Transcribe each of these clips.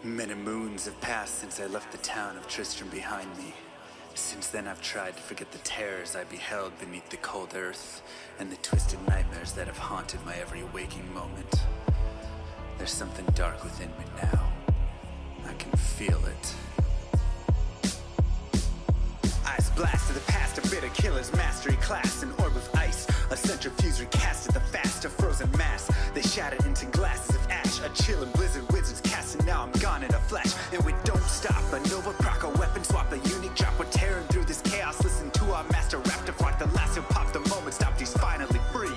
Many moons have passed since I left the town of Tristram behind me. Since then I've tried to forget the terrors I beheld beneath the cold earth and the twisted nightmares that have haunted my every waking moment. There's something dark within me now. I can feel it. Ice blast to the past, a bitter killer's mastery class, an orb of ice, a centrifuge recasted the fast, a frozen mass. They shattered into glasses of ash, a chill and blizzard wizards cast, and now I'm gone in a flash. And we don't stop, a nova proc, a weapon swap, a unique drop. We're tearing through this chaos. Listen to our master raptor flock. The lasso pop, the moment stopped. He's finally free.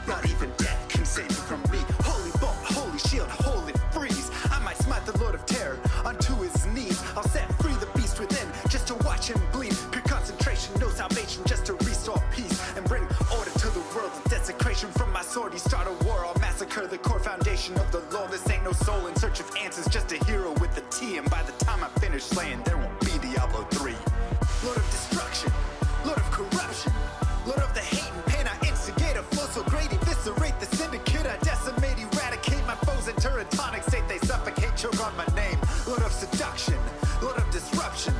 Not even death can save me from me. Holy bolt, holy shield, holy freeze. I might smite the Lord of Terror onto his knees. I'll set free the beast within just to watch him bleed. Pure concentration, no salvation, just to restore peace and bring order to the world. The desecration from my sword, he start a war. I'll massacre the core foundation of the law. This ain't no soul in search of answers, just a hero with a T. And by the time I finish slaying, there won't be Diablo 3. Lord of destruction, Lord of corruption, Lord of the hate and pain. I instigate a flow so great, eviscerate the syndicate. I decimate, eradicate my foes in tonic state. They suffocate, choke on my name. Lord of seduction, Lord of disruption,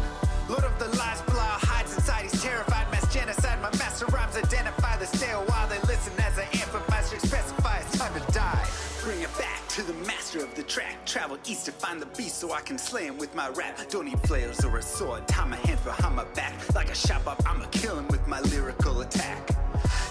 Lord of the lies, blah, hides inside. He's terrified, mass genocide. My master rhymes identify the stale while they listen as I amplify, specify it's time to die. Bring it back to the master of the track. Travel east to find the beast so I can slay him with my rap. Don't need flails or a sword. Tie my hand behind my back. Like a shop up, I'ma kill him with my lyrical attack.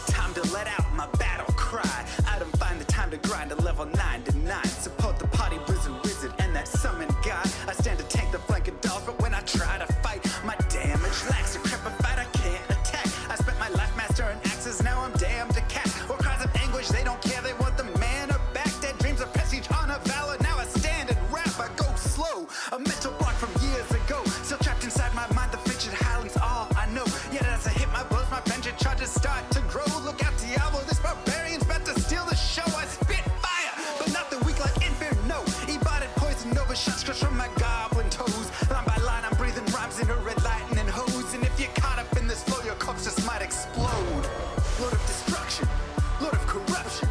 Time to let out my battle cry. I don't find the time to grind a level 9 to 9. Support the party blizzard wizard and that summon god. I stand to tank the flanking dolls, but when I try to fight, my damage lacks. Decrepified, I can't attack. I spent my life mastering axes, now I'm damned to cat. Or cries of anguish, they don't care, they want the mana back. Dead dreams of prestige, honor, valor. Now I stand and rap, I go slow. A mental block from years ago. Still trapped inside my mind, the frigid highlands, all I know. Yet as I hit my blows, my vengeance charges start to grow. Look out, Diablo, this barbarian's about to steal the show. I spit fire, but not the weak like Inferno. E-bodied poison over shots crushed from my goblin toes. Line by line, I'm breathing rhymes in a red lightning hose. And if you're caught up in this flow, your corpse just might explode. Lord of destruction, Lord of corruption,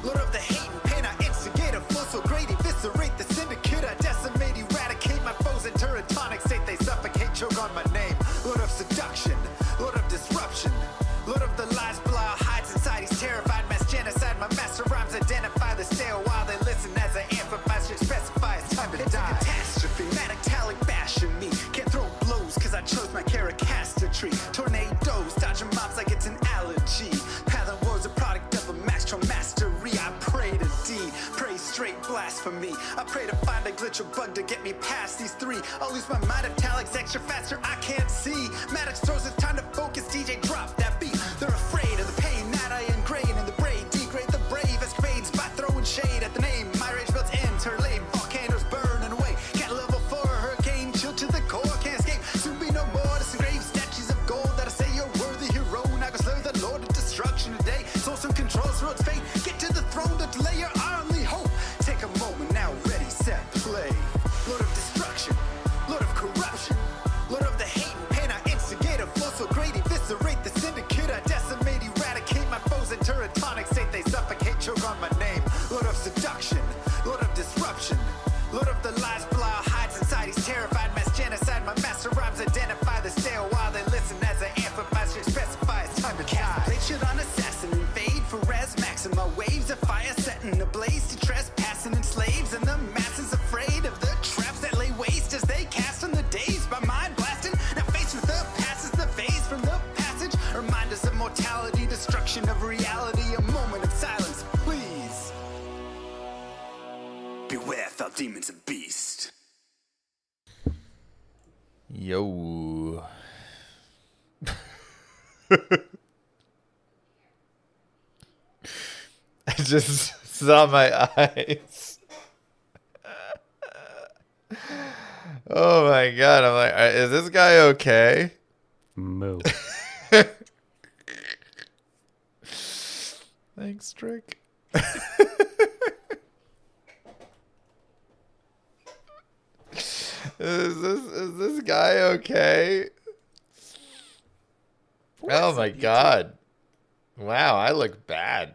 Lord of the hate and pain. I instigate a flow so great, eviscerate the syndicate. I decimate, eradicate my foes in tonic state. They suffocate, choke on my name. Lord of seduction, Lord of disruption, Lord of the lies, blah, hides inside. He's terrified, mass genocide. My master rhymes identify the stale while they listen as I amplify, specify it's time to die. It's a catastrophe, metallic bashing me. Can't throw blows cause I chose my caricature. Tornadoes, dodging mobs like it's an allergy. Path and woes a product of a master mastery. I pray to D, pray straight blasphemy. I pray to find a glitch or bug to get me past these three. I'll lose my mind if Talik's extra faster, I can't see. Maddox throws, it's time to focus, DJ drop that beat. They're afraid of the pain that I ingrain in the brain. Degrade the brave escapades by throwing shade at the name. My rage builds interlame, volcanoes burning away. Can't level 4 hurricane, chill to the core, can't escape. Soon be no more disengraved statues of gold that I say you're worthy hero. Now go slay the Lord of destruction today. Source and controls road's fate. Get to the throne to delay your only hope. Take a moment now, ready, set, play. Lord of destruction, Lord of corruption, Lord of the hate and pain. I instigate a flow so great, eviscerate the syndicate. I decimate, eradicate my foes in tonic state. They suffocate, choke on my name. Lord of seduction, Lord of disruption, Lord of the lies, blah, hides inside. He's terrified, mass genocide. My master rhymes identify the stale while they listen as I amplify, specify it's time to die. Play shit on assassin, invade for res maxima. Waves of fire setting ablaze to trespassing and slaves. And the masses afraid of the traps that lay waste as they cast on the days by mind blasting. Now faced with the passes, the phase from the passage. Remind us of mortality, destruction of reality. A moment of silence, please. Beware, foul demons and beast. Yo. I just saw my eyes. Oh my god, I'm like, is this guy okay? Moo. Thanks, Trick. Is this guy okay? Oh my god. Wow, I look bad.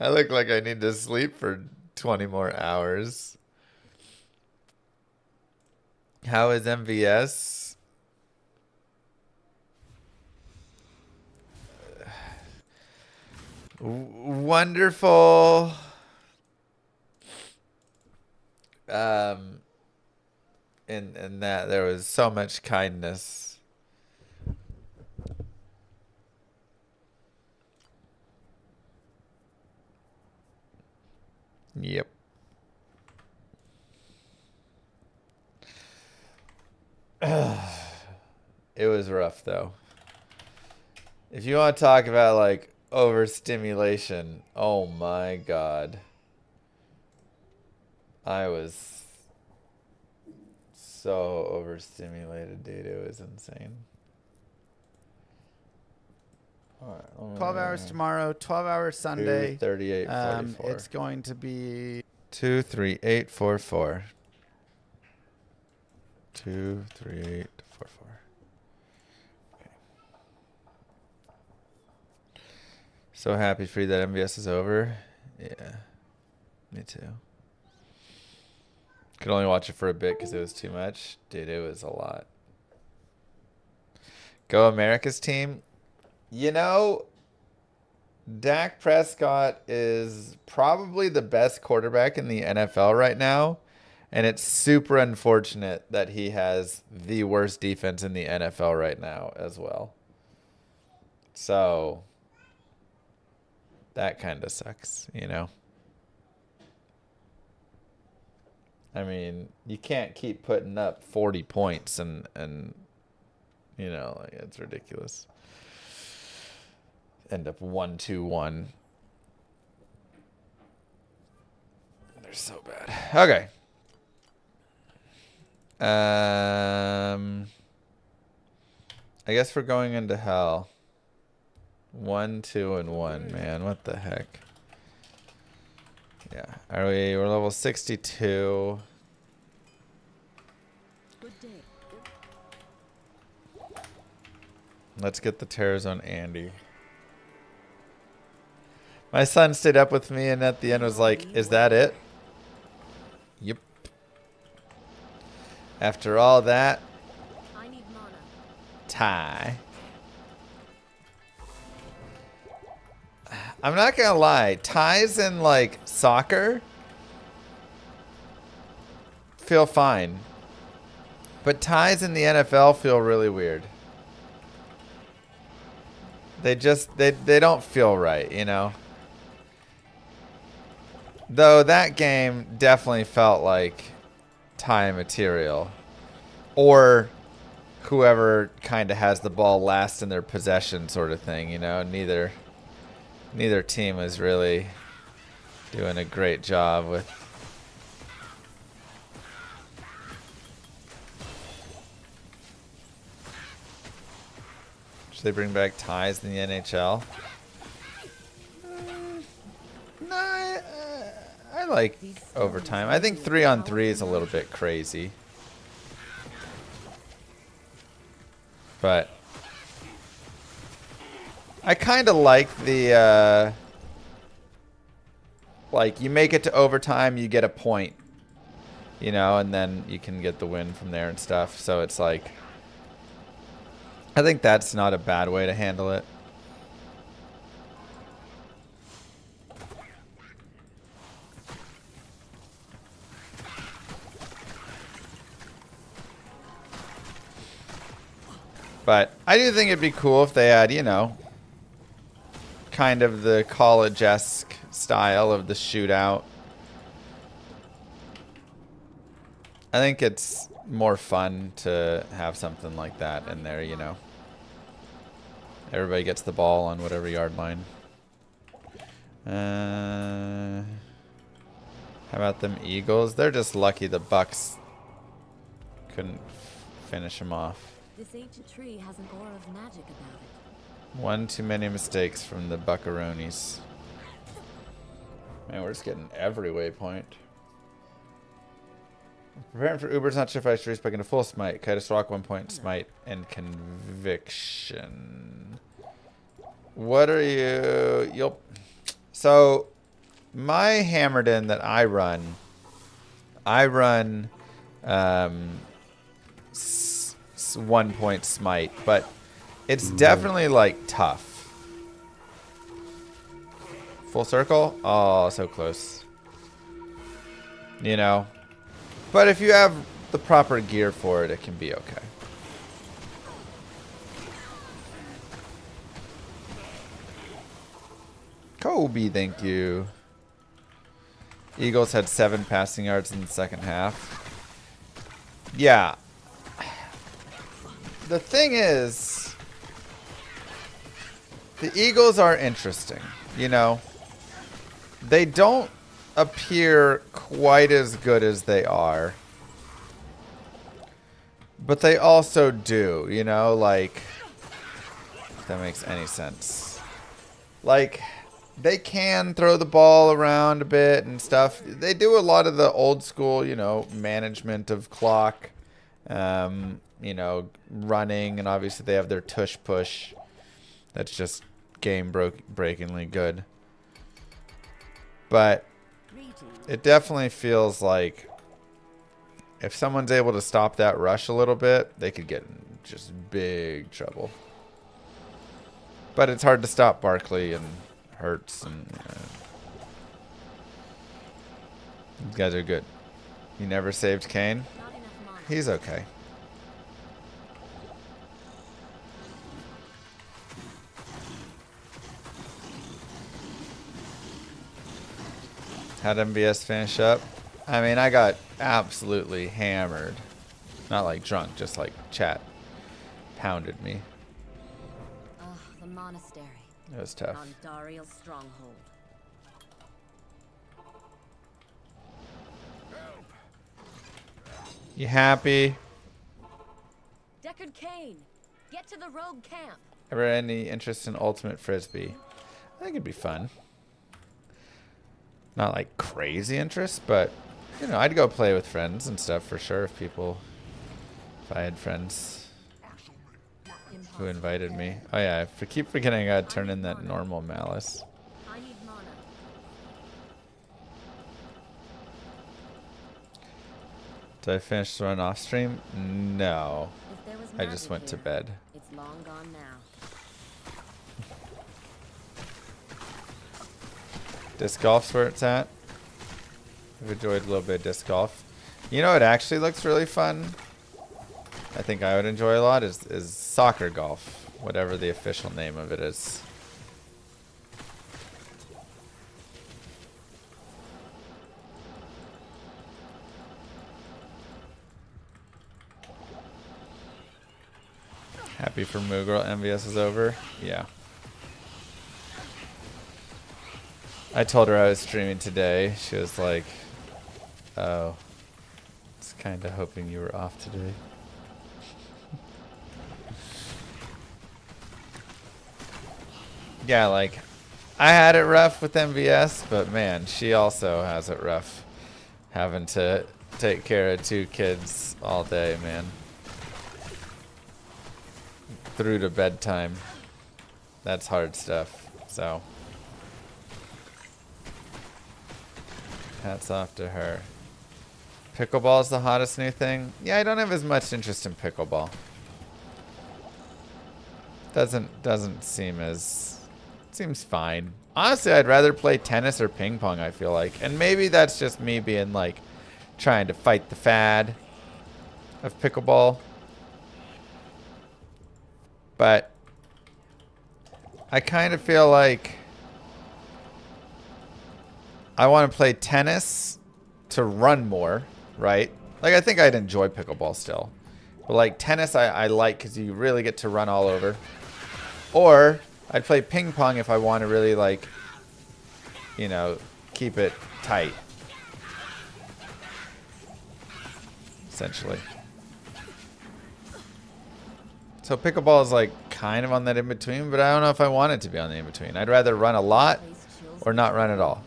I look like I need to sleep for 20 more hours. How is MVS? Wonderful. In that there was so much kindness. Yep. It was rough though. If you want to talk about like overstimulation, oh my god. I was so overstimulated, dude. It was insane. All right, 12 hours tomorrow, 12 hours Sunday. 238.44. It's going to be 23844. 23844. Okay. So happy for you that MVS is over. Yeah, me too. Could only watch it for a bit because it was too much. Dude, it was a lot. Go America's team. You know, Dak Prescott is probably the best quarterback in the NFL right now. And it's super unfortunate that he has the worst defense in the NFL right now as well. So, that kind of sucks, you know? I mean, you can't keep putting up 40 points and you know, like, it's ridiculous. End up 1-2-1. They're so bad. Okay. I guess we're going into hell. 1, 2, and 1, man. What the heck? Yeah. We're level 62. Good day. Let's get the TERRORZONE Andy. My son stayed up with me and at the end was like, is that it? Yep. After all that, I need mana. tie. I'm not gonna lie, ties in like soccer feel fine. But ties in the NFL feel really weird. They don't feel right, you know? Though that game definitely felt like tie material. Or whoever kind of has the ball last in their possession sort of thing, you know? Neither team is really doing a great job with. Should they bring back ties in the NHL? No, I like overtime. I think 3-on-3 is a little bit crazy. But I kind of like the, like, you make it to overtime, you get a point. You know, and then you can get the win from there and stuff. So it's like, I think that's not a bad way to handle it. But I do think it'd be cool if they had, you know, kind of the college-esque style of the shootout. I think it's more fun to have something like that in there, you know. Everybody gets the ball on whatever yard line. How about them Eagles? They're just lucky the Bucks couldn't finish them off. This ancient tree has an aura of magic about it. One too many mistakes from the Buccaroonies. Man, we're just getting every waypoint. Preparing for Uber's not sure if I should respec into full smite. Kitus Rock 1 point smite and conviction. What are you? Yup. So my hammered in that I run 1 point smite, but it's definitely like tough. Full circle? Oh, so close. You know? But if you have the proper gear for it, it can be okay. Kobe, thank you. Eagles had 7 passing yards in the second half. Yeah. The thing is, the Eagles are interesting, you know? They don't appear quite as good as they are. But they also do, you know? Like, if that makes any sense. Like, they can throw the ball around a bit and stuff. They do a lot of the old school, you know, management of clock. You know, running, and obviously they have their tush push. That's just game-breakingly good. But it definitely feels like if someone's able to stop that rush a little bit, they could get in just big trouble. But it's hard to stop Barkley and Hurts, and these guys are good. You never saved Kane? He's okay. How'd MVS finish up? I mean, I got absolutely hammered. Not like drunk, just like chat pounded me. The monastery. It was tough. On Dariel's stronghold. You happy? Deckard Cain, get to the rogue camp. Ever any interest in Ultimate Frisbee? I think it'd be fun. Not like crazy interest, but you know, I'd go play with friends and stuff for sure if I had friends who invited me. Oh yeah, I keep forgetting I gotta turn in that normal malice. I need mana. Did I finish the run off stream? No. If there was I just magic went to here, bed. It's long gone now. Disc golf's where it's at. I've enjoyed a little bit of disc golf. You know, it actually looks really fun. I think I would enjoy a lot is soccer golf, whatever the official name of it is. Happy for Moogle. MVS is over. Yeah. I told her I was streaming today. She was like, oh, I was kind of hoping you were off today. Yeah, like, I had it rough with MVS, but man, she also has it rough having to take care of 2 kids all day, man. Through to bedtime. That's hard stuff, so. Hats off to her. Pickleball is the hottest new thing. Yeah, I don't have as much interest in pickleball. Doesn't seem as... Seems fine. Honestly, I'd rather play tennis or ping pong, I feel like. And maybe that's just me being like, trying to fight the fad of pickleball. But I kind of feel like I want to play tennis to run more, right? Like, I think I'd enjoy pickleball still. But, like, tennis I like because you really get to run all over. Or I'd play ping pong if I want to really, like, you know, keep it tight. Essentially. So pickleball is, like, kind of on that in-between, but I don't know if I want it to be on the in-between. I'd rather run a lot or not run at all.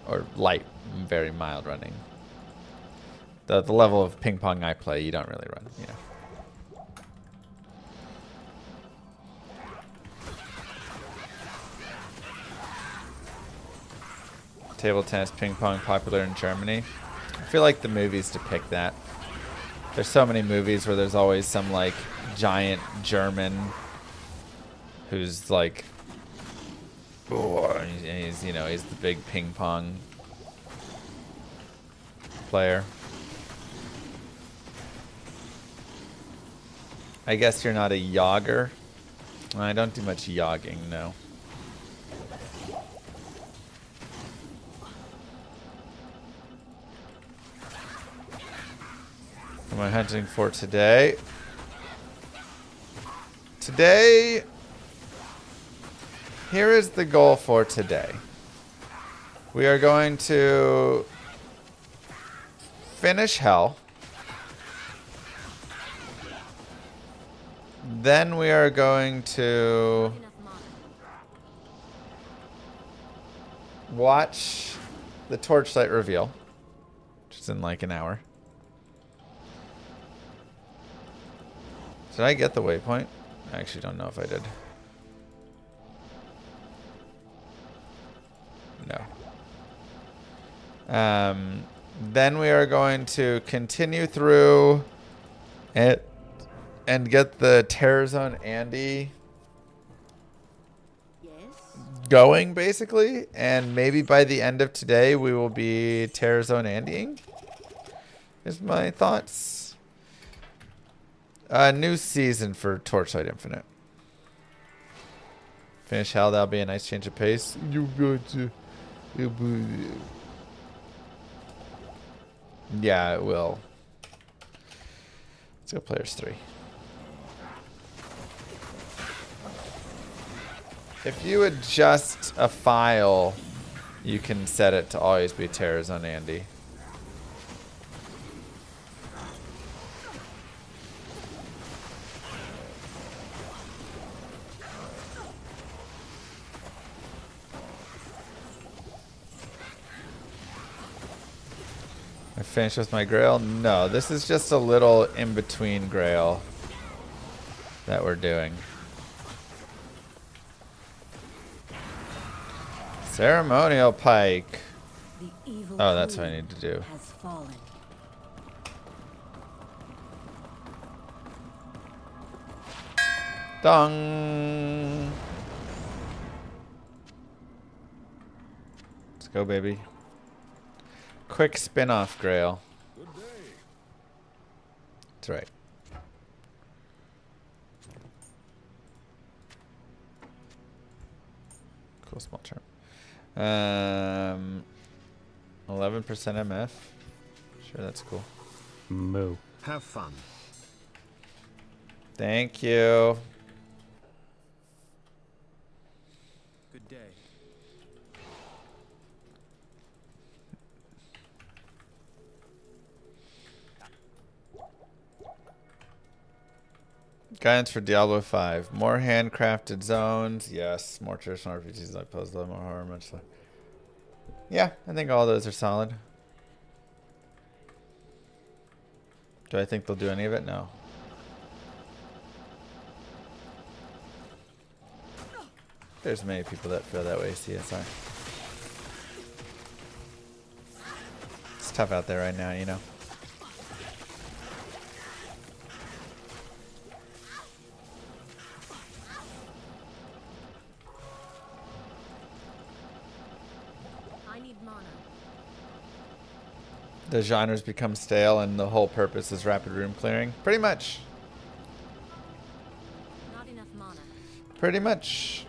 Or light, very mild running. The level of ping pong I play, you don't really run, you know. Table tennis, ping pong popular in Germany. I feel like the movies depict that. There's so many movies where there's always some like giant German who's like, oh, and he's, you know, he's the big ping pong player. I guess you're not a yogger. I don't do much yogging, no. What am I hunting for today? Today, here is the goal for today. We are going to finish Hell. Then we are going to watch the Torchlight reveal, which is in like an hour. Did I get the waypoint? I actually don't know if I did. No. Then we are going to continue through it and get the TERRORZONE Andy going, basically. And maybe by the end of today, we will be TERRORZONE Andying, is my thoughts. New season for Torchlight Infinite. Finish Hell, that'll be a nice change of pace. You're going to... Yeah, it will. Let's go players 3. If you adjust a file, you can set it to always be TERRORZONE Andy. I finished with my Grail? No, this is just a little in-between Grail that we're doing. Ceremonial Pike. Oh, that's what I need to do. Dong. Let's go, baby. Quick spin-off Grail. That's right. Cool small term. 11% MF. Sure, that's cool. Moo. Have fun. Thank you. Good day. Guidance for Diablo 5. More handcrafted zones. Yes. More traditional RPGs like puzzle, more horror, much like. Yeah, I think all those are solid. Do I think they'll do any of it? No. There's many people that feel that way, CSR. It's tough out there right now, you know. The genres become stale and the whole purpose is rapid room clearing. Pretty much. Not enough mana. Pretty much.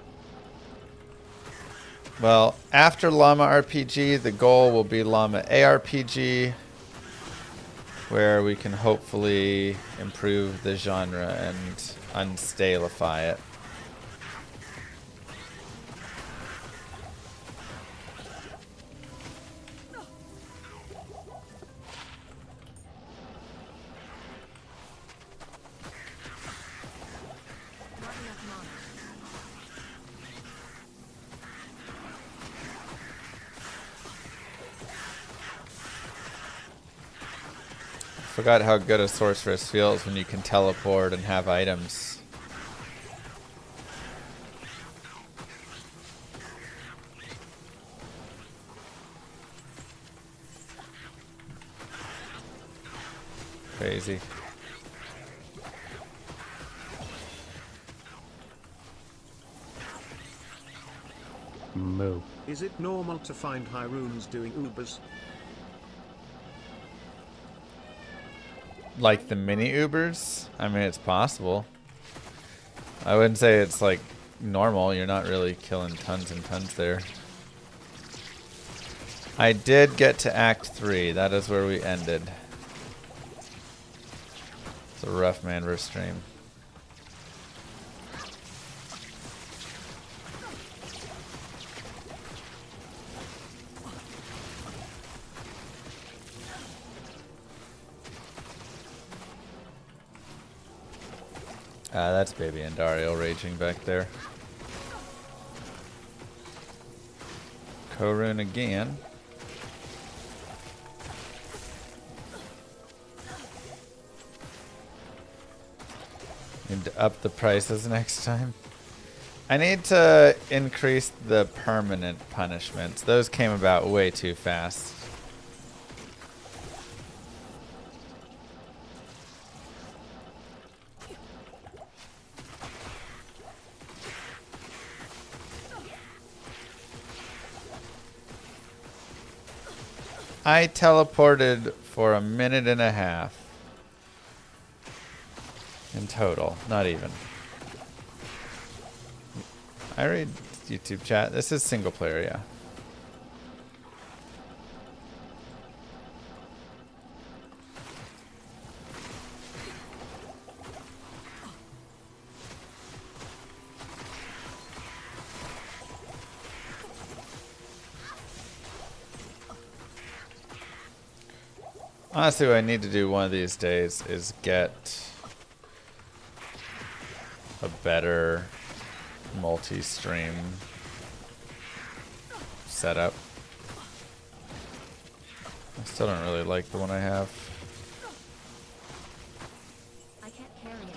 Well, after Llama RPG, the goal will be Llama ARPG, where we can hopefully improve the genre and unstalify it. Forgot how good a sorceress feels when you can teleport and have items. Crazy. Moo. Is it normal to find high runes doing Ubers? Like the mini Ubers? I mean, it's possible. I wouldn't say it's like normal. You're not really killing tons and tons there. I did get to Act 3. That is where we ended. It's a rough Manverse stream. That's Baby and Dario raging back there. Korun again. Need to up the prices next time. I need to increase the permanent punishments. Those came about way too fast. I teleported for a minute and a half. In total, not even. I read YouTube chat. This is single player, yeah. Honestly, what I need to do one of these days is get a better multi-stream setup. I still don't really like the one I have. I can't carry anymore.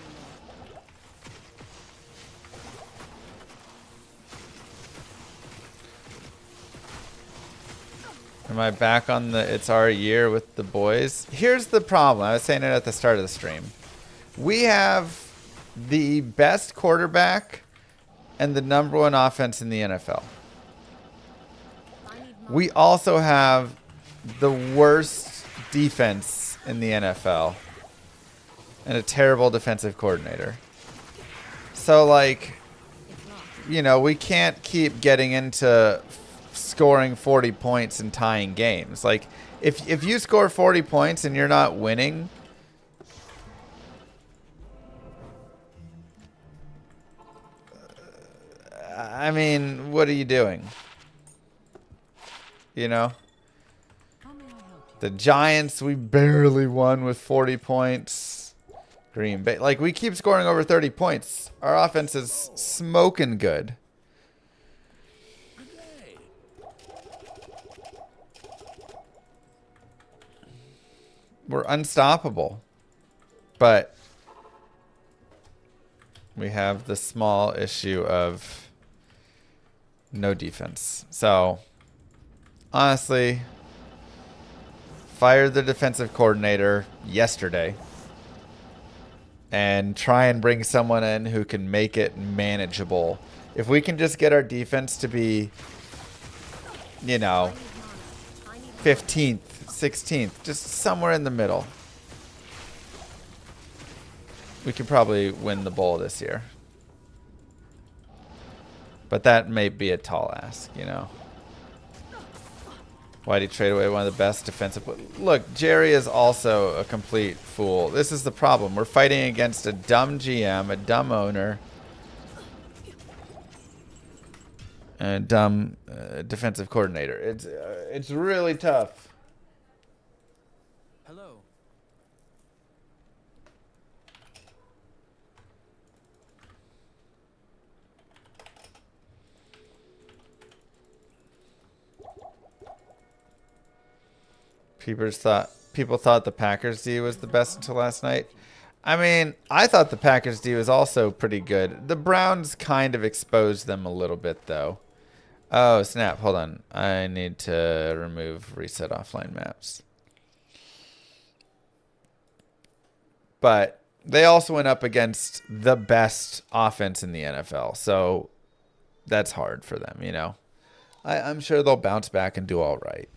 Am I back on the It's Our Year with the boys? Here's the problem. I was saying it at the start of the stream. We have the best quarterback and the #1 offense in the NFL. We also have the worst defense in the NFL and a terrible defensive coordinator. So, like, you know, we can't keep getting into scoring 40 points and tying games. Like, if you score 40 points and you're not winning, I mean, what are you doing? You know? The Giants, we barely won with 40 points. Green Bay, like, we keep scoring over 30 points. Our offense is smoking good. We're unstoppable. But we have the small issue of no defense. So, honestly, fire the defensive coordinator yesterday and try and bring someone in who can make it manageable. If we can just get our defense to be, you know, 15th, 16th, just somewhere in the middle, we could probably win the bowl this year. But that may be a tall ask, you know. Why'd he trade away one of the best defensive... Look, Jerry is also a complete fool. This is the problem. We're fighting against a dumb GM, a dumb owner, and a dumb defensive coordinator. It's really tough. Hello. People thought the Packers D was the best until last night. I mean, I thought the Packers D was also pretty good. The Browns kind of exposed them a little bit, though. Oh, snap. Hold on. I need to remove reset offline maps. But they also went up against the best offense in the NFL. So that's hard for them, you know. I'm sure they'll bounce back and do all right.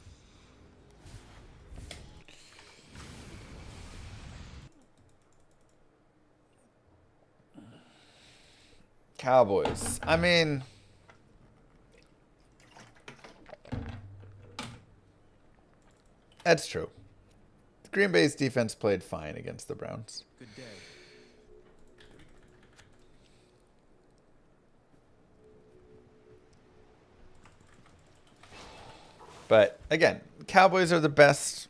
Cowboys. I mean, that's true. Green Bay's defense played fine against the Browns. Good day. But again, Cowboys are the best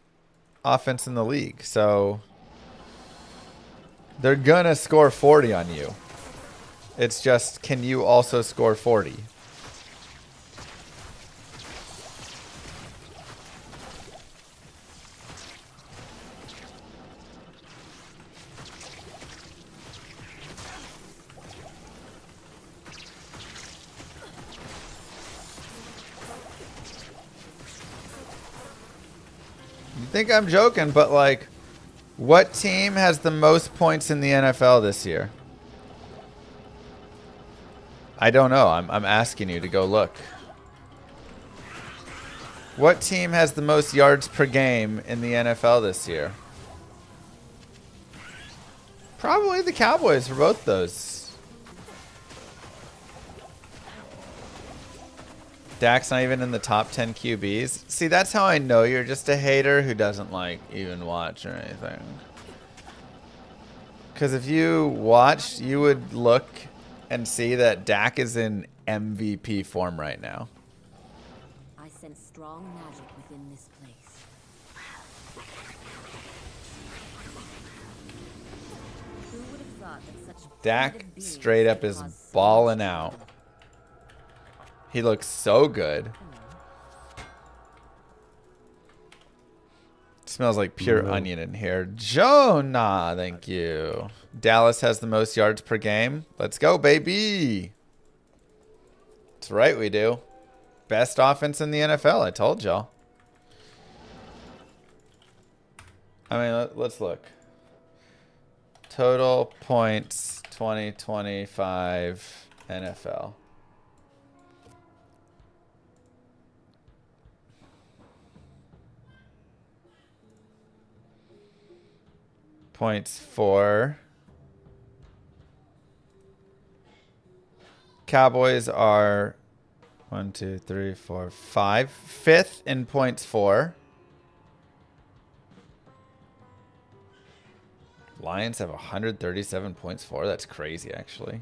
offense in the league, so they're gonna score 40 on you. It's just, can you also score 40? You think I'm joking, but like, what team has the most points in the NFL this year? I don't know. I'm asking you to go look. What team has the most yards per game in the NFL this year? Probably the Cowboys for both those. Dak's not even in the top 10 QBs. See, that's how I know you're just a hater who doesn't like even watch or anything. Because if you watched, you would look and see that Dak is in MVP form right now. I sense strong magic within this place. Who would have thought that such Dak primitive beings straight up could is cause so balling much out. trouble? He looks so good. Smells like pure onion in here. Jonah, thank you. Dallas has the most yards per game. Let's go, baby. That's right, we do. Best offense in the NFL, I told y'all. I mean, let's look. Total points 2025 NFL. Points for Cowboys are 1, 2, 3, 4, 5. Fifth in points for. Lions have 137 points for. That's crazy, actually.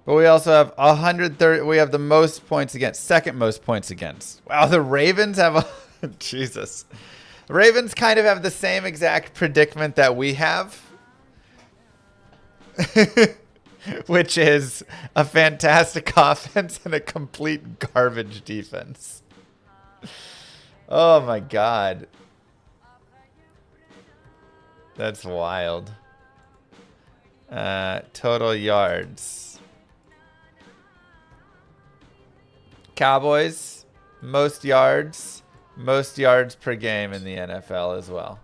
But we also have 130. We have the most points against. Second most points against. Wow, the Ravens have a Jesus. The Ravens kind of have the same exact predicament that we have. Which is a fantastic offense and a complete garbage defense. Oh my God. That's wild. Total yards. Cowboys, most yards per game in the NFL as well.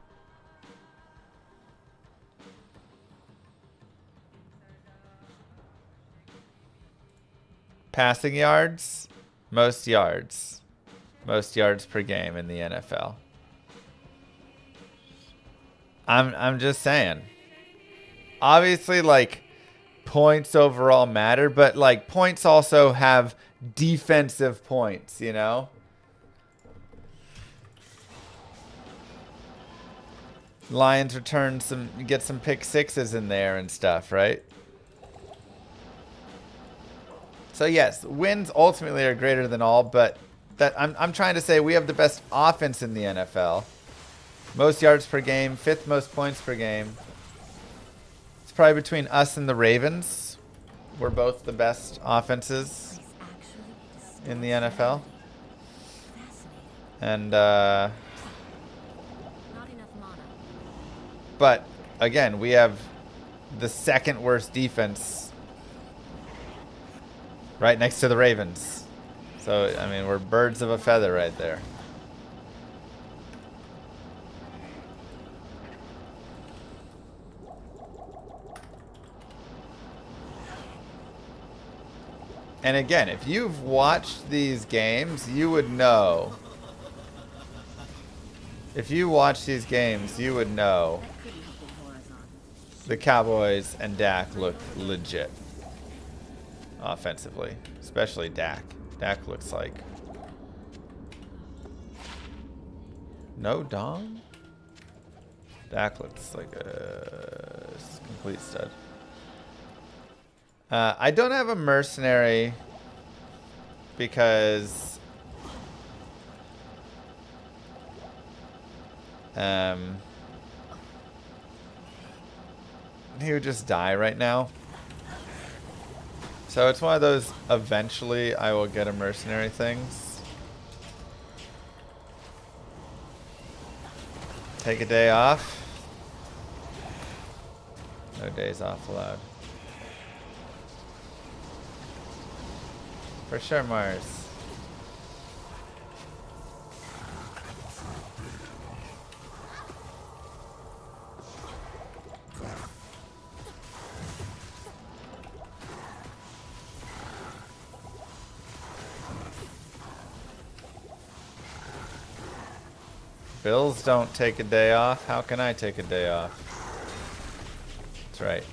Passing yards per game in the NFL. I'm just saying. Obviously, like, points overall matter, but like points also have defensive points, you know? Lions return get some pick sixes in there and stuff, right? So yes, wins ultimately are greater than all, but that I'm trying to say we have the best offense in the NFL. Most yards per game, fifth most points per game. It's probably between us and the Ravens. We're both the best offenses in the NFL. And Not enough mana. but again, we have the second worst defense right next to the Ravens. So, I mean, we're birds of a feather right there. And again, if you've watched these games, you would know. If you watch these games, you would know the Cowboys and Dak look legit offensively, especially Dak. Dak looks like no Dom. Dak looks like a complete stud. I don't have a mercenary because he would just die right now. So it's one of those eventually I will get a mercenary things. Take a day off. No days off allowed. For sure, Mars. Bills don't take a day off. How can I take a day off? That's right.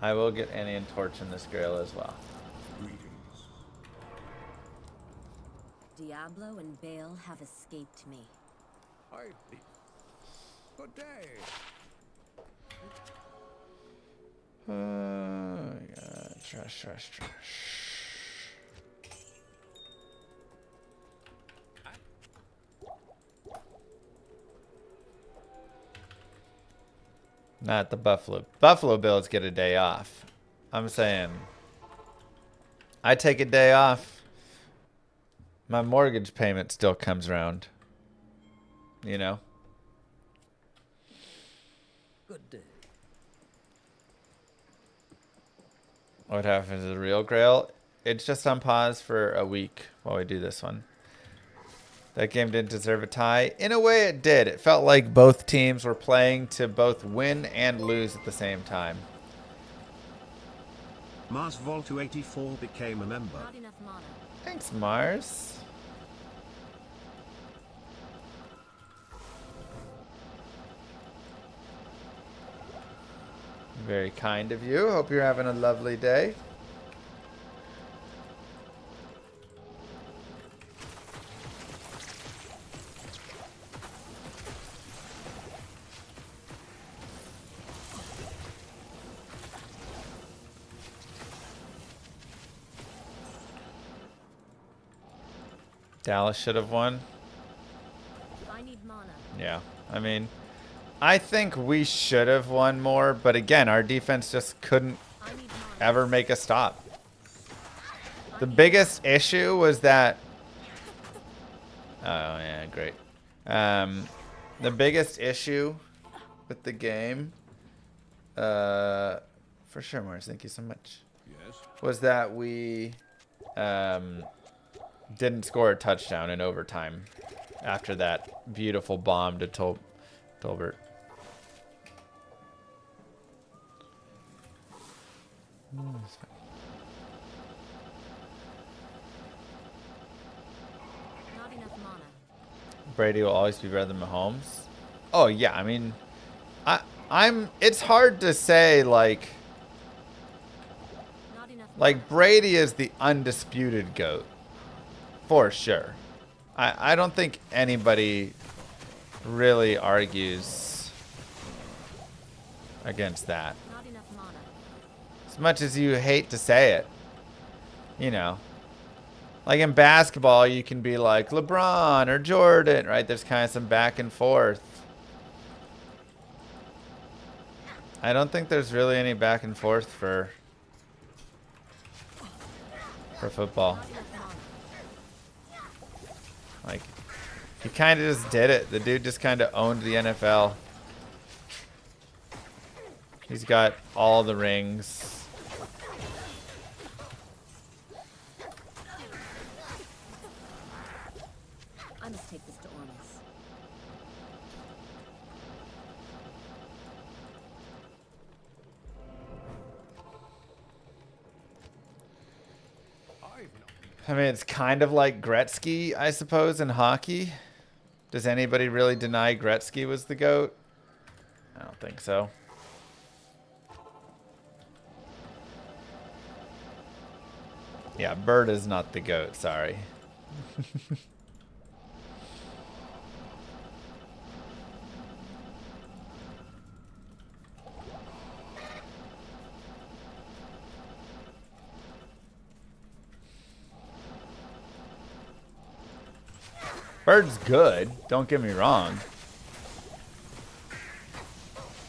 I will get Annie and Torch in this Grail as well. Diablo and Bale have escaped me. Good day. Yeah, trash. Not the Buffalo. Buffalo Bills get a day off. I'm saying I take a day off. My mortgage payment still comes around. You know? Good day. What happens to the real Grail? It's just on pause for a week while we do this one. That game didn't deserve a tie. In a way, it did. It felt like both teams were playing to both win and lose at the same time. Mars Volto 84 became a member. Not enough mana. Thanks, Mars. Very kind of you. Hope you're having a lovely day. Dallas should have won. I need mana. Yeah, I mean, I think we should have won more, but again, our defense just couldn't I need mana. ever make a stop. The biggest issue was that... Oh, yeah, great. The biggest issue with the game, for sure, Mars, thank you so much, was that we didn't score a touchdown in overtime after that beautiful bomb to Tolbert. Not enough mana. Brady will always be better than Mahomes. Oh yeah, I mean, it's hard to say Not enough like Brady is the undisputed GOAT for sure. I don't think anybody really argues against that. Not enough mana. As much as you hate to say it, you know. Like in basketball, you can be like LeBron or Jordan, right? There's kind of some back and forth. I don't think there's really any back and forth for football. Not enough mana. Like, he kind of just did it. The dude just kind of owned the NFL. He's got all the rings. I must take this to Ormus. I mean, it's kind of like Gretzky, I suppose, in hockey. Does anybody really deny Gretzky was the GOAT? I don't think so. Yeah, Bird is not the GOAT, sorry. Bird's good, don't get me wrong.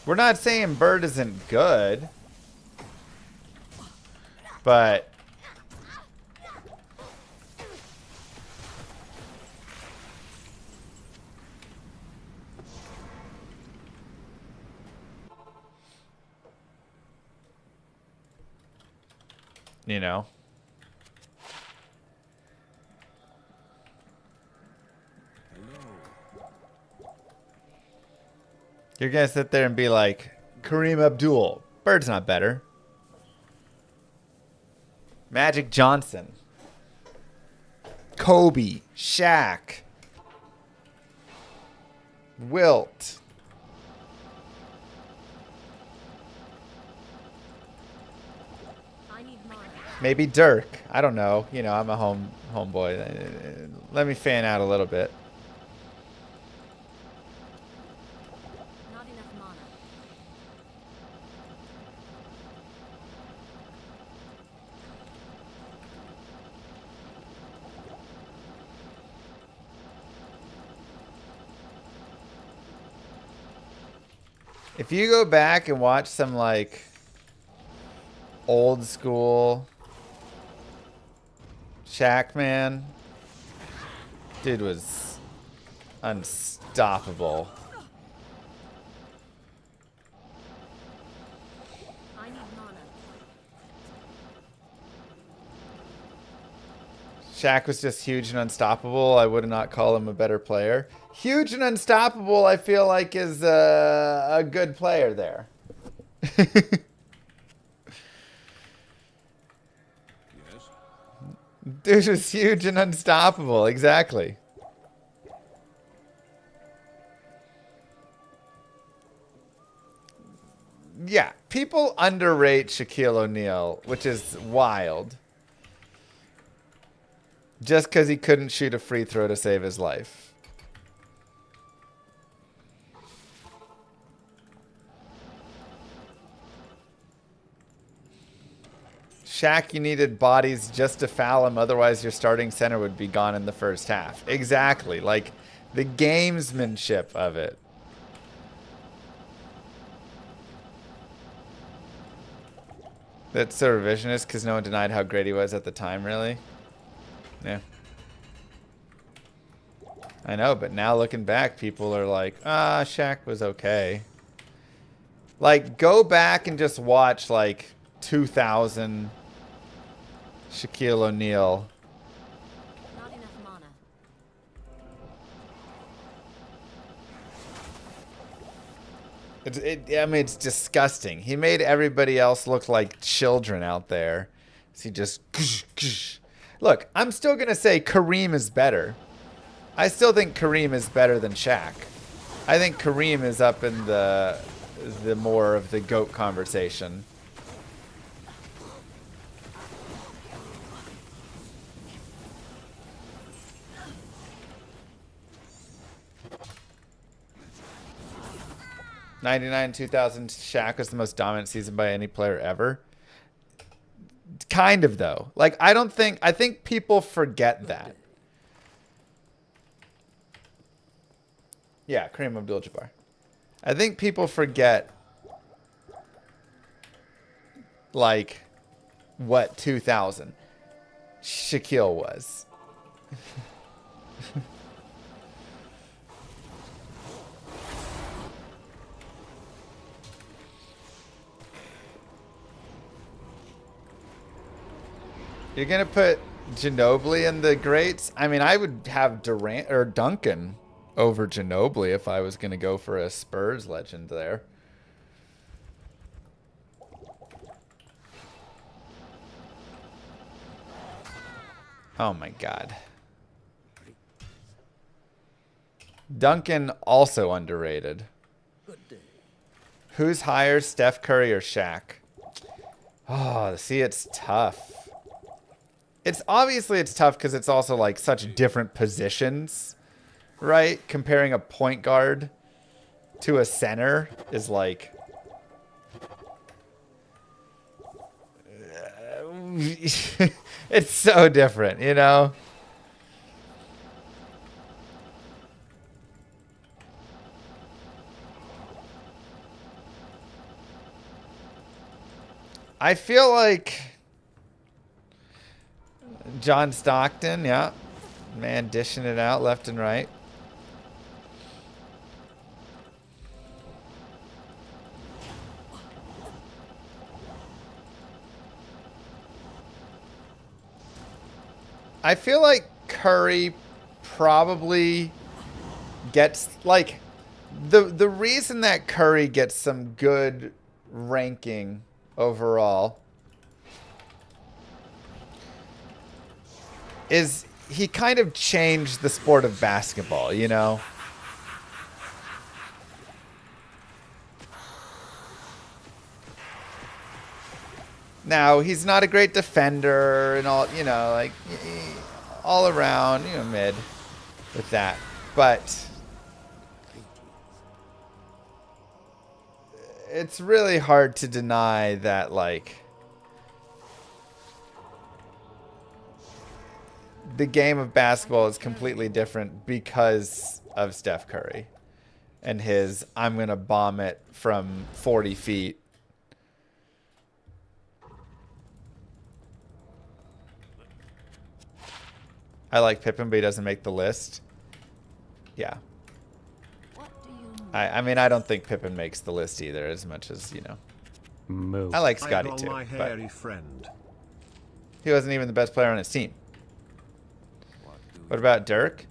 We're not saying Bird isn't good, but you know. You're gonna sit there and be like, Kareem Abdul. Bird's not better. Magic Johnson. Kobe. Shaq. Wilt. I need mine. Maybe Dirk. I don't know. You know, I'm a homeboy. Let me fan out a little bit. Not enough mana. If you go back and watch some like old school Shaq, man, dude was unstoppable. I need mana. Shaq was just huge and unstoppable. I would not call him a better player. Huge and unstoppable, I feel like, is a good player there. Yes. Dude was huge and unstoppable. Exactly. Yeah, people underrate Shaquille O'Neal, which is wild. Just because he couldn't shoot a free throw to save his life. Shaq, you needed bodies just to foul him, otherwise your starting center would be gone in the first half. Exactly, like the gamesmanship of it. That's so revisionist because no one denied how great he was at the time, really. Yeah. I know, but now looking back, people are like, ah, Shaq was okay. Like, go back and just watch, like, 2000 Shaquille O'Neal. Not enough mana. I mean, it's disgusting. He made everybody else look like children out there. So he just... Look, I'm still going to say Kareem is better. I still think Kareem is better than Shaq. I think Kareem is up in the more of the GOAT conversation. '99, 2000, Shaq was the most dominant season by any player ever. Kind of, though. Like, I think people forget that. Yeah, Kareem Abdul-Jabbar. I think people forget, like, what 2000 Shaquille was. You're going to put Ginobili in the greats? I mean, I would have Durant or Duncan over Ginobili if I was going to go for a Spurs legend there. Oh my god. Duncan also underrated. Who's higher, Steph Curry or Shaq? Oh, see, it's tough. It's obviously it's tough because it's also like such different positions, right? Comparing a point guard to a center is like it's so different, you know? I feel like John Stockton, yeah. Man dishing it out left and right. I feel like Curry probably gets like the reason that Curry gets some good ranking overall is he kind of changed the sport of basketball, you know? Now, he's not a great defender and all, you know, like all around, you know, mid with that. But it's really hard to deny that, like, the game of basketball is completely different because of Steph Curry and his I'm going to bomb it from 40 feet. I like Pippen, but he doesn't make the list. Yeah. I mean, I don't think Pippen makes the list either, as much as, you know. Moo. I like Scotty too, my but hairy friend. he wasn't even the best player on his team. What about Dirk?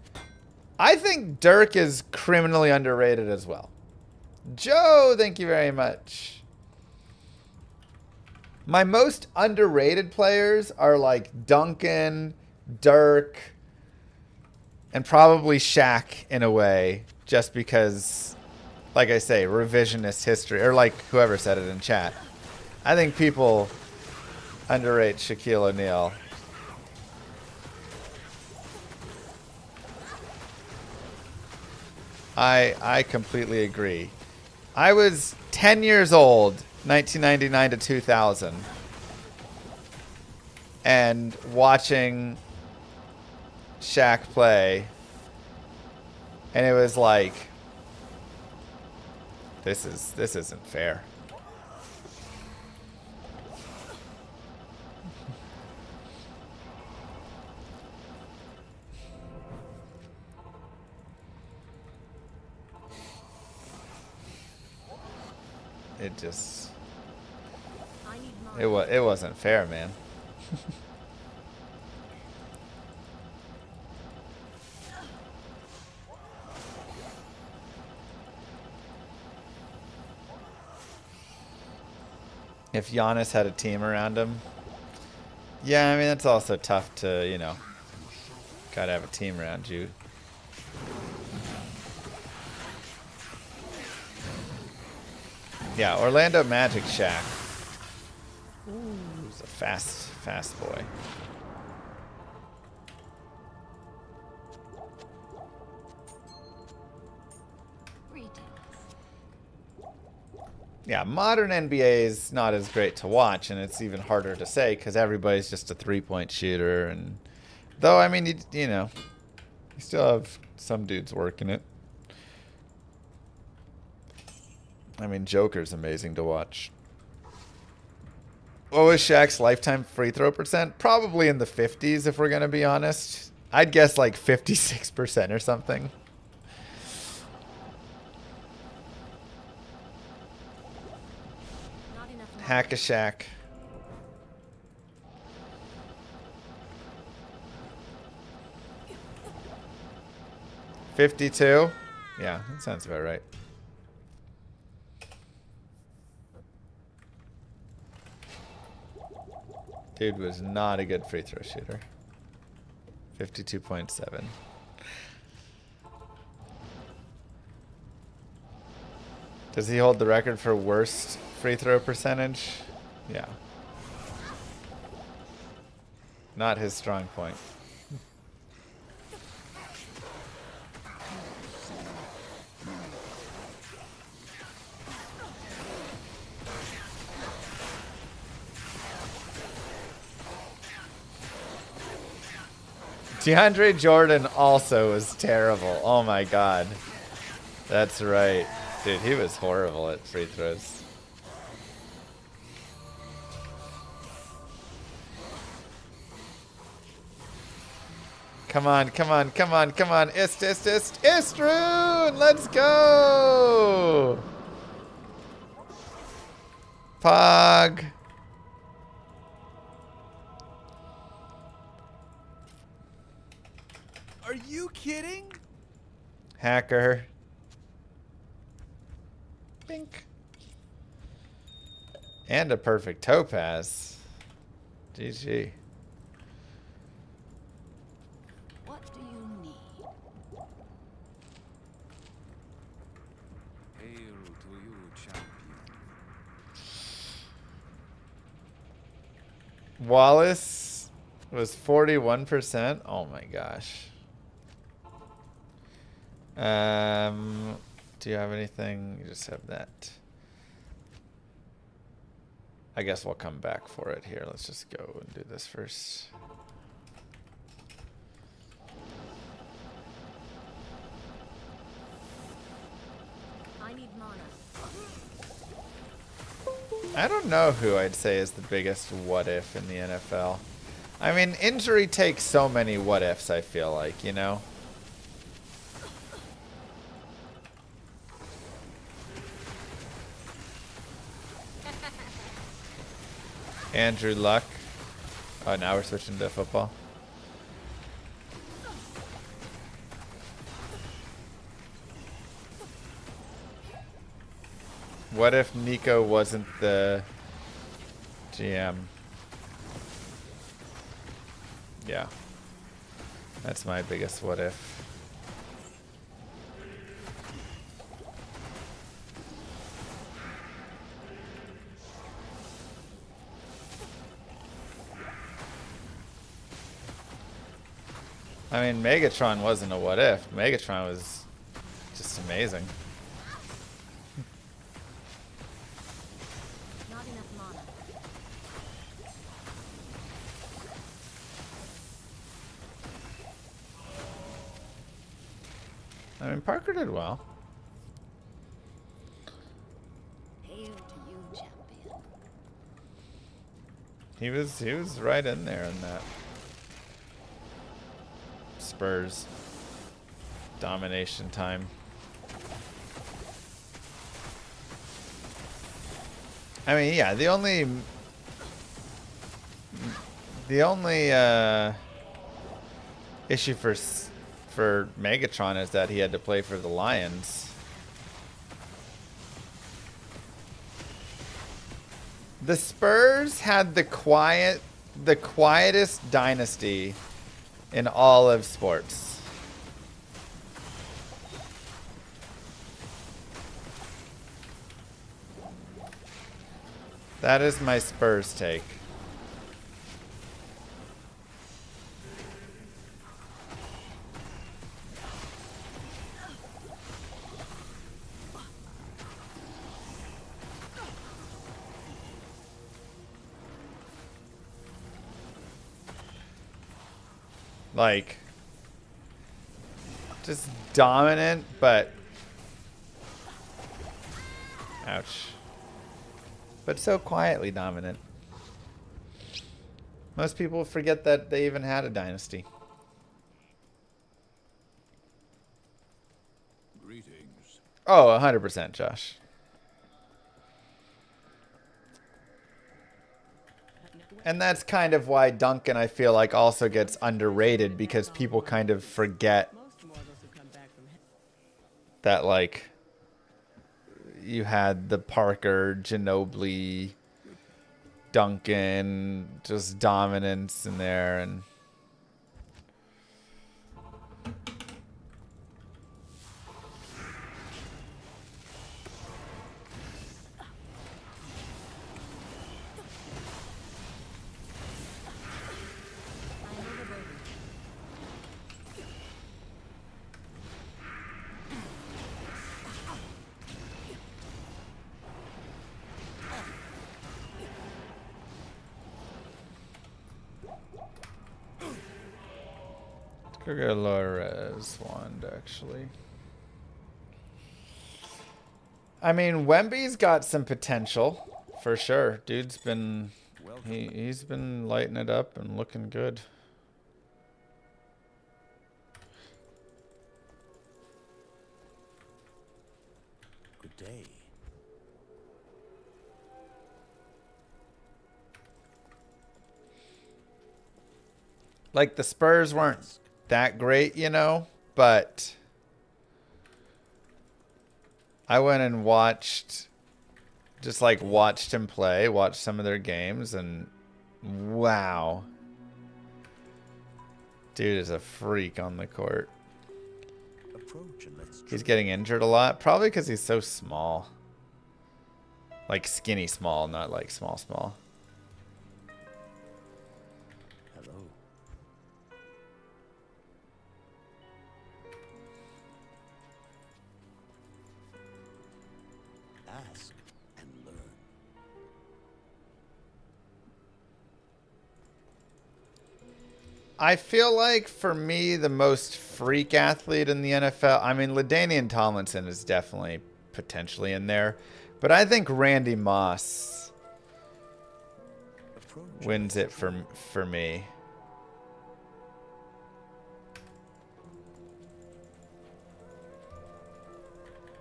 I think Dirk is criminally underrated as well. Joe, thank you very much. My most underrated players are like Duncan, Dirk, and probably Shaq in a way, just because, like I say, revisionist history, or like whoever said it in chat. I think people underrate Shaquille O'Neal. I completely agree. I was 10 years old, 1999 to 2000, and watching Shaq play, and it was like, this isn't fair. It just it wasn't fair, man. If Giannis had a team around him. Yeah, I mean, that's also tough to, you know, gotta have a team around you. Yeah, Orlando Magic Shaq. Ooh, he's a fast boy. Yeah, modern NBA is not as great to watch, and it's even harder to say because everybody's just a three-point shooter. And though, I mean, you know, you still have some dudes working it. I mean, Joker's amazing to watch. What was Shaq's lifetime free throw percent? Probably in the 50s, if we're going to be honest. I'd guess like 56% or something. Hack a Shaq. $52? Yeah, that sounds about right. Dude was not a good free throw shooter. 52.7. Does he hold the record for worst free throw percentage? Yeah. Not his strong point. DeAndre Jordan also was terrible. Oh my god. That's right. Dude, he was horrible at free throws. Come on, come on, come on, come on. Istrun! Let's go! Pog. Are you kidding? Hacker. Bink. And a perfect topaz. GG. What do you need? Hail to you, champion. Wallace was 41%. Oh my gosh. Do you have anything? You just have that. I guess we'll come back for it here. Let's just go and do this first. I need mana. I don't know who I'd say is the biggest what if in the NFL. I mean, injury takes so many what ifs, I feel like, you know? Andrew Luck. Oh, now we're switching to football. What if Nico wasn't the GM? Yeah. That's my biggest what if. I mean, Megatron wasn't a what if. Megatron was just amazing. Not enough mana. I mean, Parker did well. Hail to you, champion. He was right in there in that Spurs domination time. I mean, yeah, the only issue for Megatron is that he had to play for the Lions. The Spurs had the quietest dynasty in all of sports. That is my Spurs take. Like, just dominant, but ouch. But so quietly dominant. Most people forget that they even had a dynasty. Greetings. Oh, 100%, Josh. And that's kind of why Duncan, I feel like, also gets underrated, because people kind of forget that, like, you had the Parker, Ginobili, Duncan, just dominance in there. And Go get a low-res wand, actually. I mean, Wemby's got some potential, for sure. Dude's been... He's been lighting it up and looking good. Good day. Like, the Spurs weren't that great, you know, but I went and watched, just like watched him play, watched some of their games, and wow. Dude is a freak on the court. Approach and let's He's getting injured a lot, probably because he's so small. Like skinny small, not like small small. Hello. Ask and learn. I feel like for me, the most freak athlete in the NFL, I mean, LaDainian Tomlinson is definitely potentially in there, but I think Randy Moss wins it for me.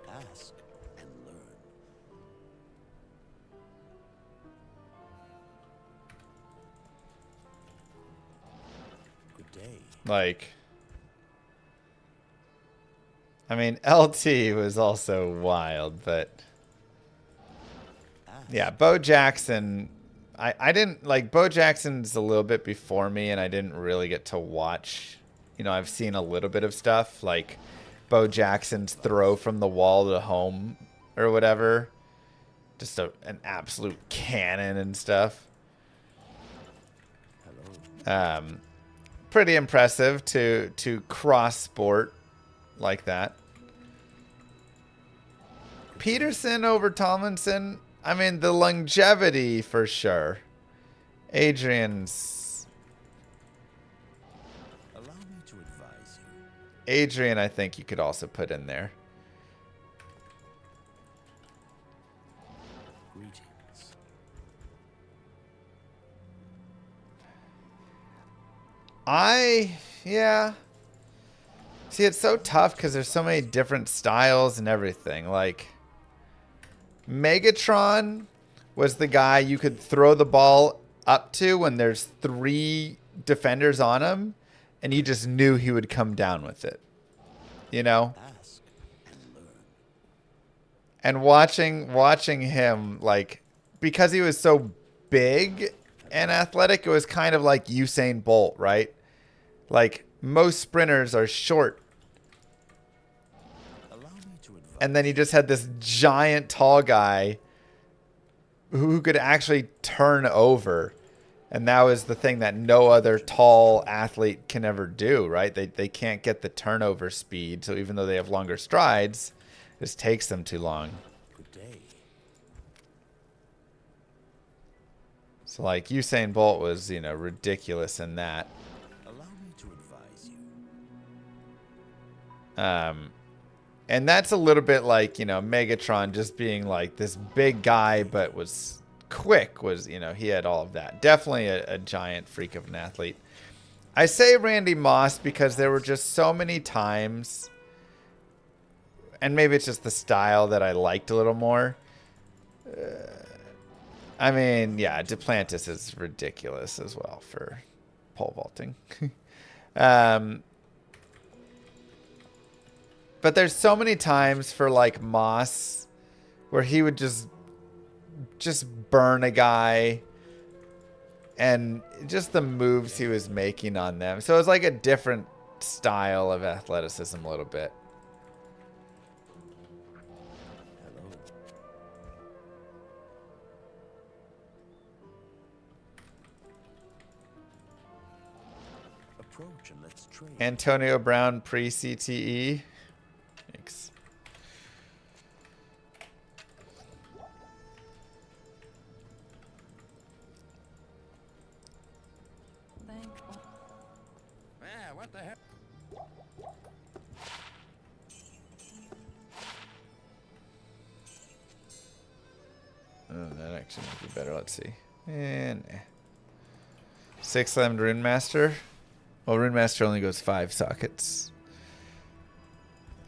Ask and learn. Good day. Like, I mean, LT was also wild, but yeah, Bo Jackson, I didn't, like, Bo Jackson's a little bit before me, and I didn't really get to watch, you know, I've seen a little bit of stuff, like Bo Jackson's throw from the wall to home or whatever. Just an absolute cannon and stuff. Pretty impressive to cross sport like that. Peterson over Tomlinson. I mean, the longevity for sure. Adrian's... Allow me to advise you. Adrian, I think you could also put in there. Greetings. Yeah. See, it's so tough because there's so many different styles and everything. Like, Megatron was the guy you could throw the ball up to when there's 3 defenders on him, and you just knew he would come down with it. You know? Ask and learn. And watching him, like, because he was so big and athletic, it was kind of like Usain Bolt, right? Like, most sprinters are short. Allow me to advise. And then he just had this giant tall guy who could actually turn over. And that was the thing that no other tall athlete can ever do, right? They can't get the turnover speed. So even though they have longer strides, it just takes them too long. Good day. So like Usain Bolt was, you know, ridiculous in that. Allow me to advise you. And that's a little bit like, you know, Megatron just being like this big guy, but was quick, was, you know, he had all of that. Definitely a giant freak of an athlete. I say Randy Moss because there were just so many times, and maybe it's just the style that I liked a little more. I mean, yeah, Duplantis is ridiculous as well for pole vaulting. But there's so many times for like Moss where he would just burn a guy, and just the moves he was making on them. So it was like a different style of athleticism a little bit. Hello. Approach and let's trade. Antonio Brown pre-CTE. Thanks. Man, what the hell? actually might be better. Let's see. And 6-lemmed Rune Master. Well, Rune Master only goes 5 sockets.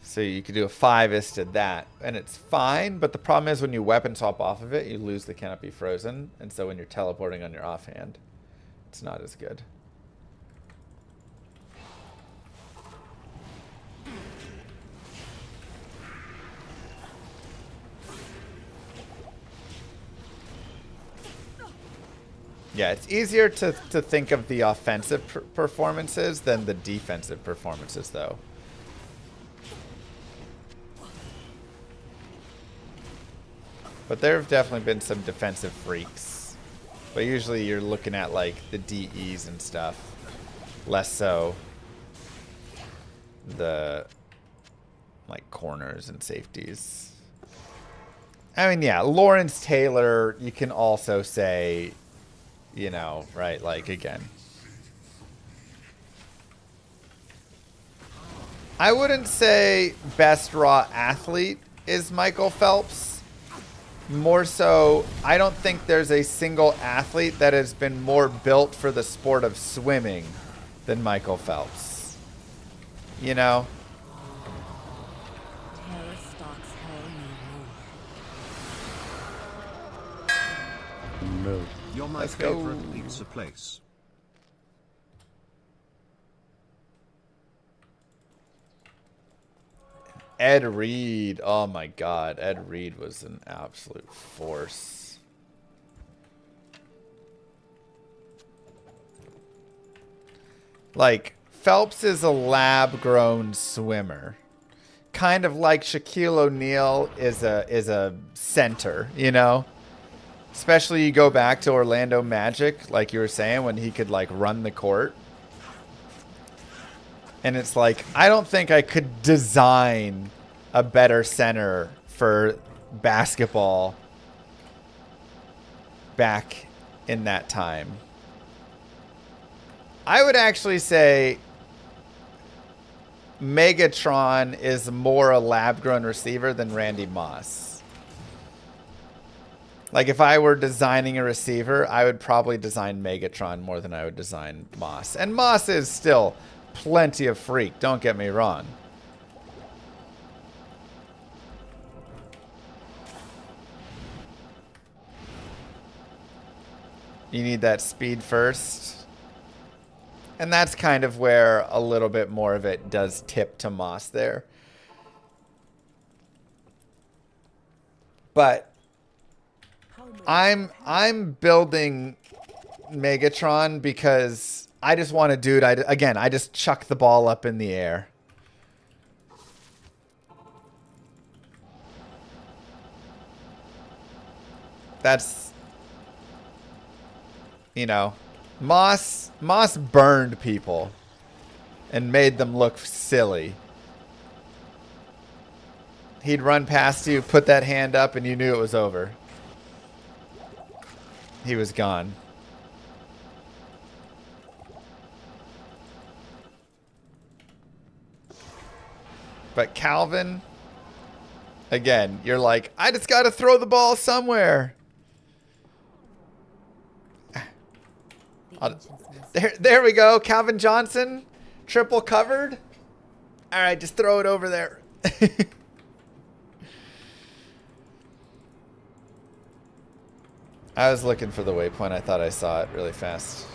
So you could do a 5-ist to that, and it's fine, but the problem is when you weapon swap off of it, you lose the Canopy Frozen, and so when you're teleporting on your offhand, it's not as good. Yeah, it's easier to think of the offensive performances than the defensive performances, though. But there have definitely been some defensive freaks. But usually you're looking at, like, the DEs and stuff. Less so the, like, corners and safeties. I mean, yeah, Lawrence Taylor, you can also say, you know, right, like, again. I wouldn't say best raw athlete is Michael Phelps. More so, I don't think there's a single athlete that has been more built for the sport of swimming than Michael Phelps. You know? Terror stalks hell no more. Move. You're my Let's go. favorite pizza place. Ed Reed. Oh my god. Ed Reed was an absolute force. Like, Phelps is a lab-grown swimmer. Kind of like Shaquille O'Neal is a center, you know? Especially you go back to Orlando Magic, like you were saying, when he could, like, run the court. And it's like, I don't think I could design a better center for basketball back in that time. I would actually say Megatron is more a lab-grown receiver than Randy Moss. Like, if I were designing a receiver, I would probably design Megatron more than I would design Moss. And Moss is still plenty of freak, don't get me wrong. You need that speed first. And that's kind of where a little bit more of it does tip to Moss there. But I'm building Megatron because I just want a dude. I just chuck the ball up in the air. That's, you know, Moss burned people and made them look silly. He'd run past you, put that hand up, and you knew it was over. He was gone. But Calvin, again, you're like, I just got to throw the ball somewhere. There we go. Calvin Johnson, triple covered. All right, just throw it over there. I was looking for the waypoint. I thought I saw it really fast.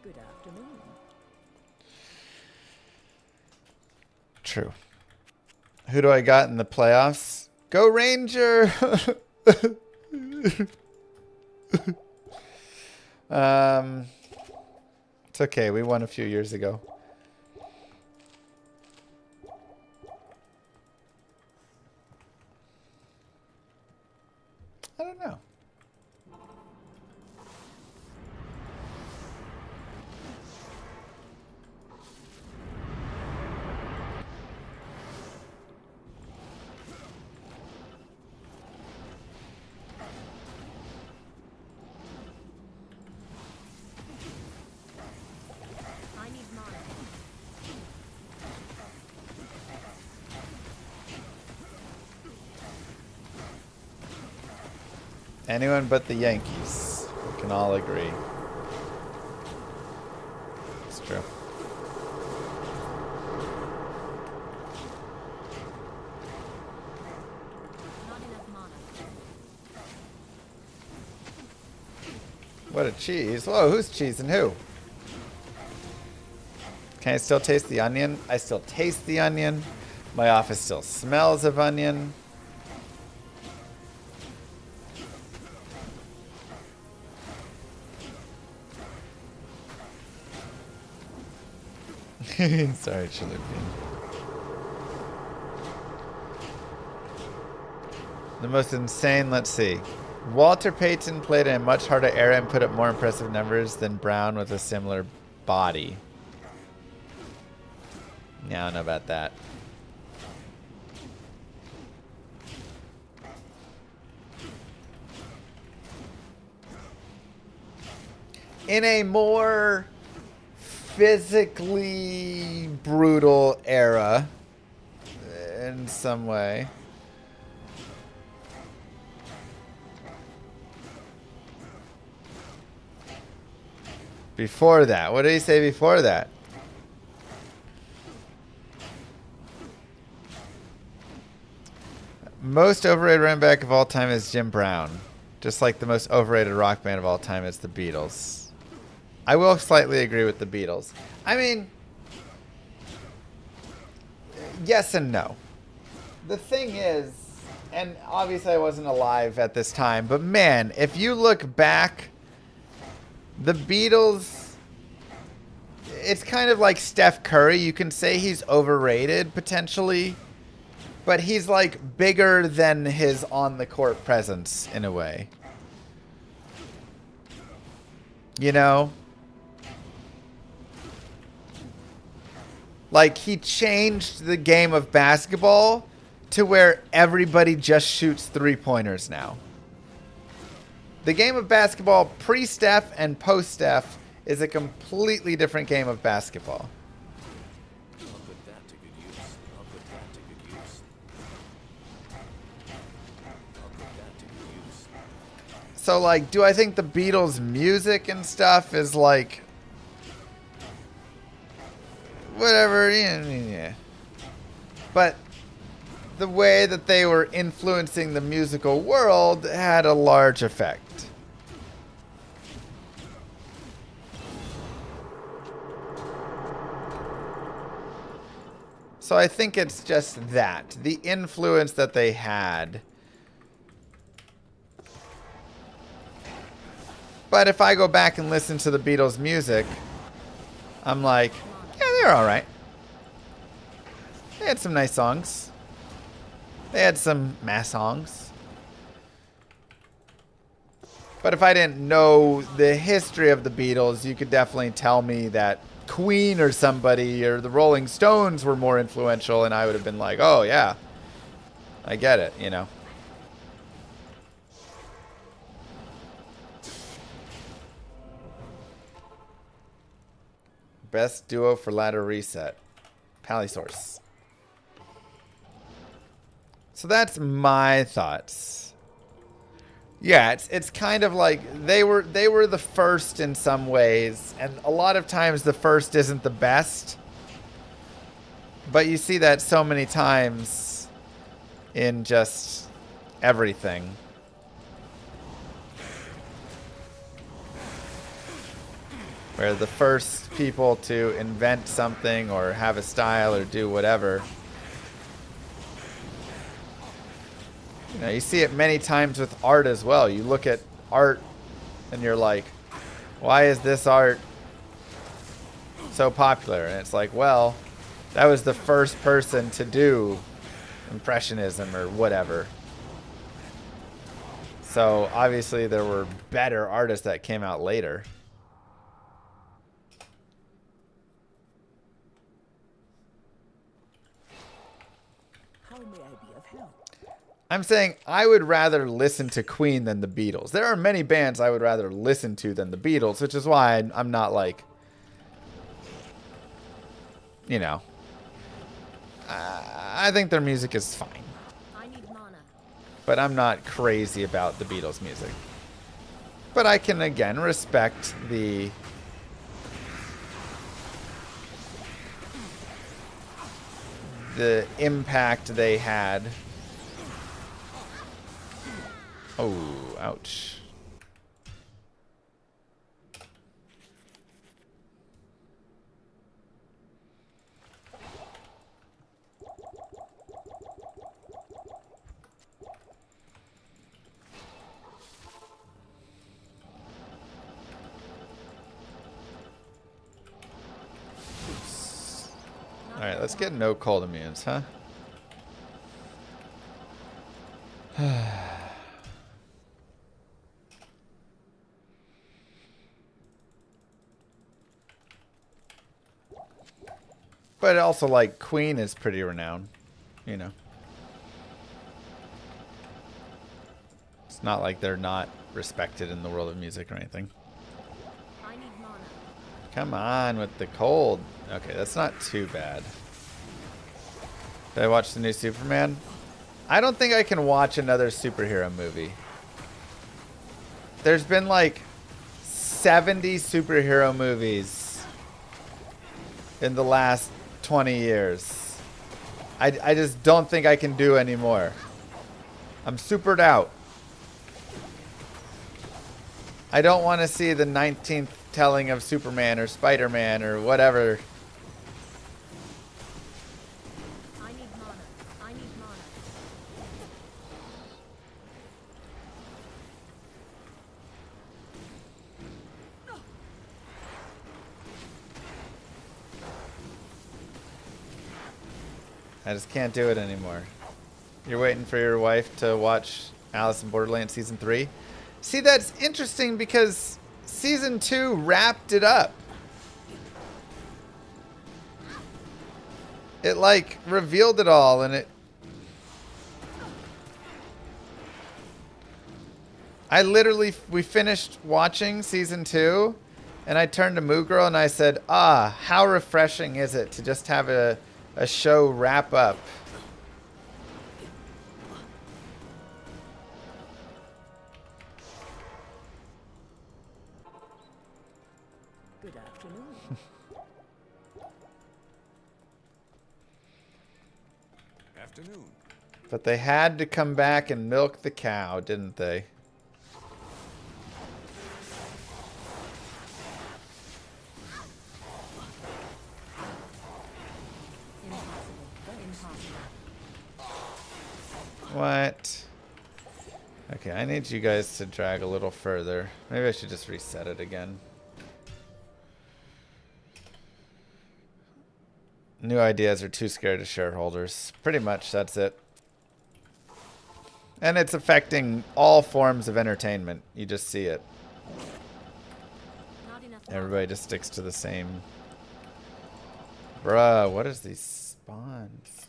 Good afternoon. True. Who do I got in the playoffs? Go Ranger! It's okay. We won a few years ago. I don't know. Anyone but the Yankees. We can all agree. It's true. Not enough mana. What a cheese. Whoa, who's cheesing who? Can I still taste the onion? I still taste the onion. My office still smells of onion. Sorry, Chili Bean. The most insane, let's see. Walter Payton played in a much harder era and put up more impressive numbers than Brown with a similar body. Yeah, I don't know about that. In a more physically brutal era, in some way. Before that, what did he say before that? Most overrated running back of all time is Jim Brown. Just like the most overrated rock band of all time is the Beatles. I will slightly agree with the Beatles. I mean, yes and no. The thing is, and obviously I wasn't alive at this time, but man, if you look back, the Beatles, it's kind of like Steph Curry. You can say he's overrated potentially, but he's like bigger than his on the court presence in a way. You know? Like, he changed the game of basketball to where everybody just shoots three-pointers now. The game of basketball pre-Steph and post-Steph is a completely different game of basketball. I'll put that to good use. I'll put that to good use. I'll put that to good use. So, like, do I think the Beatles' music and stuff is, like, whatever, yeah. But the way that they were influencing the musical world had a large effect. So I think it's just that. The influence that they had. But if I go back and listen to the Beatles' music, I'm like, yeah, they're alright. They had some nice songs. They had some mass songs. But if I didn't know the history of the Beatles, you could definitely tell me that Queen or somebody or the Rolling Stones were more influential, and I would have been like, oh yeah, I get it, you know. Best duo for ladder reset. Palisource. So that's my thoughts. Yeah, it's kind of like they were the first in some ways, and a lot of times the first isn't the best. But you see that so many times in just everything. Where the first people to invent something or have a style or do whatever. You know, you see it many times with art as well. You look at art and you're like, why is this art so popular? And it's like, well, that was the first person to do Impressionism or whatever. So obviously there were better artists that came out later. How may I be of help? I'm saying I would rather listen to Queen than the Beatles. There are many bands I would rather listen to than the Beatles, which is why I'm not like, you know, I think their music is fine. I need mana. but I'm not crazy about the Beatles music. But I can, again, respect the impact they had. Oh, ouch. Alright, let's get no cold immunes, huh? But also, like, Queen is pretty renowned, you know. It's not like they're not respected in the world of music or anything. I need mana. Come on with the cold. Okay, that's not too bad. Did I watch the new Superman? I don't think I can watch another superhero movie. There's been like 70 superhero movies in the last 20 years. I just don't think I can do any more. I'm supered out. I don't want to see the 19th telling of Superman or Spider-Man or whatever. I need mana. I need mana. I just can't do it anymore. You're waiting for your wife to watch Alice in Borderland Season 3? See, that's interesting because Season 2 wrapped it up. It, like, revealed it all, and it... we finished watching Season 2, and I turned to Moo Girl and I said, ah, how refreshing is it to just have a show wrap up. Good afternoon. Afternoon. But they had to come back and milk the cow, didn't they? What? Okay, I need you guys to drag a little further. Maybe I should just reset it again. New ideas are too scared of shareholders. Pretty much, that's it. And it's affecting all forms of entertainment. You just see it. Not enough. Everybody just sticks to the same. Bruh, what is these spawns?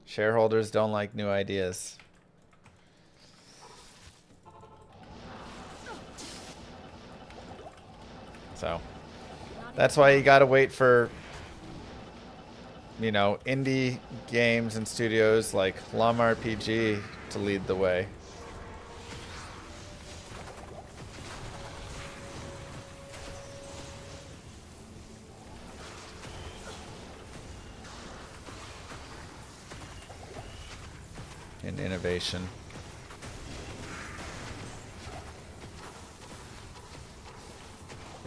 Shareholders don't like new ideas. So, that's why you gotta wait for, you know, indie games and studios like Llama RPG to lead the way. And innovation.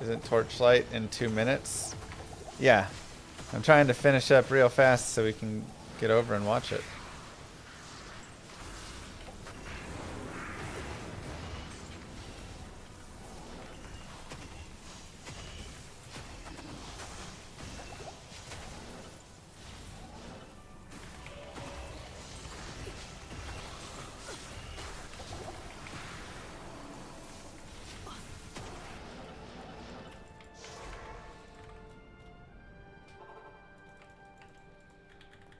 Isn't Torchlight in 2 minutes? Yeah. I'm trying to finish up real fast so we can get over and watch it.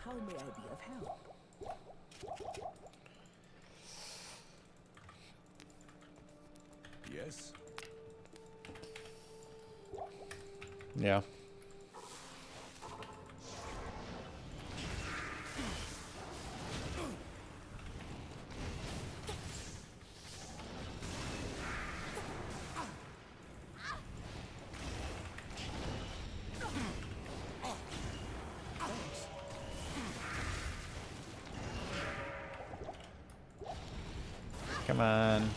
How may I be of help? Yes. Yeah. Come on.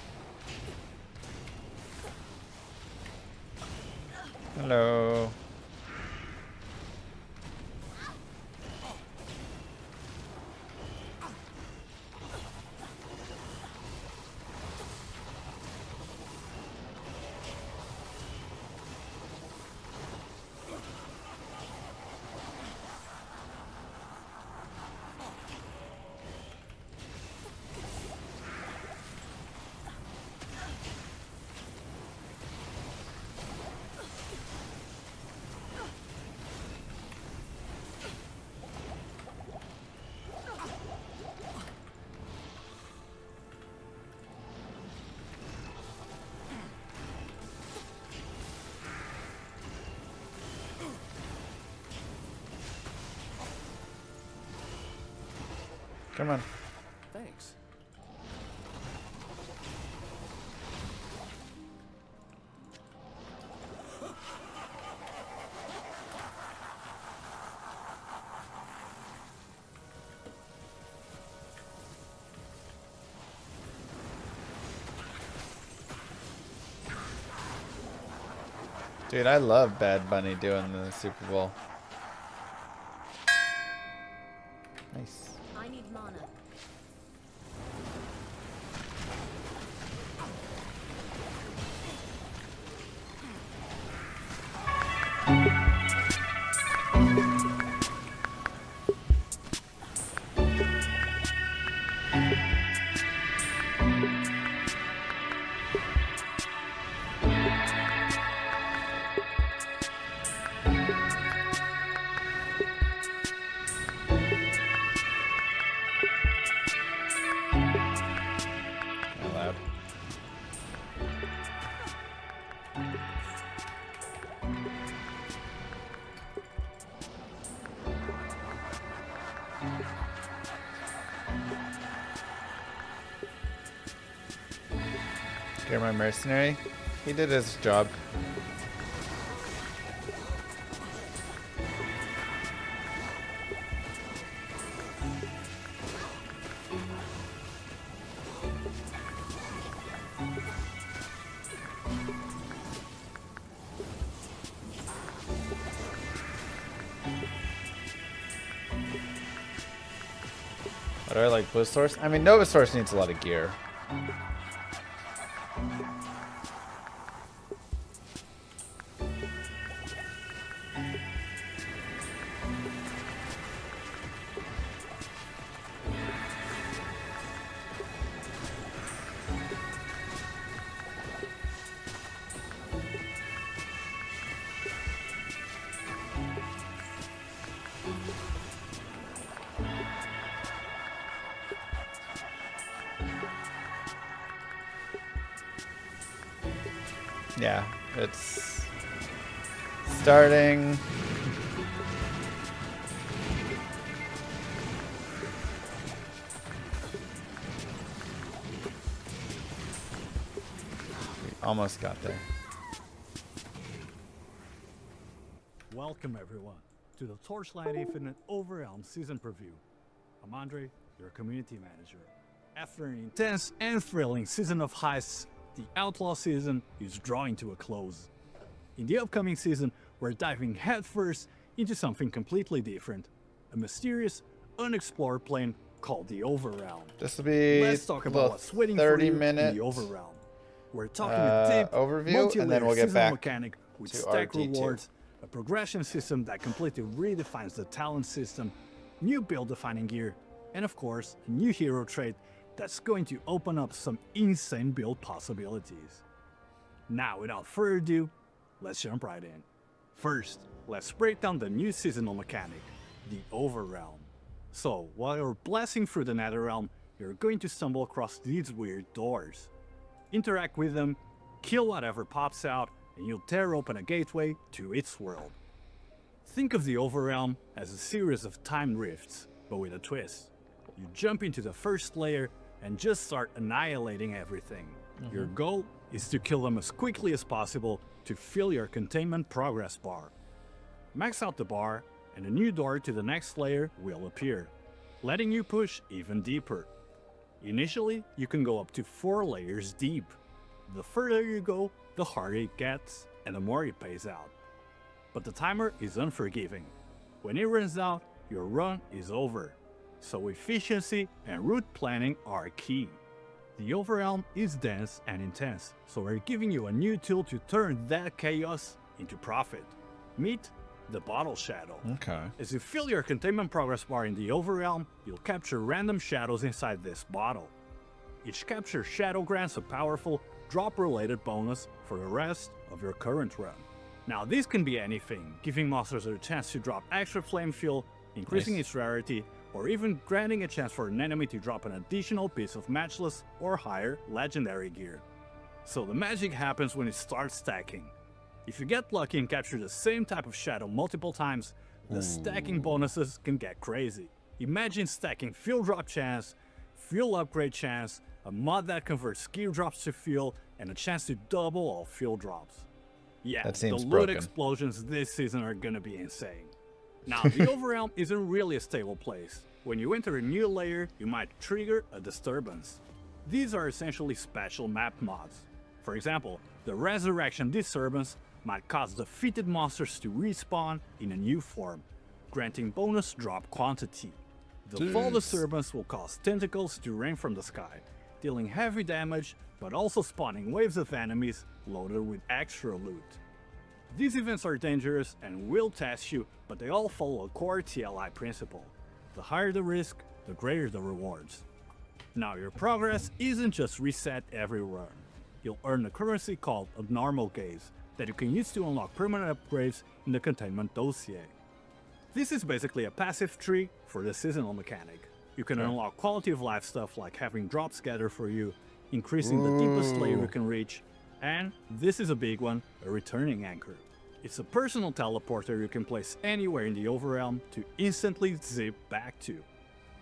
Hello. Come on. Thanks. Dude, I love Bad Bunny doing the Super Bowl. Nice. I need mana. Not loud. You're my mercenary. He did his job. What do I like? Blue Source? I mean, Nova Source needs a lot of gear. Yeah, it's starting. We almost got there. Welcome everyone to the Torchlight Infinite Overwhelm season preview. I'm Andre, your community manager. After an intense and thrilling season of heists, the Outlaw season is drawing to a close. In the upcoming season, we're diving headfirst into something completely different, a mysterious, unexplored plane called the Overrealm. This will be Let's talk about what's waiting for 30 you in minute the Overrealm. We're talking a deep, overview, and then we'll get multi-layered back mechanic with to stack RD2. rewards, a progression system that completely redefines the talent system, new build-defining gear, and of course, a new hero trait that's going to open up some insane build possibilities. Now, without further ado, let's jump right in. First, let's break down the new seasonal mechanic, the Overrealm. So, while you're blasting through the Netherrealm, you're going to stumble across these weird doors. Interact with them, kill whatever pops out, and you'll tear open a gateway to its world. Think of the Overrealm as a series of time rifts, but with a twist. You jump into the first layer and just start annihilating everything. Your goal is to kill them as quickly as possible to fill your containment progress bar. Max out the bar, and a new door to the next layer will appear, letting you push even deeper. Initially, you can go up to 4 layers deep. The further you go, the harder it gets and the more it pays out. But the timer is unforgiving. When it runs out, your run is over. So efficiency and route planning are key. The Overwhelm is dense and intense, so we're giving you a new tool to turn that chaos into profit. Meet the Bottle Shadow. Okay. As you fill your containment progress bar in the Overwhelm, you'll capture random shadows inside this bottle. Each captured shadow grants a powerful drop-related bonus for the rest of your current run. Now this can be anything, giving monsters a chance to drop extra flame fuel, increasing its rarity, or even granting a chance for an enemy to drop an additional piece of matchless or higher legendary gear. So the magic happens when it starts stacking. If you get lucky and capture the same type of shadow multiple times, the stacking bonuses can get crazy. Imagine stacking fuel drop chance, fuel upgrade chance, a mod that converts gear drops to fuel, and a chance to double all fuel drops. Yeah, That seems the loot broken. explosions this season are gonna be insane. Now, the Overwhelm isn't really a stable place. When you enter a new layer, you might trigger a disturbance. These are essentially special map mods. For example, the Resurrection Disturbance might cause defeated monsters to respawn in a new form, granting bonus drop quantity. The Fall Disturbance will cause tentacles to rain from the sky, dealing heavy damage but also spawning waves of enemies loaded with extra loot. These events are dangerous and will test you, but they all follow a core TLI principle. The higher the risk, the greater the rewards. Now your progress isn't just reset every run. You'll earn a currency called Abnormal Gaze that you can use to unlock permanent upgrades in the containment dossier. This is basically a passive tree for the seasonal mechanic. You can unlock quality of life stuff like having drops gather for you, increasing the deepest layer you can reach, and this is a big one, a returning anchor. It's a personal teleporter you can place anywhere in the Overwhelm to instantly zip back to.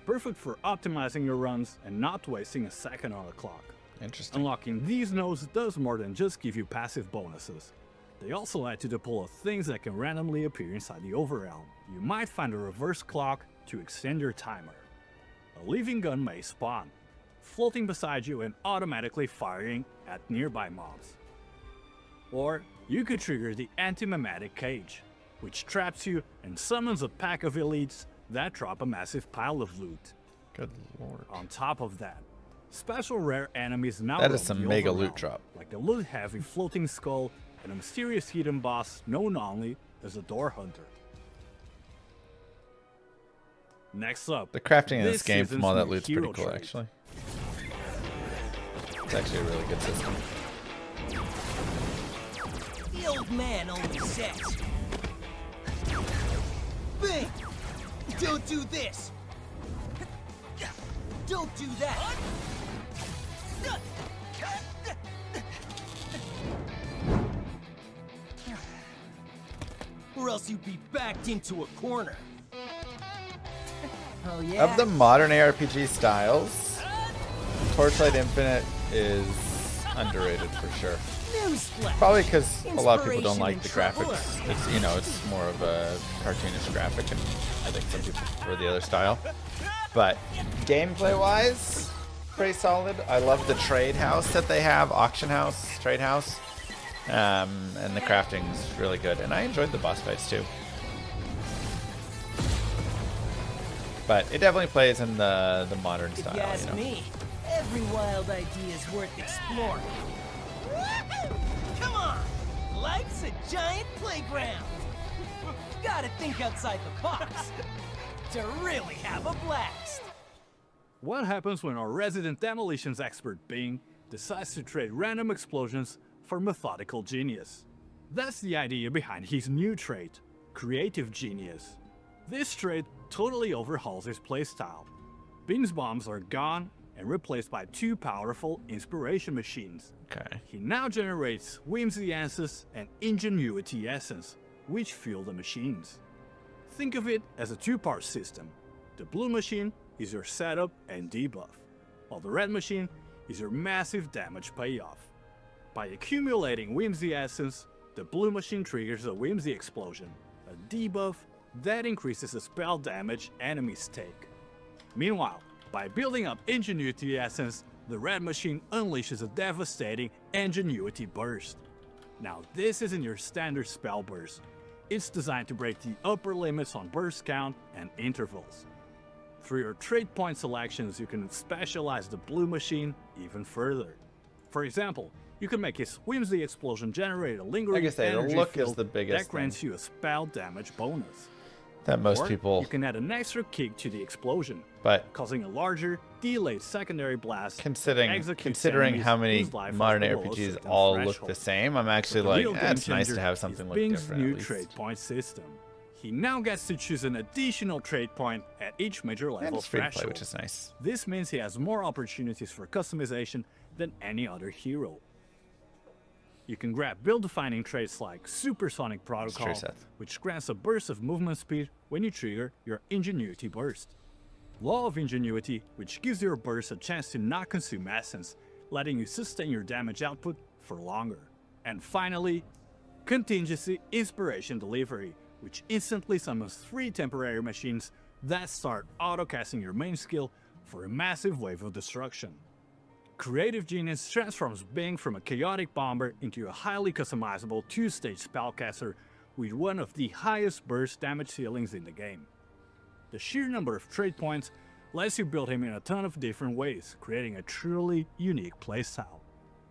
Perfect for optimizing your runs and not wasting a second on the clock. Interesting. Unlocking these nodes does more than just give you passive bonuses. They also add to the pool of things that can randomly appear inside the Overwhelm. You might find a reverse clock to extend your timer. A living gun may spawn, floating beside you and automatically firing at nearby mobs. Or you could trigger the anti-mimetic cage, which traps you and summons a pack of elites that drop a massive pile of loot. Good lord. On top of that, special rare enemies now That roam is some the mega Overwhelm, loot drop. like the loot-heavy floating skull and a mysterious hidden boss known only as the Door Hunter. Next up, The crafting in this this game from all season's that new loot's hero pretty cool, trait. actually. It's actually a really good system. The old man always says, "Bing! Don't do this! Don't do that!" Or else you'd be backed into a corner. Oh yeah? Of the modern ARPG styles, Torchlight Infinite is underrated for sure. Newsflash! Probably because a lot of people don't like the Inspiration and graphics. trouble. It's, you know, it's more of a cartoonish graphic, and I think some people prefer the other style. But gameplay-wise, pretty solid. I love the trade house that they have, auction house, trade house, and the crafting's really good. And I enjoyed the boss fights too. But it definitely plays in the modern If style, you ask you know. me, every wild idea is worth exploring. Come on! Life's a giant playground! Gotta think outside the box to really have a blast! what happens when our resident demolitions expert Bing decides to trade random explosions for methodical genius? That's the idea behind his new trait, Creative Genius. This trait totally overhauls his playstyle. Bing's bombs are gone and replaced by 2 powerful inspiration machines. Okay. He now generates Whimsy Essence and Ingenuity Essence, which fuel the machines. Think of it as a 2-part system. The blue machine is your setup and debuff, while the red machine is your massive damage payoff. By accumulating Whimsy Essence, the blue machine triggers a Whimsy Explosion, a debuff that increases the spell damage enemies take. Meanwhile, By building up Ingenuity Essence, the red machine unleashes a devastating Ingenuity Burst. Now this isn't your standard spell burst. It's designed to break the upper limits on burst count and intervals. Through your trait point selections, you can specialize the blue machine even further. For example, you can make his Whimsy Explosion generate a lingering Like I say, the energy look is field the biggest that grants you a spell damage bonus. that most Or people, you can add an extra kick to the explosion, but causing a larger, delayed secondary blast. that considering executes how enemies many whose life is modern below a RPGs certain all threshold. look the same, I'm actually The like, real game it's nice to changer have is something look Bing's different. new At least. trade point system. He now gets to choose an additional trade point at each major And level it's free to play, threshold. which is nice. This means he has more opportunities for customization than any other hero. You can grab build-defining traits like Supersonic Protocol, Seth. which grants a burst of movement speed when you trigger your Ingenuity Burst. Law of Ingenuity, which gives your burst a chance to not consume essence, letting you sustain your damage output for longer. And finally, Contingency Inspiration Delivery, which instantly summons 3 temporary machines that start auto-casting your main skill for a massive wave of destruction. Creative Genius transforms Bing from a chaotic bomber into a highly customizable 2-stage spellcaster with one of the highest burst damage ceilings in the game. The sheer number of trade points lets you build him in a ton of different ways, creating a truly unique playstyle.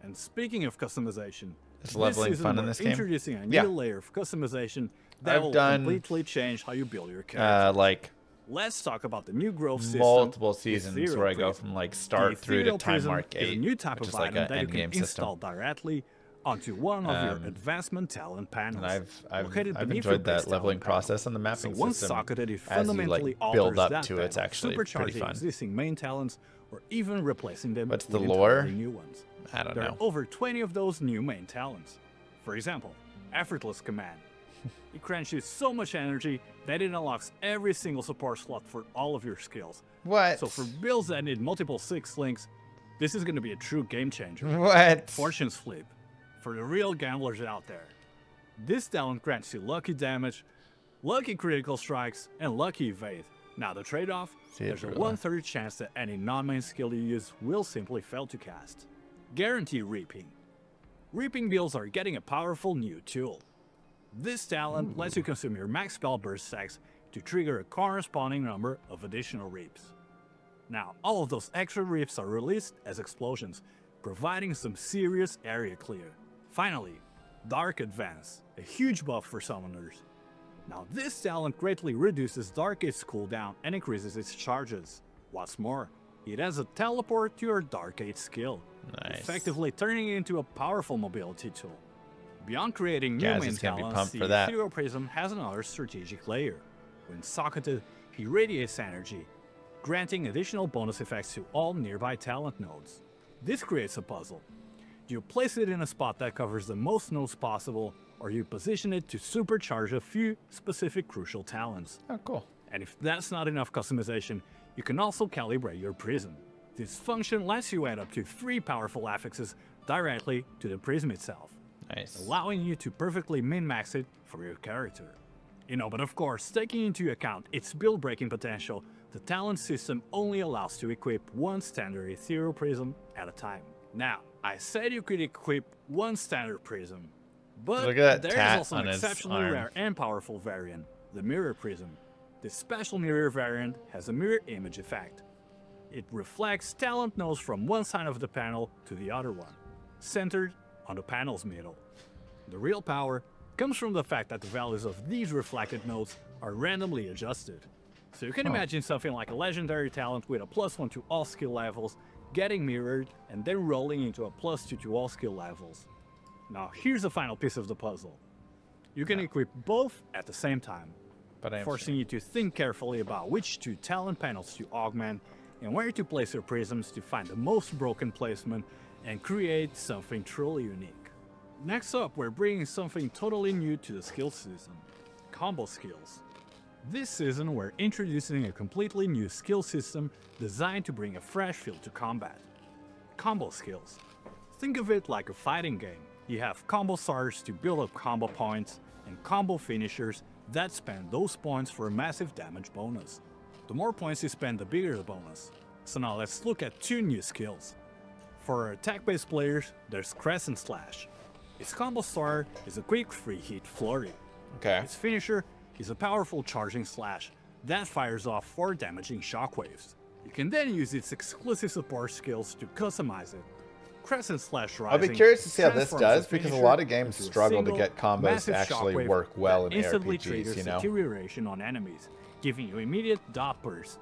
And speaking of customization, Is leveling season fun in we're this game? introducing a new Yeah. layer of customization that I've will done, completely change how you build your character. like Let's talk about the new growth system. multiple the seasons Ethereal where I go Prism. from like The start through to Ethereal time Prism mark is a 8, new type which of is like item an that you can endgame system. install directly onto one of your advancement talent panels. And I've located beneath enjoyed your that base leveling talent panel. process and the So mapping once system. socketed, it As you fundamentally like build alters up that to it, it's panel, actually pretty supercharging fun. existing main talents or even replacing them What's with the lore? entirely new ones. I don't There know. are over 20 of those new main talents. For example, Effortless Command. It grants you so much energy that it unlocks every single support slot for all of your skills. What? So for builds that need multiple 6 links, this is going to be a true game changer. What? Fortune's Flip. For the real gamblers out there. This talent grants you lucky damage, lucky critical strikes, and lucky evade. Now the trade-off, there's a 1/3 chance that any non-main skill you use will simply fail to cast. Guarantee Reaping. Reaping builds are getting a powerful new tool. This talent lets you consume your max spell burst stacks to trigger a corresponding number of additional reaps. Now, all of those extra reaps are released as explosions, providing some serious area clear. Finally, Dark Advance, a huge buff for summoners. Now this talent greatly reduces Dark Aid's cooldown and increases its charges. What's more, it has a teleport to your Dark Aid skill, effectively turning it into a powerful mobility tool. Beyond creating new main Gaz is gonna be talents, pumped the for that. Ethereal Prism has another strategic layer. When socketed, he radiates energy, granting additional bonus effects to all nearby talent nodes. This creates a puzzle. Do you place it in a spot that covers the most nodes possible, or you position it to supercharge a few specific crucial talents? Oh, cool. And if that's not enough customization, you can also calibrate your prism. This function lets you add up to 3 powerful affixes directly to the prism itself, Nice. allowing you to perfectly min-max it for your character. But of course, taking into account its build-breaking potential, the talent system only allows to equip one standard Ethereal Prism at a time. Now, I said you could equip one standard prism, but Look at that there is tat also on an his exceptionally arm. rare and powerful variant, the Mirror Prism. This special mirror variant has a mirror image effect. It reflects talent nodes from one side of the panel to the other one, centered on the panel's middle. The real power comes from the fact that the values of these reflected nodes are randomly adjusted. So you can imagine something like a legendary talent with a +1 to all skill levels, getting mirrored and then rolling into a +2 to all skill levels. Now here's the final piece of the puzzle. You can equip both at the same time, But I'm forcing you to think carefully about which 2 talent panels to augment and where to place your prisms to find the most broken placement and create something truly unique. Next up, we're bringing something totally new to the skill system, combo skills. This season, we're introducing a completely new skill system designed to bring a fresh feel to combat. Combo skills. Think of it like a fighting game. You have combo starters to build up combo points, and combo finishers that spend those points for a massive damage bonus. The more points you spend, the bigger the bonus. So now let's look at 2 new skills. For our attack-based players, there's Crescent Slash. Its combo starter is a quick free hit flurry. Okay. Its finisher is a powerful charging slash that fires off 4 damaging shockwaves. You can then use its exclusive support skills to customize it. Crescent Slash Rising I'll be curious to see how this transforms does, the because a finisher lot of games into a struggle to single, get combos massive to actually shockwave work well that in instantly ARPGs, triggers you know? deterioration on enemies, giving you immediate dot burst.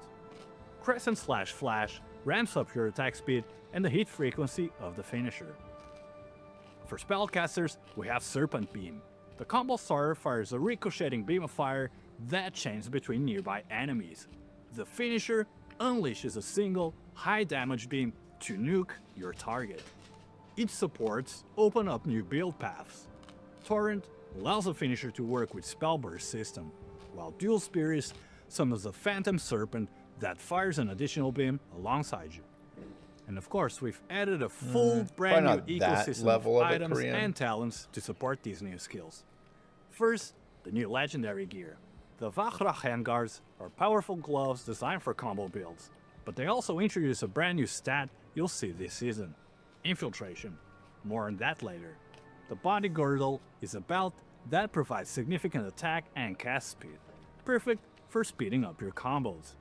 Crescent Slash Flash ramps up your attack speed and the hit frequency of the finisher. For spellcasters, we have Serpent Beam. The combo starter fires a ricocheting beam of fire that chains between nearby enemies. The finisher unleashes a single, high-damage beam to nuke your target. Its supports open up new build paths. Torrent allows the finisher to work with Spellburst system, while Dual Spirits summons a Phantom Serpent that fires an additional beam alongside you. And of course, we've added a full brand probably new not that ecosystem level of of it, items Korean. and talents to support these new skills. First, the new legendary gear. The Vajra handguards are powerful gloves designed for combo builds, but they also introduce a brand new stat you'll see this season: Infiltration. More on that later. The body girdle is a belt that provides significant attack and cast speed, perfect for speeding up your combos.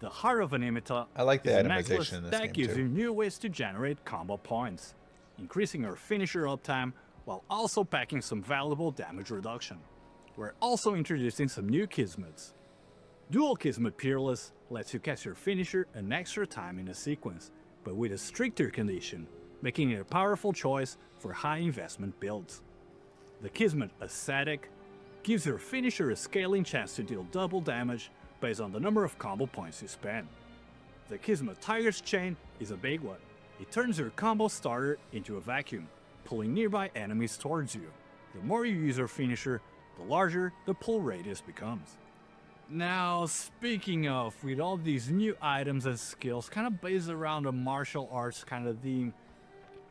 The Heart of Animita I like the is a itemization necklace in this that game, gives too. you new ways to generate combo points, increasing your finisher uptime while also packing some valuable damage reduction. We're also introducing some new Kismets. Dual Kismet Peerless lets you cast your finisher an extra time in a sequence, but with a stricter condition, making it a powerful choice for high investment builds. The Kismet Ascetic gives your finisher a scaling chance to deal double damage based on the number of combo points you spend. The Kismet Tiger's Chain is a big one. It turns your combo starter into a vacuum, pulling nearby enemies towards you. The more you use your finisher, the larger the pull radius becomes. Now, speaking of, with all these new items and skills kind of based around a martial arts kind of theme,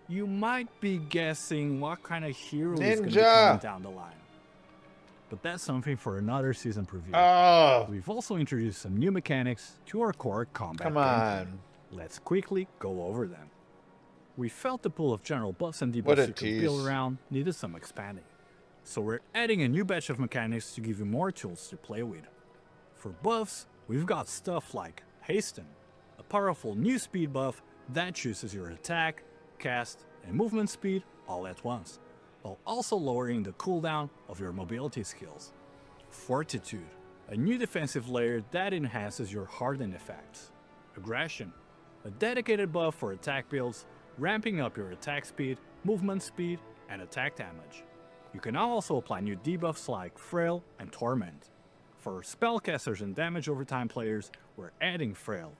you might be guessing what kind of hero is going to be Ninja! coming down the line. But that's something for another season preview. Oh, We've also introduced some new mechanics to our core combat come gameplay. on. Let's quickly go over them. We felt the pool of general buffs and What a debuffs you could build tease. around needed some expanding. So we're adding a new batch of mechanics to give you more tools to play with. For buffs, we've got stuff like Hasten, a powerful new speed buff that chooses your attack, cast, and movement speed all at once, while also lowering the cooldown of your mobility skills. Fortitude, a new defensive layer that enhances your hardened effects. Aggression, a dedicated buff for attack builds, ramping up your attack speed, movement speed, and attack damage. You can now also apply new debuffs like Frail and Torment. For spellcasters and damage over time players, we're adding Frail,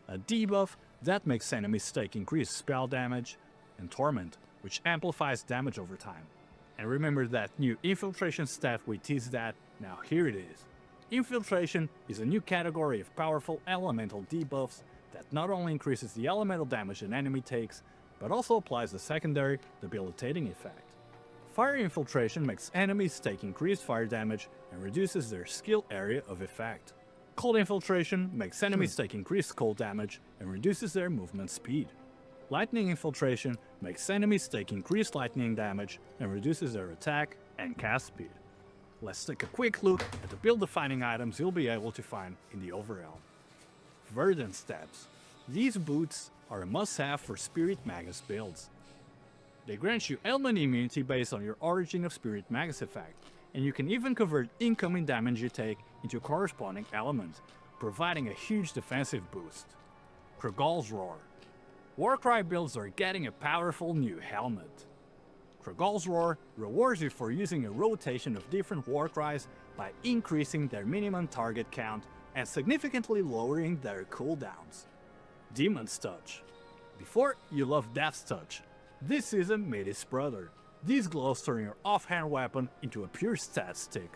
a debuff that makes enemies take increased spell damage, and Torment, which amplifies damage over time. And remember that new Infiltration stat we teased at, now here it is. Infiltration is a new category of powerful elemental debuffs that not only increases the elemental damage an enemy takes, but also applies a secondary debilitating effect. Fire Infiltration makes enemies take increased fire damage and reduces their skill area of effect. Cold Infiltration makes enemies take increased cold damage and reduces their movement speed. Lightning Infiltration makes enemies take increased lightning damage and reduces their attack and cast speed. Let's take a quick look at the build-defining items you'll be able to find in the Overrealm. Verdant Steps. These boots are a must-have for Spirit Magus builds. They grant you element immunity based on your Origin of Spirit Magus effect, and you can even convert incoming damage you take into corresponding elements, providing a huge defensive boost. Krogal's Roar. Warcry builds are getting a powerful new helmet. Krogal's Roar rewards you for using a rotation of different Warcries by increasing their minimum target count and significantly lowering their cooldowns. Demon's Touch. Before, you loved Death's Touch. This season made its brother. These gloves turn your offhand weapon into a pure stat stick.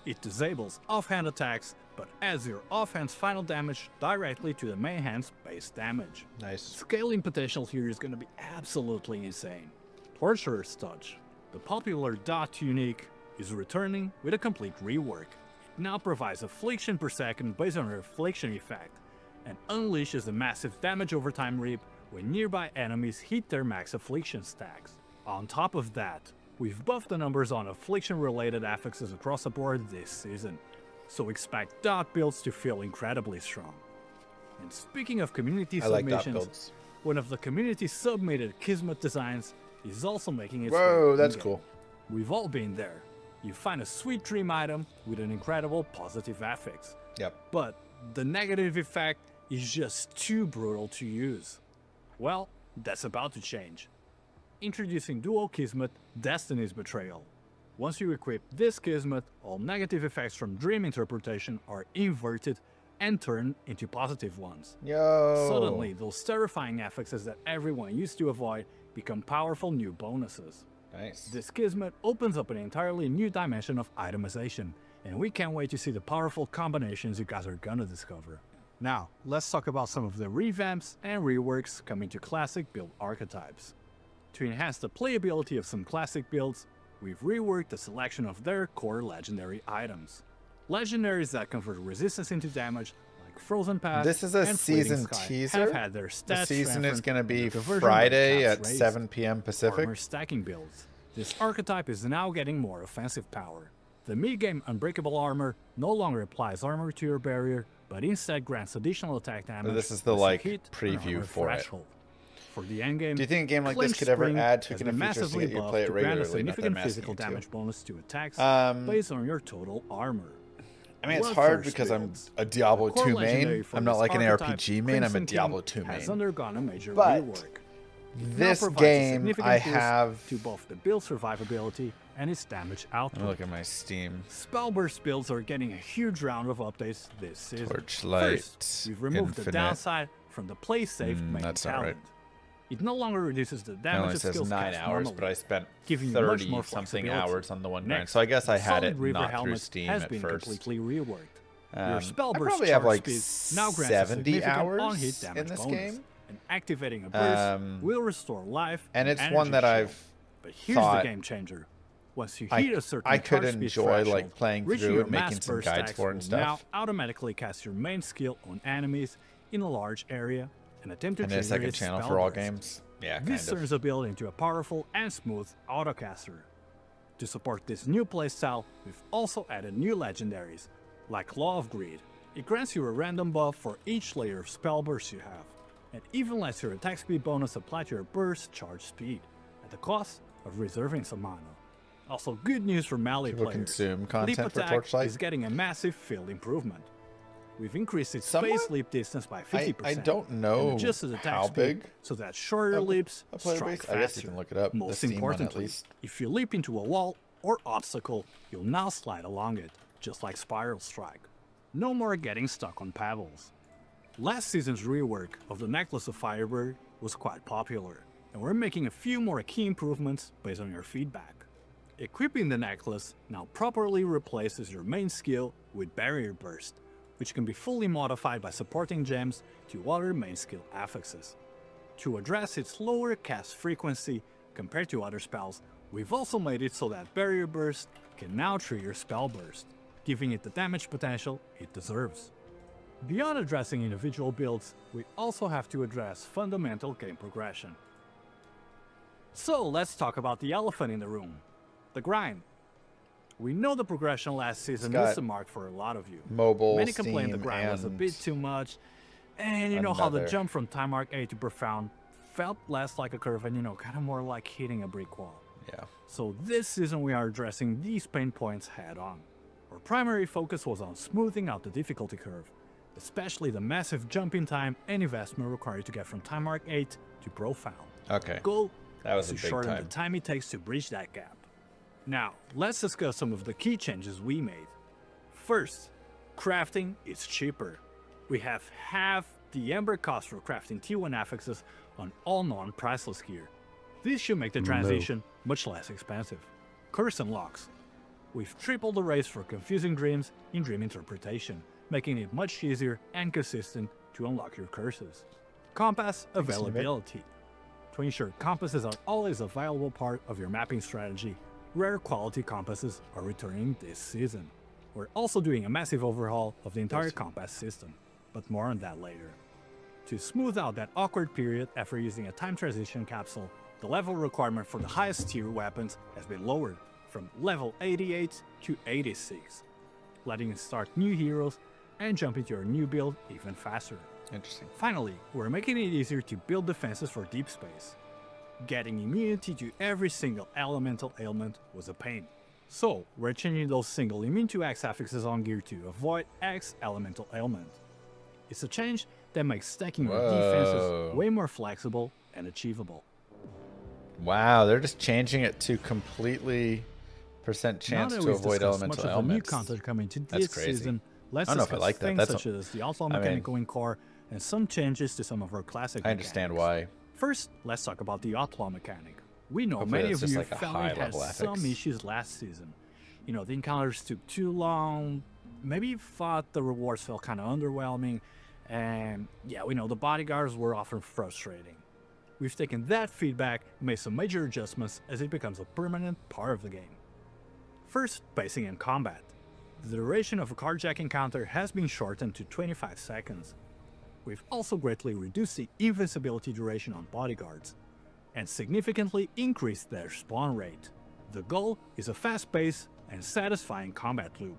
It disables offhand attacks, but adds your offhand's final damage directly to the main hand's base damage. Nice. Scaling potential here is going to be absolutely insane. Torturer's Touch. The popular Dot unique is returning with a complete rework. It now provides affliction per second based on her affliction effect, and unleashes a massive damage over time reap when nearby enemies hit their max affliction stacks. On top of that, we've buffed the numbers on affliction-related affixes across the board this season, so expect dot builds to feel incredibly strong. And speaking of community I like dot submissions, builds. one of the community submitted Kismet designs is also making its Whoa, way that's in-game. cool. We've all been there. You find a sweet dream item with an incredible positive affix, Yep. but the negative effect is just too brutal to use. Well, that's about to change. Introducing Dual Kismet, Destiny's Betrayal. Once you equip this Kismet, all negative effects from Dream Interpretation are inverted and turned into positive ones. Yo. Suddenly, those terrifying affixes that everyone used to avoid become powerful new bonuses. Nice. This Kismet opens up an entirely new dimension of itemization, and we can't wait to see the powerful combinations you guys are gonna discover. Now, let's talk about some of the revamps and reworks coming to classic build archetypes. To enhance the playability of some classic builds, we've reworked a selection of their core legendary items. Legendaries that convert resistance into damage, like Frozen Path This is a and Fleeting season Sky, teaser? have had their The stats season is strengthened going to and be the conversion rate Friday caps at raised. 7 p.m. Pacific. Armor stacking builds. This archetype is now getting more offensive power. The mid-game Unbreakable Armor no longer applies armor to your barrier, but instead grants additional attack damage. This is the, as you like, hit an preview armor for it. threreshold. For the endgame, Do you think a game like this Clinch could ever Spring add has tweaking been of features to massively get you to buffed play it to grant a regularly? Not that I'm significant asking physical you to. damage bonus to attacks Um, based on your total armor. I mean, it's Bloodthirst hard because I'm builds. a Diablo Core 2 legendary main. for I'm not this like an archetype, RPG main. I'm a Crimson Diablo King 2 has main. undergone a major But rework. It now This provides a game, significant I boost have. to both the build survivability and its damage Let me output. look at my Steam. Spellburst builds are getting a huge round of updates this season. Torchlight First, we've removed the Infinite. downside from the play safe main that's not right. talent. It no longer reduces the It damage only of says skills 9 cast hours, normally, but I spent giving you much 30 more something flexibility. hours on the one grind. Next, So I guess I had Solid it River not through Helmet Steam has at been first. completely reworked. Your I Spellburst probably have charge like speed now grants a 70 significant hours on-hit damage in this bonus, game. and activating a burst Um, will restore life And it's energy one that shield. I've But here's thought the game changer. Once you I- hit a certain I could charge speed enjoy, like, threshold, playing reaching through your and making mass some burst guides stacks for it and will now stuff. automatically cast your main skill on enemies in a large area and attempt to and a trigger second its channel spell for all burst. games. Yeah, kind This of. turns the build into a powerful and smooth autocaster. To support this new playstyle, we've also added new legendaries, like Law of Greed. It grants you a random buff for each layer of spell burst you have, and even lets your attack speed bonus apply to your burst charge speed, at the cost of reserving some mana. Also, good news for melee People players. consume Leap content for attack Torchlight. is getting a massive field improvement. We've increased its Somewhat? space leap distance by 50%. I don't know and adjusted attack how speed big so that shorter leaps a player strike base. faster. I guess you can look it up. The Most Steam one, at importantly, least. if you leap into a wall or obstacle, you'll now slide along it, just like Spiral Strike. No more getting stuck on pebbles. Last season's rework of the Necklace of Firebird was quite popular, and we're making a few more key improvements based on your feedback. Equipping the necklace now properly replaces your main skill with Barrier Burst, which can be fully modified by supporting gems to other main skill affixes. To address its lower cast frequency compared to other spells, we've also made it so that Barrier Burst can now trigger Spell Burst, giving it the damage potential it deserves. Beyond addressing individual builds, we also have to address fundamental game progression. So let's talk about the elephant in the room, the grind. We know the progression last season got missed the mark for a lot of you. Mobile, Many complained the Steam, grind was a and bit too much, and you know how the another. jump from Time Arc 8 to Profound felt less like a curve and kind of more like hitting a brick wall. Yeah. So this season we are addressing these pain points head on. Our primary focus was on smoothing out the difficulty curve, especially the massive jumping time and investment required to get from Time Arc 8 to Profound. Okay. The goal That was is a to big shorten time. the time it takes to bridge that gap. Now, let's discuss some of the key changes we made. First, crafting is cheaper. We have half the Ember cost for crafting T1 affixes on all non-priceless gear. This should make the transition much less expensive. Curse unlocks. We've tripled the rates for confusing dreams in Dream Interpretation, making it much easier and consistent to unlock your curses. Compass availability. To ensure compasses are always a viable part of your mapping strategy, rare quality compasses are returning this season. We're also doing a massive overhaul of the entire compass system. but more on that later. To smooth out that awkward period after using a time transition capsule, the level requirement for the highest tier weapons has been lowered from level 88 to 86, letting you start new heroes and jump into your new build even faster. Interesting. Finally, we're making it easier to build defenses for deep space. Getting immunity to every single elemental ailment was a pain. So, we're changing those single immune to X affixes on gear to avoid X elemental ailment. It's a change that makes stacking your defenses way more flexible and achievable. Wow, they're just changing it to completely % chance to avoid elemental much of the new ailments. content coming to That's this crazy. season, let's I don't know if I discuss like that. things That's such as the outlaw I mean, mechanical in core and some changes to some of our classic I understand mechanics. why. First, let's talk about the outlaw mechanic. We know Hopefully many that's of just you like a felt it had high-level some ethics. issues last season. You know, the encounters took too long, maybe you thought the rewards felt kind of underwhelming, and yeah, we know the bodyguards were often frustrating. We've taken that feedback and made some major adjustments as it becomes a permanent part of the game. First, pacing and combat. The duration of a carjack encounter has been shortened to 25 seconds. We've also greatly reduced the invincibility duration on bodyguards, and significantly increased their spawn rate. The goal is a fast-paced and satisfying combat loop.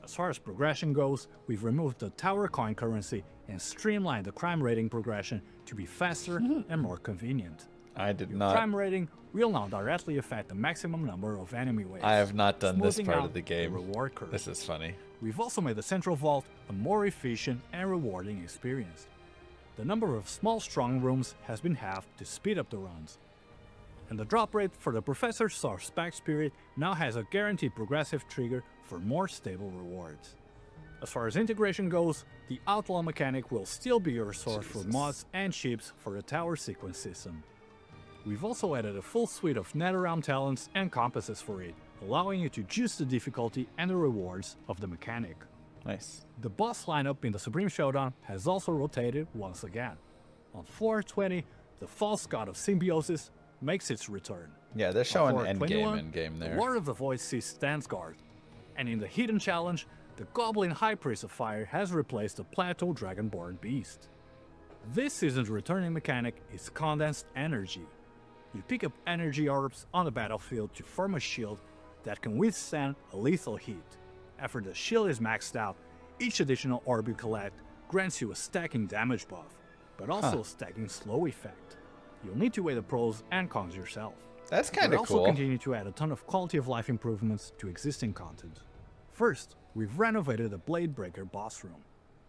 As far as progression goes, we've removed the tower coin currency and streamlined the crime rating progression to be faster and more convenient. I did Your not. crime rating will now directly affect the maximum number of enemy waves. I have not done this smoothing part out of the game. reward curve. This is funny. We've also made the central vault a more efficient and rewarding experience. The number of small strong rooms has been halved to speed up the runs. And the drop rate for the Professor's Source Spec Spirit now has a guaranteed progressive trigger for more stable rewards. As far as integration goes, the Outlaw mechanic will still be your source for mods and chips for the tower sequence system. We've also added a full suite of NetherRealm talents and compasses for it, allowing you to juice the difficulty and the rewards of the mechanic. Nice. The boss lineup in the Supreme Showdown has also rotated once again. On floor 20, the False God of Symbiosis makes its return. Yeah, they're showing On floor 21, endgame the there. Lord of the Void Seas stands guard. And in the Hidden Challenge, the Goblin High Priest of Fire has replaced the Plateau Dragonborn Beast. This season's returning mechanic is Condensed Energy. You pick up energy orbs on the battlefield to form a shield that can withstand a lethal heat. After the shield is maxed out, each additional orb you collect grants you a stacking damage buff, but also a stacking slow effect. You'll need to weigh the pros and cons yourself. That's kind We're of also cool. continue to add a ton of quality of life improvements to existing content. First, we've renovated the Blade Breaker boss room.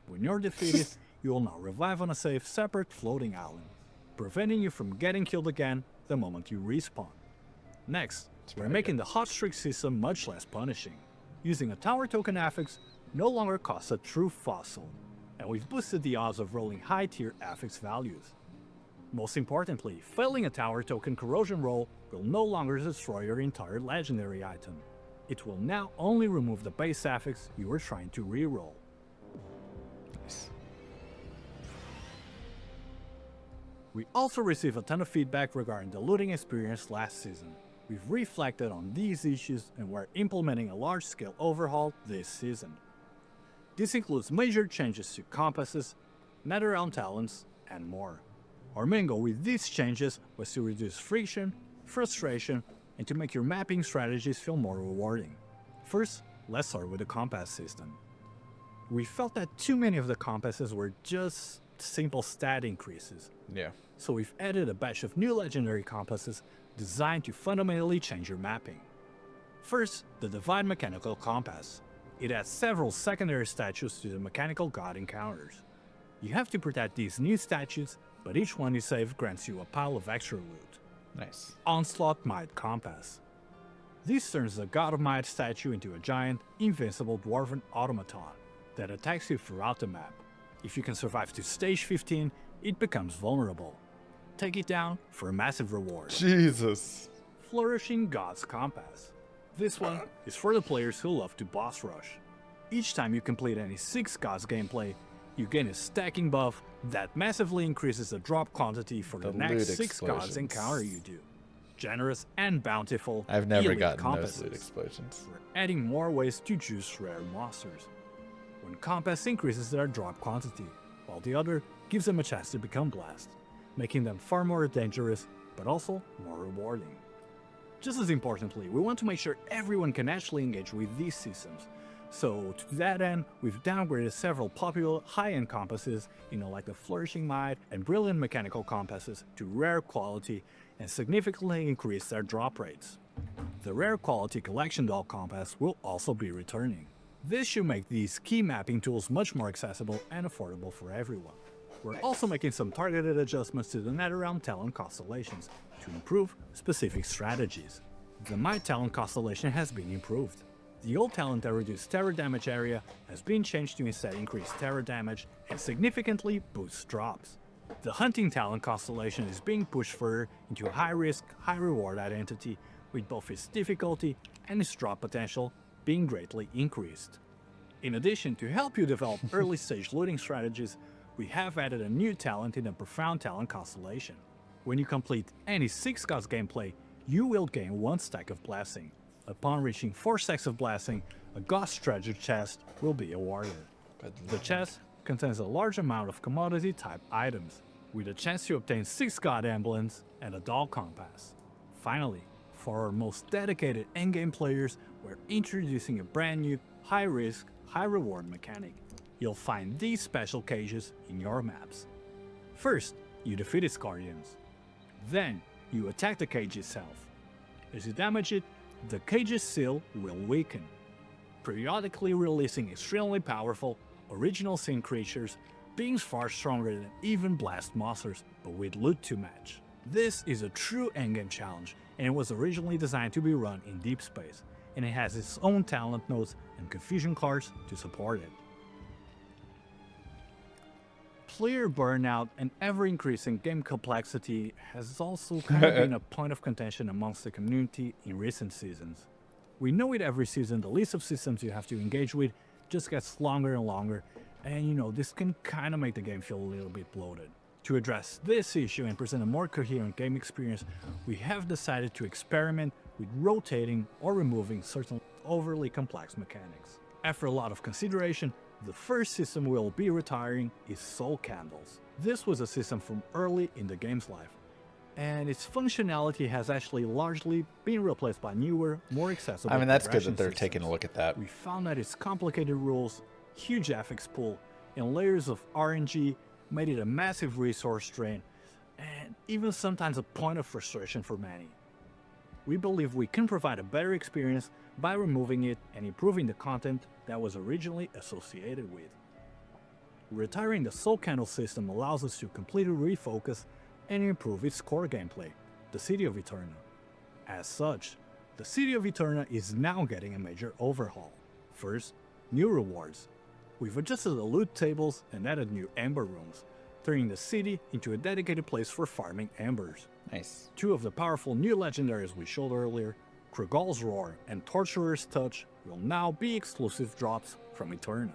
When you're defeated, you will now revive on a safe, separate floating island, preventing you from getting killed again the moment you respawn. Next, we're making the hot streak system much less punishing. Using a tower token affix no longer costs a true fossil, and we've boosted the odds of rolling high tier affix values. Most importantly, failing a tower token corrosion roll will no longer destroy your entire legendary item. It will now only remove the base affix you were trying to reroll. Nice. We also received a ton of feedback regarding the looting experience last season. We've reflected on these issues and we're implementing a large-scale overhaul this season. This includes major changes to compasses, NetherRealm talents, and more. Our main goal with these changes was to reduce friction, frustration, and to make your mapping strategies feel more rewarding. First, let's start with the compass system. We felt that too many of the compasses were just simple stat increases. Yeah. So we've added a batch of new legendary compasses designed to fundamentally change your mapping. First, the Divine Mechanical Compass. It adds several secondary statues to the Mechanical God encounters. You have to protect these new statues, but each one you save grants you a pile of extra loot. Nice. Onslaught Might Compass. This turns the God of Might statue into a giant, invincible dwarven automaton that attacks you throughout the map. If you can survive to stage 15, it becomes vulnerable. Take it down for a massive reward. Jesus. Flourishing God's Compass. This one is for the players who love to boss rush. Each time you complete any 6 Gods gameplay, you gain a stacking buff that massively increases the drop quantity for the The next loot 6 Gods explosions. encounter you do. Generous and bountiful. I've never elite gotten compasses. those loot explosions. We're adding more ways to juice rare monsters. One compass increases their drop quantity, while the other gives them a chance to become blast, making them far more dangerous, but also more rewarding. Just as importantly, we want to make sure everyone can actually engage with these systems. So to that end, we've downgraded several popular high-end compasses, like the Flourishing Might and Brilliant Mechanical compasses, to rare quality and significantly increase their drop rates. The rare quality Collection Doll compass will also be returning. This should make these key mapping tools much more accessible and affordable for everyone. We're also making some targeted adjustments to the Netherrealm talent constellations to improve specific strategies. The Might talent constellation has been improved. The old talent that reduced terror damage area has been changed to instead increase terror damage and significantly boost drops. The Hunting talent constellation is being pushed further into a high-risk, high-reward identity, with both its difficulty and its drop potential being greatly increased. In addition, to help you develop early-stage looting strategies, we have added a new talent in the Profound talent constellation. When you complete any 6 gods gameplay, you will gain 1 stack of blessing. Upon reaching 4 stacks of blessing, a God's treasure chest will be awarded. The chest contains a large amount of commodity-type items, with a chance to obtain 6 god emblems and a doll compass. Finally, for our most dedicated endgame players, we're introducing a brand new high-risk, high-reward mechanic. You'll find these special cages in your maps. First, you defeat its guardians. Then, you attack the cage itself. As you damage it, the cage's seal will weaken, periodically releasing extremely powerful, original sin creatures, beings far stronger than even blast monsters, but with loot to match. This is a true endgame challenge, and it was originally designed to be run in deep space, and it has its own talent nodes and confusion cards to support it. Player burnout and ever-increasing game complexity has also kind of been a point of contention amongst the community in recent seasons. We know with every season the list of systems you have to engage with just gets longer and longer, and this can kind of make the game feel a little bit bloated. To address this issue and present a more coherent game experience, we have decided to experiment with rotating or removing certain overly complex mechanics. After a lot of consideration, the first system we'll be retiring is Soul Candles. This was a system from early in the game's life, and its functionality has actually largely been replaced by newer, more accessible I mean, that's good that progression they're systems. taking a look at that. We found that its complicated rules, huge affix pool, and layers of RNG made it a massive resource drain, and even sometimes a point of frustration for many. We believe we can provide a better experience by removing it and improving the content that was originally associated with. Retiring the Soul Candle system allows us to completely refocus and improve its core gameplay, the City of Eterna. As such, the City of Eterna is now getting a major overhaul. First, new rewards. We've adjusted the loot tables and added new Ember rooms, turning the city into a dedicated place for farming embers. Nice. 2 of the powerful new legendaries we showed earlier, Kregal's Roar and Torturer's Touch, will now be exclusive drops from Eterna.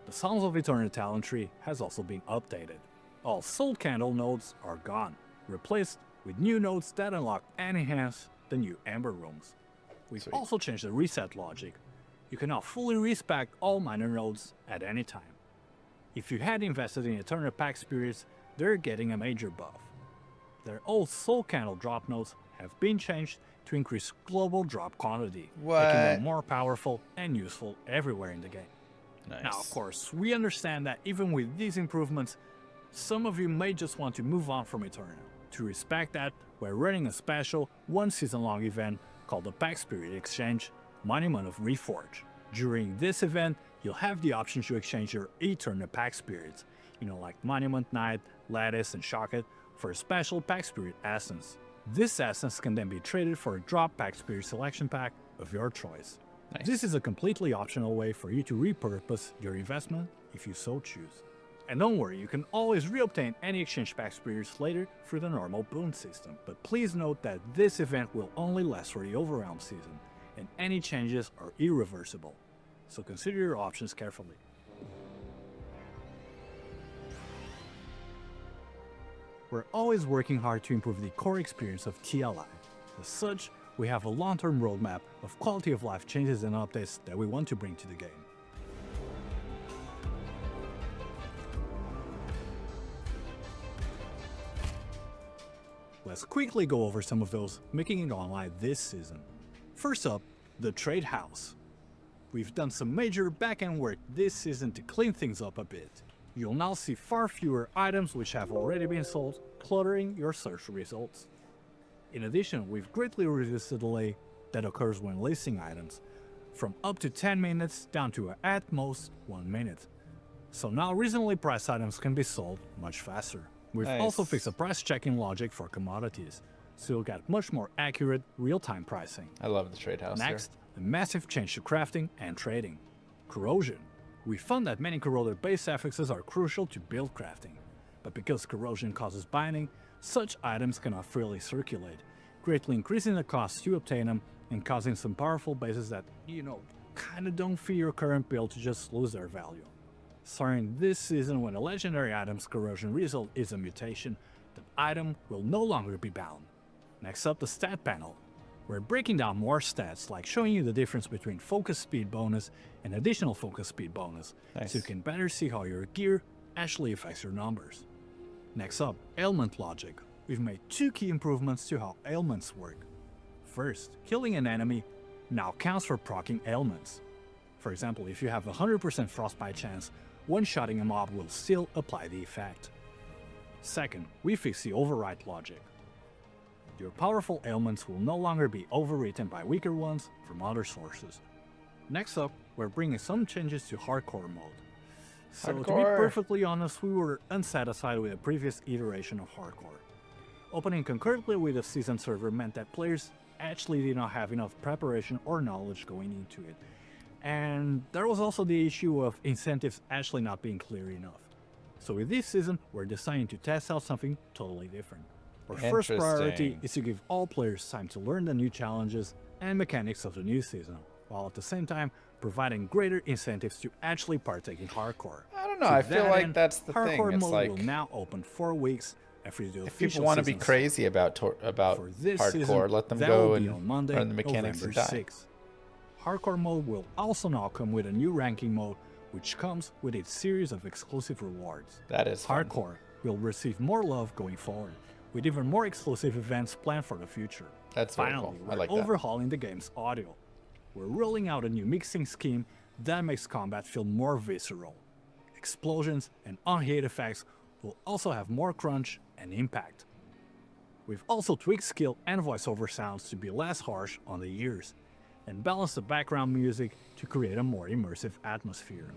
The Songs of Eterna talent tree has also been updated. All Soul Candle nodes are gone, replaced with new nodes that unlock and enhance the new Ember rooms. We've Sweet. also changed the reset logic. You can now fully respec all minor nodes at any time. If you had invested in Eterna pack spirits, they're getting a major buff. Their old Soul Candle drop nodes have been changed to increase global drop quantity, making them more powerful and useful everywhere in the game. Nice. Now, of course, we understand that even with these improvements, some of you may just want to move on from Eterna. To respect that, we're running a special 1-season-long event called the Pack Spirit Exchange, Monument of Reforge. During this event, you'll have the option to exchange your Eterna Pack Spirits, like Monument Knight, Lattice, and Shocket, for a special Pack Spirit Essence. This essence can then be traded for a drop Pack Spirit selection pack of your choice. Nice. This is a completely optional way for you to repurpose your investment if you so choose. And don't worry, you can always reobtain any exchange Pack Spirits later through the normal boon system. But please note that this event will only last for the Overrealm season, and any changes are irreversible. So consider your options carefully. We're always working hard to improve the core experience of TLI. As such, we have a long-term roadmap of quality of life changes and updates that we want to bring to the game. let's quickly go over some of those making it online this season. First up, the Trade House. We've done some major back-end work this season to clean things up a bit. You'll now see far fewer items which have already been sold, cluttering your search results. In addition, we've greatly reduced the delay that occurs when listing items, from up to 10 minutes down to at most 1 minute. So now reasonably priced items can be sold much faster. We've also fixed the price checking logic for commodities, so you'll get much more accurate real-time pricing. I love the trade house. Next, a massive change to crafting and trading. Corrosion. We found that many corroded-based affixes are crucial to build crafting, but because corrosion causes binding, such items cannot freely circulate, greatly increasing the cost to obtain them and causing some powerful bases that, kinda don't fit your current build to just lose their value. Starting this season, when a legendary item's corrosion result is a mutation, the item will no longer be bound. Next up, the stat panel. We're breaking down more stats, like showing you the difference between focus speed bonus and additional focus speed bonus, so you can better see how your gear actually affects your numbers. Next up, ailment logic. We've made 2 key improvements to how ailments work. First, killing an enemy now counts for proccing ailments. For example, if you have a 100% frostbite chance, one-shotting a mob will still apply the effect. Second, we fix the overwrite logic. Your powerful ailments will no longer be overwritten by weaker ones from other sources. Next up, we're bringing some changes to hardcore mode. So to be perfectly honest, we were unsatisfied with the previous iteration of hardcore. Opening concurrently with the season server meant that players actually did not have enough preparation or knowledge going into it. And there was also the issue of incentives actually not being clear enough. So with this season, we're deciding to test out something totally different. Our first priority is to give all players time to learn the new challenges and mechanics of the new season, while at the same time providing greater incentives to actually partake in hardcore. I don't know, I feel like that's the thing. Hardcore It's mode like, will now open 4 weeks after the official if people want to be crazy about hardcore, let them go and learn the mechanics and die. 6th. Hardcore mode will also now come with a new ranking mode, which comes with its series of exclusive rewards. That is fun. Hardcore will receive more love going forward, with even more exclusive events planned for the future. That's very Finally, cool. I we're like that. overhauling the game's audio. We're rolling out a new mixing scheme that makes combat feel more visceral. Explosions and unhate effects will also have more crunch and impact. We've also tweaked skill and voiceover sounds to be less harsh on the ears, and balanced the background music to create a more immersive atmosphere.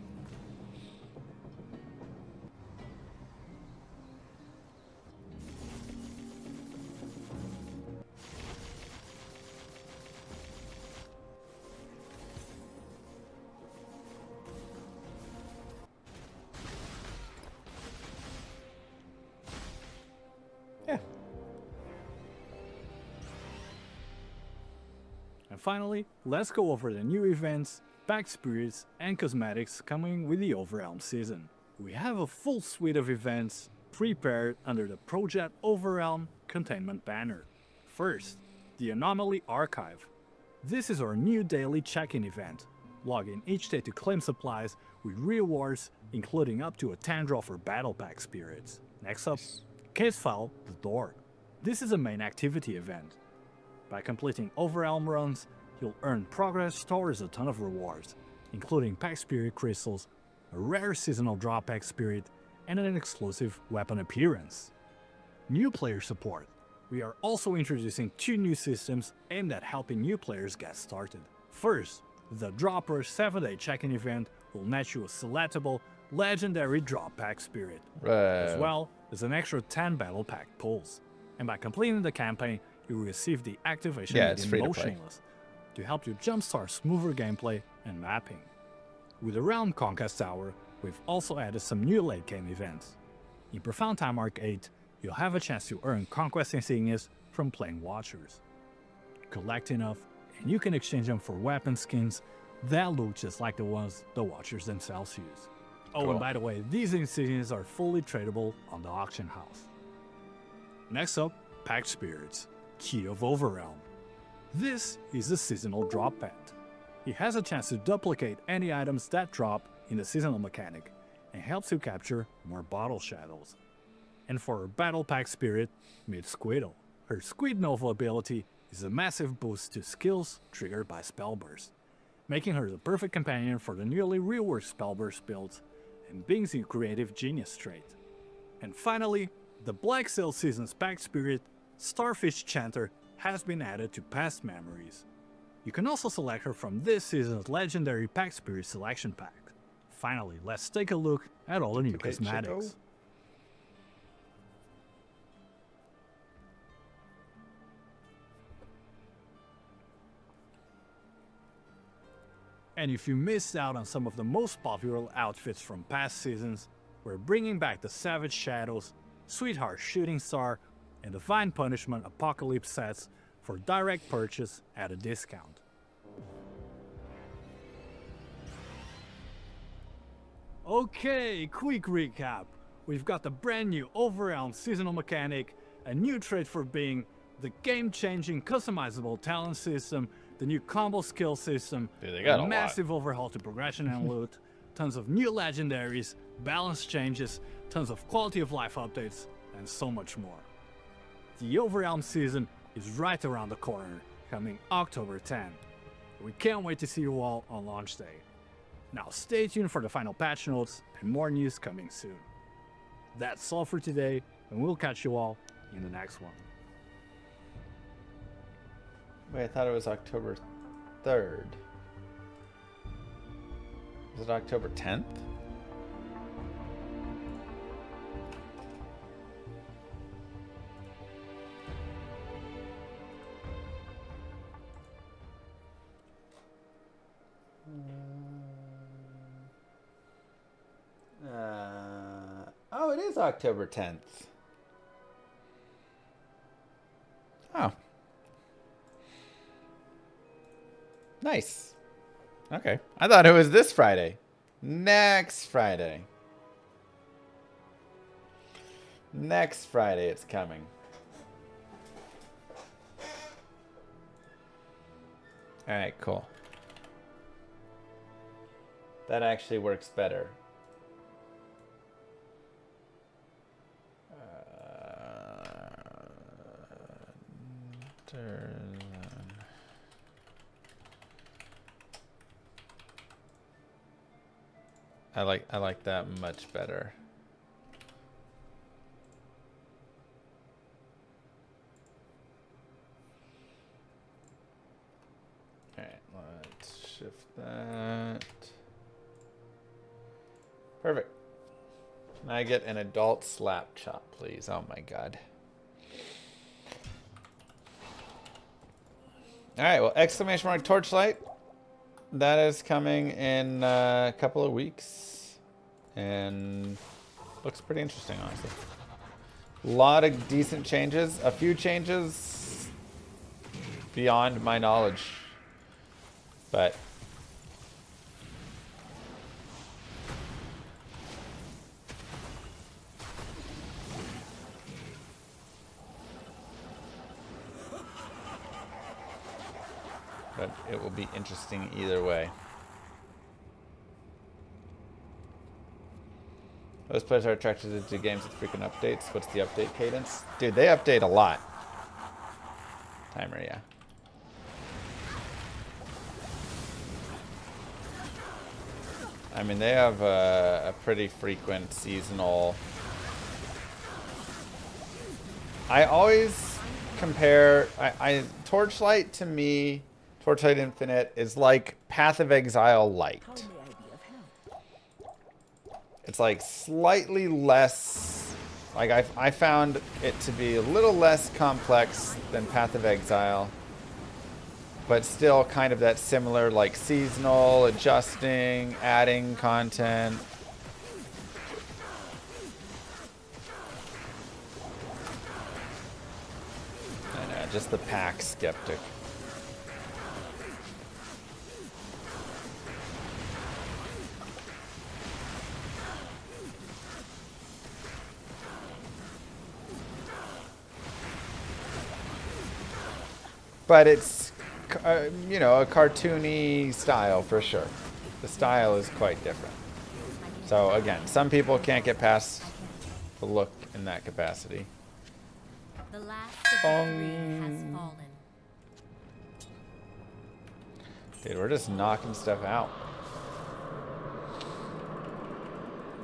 And finally, let's go over the new events, packed spirits, and cosmetics coming with the Overrealm season. We have a full suite of events prepared under the Project Overrealm containment banner. First, the Anomaly Archive. This is our new daily check-in event. Log in each day to claim supplies with rewards, including up to a 10 draw for Battle Pack spirits. Next up, Case File The Door. This is a main activity event. By completing Overrealm runs, you'll earn progress towards a ton of rewards, including Pack Spirit Crystals, a rare seasonal drop Pack Spirit, and an exclusive weapon appearance. New player support. We are also introducing 2 new systems aimed at helping new players get started. First, the Dropper 7-day check-in event will net you a selectable legendary drop Pack Spirit, as well as an extra 10 Battle Pack pulls. And by completing the campaign, you will receive the activation in Motionless to help you jumpstart smoother gameplay and mapping. With the Realm Conquest Hour, we've also added some new late game events. In Profound Time Arc 8, you'll have a chance to earn Conquest Insignias from playing Watchers. Collect enough, and you can exchange them for weapon skins that look just like the ones the Watchers themselves use. Oh, and by the way, these insignias are fully tradable on the auction house. Next up, Packed Spirits, Key of Overrealm. This is a seasonal drop pet. It has a chance to duplicate any items that drop in the seasonal mechanic, and helps you capture more bottle shadows. And for a Battle Pack Spirit, meet Squidle, Her Squid Nova ability is a massive boost to skills triggered by spell burst, making her the perfect companion for the newly reworked spell burst builds and Bing's creative genius trait. And finally, the Black Sail Season's Pack Spirit, Starfish Chanter, has been added to Past Memories. You can also select her from this season's Legendary Pack Spirit selection pack. Finally, let's take a look at all the new cosmetics. And if you missed out on some of the most popular outfits from past seasons, we're bringing back the Savage Shadows, Sweetheart Shooting Star, and Divine Punishment Apocalypse sets for direct purchase at a discount. Okay, quick recap. We've got the brand new Overwhelmed seasonal mechanic, a new trait for Bing, the game-changing customizable talent system, the new combo skill system, a massive overhaul to progression and loot, tons of new legendaries, balance changes, tons of quality of life updates, and so much more. The Overwhelmed season is right around the corner, coming October 10. We can't wait to see you all on launch day. Now stay tuned for the final patch notes and more news coming soon. That's all for today, and we'll catch you all in the next one. Wait, I thought it was October 3rd. Is it October 10th? Oh, it is October 10th. Oh. Nice. Okay. I thought it was this Friday. Next Friday. Next Friday it's coming. Alright, cool. That actually works better. I like that much better. Alright, let's shift that. Perfect. Can I get an adult slap chop, please? Oh my god. Alright, well, exclamation mark Torchlight. That is coming in a couple of weeks. And looks pretty interesting, honestly. A lot of decent changes. A few changes beyond my knowledge. But it will be interesting either way. Most players are attracted to games with frequent updates. What's the update cadence? Dude, they update a lot. Timer, yeah. I mean, they have a pretty frequent seasonal. I always compare. Torchlight to me, Torchlight Infinite is like Path of Exile Light. It's like slightly less. Like I found it to be a little less complex than Path of Exile, but still kind of that similar, like seasonal, adjusting, adding content. I know, just the pack skeptic. But it's, you know, a cartoony style for sure. The style is quite different. So again, some people can't get past the look in that capacity. The last of the three has fallen. Dude, we're just knocking stuff out.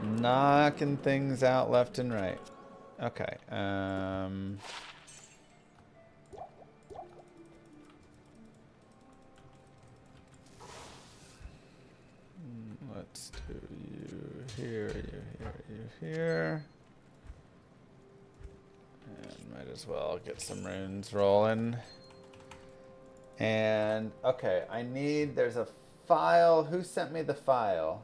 Knocking things out left and right. Okay. Let's do you here, you here, you here. And might as well get some runes rolling. And, okay, there's a file. Who sent me the file?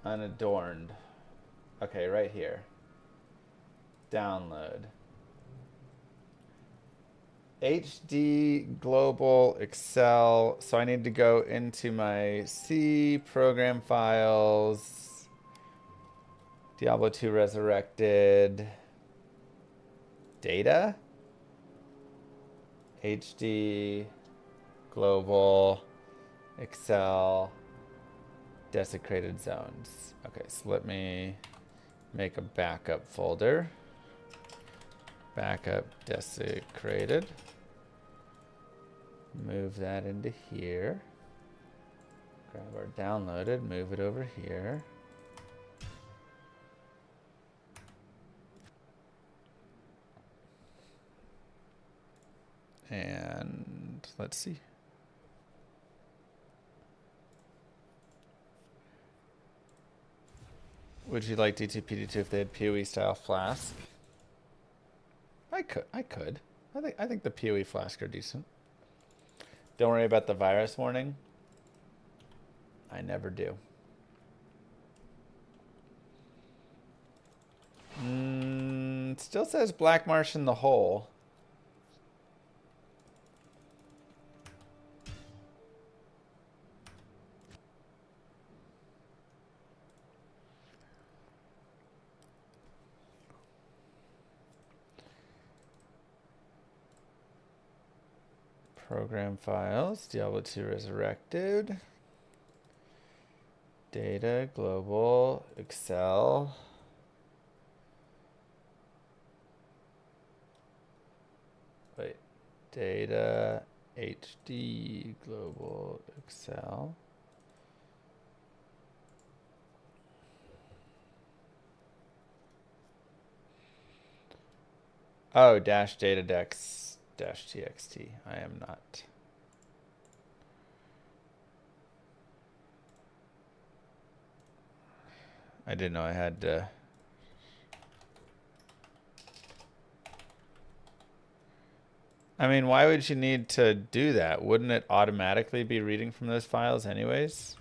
Unadorned. Okay, right here. Download. HD Global Excel. So I need to go into my C program files. Diablo 2 Resurrected. Data. HD Global Excel. Desecrated zones. Okay, so let me make a backup folder. Backup desecrated. Move that into here. Grab our downloaded, move it over here. And let's see. Would you like D2PD2 if they had PoE style flask? I could. I think the PoE flask are decent. Don't worry about the virus warning. I never do. Still says Black Marsh in the hole. Program files, Diablo 2 Resurrected, Data, Global, Excel. Wait, Data, HD, Global, Excel. Oh, dash data dex. -txt. I am not. I didn't know I had to. I mean, why would you need to do that? Wouldn't it automatically be reading from those files anyways?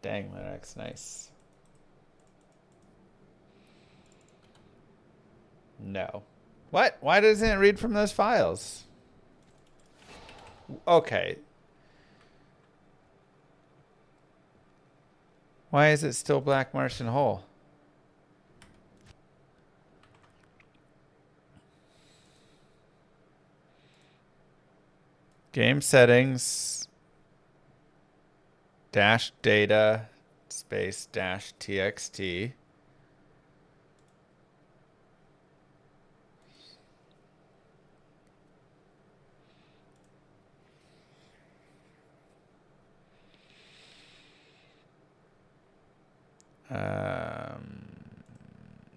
Dang, Linux, nice. No. What? Why doesn't it read from those files? Okay. Why is it still Black Martian Hole? Game settings. Dash data space dash txt.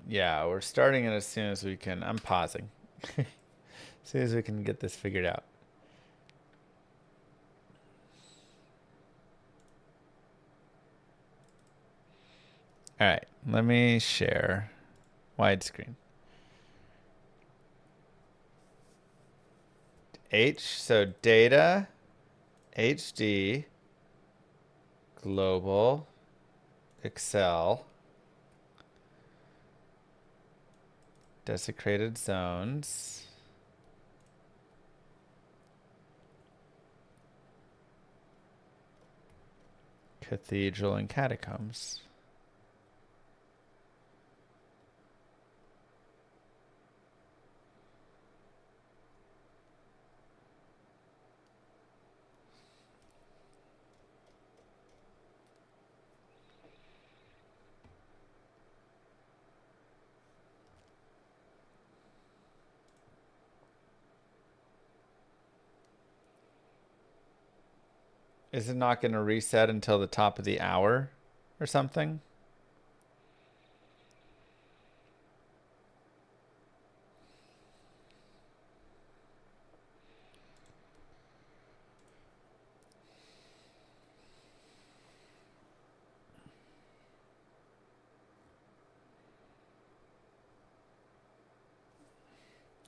Yeah, we're starting it as soon as we can. I'm pausing. As soon as we can get this figured out. All right, let me share widescreen. So data, HD, global, Excel, desecrated zones, cathedral and catacombs. Is it not going to reset until the top of the hour or something?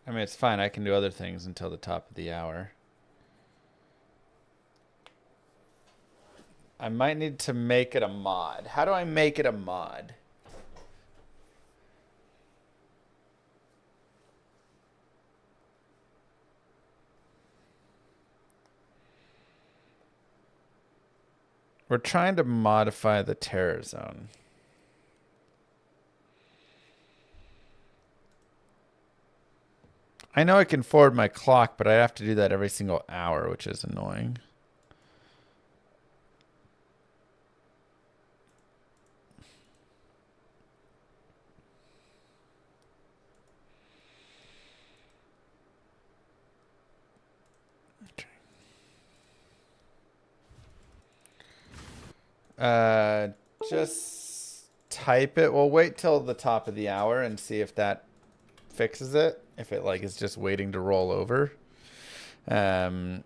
I mean, it's fine. I can do other things until the top of the hour. I might need to make it a mod. How do I make it a mod? We're trying to modify the terror zone. I know I can forward my clock, but I have to do that every single hour, which is annoying. Just type it. We'll wait till the top of the hour and see if that fixes it. If it like is just waiting to roll over. I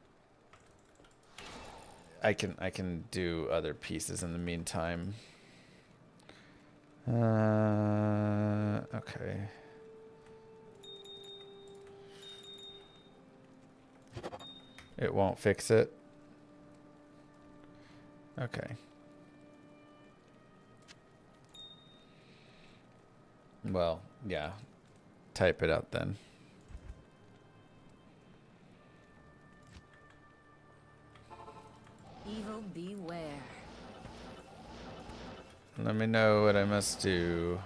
can do other pieces in the meantime. Okay. It won't fix it. Okay. Well, yeah. Type it out then. Evil beware. Let me know what I must do.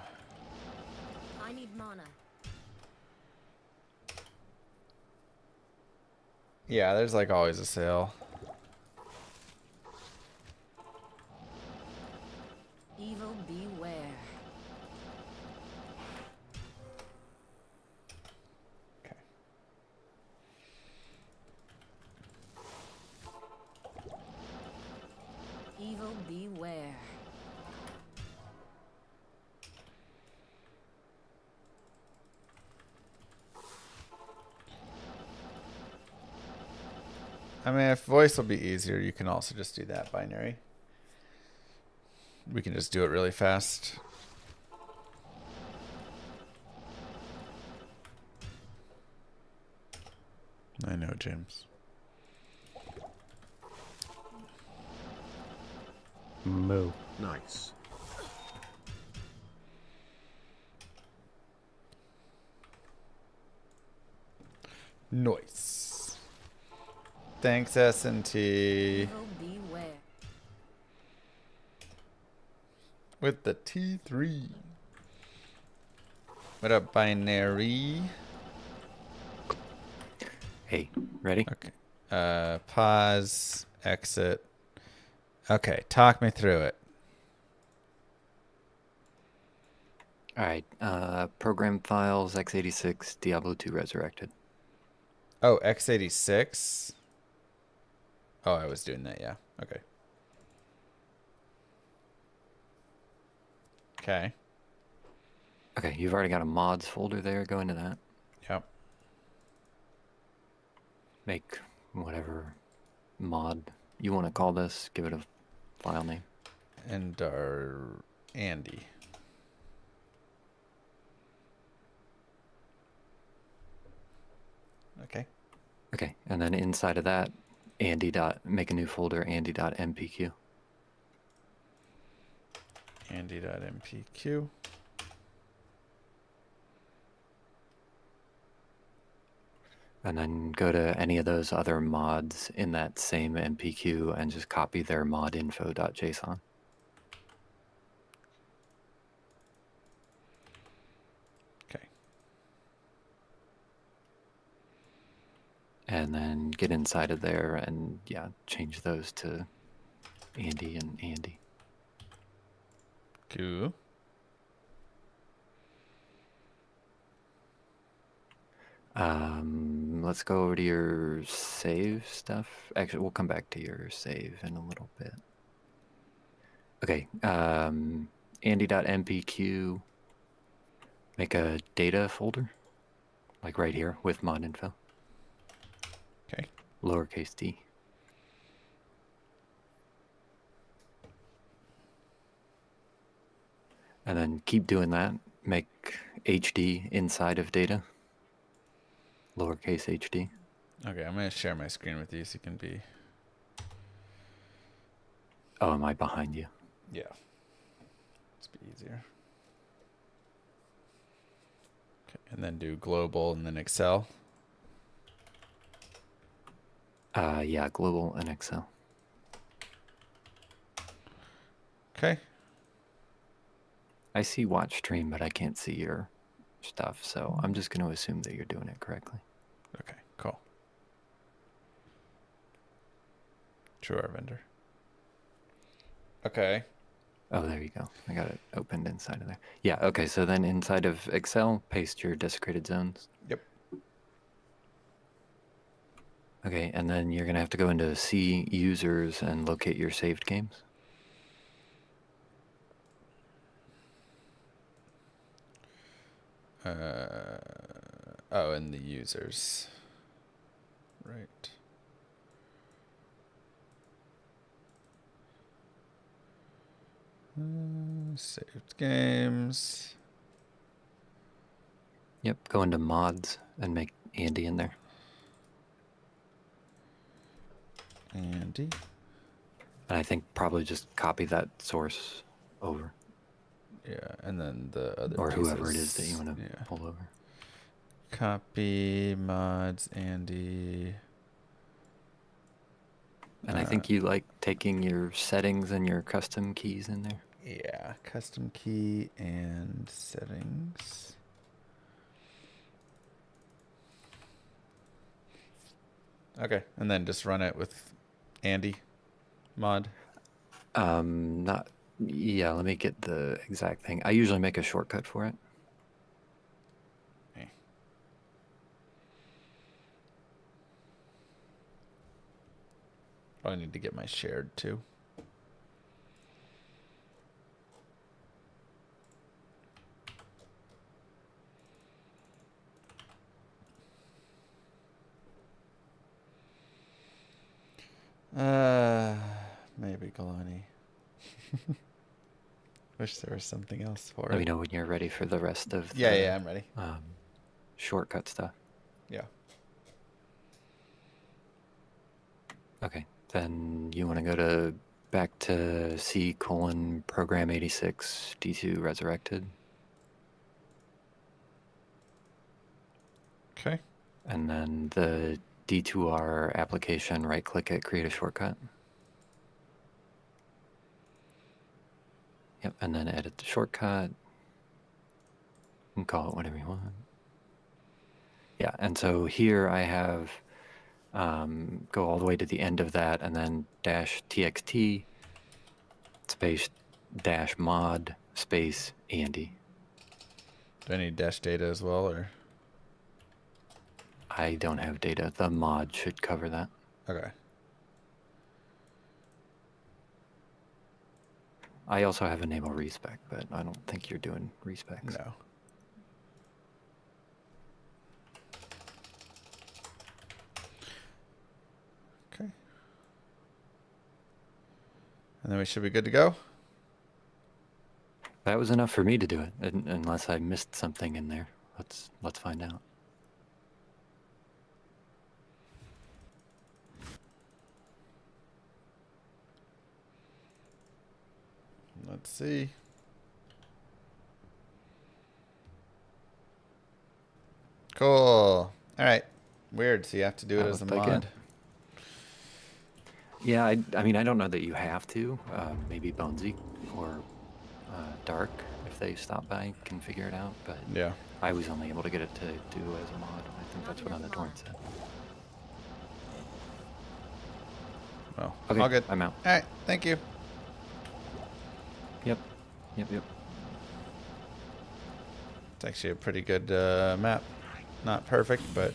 I need mana. Yeah, there's like always a sale. Evil beware. Okay. Evil beware. I mean, if voice will be easier, you can also just do that binary. We can just do it really fast. I know, James. Moo. Nice. Nice. Thanks, S&T. Evil beware. With the T3. What up, binary? Hey, ready? Okay. Pause. Exit. Okay, talk me through it. All right. Program files x86 Diablo 2 resurrected. Oh, x86? Oh, I was doing that, yeah. Okay. Okay. Okay, you've already got a mods folder there. Go into that. Yep. Make whatever mod you want to call this. Give it a file name. And our Andy. Okay. Okay, and then inside of that, make a new folder, andy.mpq. Andy.mpq. And then go to any of those other mods in that same MPQ and just copy their mod info.json. Okay. And then get inside of there and, yeah, change those to Andy and Andy. Cool. Let's go over to your save stuff. Actually, we'll come back to your save in a little bit. Okay, Andy.mpq, make a data folder, like right here with mod info. Okay. Lowercase d. And then keep doing that. Make HD inside of data. Lowercase hd. Okay, I'm going to share my screen with you so you can be... Oh, am I behind you? Yeah. It's be easier. Okay, and then do global and then Excel. Yeah, global and Excel. Okay. I see watch stream, but I can't see your stuff, so I'm just going to assume that you're doing it correctly. Okay, cool. True vendor. Okay. Oh, there you go. I got it opened inside of there. Yeah, okay, so then inside of Excel, paste your desecrated zones. Yep. Okay, and then you're going to have to go into See Users and locate your saved games. Oh, and the users. Right. Saved games. Yep, go into Mods and make Andy in there. Andy. And I think probably just copy that source over. Yeah, and then the other or pieces. whoever it is that you want to pull over. Copy, mods, Andy. And I think you like taking your settings and your custom keys in there. Yeah, custom key and settings. Okay, and then just run it with Andy mod. Not, yeah, let me get the exact thing. I usually make a shortcut for it. Okay. I need to get my shared too. Maybe Galani. Wish there was something else for it. Let me know when you're ready for the rest of the, yeah, I'm ready. Shortcut stuff. Yeah. Okay, then you want to go to back to C: program 86 D2 resurrected. Okay. And then the D2R application, right click it, create a shortcut. Yep, and then edit the shortcut. And call it whatever you want. Yeah, and so here I have go all the way to the end of that and then -txt space -mod space Andy. Do I need dash data as well, or? I don't have data. The mod should cover that. Okay. I also have enable respec, but I don't think you're doing respecs. No. Okay. And then we should be good to go. That was enough for me to do it, unless I missed something in there. Let's find out. Let's see. Cool. All right. Weird. So you have to do it as a mod. Yeah, I mean, I don't know that you have to. Maybe Bonesy or Dark, if they stop by, can figure it out. But yeah, I was only able to get it to do as a mod. I think that's what on the torrent said. Well, okay, all good. I'm out. All right. Thank you. Yep. It's actually a pretty good map. Not perfect, but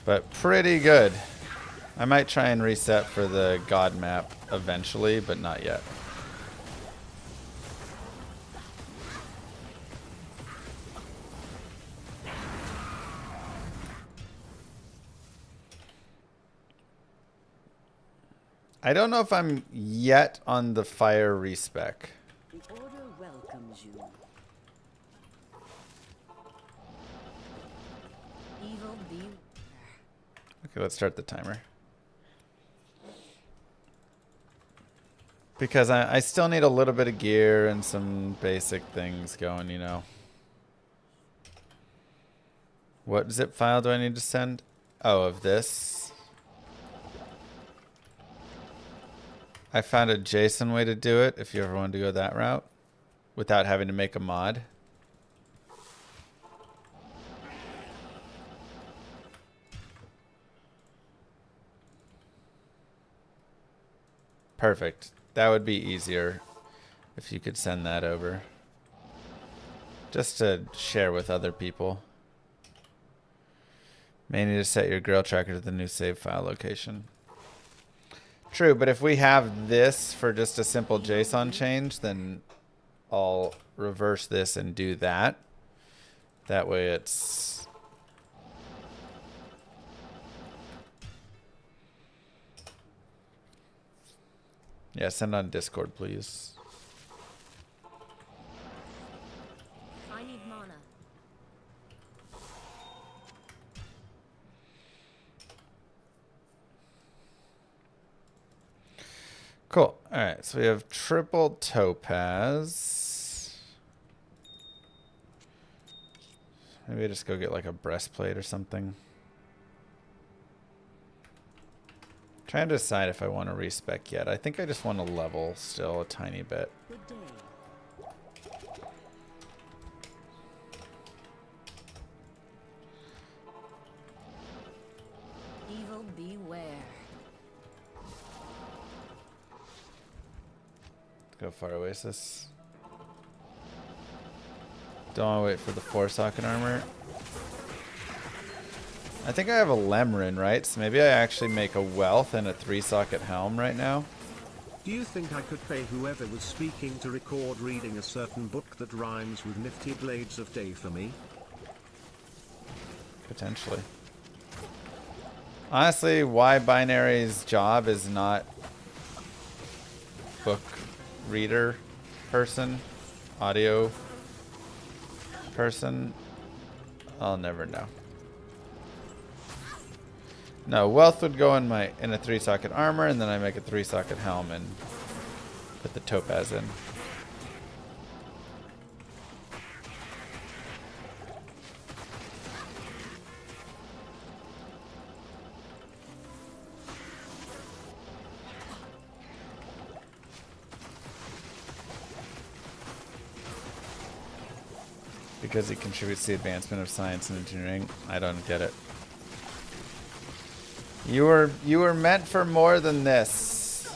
But pretty good. I might try and reset for the god map eventually, but not yet. I don't know if I'm yet on the fire respec. The Order welcomes you. Evil be. Okay, let's start the timer. Because I still need a little bit of gear and some basic things going, you know. What zip file do I need to send? Oh, of this. I found a JSON way to do it if you ever wanted to go that route without having to make a mod. Perfect. That would be easier if you could send that over. Just to share with other people. May need to set your Grail tracker to the new save file location. True, but if we have this for just a simple JSON change, then I'll reverse this and do that. That way it's... Yeah, send on Discord, please. I need mana. Cool. All right, so we have triple topaz. Maybe I just go get like a breastplate or something. Trying to decide if I want to respec yet. I think I just want to level still a tiny bit. Good day. Evil beware. Let's go Far Oasis. Don't want to wait for the 4-socket armor. I think I have a Lemrin, right? So maybe I actually make a wealth and a 3-socket helm right now. Do you think I could pay whoever was speaking to record reading a certain book that rhymes with nifty blades of day for me? Potentially. Honestly, why Binary's job is not book reader person, audio person, I'll never know. No, wealth would go in a 3-socket armor, and then I make a 3-socket helm and put the topaz in. Because it contributes to the advancement of science and engineering. I don't get it. You were meant for more than this.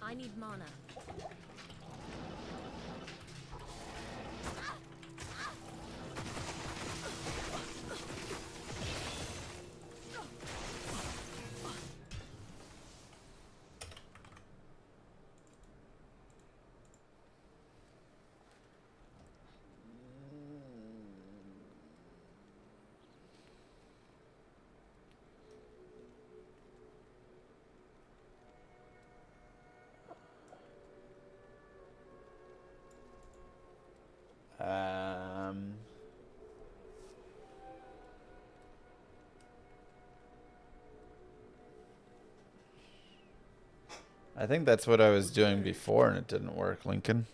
I need mana. I think that's what I was doing before and it didn't work, Lincoln.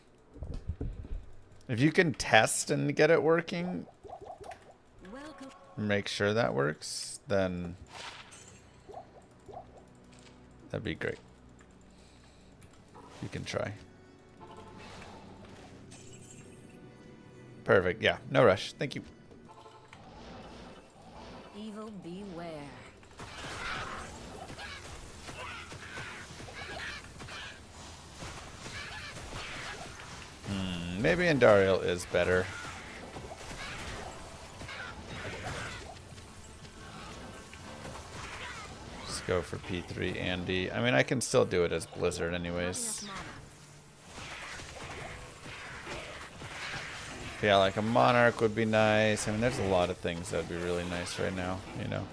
If you can test and get it working, make sure that works, then that'd be great. You can try. Perfect. Yeah, no rush. Thank you. Evil beware. Maybe Andariel is better. Just go for P3 Andy. I mean, I can still do it as Blizzard anyways. Yeah, like a Monarch would be nice. I mean, there's a lot of things that would be really nice right now, you know.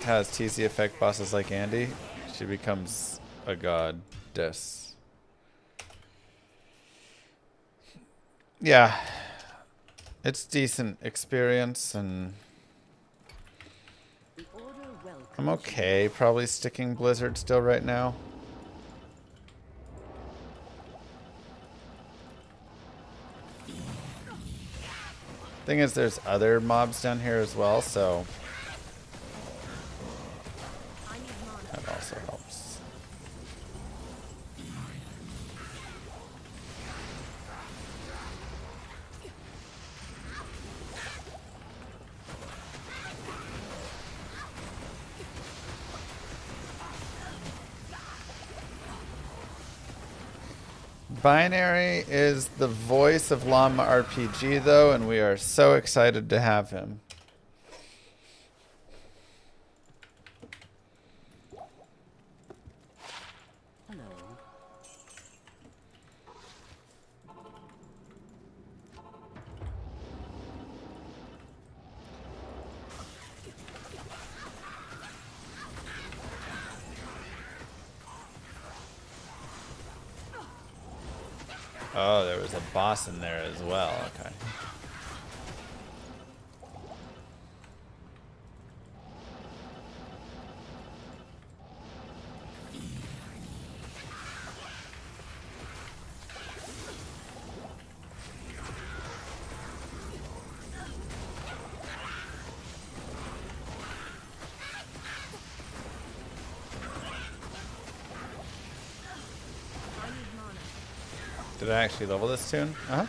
Has TC effect bosses like Andy, she becomes a goddess. Yeah, it's decent experience, and I'm okay probably sticking Blizzard still right now. Thing is, there's other mobs down here as well, so that also helps. Binary is the voice of Llama RPG, though, and we are so excited to have him. Oh, there was a boss in there as well. Okay. Did I actually level this tune? Uh-huh.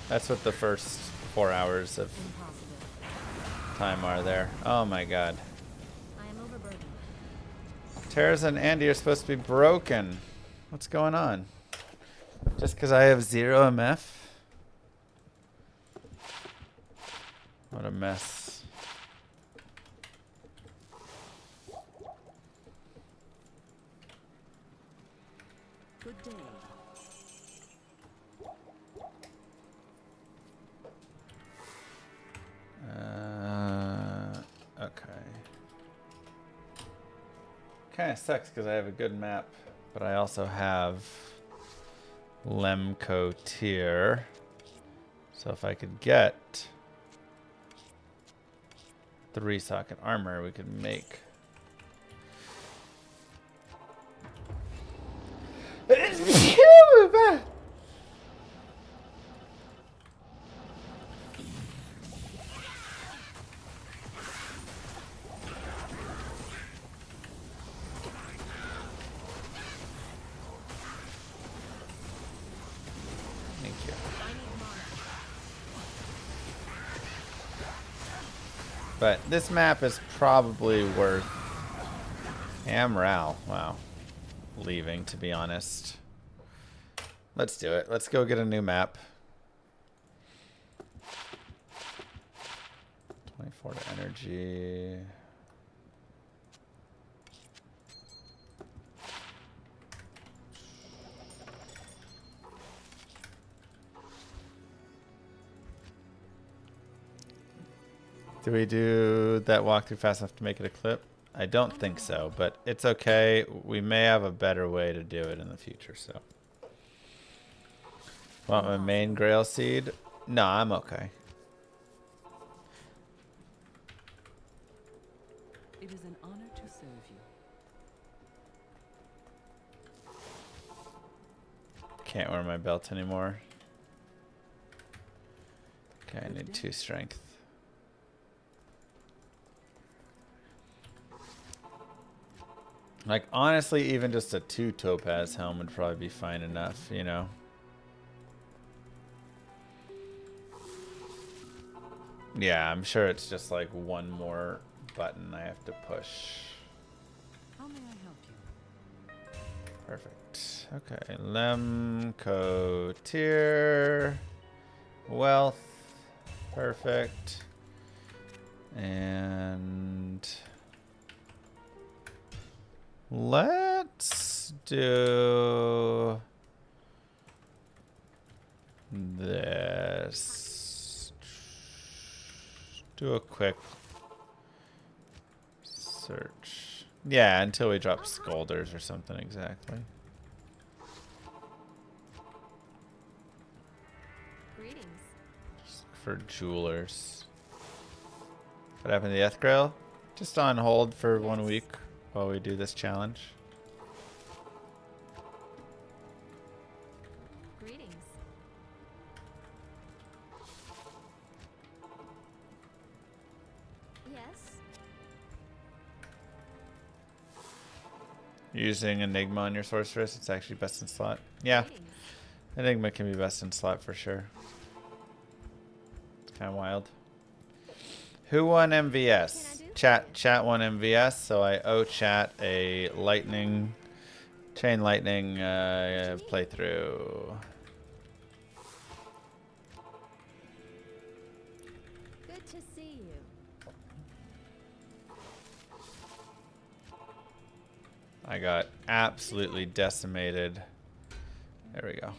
That's what the first 4 hours of time are there. Oh my god. Terrorz and Andy are supposed to be broken. What's going on? Just because I have 0 MF? What a mess. Good day. Okay. Kind of sucks because I have a good map, but I also have Lemco tier. So if I could get 3 socket armor, we could make But this map is probably worth Amral. Wow. Leaving, to be honest. Let's do it. Let's go get a new map. 24 to energy. Do we do that walkthrough fast enough to make it a clip? I don't think so, but it's okay. We may have a better way to do it in the future, so. Want my main Grail seed? No, I'm okay. It is an honor to serve you. Can't wear my belt anymore. Okay, I need 2 strength. Like, honestly, even just a 2 topaz helm would probably be fine enough, you know? Yeah, I'm sure it's just like one more button I have to push. How may I help you? Perfect. Okay, Lemco tier, wealth, perfect, and let's do this. Do a quick search. Yeah, until we drop Scolders or something exactly. Greetings. Just look for jewelers. What happened to the Ethgrail? Just on hold for 1 week while we do this challenge. Greetings. Yes. Using Enigma on your sorceress, it's actually best in slot. Yeah, Greetings. Enigma can be best in slot for sure. It's kind of wild. Who won MVS? Chat won MVS, so I owe chat a chain lightning playthrough. Good to see you. I got absolutely decimated. There we go.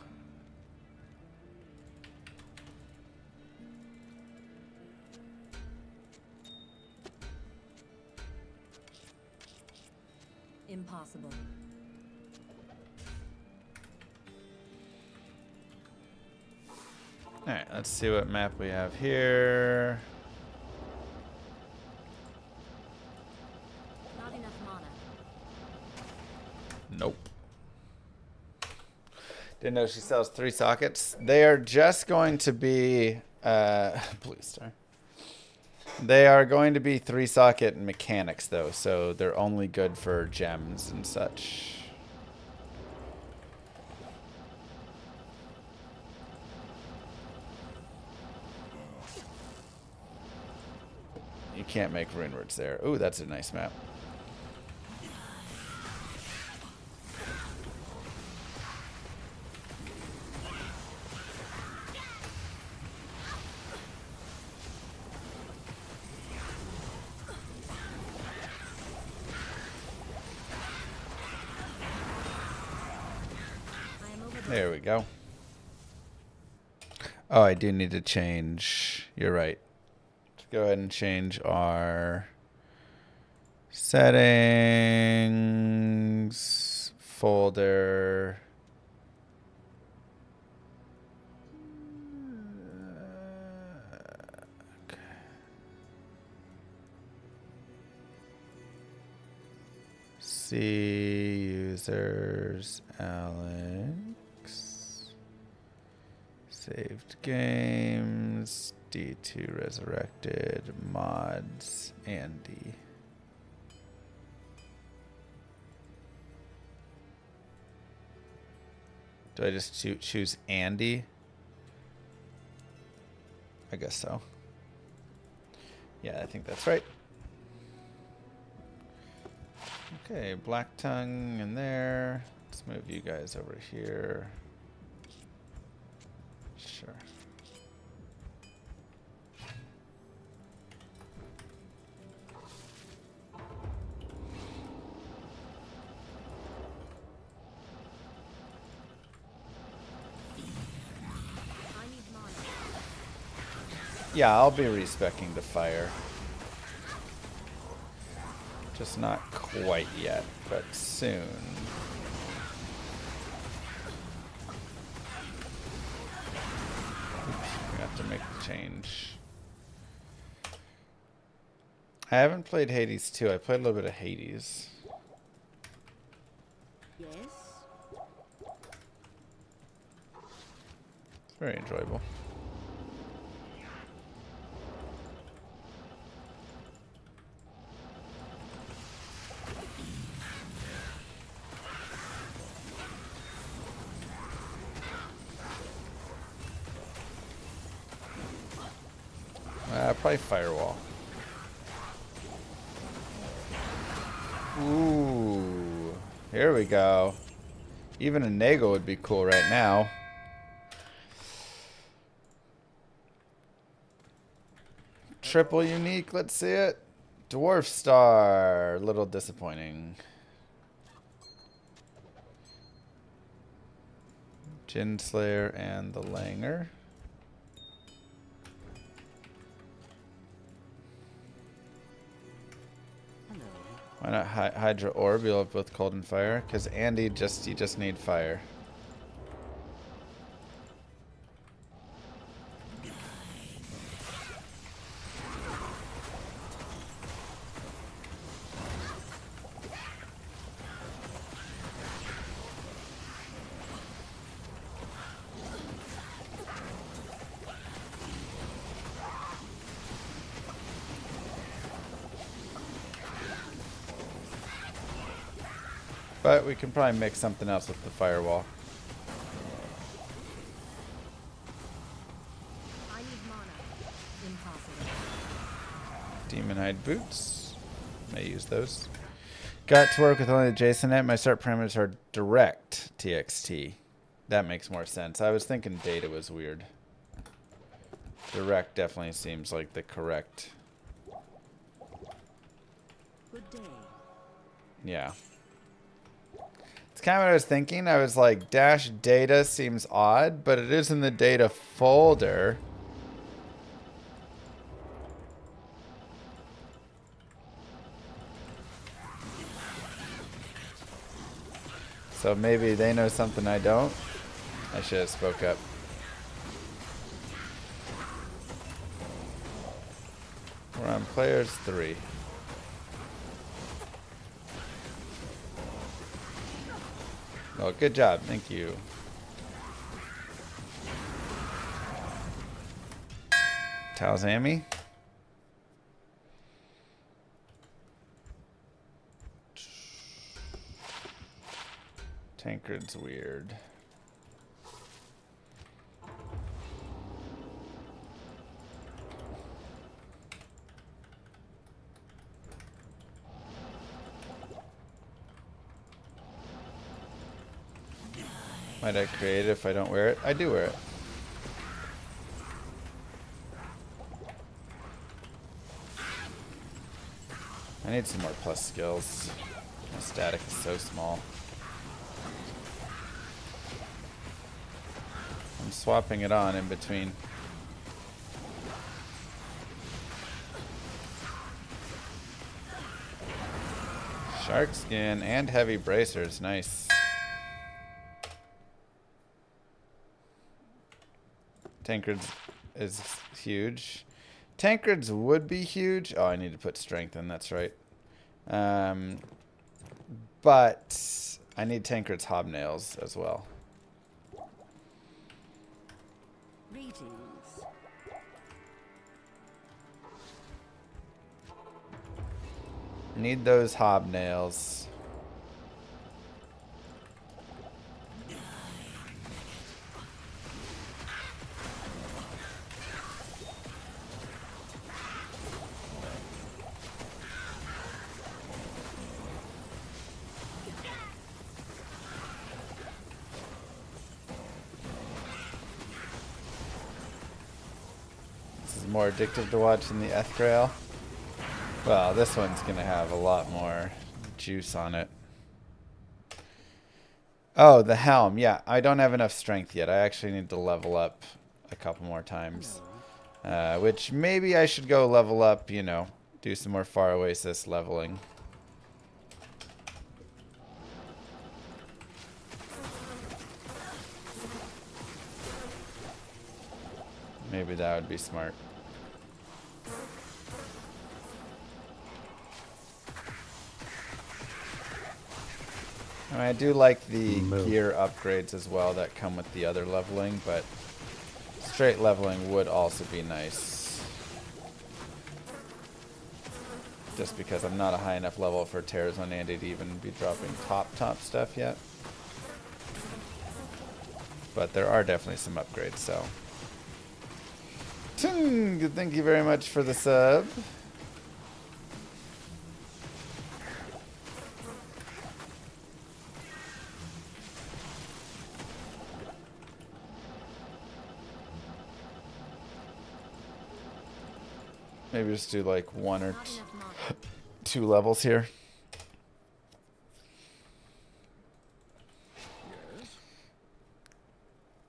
Impossible. Alright, let's see what map we have here. Not enough mana. Nope. Didn't know she sells 3 sockets. They are just going to be blue star. They are going to be 3 socket mechanics though, so they're only good for gems and such. You can't make rune words there. Ooh, that's a nice map. There we go. Oh, I do need to change. You're right. Let's go ahead and change our settings folder. Okay. See users, Alex. Saved games, D2 resurrected, mods, Andy. Do I just choose Andy? I guess so. Yeah, I think that's right. Okay, Black Tongue in there. Let's move you guys over here. Sure. Yeah, I'll be respeccing to fire. Just not quite yet, but soon. We have to make the change. I haven't played Hades 2. I played a little bit of Hades. Yes. It's very enjoyable. Probably firewall. Ooh, here we go. Even a Nagel would be cool right now. Triple unique, let's see it. Dwarf Star, a little disappointing. Ginslayer and the Langer. Why not Hydra Orb? You'll have both cold and fire. Because Andy you just need fire. But we can probably mix something else with the firewall. I need mana. Impossible. Demonhide boots. May use those. Got to work with only the JSON net. My start parameters are direct TXT. That makes more sense. I was thinking data was weird. Direct definitely seems like the correct. Good day. Yeah. It's kind of what I was thinking. I was like, dash data seems odd, but it is in the data folder. So maybe they know something I don't. I should have spoke up. We're on players 3. Oh, good job. Thank you. Talzami. Tancred's weird. Might I create it if I don't wear it? I do wear it. I need some more plus skills. My static is so small. I'm swapping it on in between. Shark skin and heavy bracers, nice. Tancred's is huge. Tancred's would be huge. Oh, I need to put strength in, that's right. But I need Tancred's hobnails as well. Greetings. Need those hobnails. More addictive to watch than the Ethrail. Well, this one's gonna have a lot more juice on it. Oh, the helm. Yeah, I don't have enough strength yet. I actually need to level up a couple more times. Which maybe I should go level up, you know, do some more Far Oasis leveling. Maybe that would be smart. I mean, I do like the gear upgrades as well that come with the other leveling, but straight leveling would also be nice. Just because I'm not a high enough level for TERRORZONE Andy to even be dropping top stuff yet. But there are definitely some upgrades, so. Tung, thank you very much for the sub. Maybe just do like one or two levels here.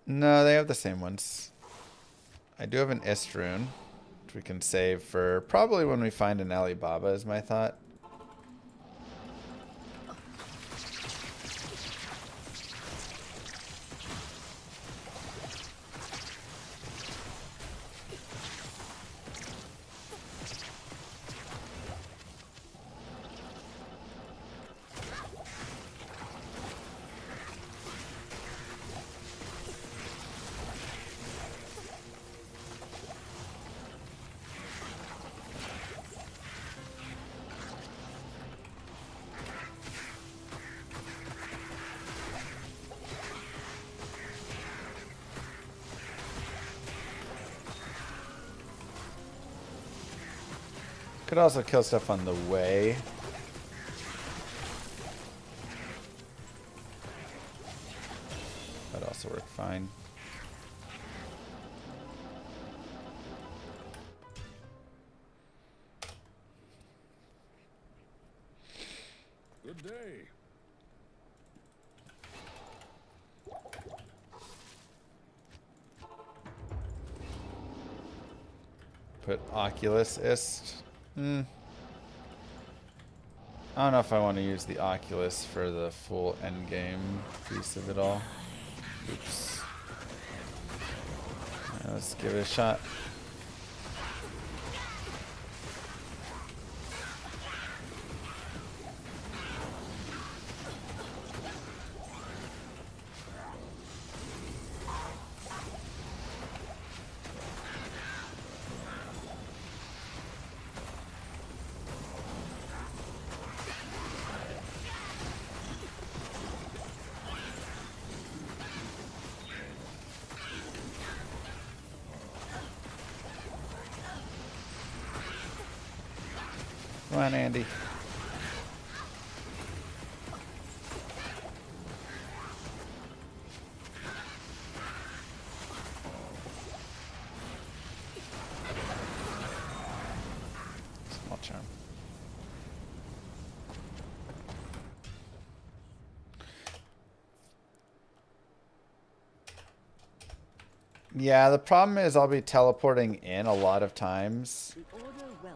No, they have the same ones. I do have an Istrun, which we can save for probably when we find an Alibaba, is my thought. Could also kill stuff on the way. That'd also work fine. Good day. Put Oculus ist. I don't know if I want to use the Oculus for the full endgame piece of it all. Oops. Let's give it a shot. Come on, Andy. Small charm. Yeah, the problem is I'll be teleporting in a lot of times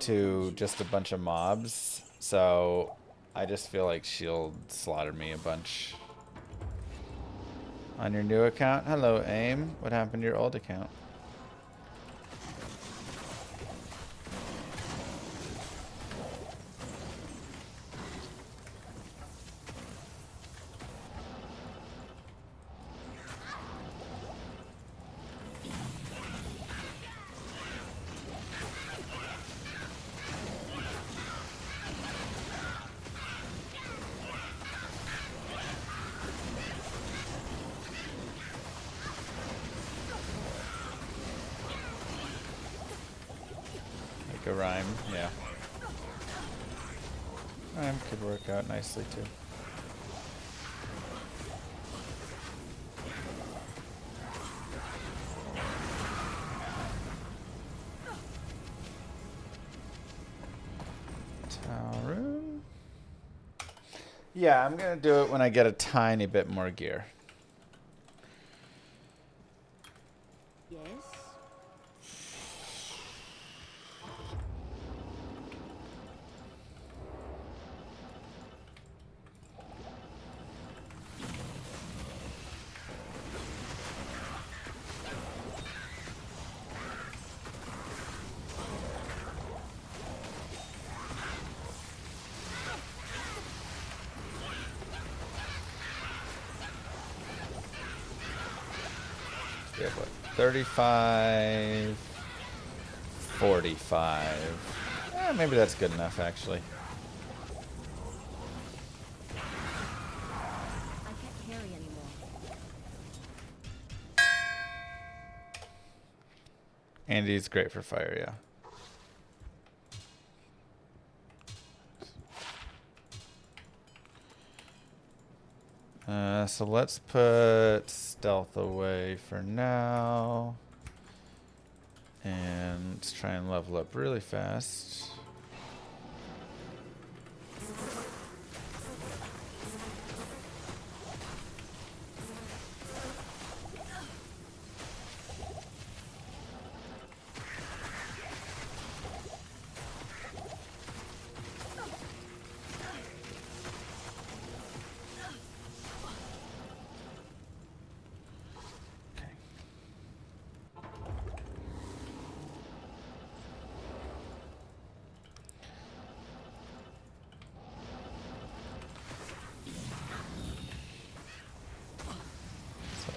to just a bunch of mobs, so I just feel like Shield slaughtered me a bunch. On your new account? Hello, AIM. What happened to your old account? A rhyme, yeah. Rhyme could work out nicely too. Tower. Yeah, I'm gonna do it when I get a tiny bit more gear. Yes. We have what? 35, 45. Maybe that's good enough, actually. I can't carry anymore. Andy's great for fire, yeah. So let's put stealth away for now. And let's try and level up really fast.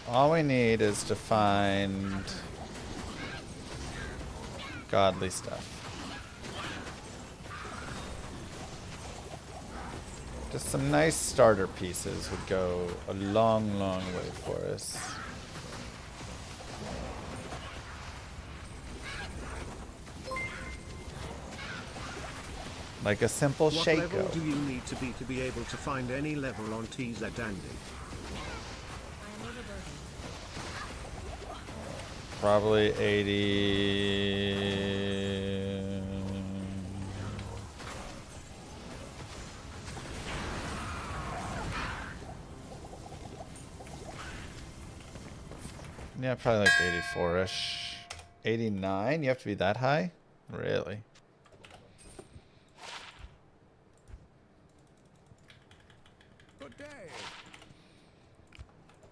All we need is to find godly stuff. Just some nice starter pieces would go a long, long way for us. Like a simple What Shaco. level do you need to be able to find any level on TZ Andy? Probably 80. Yeah, probably like 84-ish. 89? You have to be that high? Really? Good day.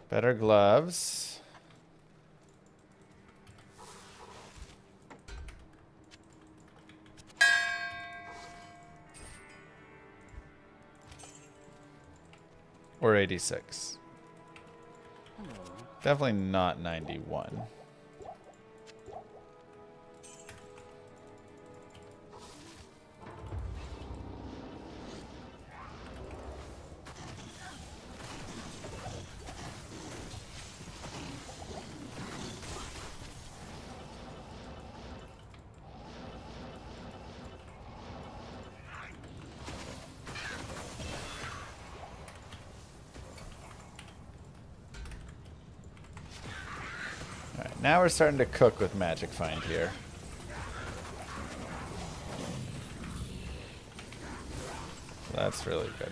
Better gloves. Or 86. Definitely not 91. Now we're starting to cook with Magic Find here. That's really good.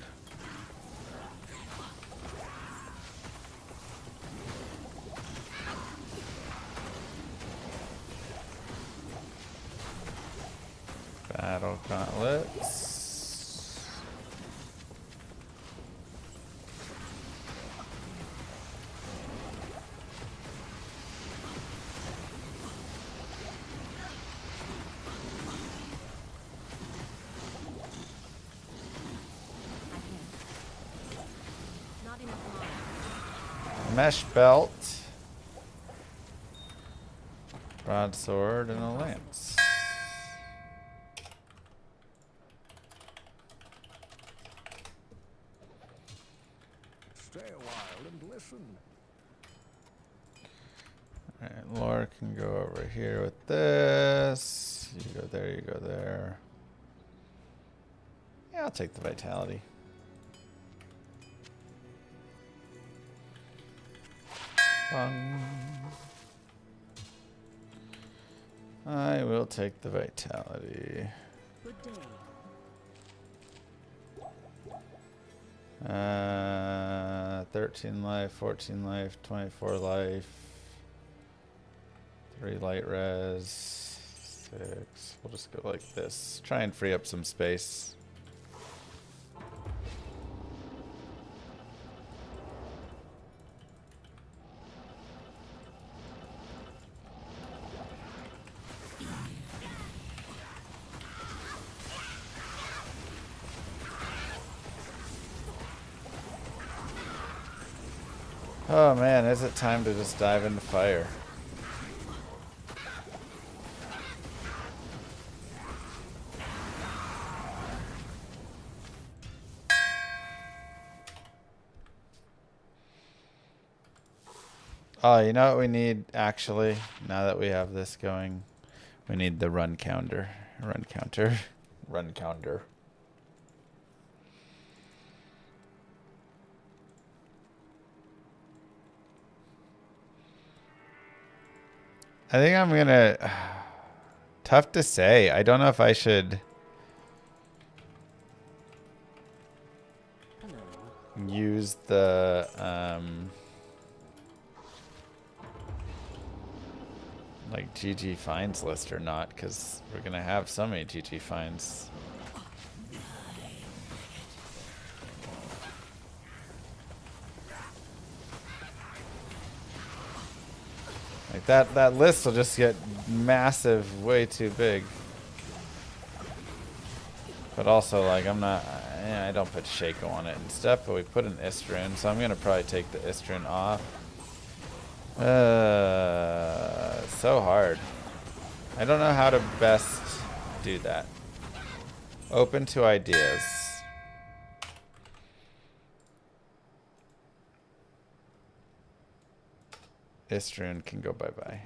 Battle Gauntlets. Mesh belt, broadsword, and a lance. Stay a while and listen. Alright, Laura can go over here with this. You go there, you go there. Yeah, I'll take the vitality. I will take the vitality. Good day. 13 life, 14 life, 24 life, 3 light res, 6. We'll just go like this. Try and free up some space. Oh man, is it time to just dive into fire? Oh, you know what we need actually, now that we have this going? We need the run counter. Run counter. Run counter. I think I'm gonna... Tough to say. I don't know if I should... use the... like GG finds list or not, because we're gonna have so many GG finds. Like that list will just get massive, way too big. But also, like, I'm not, I don't put Shaco on it and stuff, but we put an Istrun, so I'm gonna probably take the Istrun off. So hard. I don't know how to best do that. Open to ideas. Istrun can go bye-bye.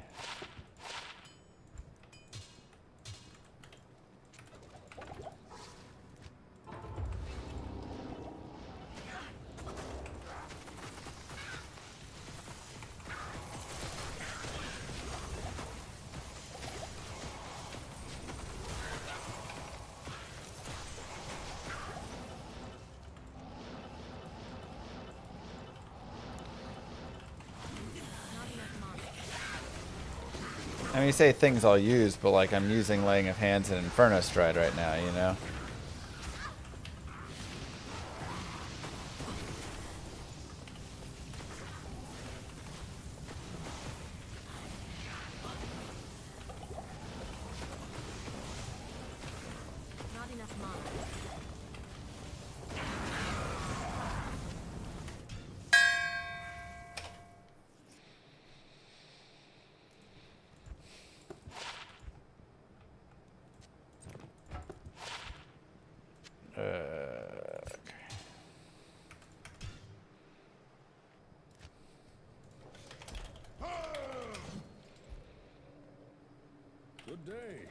I mean, you say things I'll use, but like I'm using Laying of Hands and Inferno Stride right now, you know? Not enough mana. Good day.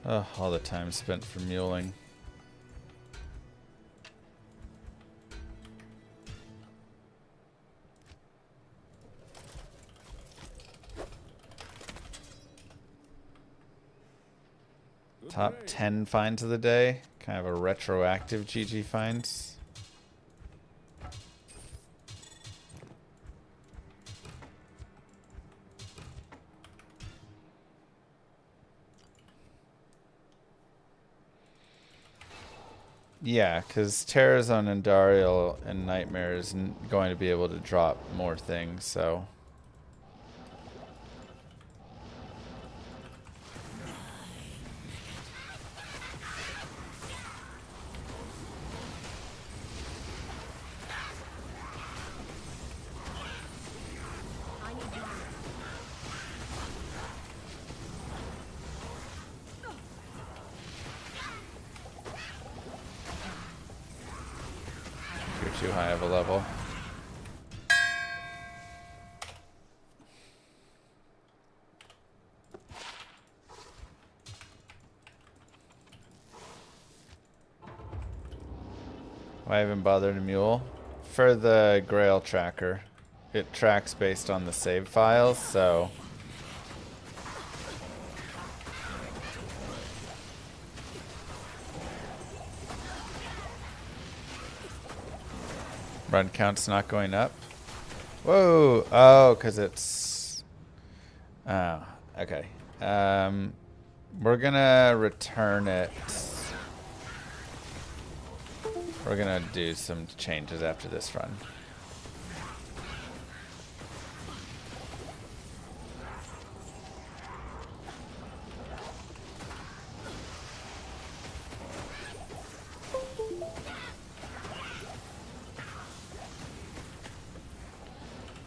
Oh, all the time spent for muling. Top 10 finds of the day. Kind of a retroactive GG finds. Yeah, because TERRORZONE and Dariel and Nightmare is going to be able to drop more things, so... Too high of a level. Why even bother to mule? For the Grail tracker. It tracks based on the save files, so... Run count's not going up. Whoa! Oh, because it's... Oh, okay. We're gonna return it. We're gonna do some changes after this run.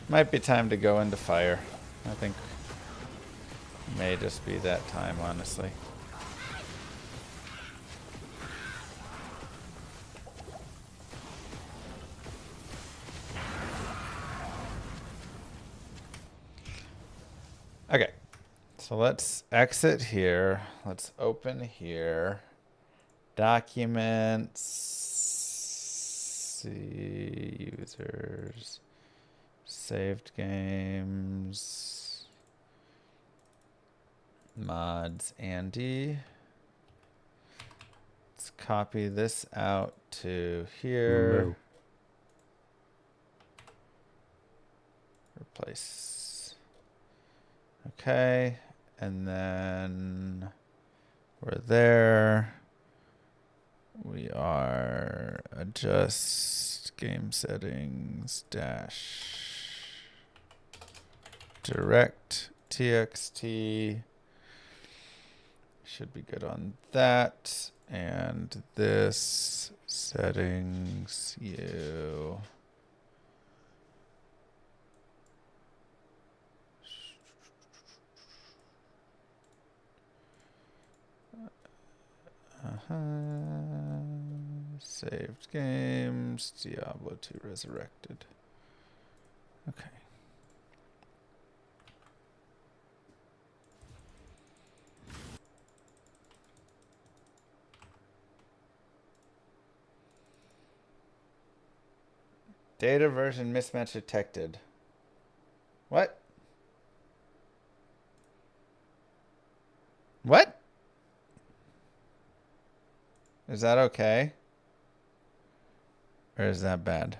Might be time to go into fire. I think may just be that time, honestly. Okay, so let's exit here. Let's open here. Documents. See users. Saved games. Mods Andy. Let's copy this out to here. Replace. Okay, and then we're there. We are adjust game settings dash direct txt. Should be good on that. And this settings you. Saved games, Diablo 2 Resurrected. Okay. Data version mismatch detected. What? What? Is that okay? Or is that bad?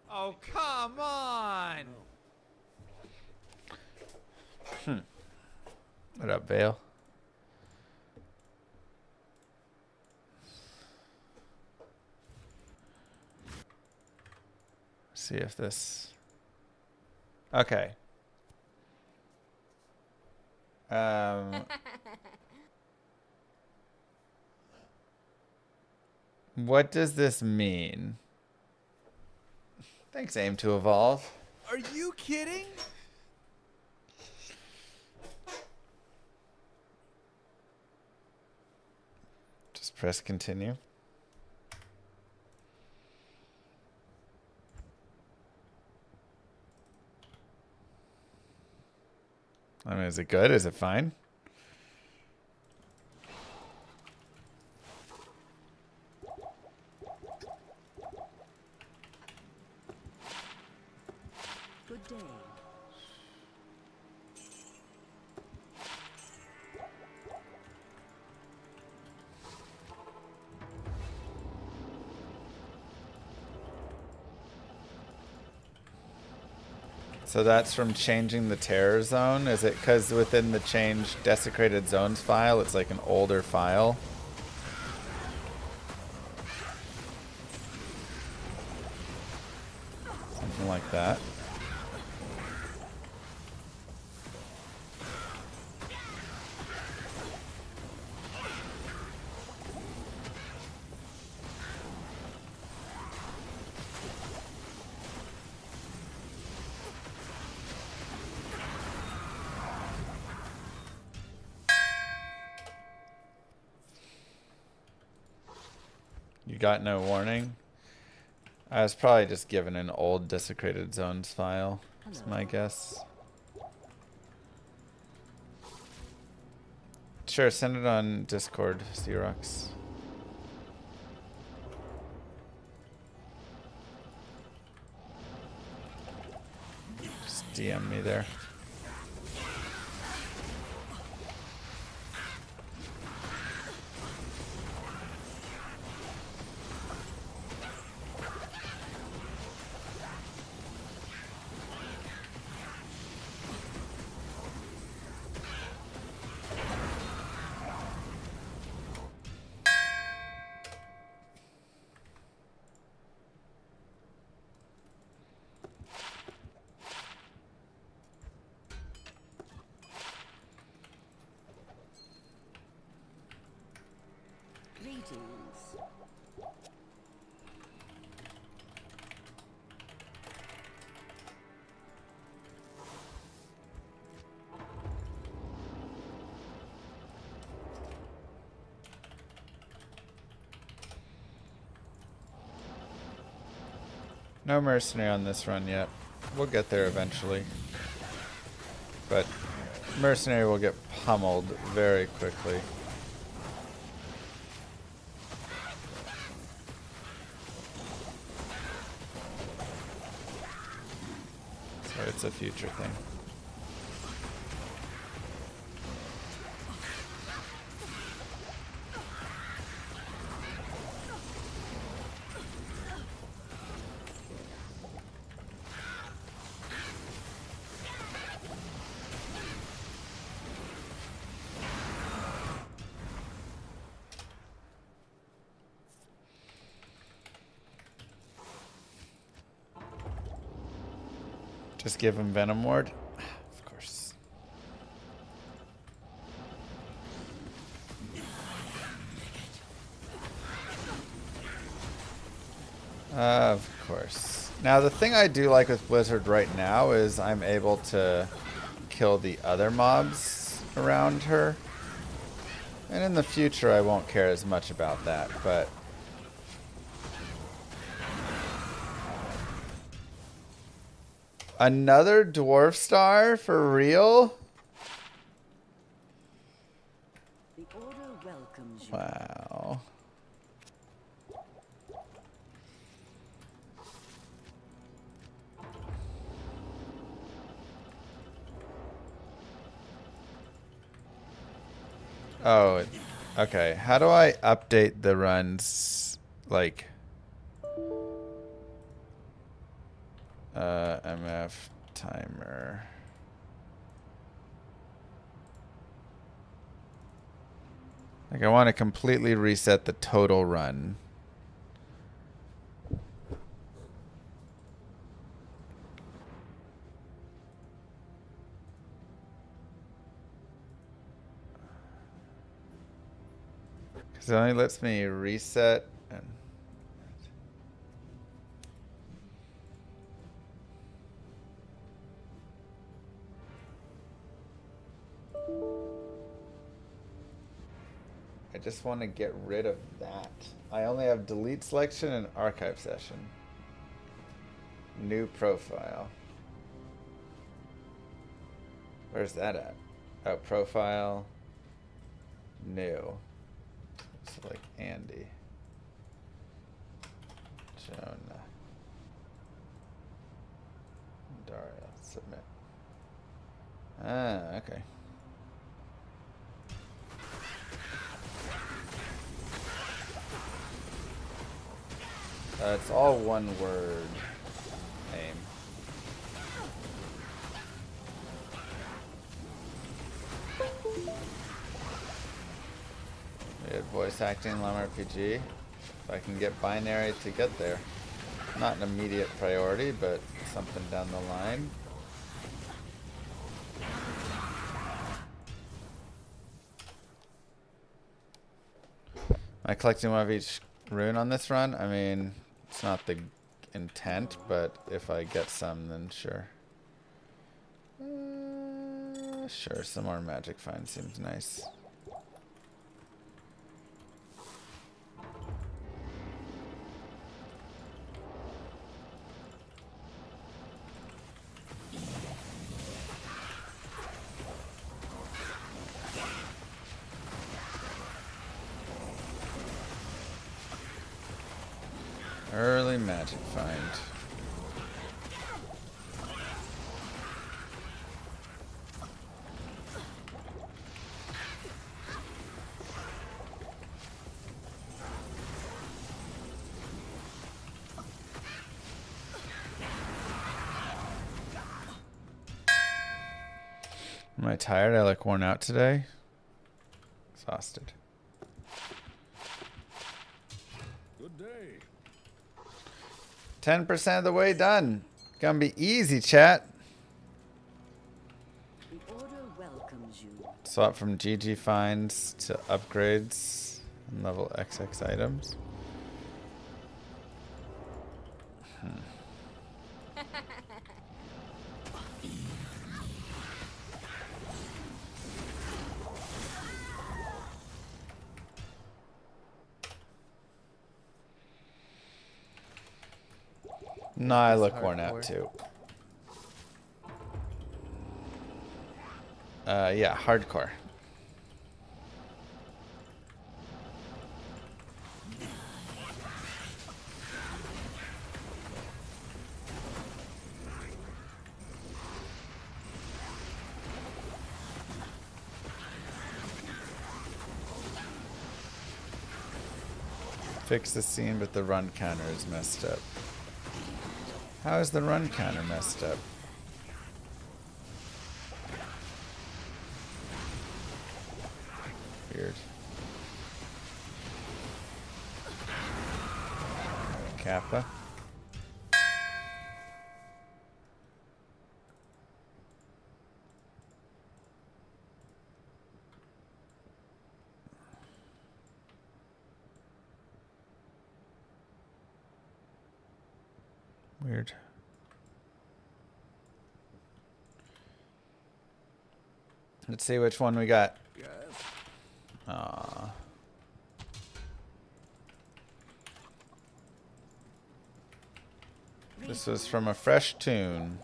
Oh, come on! What up, Vale? See if this... Okay. What does this mean? Thanks, Aim to Evolve. Are you kidding? Just press continue. I mean, is it good? Is it fine? Good day. So that's from changing the terror zone? Is it because within the change desecrated zones file, it's like an older file? Something like that. You got no warning? I was probably just given an old desecrated zones file. That's my guess. Sure, send it on Discord, Xerox. Just DM me there. No mercenary on this run yet. We'll get there eventually. But mercenary will get pummeled very quickly. So it's a future thing. Just give him Venom Ward? Of course. Of course. Now the thing I do like with Blizzard right now is I'm able to kill the other mobs around her. And in the future I won't care as much about that, but another dwarf star for real? The order welcomes you. Wow. Oh, okay. How do I update the runs? Like, MF timer. Like, I want to completely reset the total run. Because it only lets me reset and I just want to get rid of that. I only have delete selection and archive session. New profile. Where's that at? Oh, profile. New. So like Andy. Jonah. Daria. Submit. Ah, okay. It's all one word. Name. We had voice acting, Llama RPG. If I can get binary to get there. Not an immediate priority, but something down the line. Am I collecting one of each rune on this run? I mean, it's not the intent, but if I get some, then sure. Sure, some more magic find seems nice. Early magic find. Am I tired? I look worn out today. Exhausted. Good day. 10% of the way done. Gonna be easy, chat. The order welcomes you. Swap from GG finds to upgrades and level XX items. No, I look worn out too. Yeah, hardcore. Fix the scene, but the run counter is messed up. How is the run counter messed up? Weird. Kappa. Weird. Let's see which one we got. Aww. This was from a fresh tune.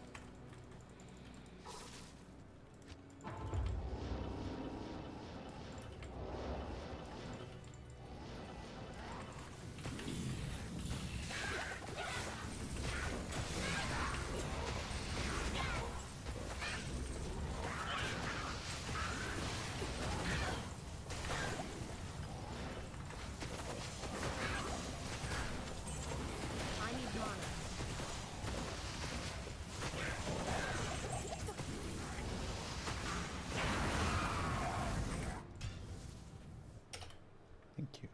Thank you.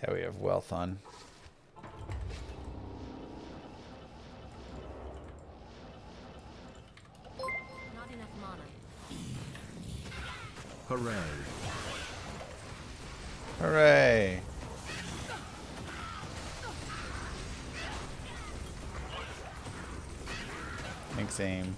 Yeah, we have wealth on. Not enough mana. Hooray. Hooray. Thanks, aim.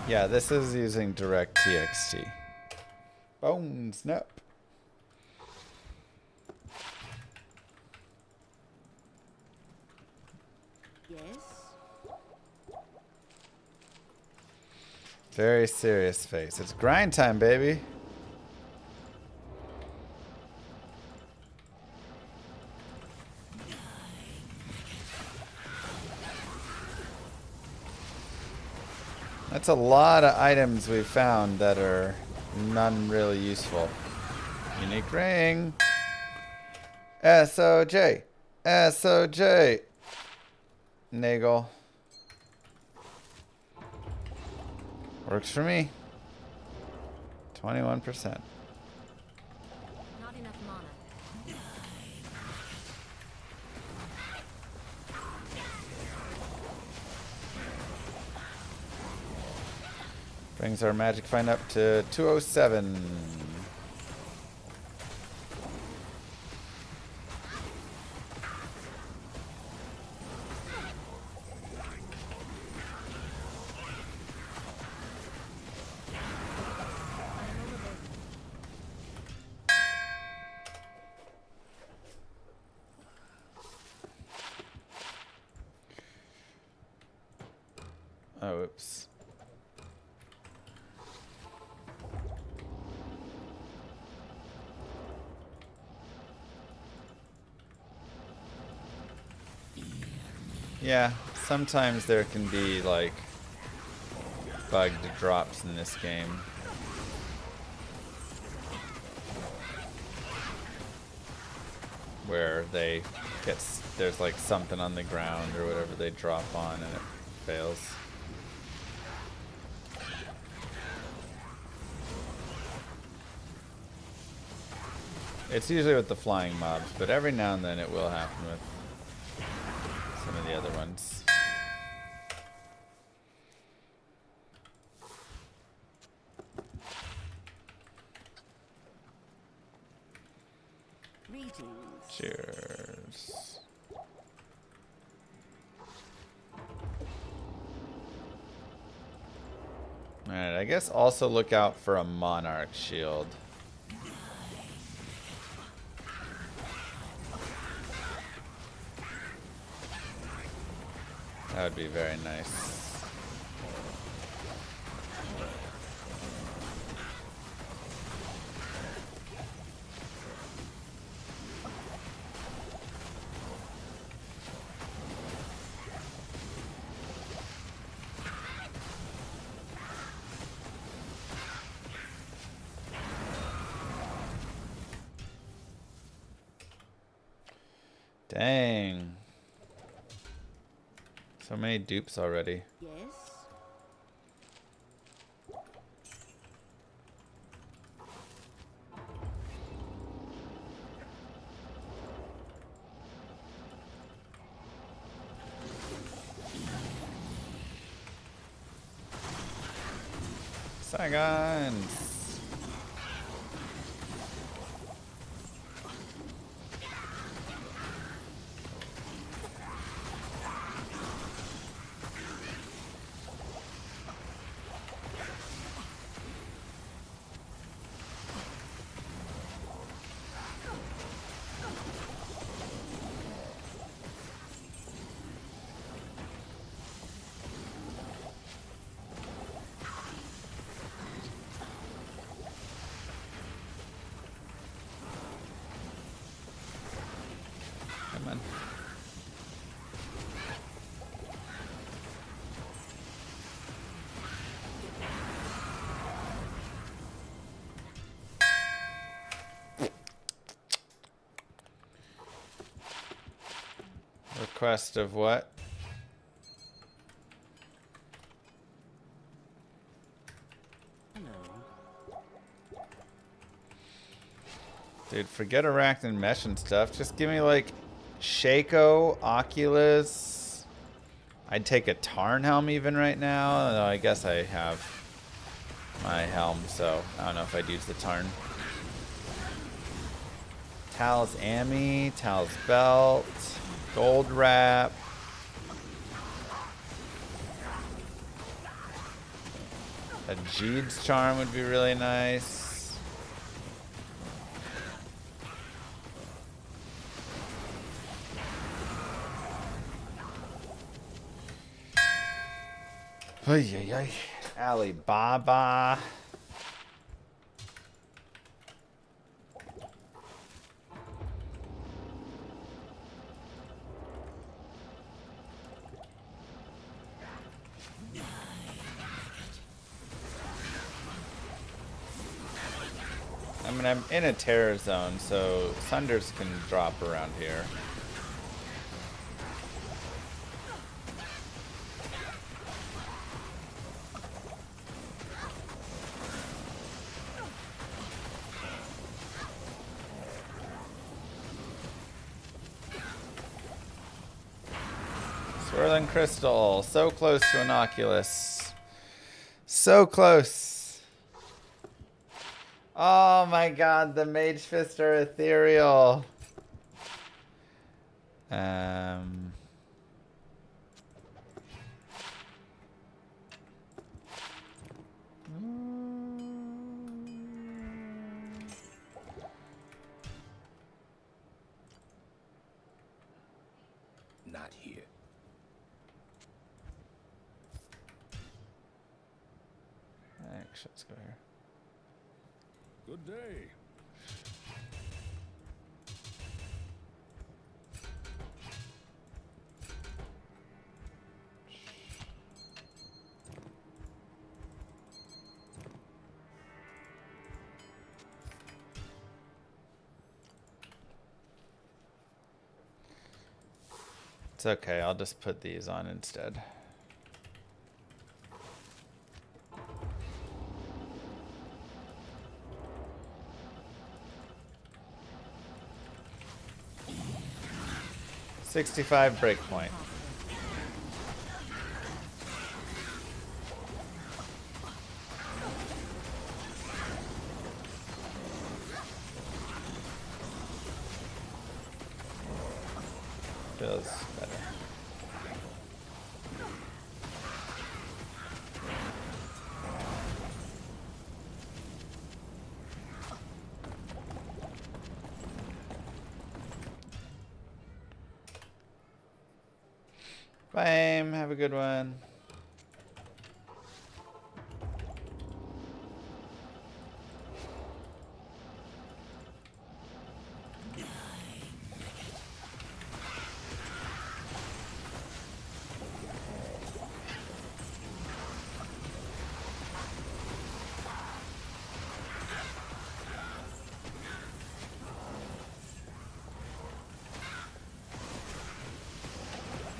Yeah, this is using direct TXT. Bones, snap. Yes? Very serious face. It's grind time, baby. That's a lot of items we found that are none really useful. Unique ring. SOJ. SOJ. Nagel. Works for me. 21%. Not enough mana. Brings our magic find up to 207. Oh, oops. Yeah, sometimes there can be like bugged drops in this game. Where they get, there's like something on the ground or whatever they drop on and it fails. It's usually with the flying mobs, but every now and then it will happen with some of the other ones. Greetings. Cheers. Alright, I guess also look out for a Monarch shield. That would be very nice. Dang. So many dupes already. Yes. Saigons. Come on. Request of what? Dude, forget Arachnid Mesh and stuff. Just give me like Shaco, Oculus. I'd take a Tarn helm even right now. Although I guess I have my helm, so I don't know if I'd use the Tarn. Tal's Ami, Tal's Belt, Gold Wrap. A Jeed's Charm would be really nice. Ay, ay, ay. Alibaba. I mean, I'm in a terror zone, so Thunders can drop around here. Swirling Crystal, so close to an Oculus. So close. Oh my god, the Mage Fist are ethereal. Not here. Actually, let's go here. Good day. It's okay, I'll just put these on instead. $65 breakpoint. Feels better. Bye, have a good one.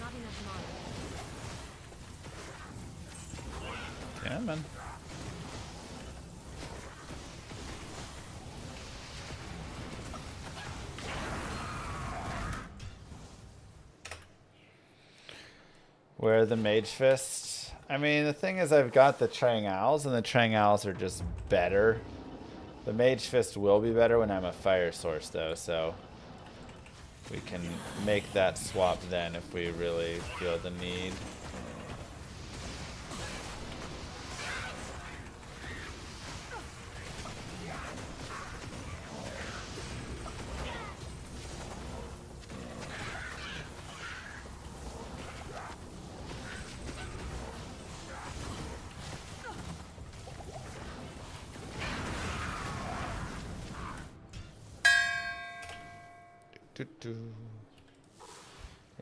Not enough mana. Yeah, man. Where are the Mage Fists? I mean, the thing is I've got the Trang Owls, and the Trang Owls are just better. The Mage Fist will be better when I'm a Fire Source, though, so we can make that swap then if we really feel the need.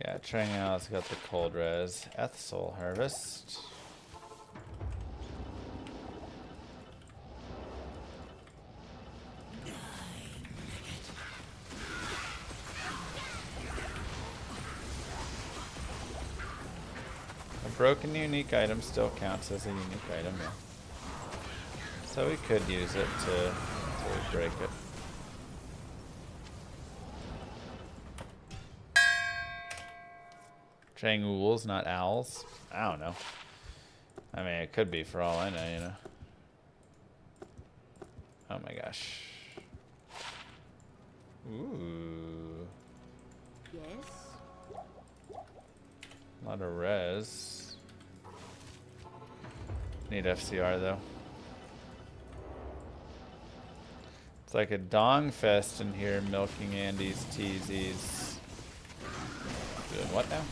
Yeah, Trang Owl's got the cold res. Soul Harvest. A broken unique item still counts as a unique item, yeah. So we could use it to break it. Trang Ools, not owls. I don't know. I mean, it could be for all I know, you know. Oh my gosh. Ooh. Yes? A lot of res. Need FCR though. It's like a dong fest in here milking Andy's TZs. Doing what now?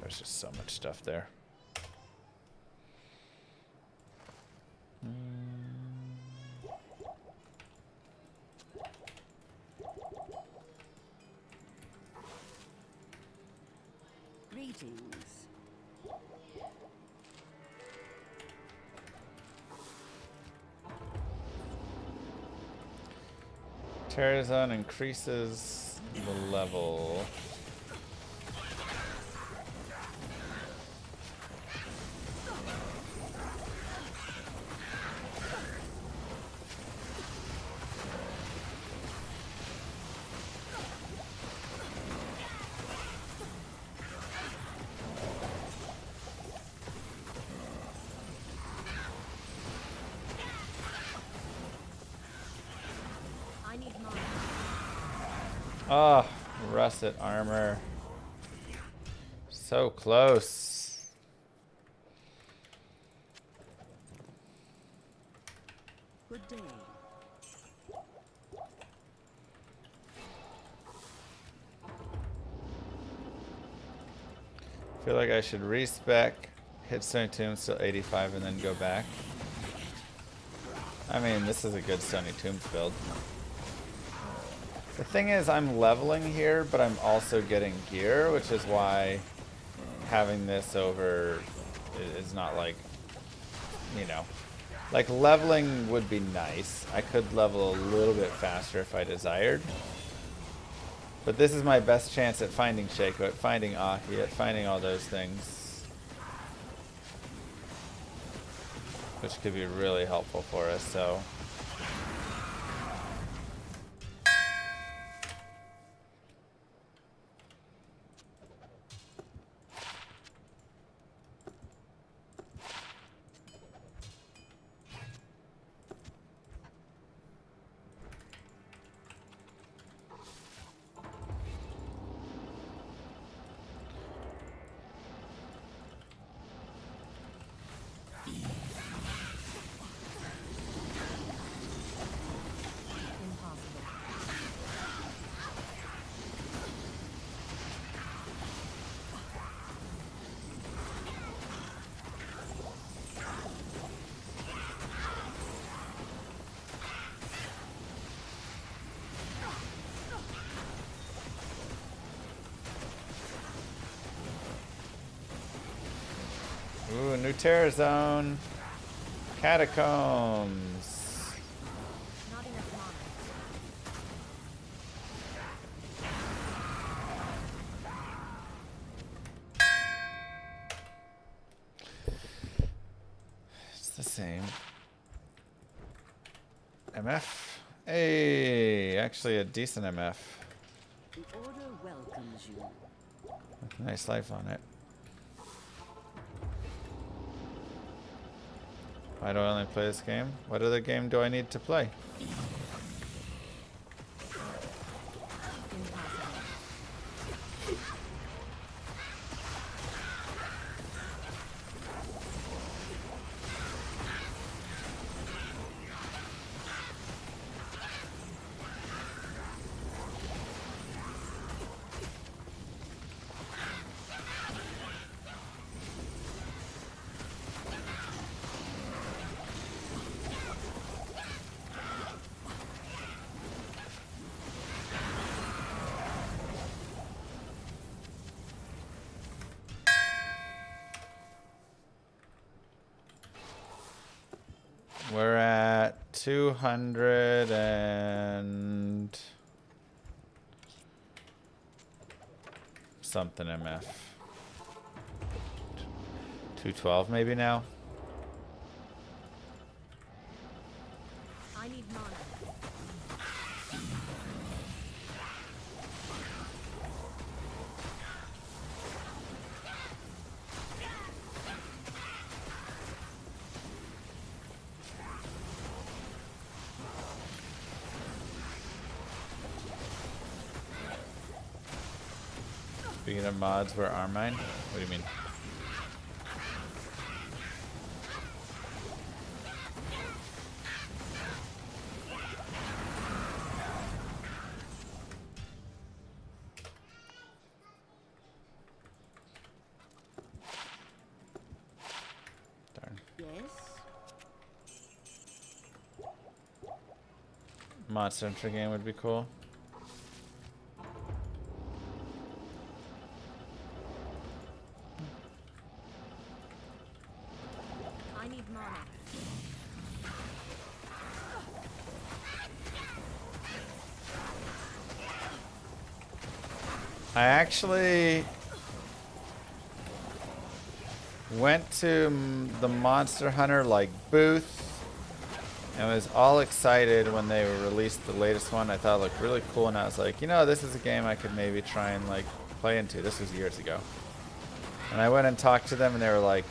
There's just so much stuff there. Greetings. TERRORZONE increases the level. I need mana. Oh, russet armor. So close. Good day. Feel like I should respec, hit Stony Tomb, still 85, and then go back. I mean, this is a good Stony Tombs build. The thing is, I'm leveling here, but I'm also getting gear, which is why having this over is not like, you know, like leveling would be nice. I could level a little bit faster if I desired. But this is my best chance at finding Shaco, at finding Aki, at finding all those things. Which could be really helpful for us, so. Ooh, new terror zone. Catacombs. Not enough mana. It's the same. MF. Hey, actually a decent MF. The order welcomes you. Nice life on it. Why do I only play this game? What other game do I need to play? We're at 200 and something MF. 212 maybe now. I need mana. Speaking of mods, where are mine? What do you mean? Darn. Yes? Mod Center game would be cool. I need mana. I actually went to the Monster Hunter like booth and was all excited when they released the latest one. I thought it looked really cool, and I was like, you know, this is a game I could maybe try and like play into. This was years ago. And I went and talked to them, and they were like,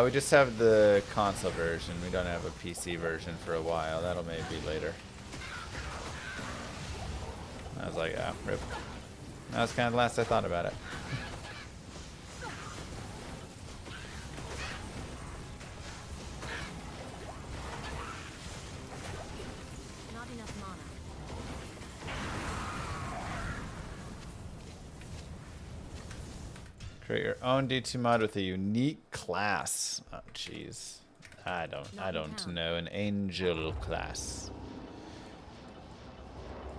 we just have the console version. We don't have a PC version for a while. That'll maybe be later. I was like, ah, rip. That was kind of the last I thought about it. Not enough mana. Create your own D2 mod with a unique class. Oh, jeez. I don't know. An angel class.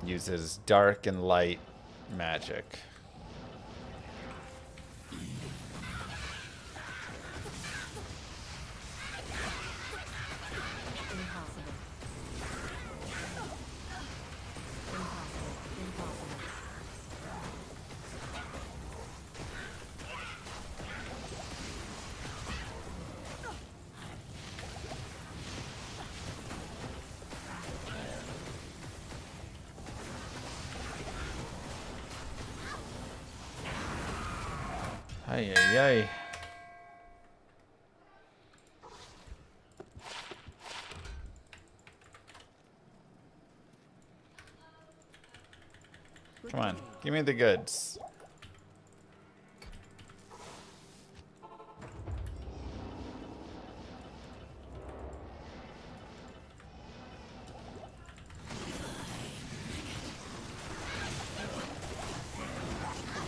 Uses dark and light magic. Impossible. Impossible. Impossible. Ay, ay, ay. Come on, give me the goods.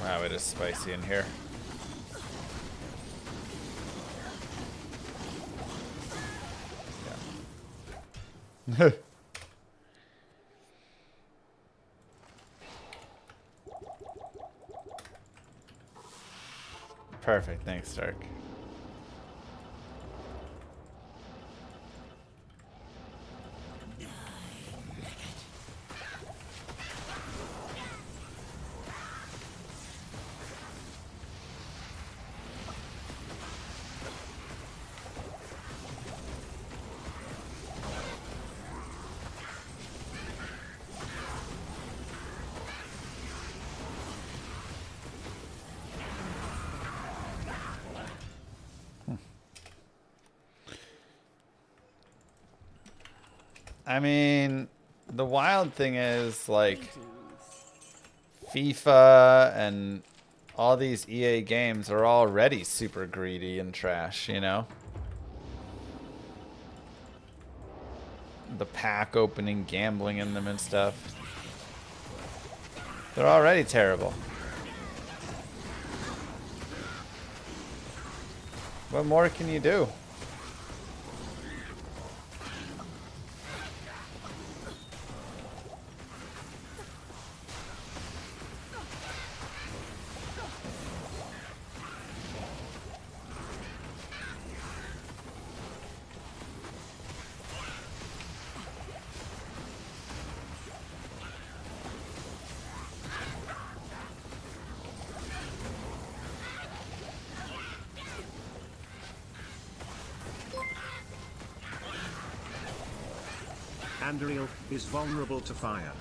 Wow, it is spicy in here. Yeah. Perfect, thanks, Stark. I mean, the wild thing is, like, FIFA and all these EA games are already super greedy and trash, you know? The pack opening, gambling in them and stuff. They're already terrible. What more can you do? Andriel is vulnerable to fire.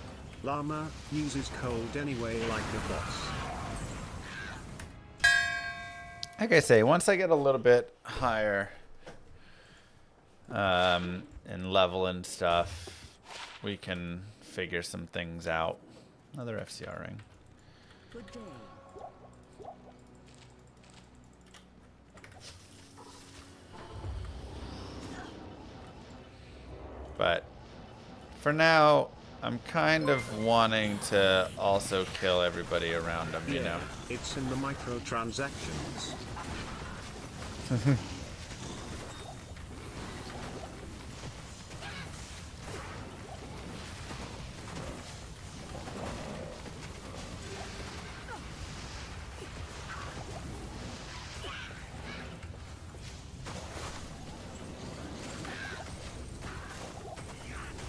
Llama uses cold anyway like a boss. Like I say, once I get a little bit higher in level and stuff, we can figure some things out. Another FCR ring. Good day. But for now, I'm kind of wanting to also kill everybody around them, you know? It's in the microtransactions.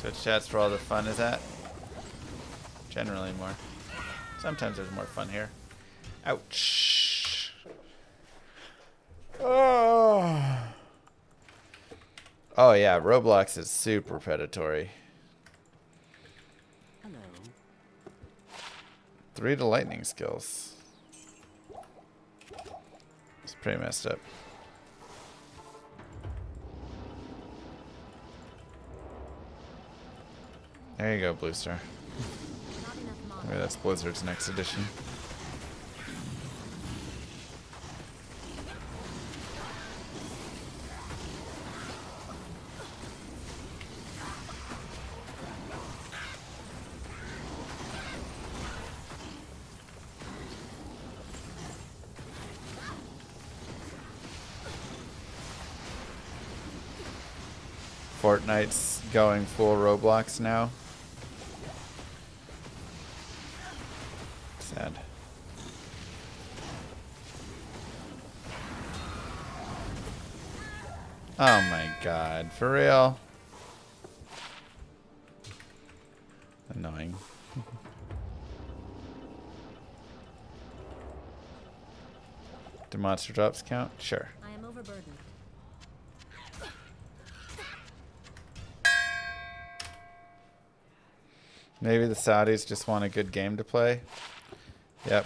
Twitch chat's where all the fun is at. Generally more. Sometimes there's more fun here. Ouch. Oh. Oh yeah, Roblox is super predatory. Hello. 3 to lightning skills. It's pretty messed up. There you go, Blue Star. Maybe that's Blizzard's next edition. Fortnite's going full Roblox now. Sad. Oh my god, for real? Annoying. Do monster drops count? Sure. I am overburdened. Maybe the Saudis just want a good game to play. Yep.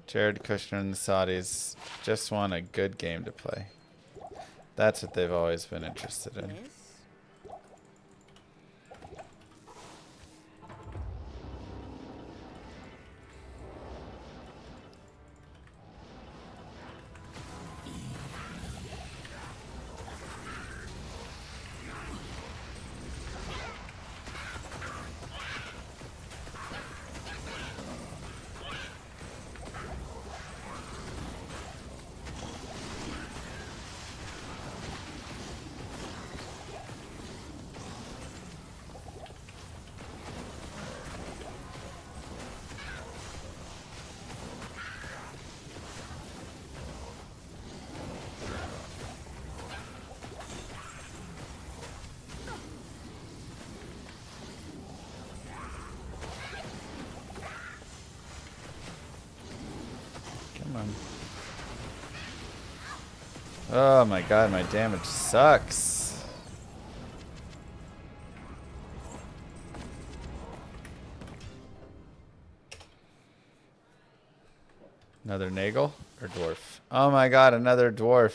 Jared Kushner and the Saudis just want a good game to play. That's what they've always been interested in. Yes. Oh my god, my damage sucks. Another Nagel or dwarf? Oh my god, another dwarf.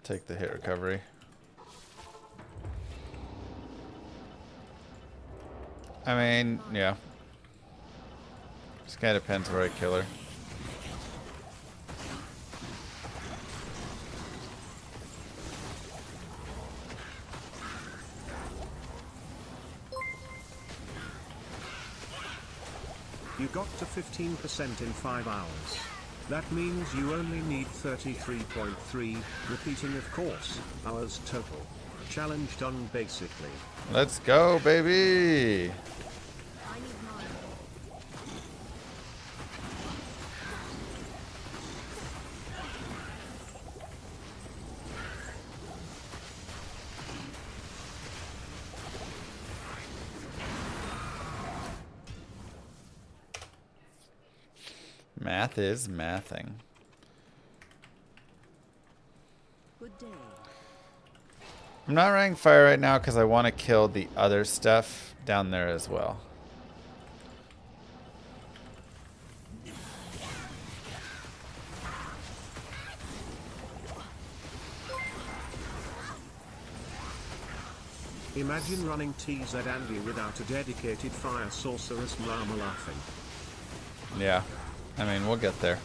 take the hit recovery. I mean, yeah. Just kind of depends where I kill her. You got to 15% in 5 hours. That means you only need 33.3, repeating of course, hours total. Challenge done basically. Let's go, baby! I need mine. Math is mathing. Good day. I'm not running fire right now because I want to kill the other stuff down there as well. Imagine running TZ Andy without a dedicated fire sorceress Llama laughing. Yeah. I mean, we'll get there.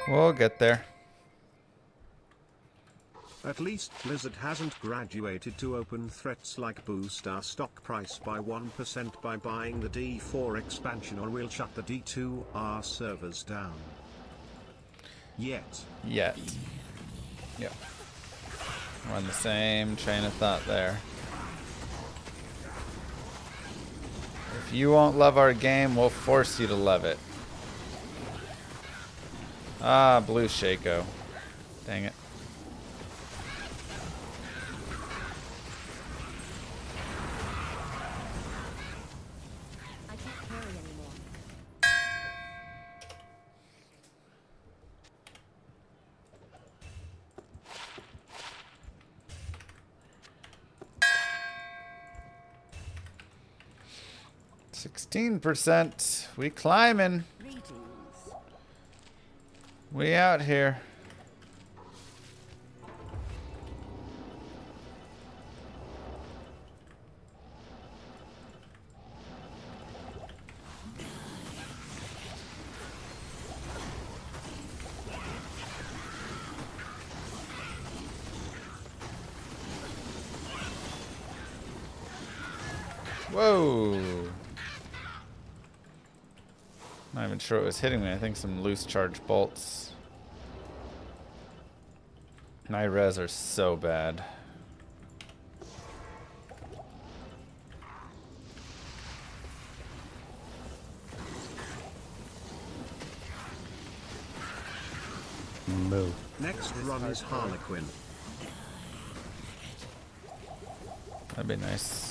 We'll get there. At least Blizzard hasn't graduated to open threats like boost our stock price by 1% by buying the D4 expansion, or we'll shut the D2R servers down. Yet. Yet. Yep. We're on the same train of thought there. If you won't love our game, we'll force you to love it. Ah, blue Shaco. Dang it. I can't carry anymore. 16%. We climbing. Greetings. We out here. Whoa. Not even sure it was hitting me. I think some loose charge bolts. My res are so bad. Move. Next run is Harlequin. That'd be nice.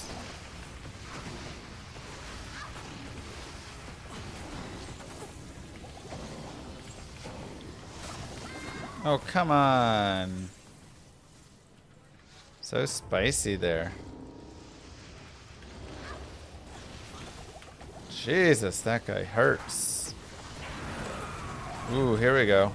Oh, come on. So spicy there. Jesus, that guy hurts. Ooh, here we go.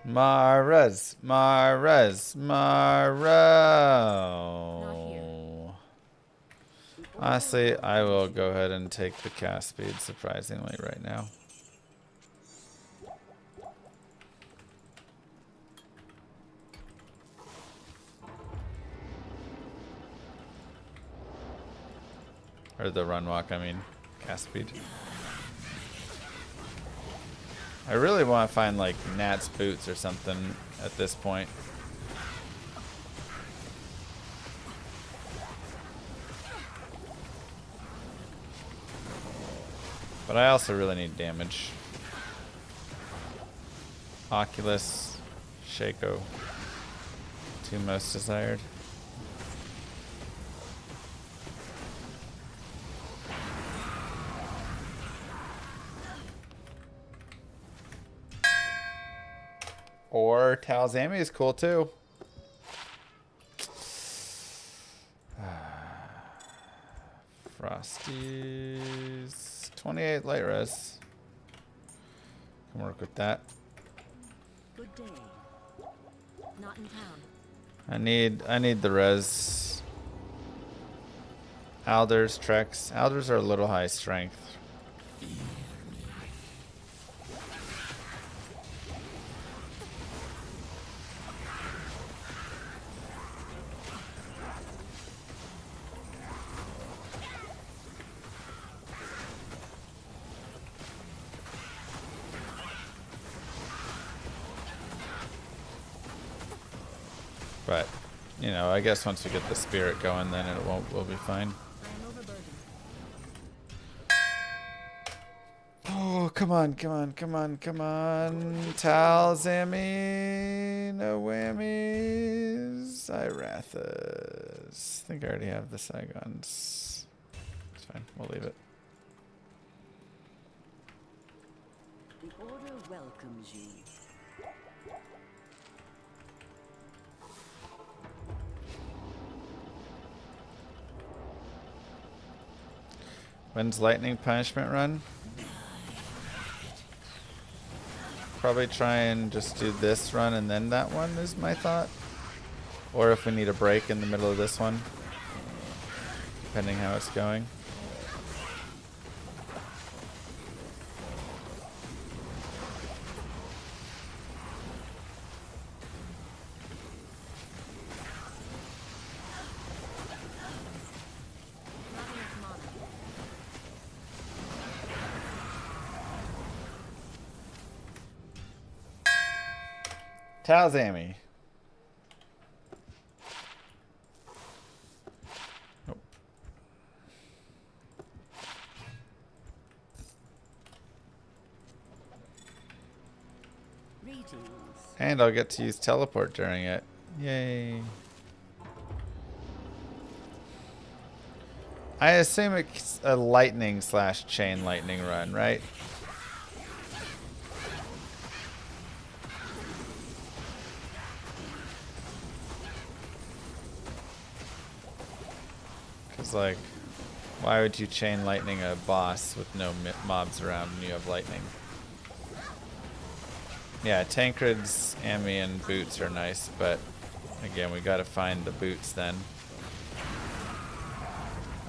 Mares, Mares, Maro. Honestly, I will go ahead and take the cast speed surprisingly right now. Or the run walk, I mean, cast speed. I really want to find like Nat's boots or something at this point. But I also really need damage. Oculus, Shaco, two most desired. Or Talzami is cool too. Frosties. 28 light res. Can work with that. Good day. Not in town. I need the res. Alders, Trex. Alders are a little high strength. But, you know, I guess once we get the spirit going, then we'll be fine. I am overburdened. Oh, come on, come on, come on, come on. Talzami. No whammies. Irathas. I think I already have the Saigons. It's fine. We'll leave it. The order welcomes you. When's lightning punishment run? Probably try and just do this run and then that one is my thought. Or if we need a break in the middle of this one. Depending how it's going. Talzami. Nope. Greetings. And I'll get to use teleport during it. Yay. I assume it's a lightning / chain lightning run, right? Like, why would you chain lightning a boss with no mobs around when you have lightning? Yeah, Tancred's, Ami, and boots are nice, but again, we gotta find the boots then.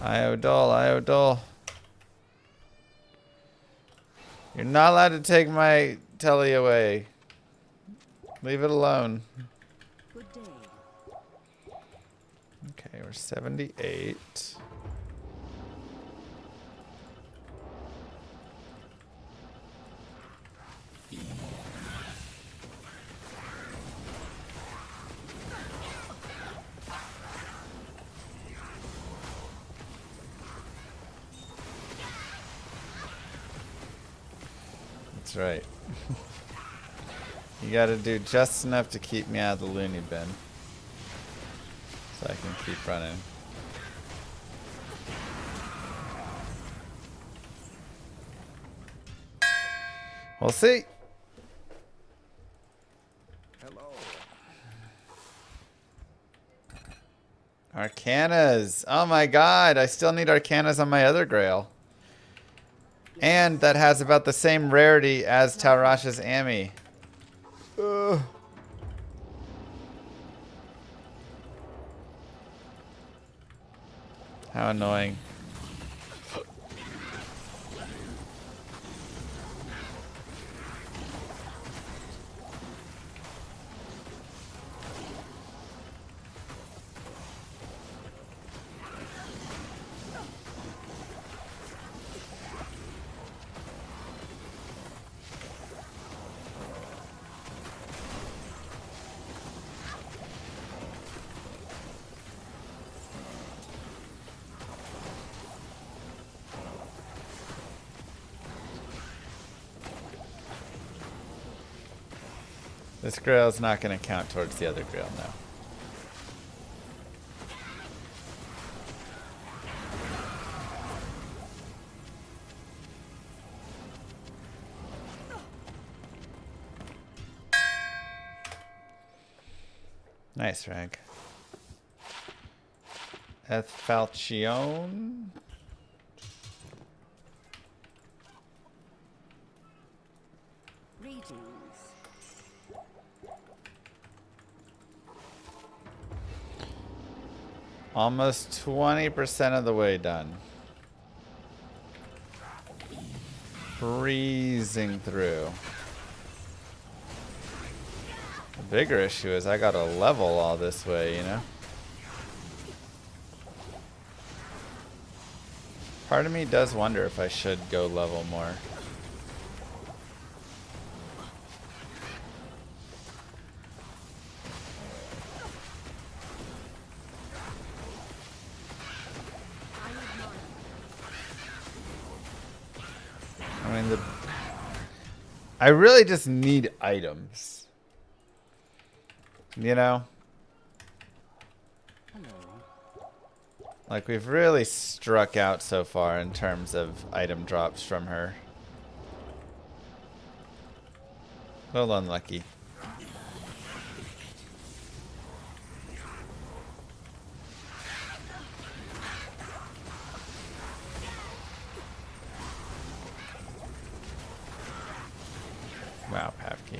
Iodol, Iodol. You're not allowed to take my telly away. Leave it alone. Good day. Okay, we're 78. That's right. You gotta do just enough to keep me out of the loony bin. So I can keep running. We'll see. Hello. Arcanas. Oh my god, I still need Arcanas on my other Grail. And that has about the same rarity as Taurash's Ami. Ugh. How annoying. This Grail is not going to count towards the other Grail now. Nice rank. Falchion. Greetings. Almost 20% of the way done. Breezing through. The bigger issue is I gotta level all this way, you know? Part of me does wonder if I should go level more. I mean, I really just need items. You know? Like, we've really struck out so far in terms of item drops from her. A little unlucky. Wow, Pavkey.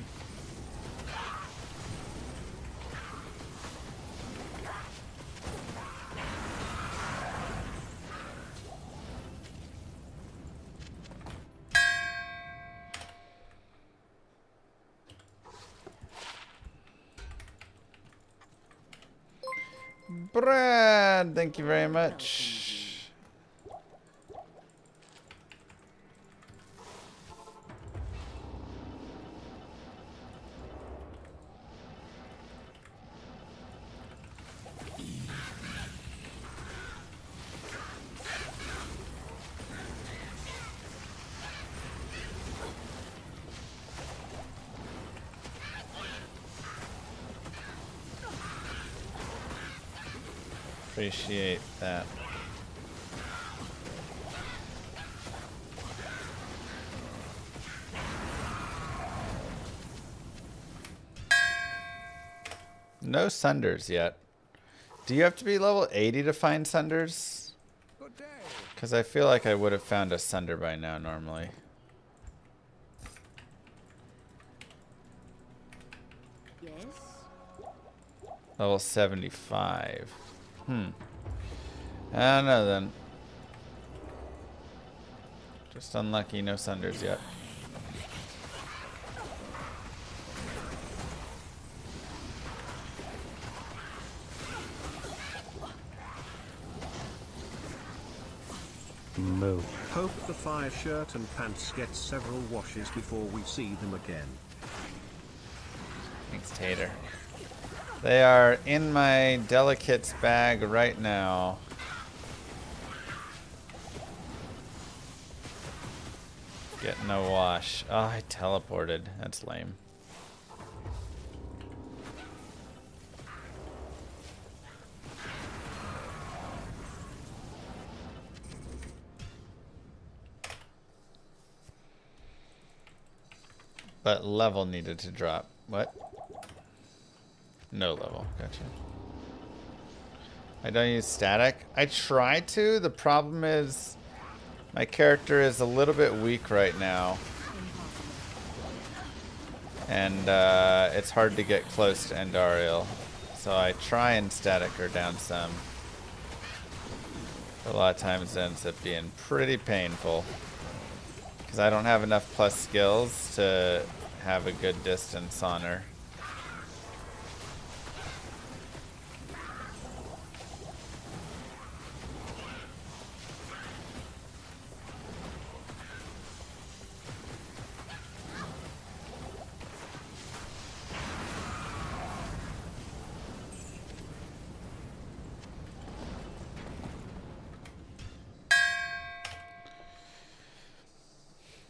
Brad, thank you very much. Appreciate that. No sunders yet. Do you have to be level 80 to find sunders? Because I feel like I would have found a sunder by now normally. Yes. Level 75. I don't know then. Just unlucky, no sunders yet. Move. Hope the fire shirt and pants get several washes before we see them again. Thanks, Tater. They are in my delicates bag right now. Getting a wash. Oh, I teleported. That's lame. But level needed to drop. What? No level. Gotcha. I don't use static. I try to. The problem is my character is a little bit weak right now. And it's hard to get close to Endariel. So I try and static her down some. But a lot of times it ends up being pretty painful. Because I don't have enough plus skills to have a good distance on her.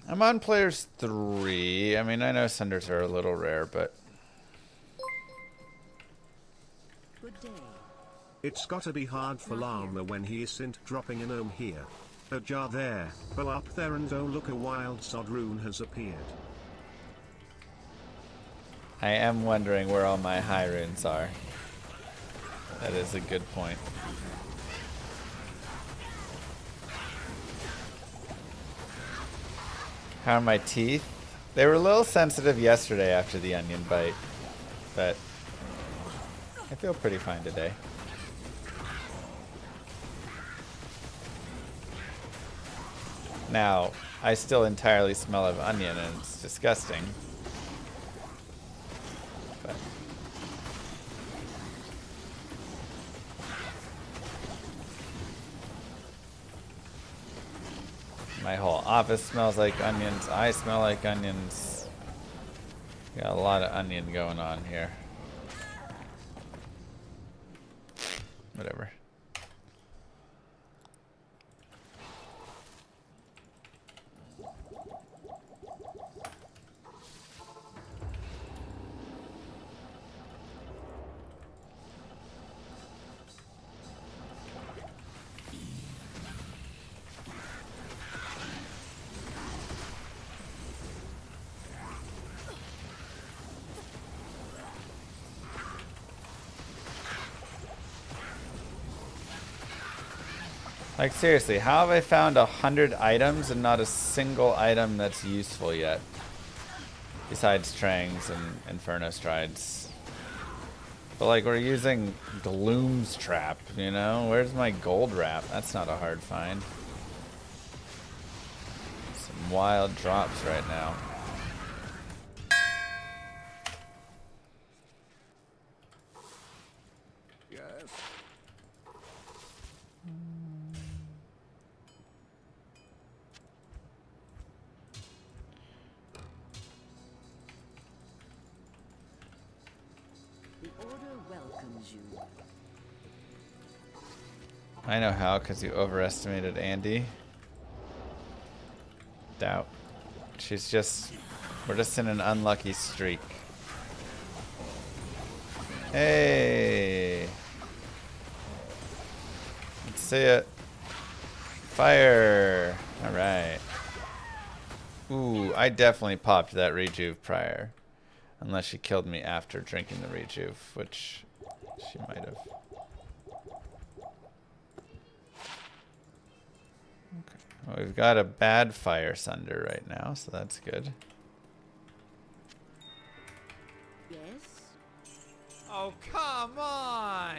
I'm on players 3. I mean, I know sunders are a little rare, but... Good day. It's gotta be hard for Llama when he isn't dropping an ohm here. A jar there, bow up there, and oh look, a wild sod rune has appeared. I am wondering where all my high runes are. That is a good point. How are my teeth? They were a little sensitive yesterday after the onion bite, but I feel pretty fine today. Now, I still entirely smell of onion and it's disgusting. But my whole office smells like onions. I smell like onions. Got a lot of onion going on here. Whatever. Like seriously, how have I found 100 items and not a single item that's useful yet? Besides Trangs and Inferno Strides. But like we're using Gloom's Trap, you know? Where's my gold wrap? That's not a hard find. Some wild drops right now. I know how, because you overestimated Andy. Doubt. She's just... We're just in an unlucky streak. Hey! Let's see it. Fire! Alright. Ooh, I definitely popped that rejuve prior. Unless she killed me after drinking the rejuve, which she might have. Well, we've got a bad fire sunder right now, so that's good. Yes? Oh, come on!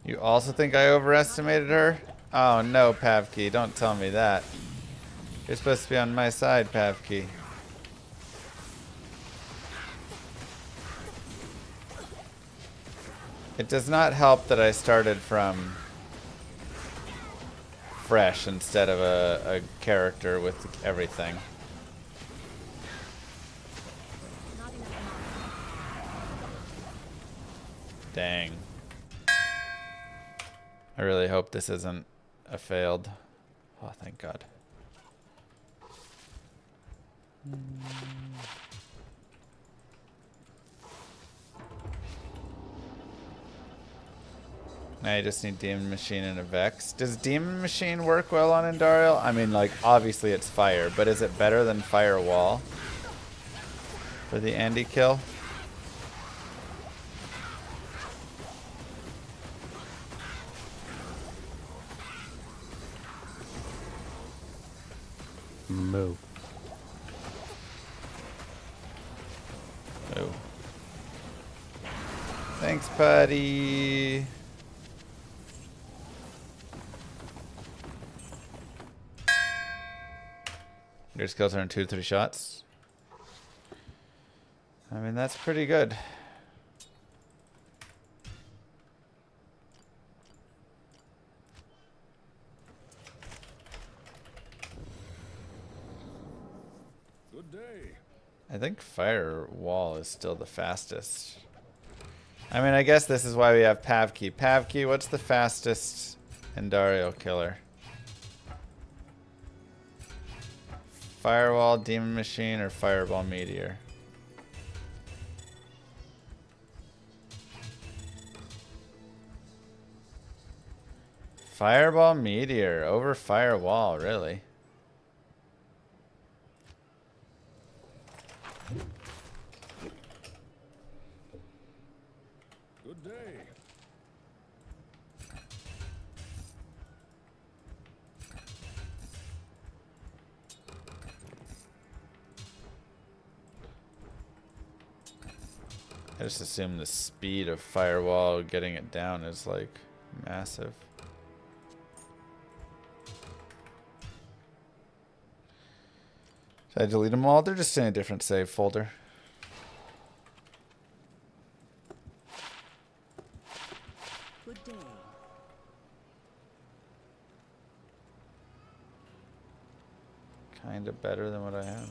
You also think I overestimated her? Oh no, Pavkey, don't tell me that. You're supposed to be on my side, Pavkey. It does not help that I started from fresh instead of a character with everything. Dang. I really hope this isn't a failed. Oh, thank God. Now you just need Demon Machine and a Vex. Does Demon Machine work well on Endariel? I mean, like, obviously it's fire, but is it better than Firewall for the Andy kill? Moo. Oh. Thanks, buddy. Your skills are in 2 to 3 shots. I mean, that's pretty good. Good day. I think Firewall is still the fastest. I mean, I guess this is why we have Pavkey. Pavkey, what's the fastest Endariel killer? Firewall, Demon Machine, or Fireball Meteor? Fireball Meteor over Firewall, really? I just assume the speed of Firewall getting it down is like massive. Should I delete them all? They're just in a different save folder. Good day. Kind of better than what I have.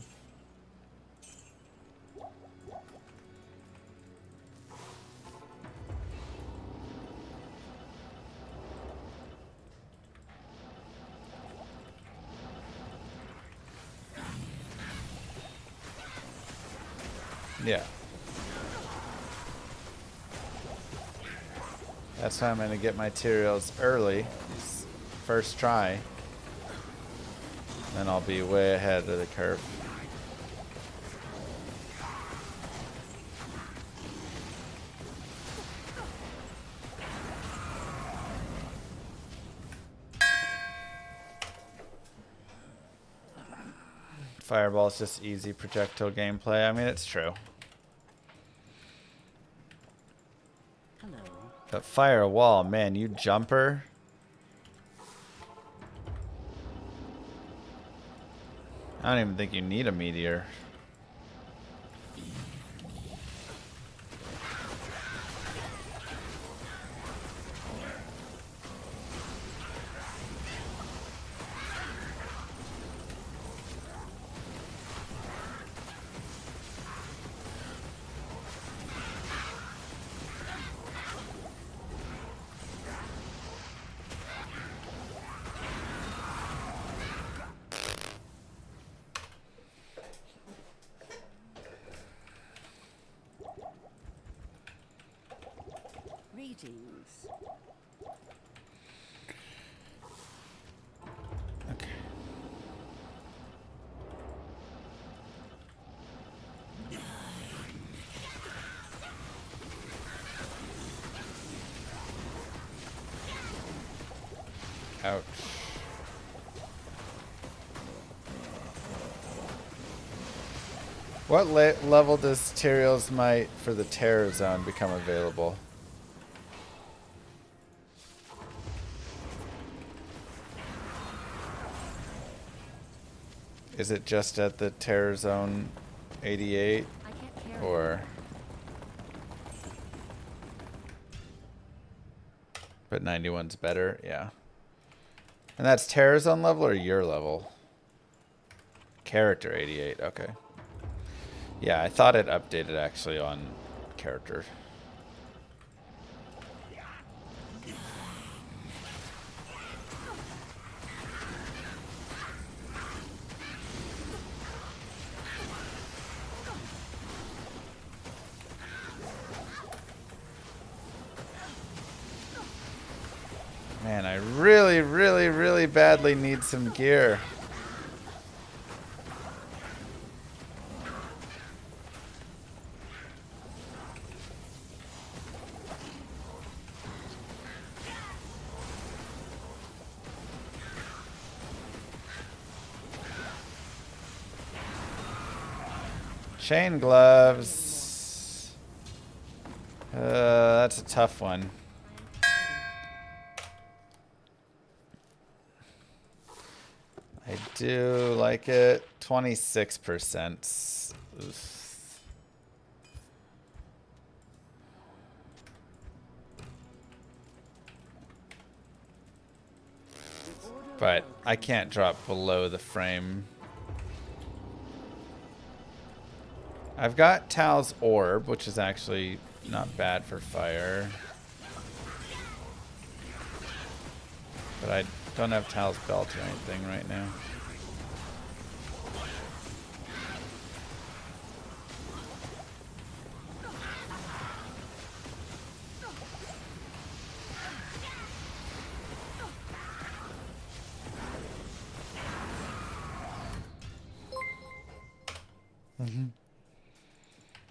Yeah. That's why I'm going to get my materials early. First try. Then I'll be way ahead of the curve. Fireball's just easy projectile gameplay. I mean, it's true. Hello. But Firewall, man, you jumper. I don't even think you need a meteor. Greetings. Okay. Ouch. What level does Tyrael's Might for the Terror Zone become available? Is it just at the Terror Zone 88? Or... But 91's better? Yeah. And that's Terror Zone level or your level? Character 88, okay. Yeah, I thought it updated actually on character. Man, I really, really, really badly need some gear. Chain gloves. That's a tough one. I do like it. 26%. Oof. But I can't drop below the frame. I've got Tal's Orb, which is actually not bad for fire. But I don't have Tal's Belt or anything right now.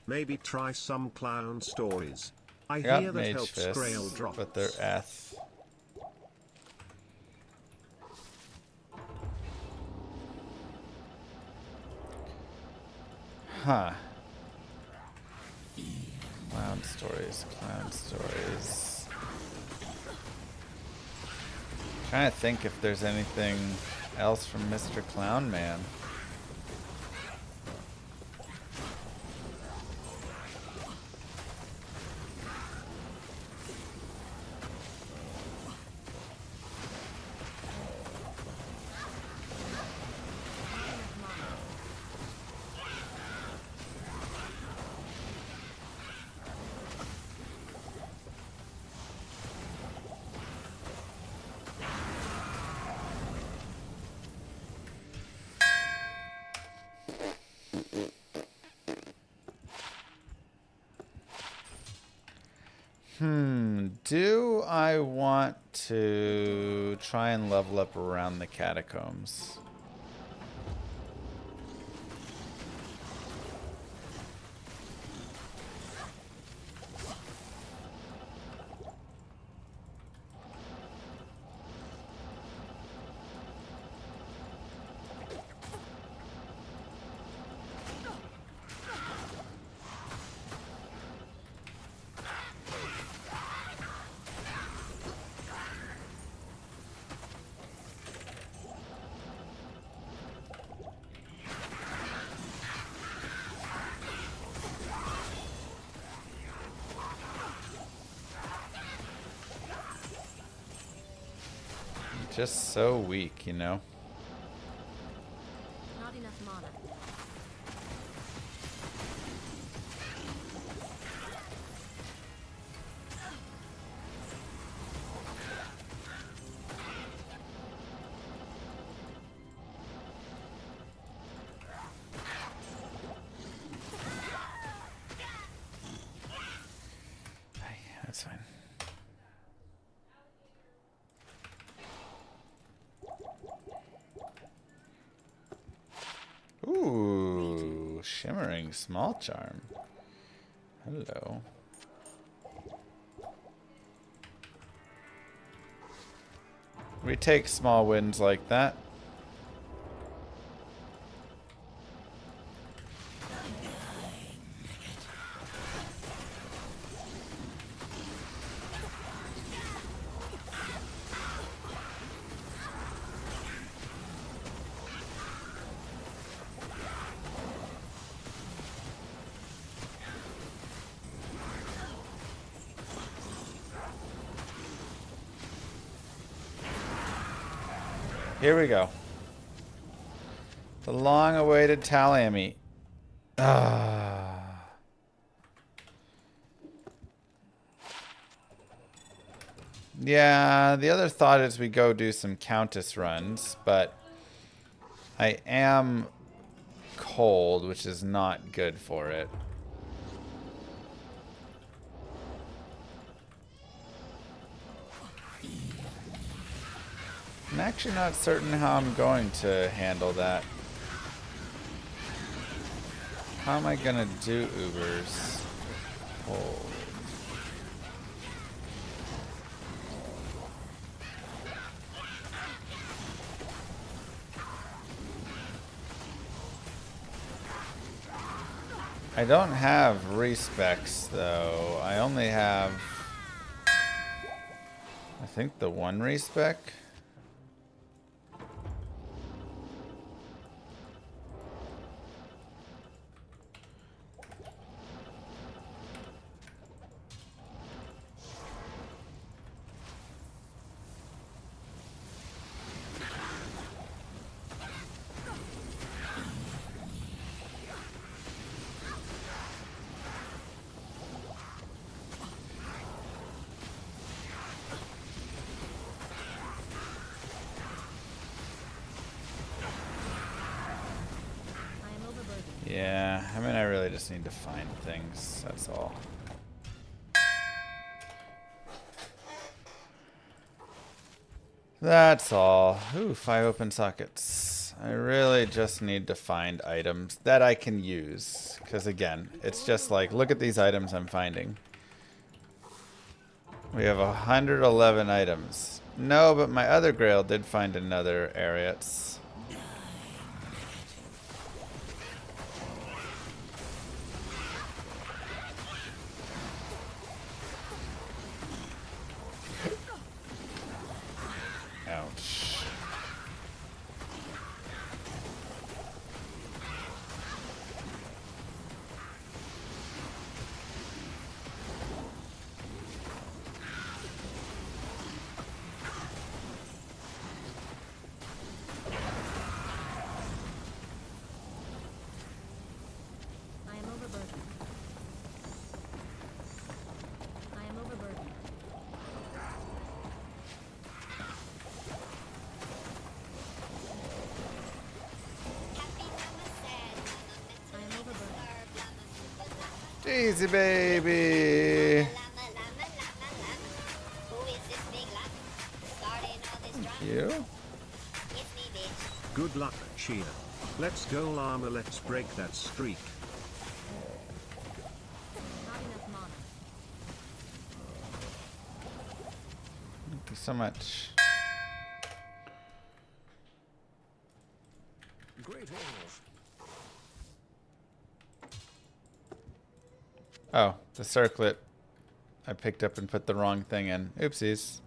Maybe try some clown stories. I got hear that mage helps fists, Grail drops. but they're eth. Huh. Clown stories, clown stories. Trying to think if there's anything else from Mr. Clown Man. Do I want to try and level up around the catacombs? Just so weak, you know? Not enough mana. That's fine. Ooh, shimmering small charm. Hello. We take small wins like that. Here we go. The long-awaited Talamy. Ah. Yeah, the other thought is we go do some Countess runs, but I am cold, which is not good for it. I'm actually not certain how I'm going to handle that. How am I gonna do Ubers? Hold. I don't have respecs though. I only have, I think, the one respec. Yeah, I mean, I really just need to find things, that's all. That's all. Ooh, 5 open sockets. I really just need to find items that I can use. Because again, it's just like, look at these items I'm finding. We have 111 items. No, but my other grail did find another area. Ouch. I am overburdened. I am overburdened. I am overburdened. Easy, baby. Thank you. Good luck, Chia. Let's go, Llama. Let's break that streak. Not enough mana. Thank you so much. Great hails. Oh, the circlet. I picked up and put the wrong thing in. Oopsies.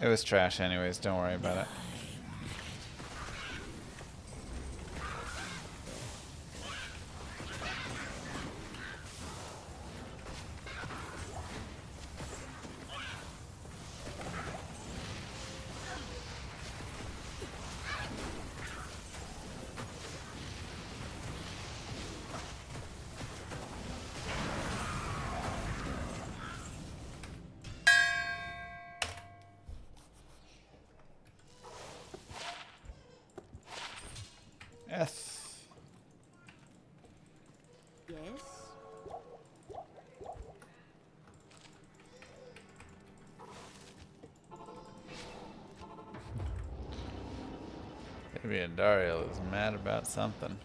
It was trash anyways, don't worry about it. Yes. Yes. Maybe Dario is mad about something.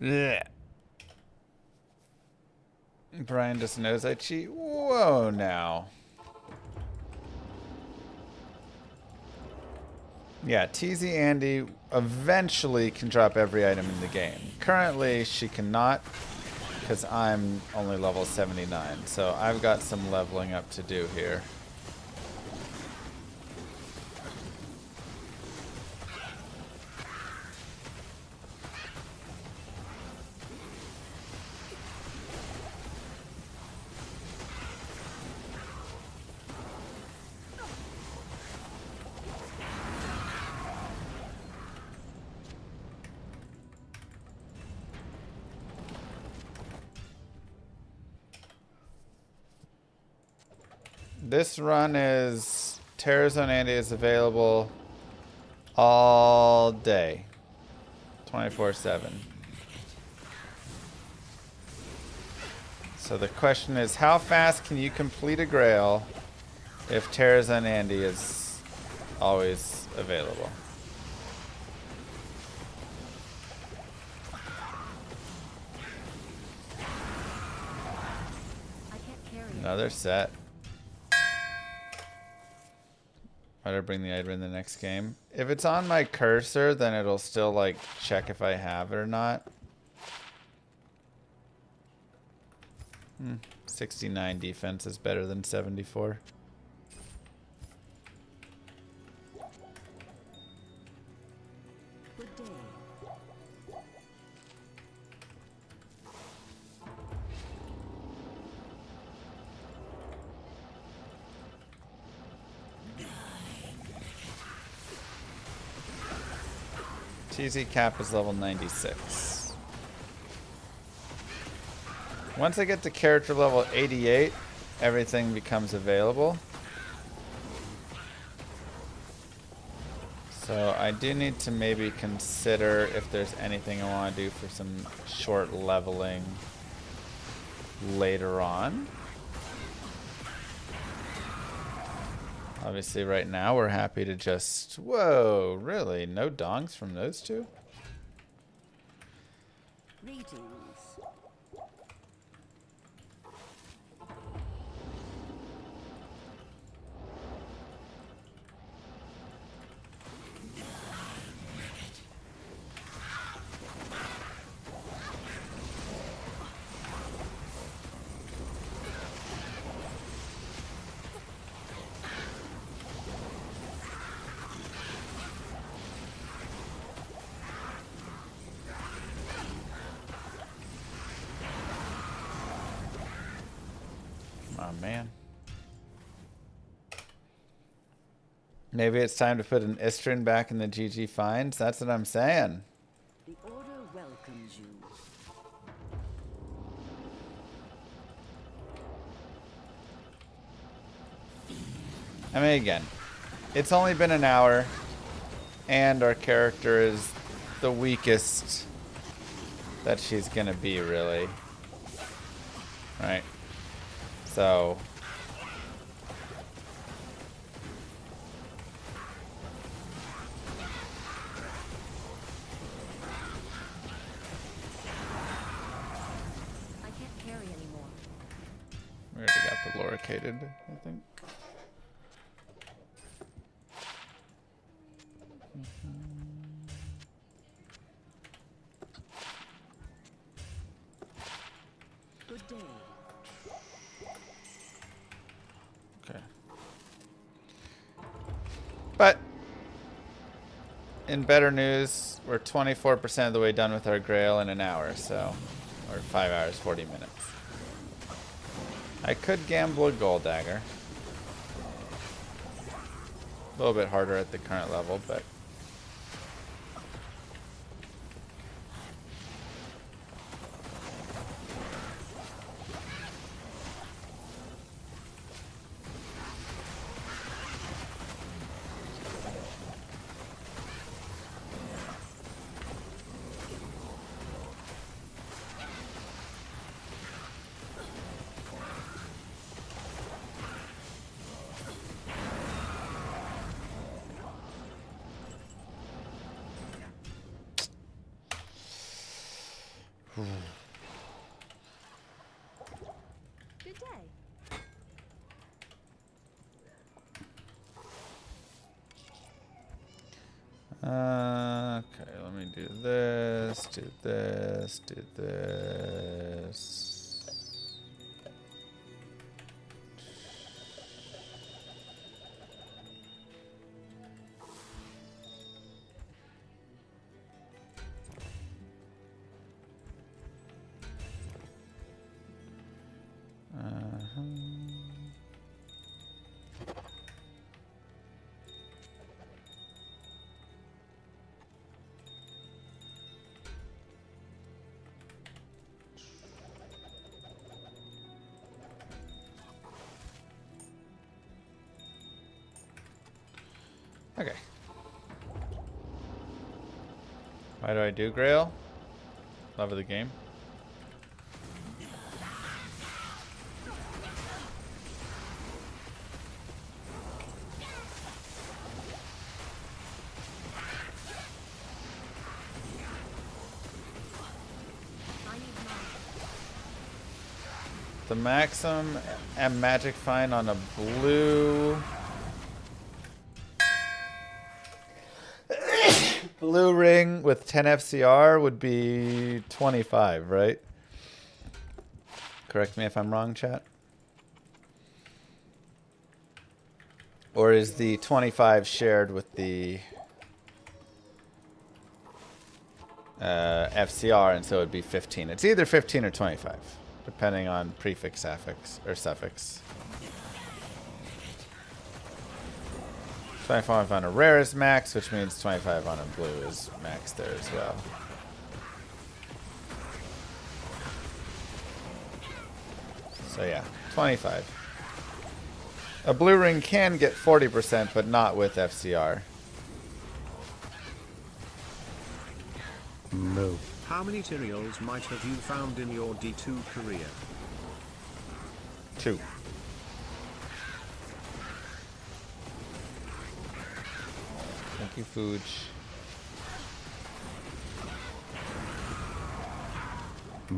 Yeah. Brian just knows I cheat. Whoa, now. Yeah, TZ Andy eventually can drop every item in the game. Currently, she cannot because I'm only level 79. So I've got some leveling up to do here. This run is TERRORZONE Andy is available all day, 24/7. So the question is, how fast can you complete a grail if TERRORZONE Andy is always available? I can't carry it. Another set. Why did I bring the item in the next game? If it's on my cursor, then it'll still like check if I have it or not. 69 defense is better than 74. Good day. TZ cap is level 96. Once I get to character level 88 everything becomes available. So I do need to maybe consider if there's anything I want to do for some short leveling later on. Obviously right now we're happy to just... Whoa, really? No dongs from those two? Greetings. Oh man. Maybe it's time to put an Istrin back in the GG finds. That's what I'm saying. The Order welcomes you. I mean, again, it's only been an hour, and our character is the weakest that she's gonna be, really. Right? So... I can't carry anymore. we already got the loricated, I think. Good day. Okay. But in better news, we're 24% of the way done with our grail in an hour, so, or 5 hours, 40 minutes. I could gamble a gold dagger. A little bit harder at the current level, but Good day. okay, let me do this, do this, do this. Okay. Why do I do Grail? Love of the game. I need mine. The maximum and magic fine on a blue blue ring with 10 FCR would be 25, right? Correct me if I'm wrong, chat. Or is the 25 shared with the FCR, and so it'd be 15. It's either 15 or 25, depending on prefix, affix, or suffix. 25 on a rare is max, which means 25 on a blue is max there as well. So yeah, 25. A blue ring can get 40%, but not with FCR. No. How many Tyraels might have you found in your D2 career? 2. Thank you, Fuj.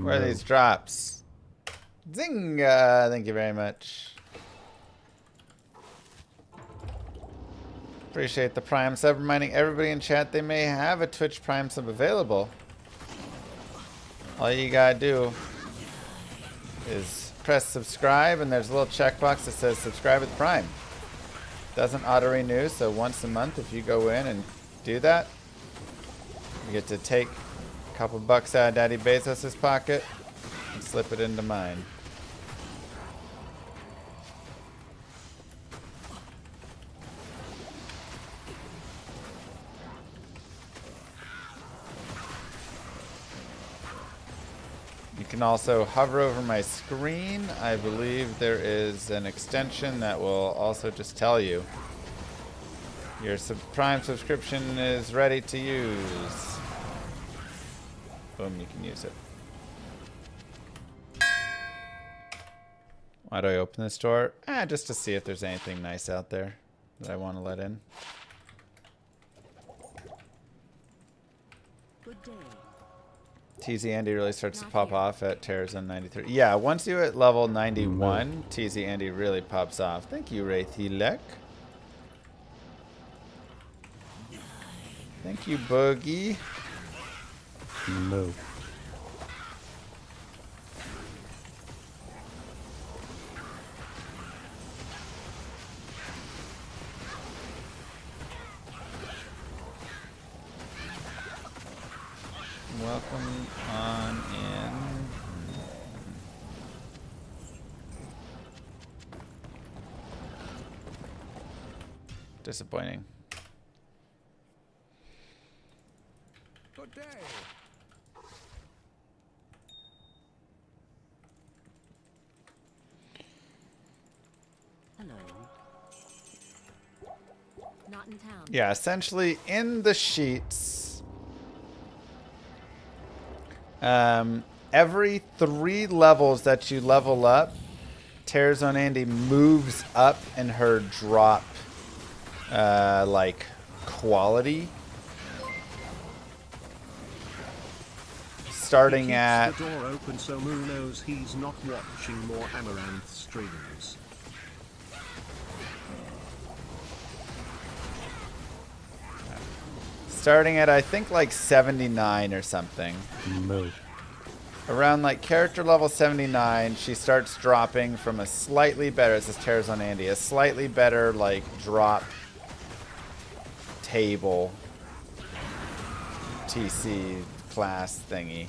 Where are these drops? Zinga! Thank you very much. Appreciate the Prime sub. Reminding everybody in chat they may have a Twitch Prime sub available. All you gotta do is press subscribe, and there's a little checkbox that says subscribe with Prime. Doesn't auto renew, so once a month, if you go in and do that, you get to take a couple bucks out of Daddy Bezos' pocket and slip it into mine. You can also hover over my screen. I believe there is an extension that will also just tell you your Prime subscription is ready to use. Boom, you can use it. Why do I open this door? Just to see if there's anything nice out there that I want to let in. Good day. TZ Andy really starts to pop off at TERRORZONE 93. Yeah, once you're at level 91, TZ Andy really pops off. Thank you, Wraithylek. Thank you, Boogie. No. Welcome on in. Disappointing. Good day. Hello. Not in town. Yeah, essentially in the sheets, every 3 levels that you level up, TERRORZONE Andy moves up in her drop, like, quality. Starting at... the door open so Moo knows he's not watching more Amaranth streams. Starting at, I think, like 79 or something. No. Around like character level 79, she starts dropping from a slightly better, this is TERRORZONE Andy, a slightly better like drop table TC class thingy.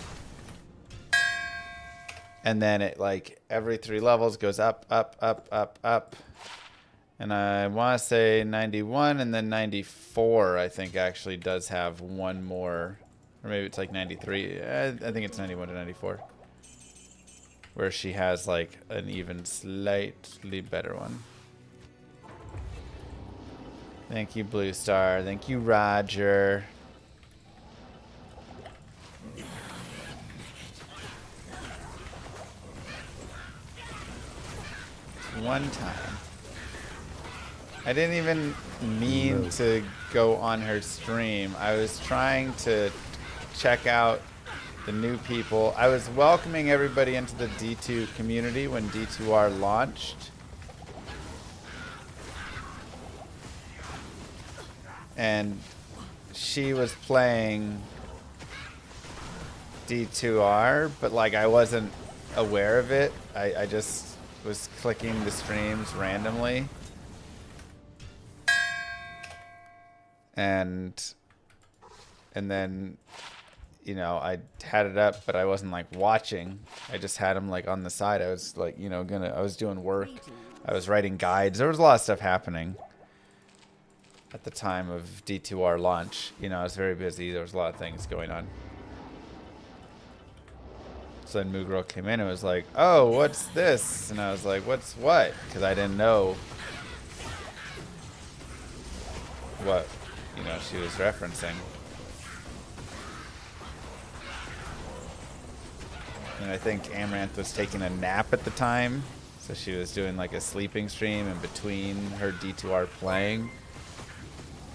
And then it like every 3 levels goes up, up, up, up, up. And I want to say 91 and then 94 I think actually does have one more. Or maybe it's like 93. I think it's 91 to 94. Where she has like an even slightly better one. Thank you, Blue Star. Thank you, Roger. One time. I didn't even mean to go on her stream. I was trying to check out the new people. I was welcoming everybody into the D2 community when D2R launched. And she was playing D2R, but like I wasn't aware of it. I just was clicking the streams randomly. And then, you know, I had it up, but I wasn't like watching. I just had them like on the side. I was like, you know, I was doing work. I was writing guides. There was a lot of stuff happening at the time of D2R launch. You know, I was very busy. There was a lot of things going on. So then Moogirl came in and was like, oh, what's this? And I was like, what's what? Because I didn't know what, you know, she was referencing. And I think Amaranth was taking a nap at the time, so she was doing like a sleeping stream in between her D2R playing.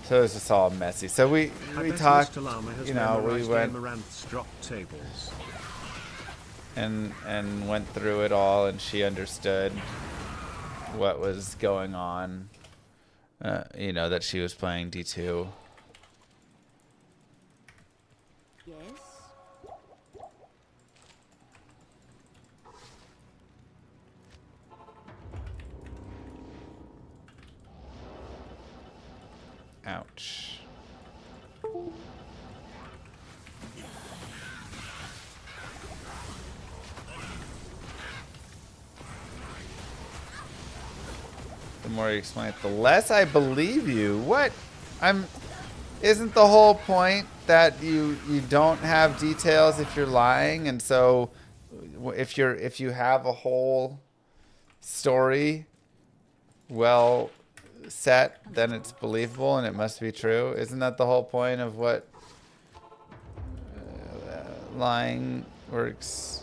So it was just all messy. So we talked, Mr. Llama has you know, we went Amaranth's drop tables. and went through it all, and she understood what was going on. You know, that she was playing D2. Yes? Ouch. The more you explain it, the less I believe you. What? Isn't the whole point that you don't have details if you're lying, and so if you have a whole story well set, then it's believable and it must be true? Isn't that the whole point of what lying works?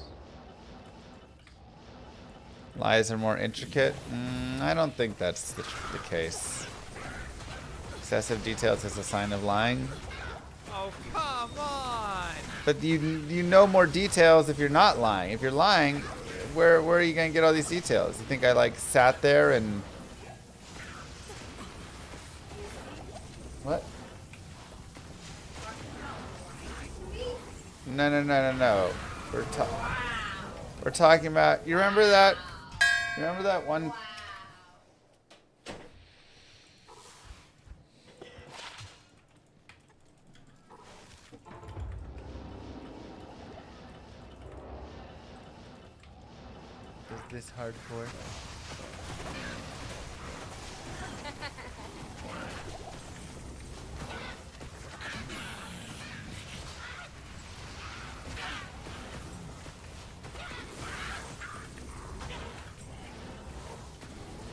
Lies are more intricate? I don't think that's the case. Excessive details is a sign of lying. Oh, come on! But you know more details if you're not lying. If you're lying, where are you gonna get all these details? You think I like sat there and what? No. We're talking about. You remember that? You remember that one? Is this hardcore?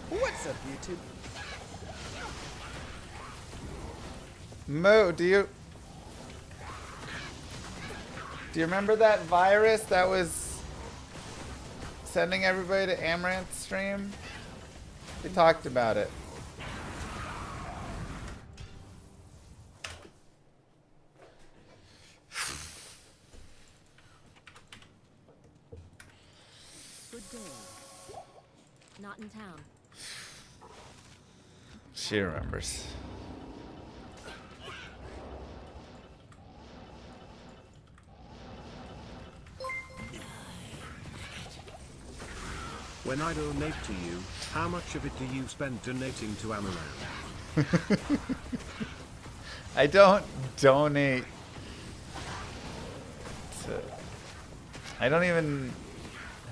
What's up, YouTube? Mo, do you remember that virus that was sending everybody to Amaranth's stream? We talked about it. Good day. Not in town. She remembers. When I donate to you, how much of it do you spend donating to Amaranth? I don't donate to... I don't even...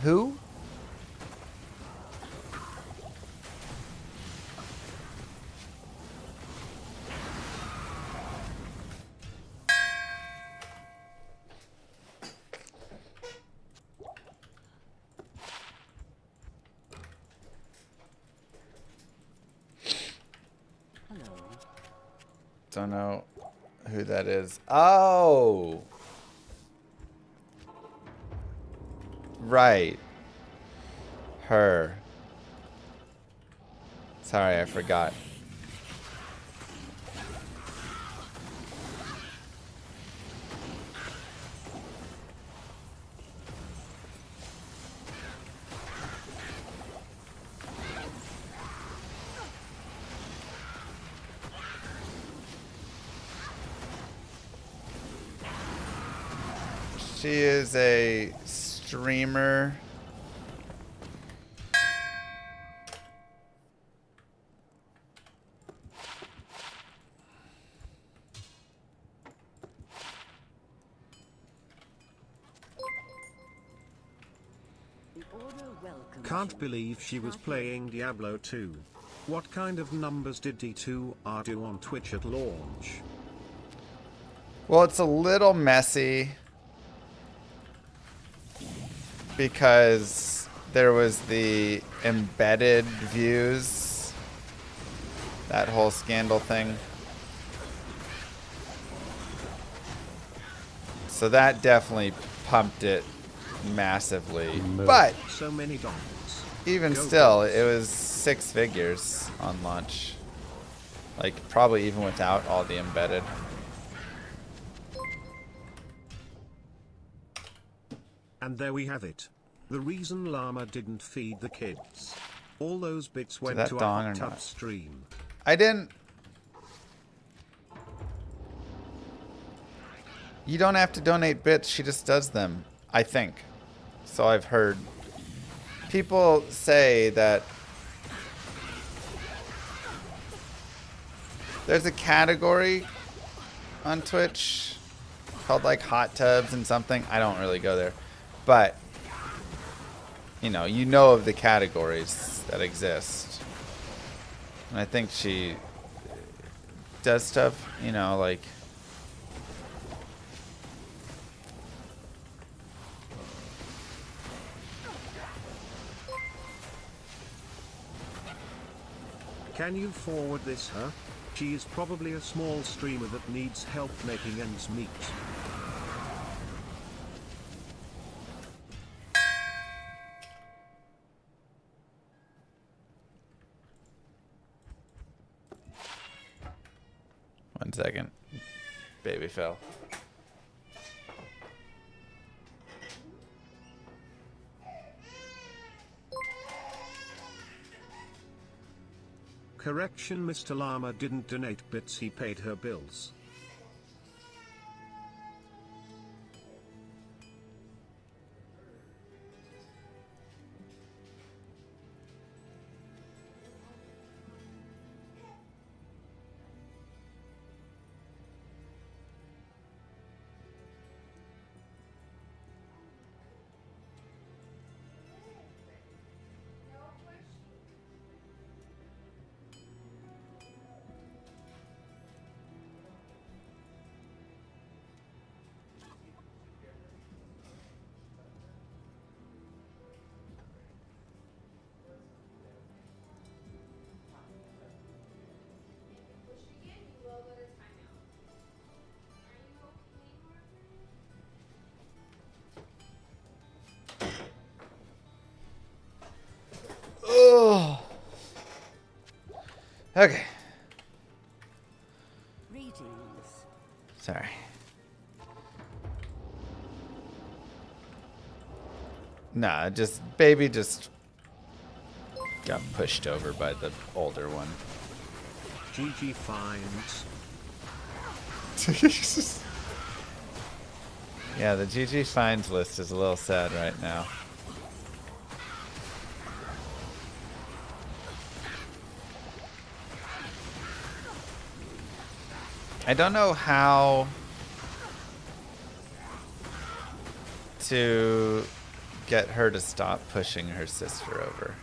Who? Don't know who that is. Oh! Right. Her. Sorry, I forgot. She is a streamer. Can't believe she was playing Diablo 2. What kind of numbers did D2R do on Twitch at launch? Well, it's a little messy because there was the embedded views, that whole scandal thing. So that definitely pumped it massively. But So many dogs. even Go still, dogs. it was 6 figures on launch. Like, probably even without all the embedded. And there we have it. The reason Llama didn't feed the kids. All those bits went that to a dong or hot tub not? stream. I didn't... You don't have to donate bits, she just does them. I think. So I've heard. People say that there's a category on Twitch called like hot tubs and something. I don't really go there. But, you know of the categories that exist. And I think she does stuff, like... Can you forward this her? She is probably a small streamer that needs help making ends meet. One second. Baby fell. Correction, Mr. Llama didn't donate bits, he paid her bills. Oh. Okay. Greetings. Sorry. Nah, baby just got pushed over by the older one. GG finds. Yeah, the GG finds list is a little sad right now. I don't know how to get her to stop pushing her sister over.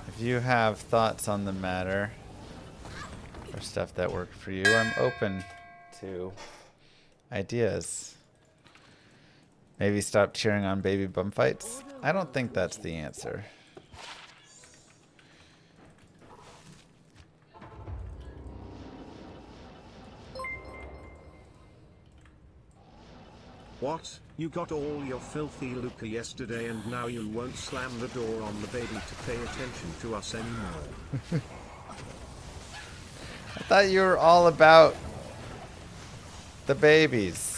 If you have thoughts on the matter or stuff that worked for you, I'm open to ideas. Maybe stop cheering on baby bum fights? I don't think that's the answer. What? You got all your filthy lucre yesterday and now you won't slam the door on the baby to pay attention to us anymore. I thought you were all about the babies.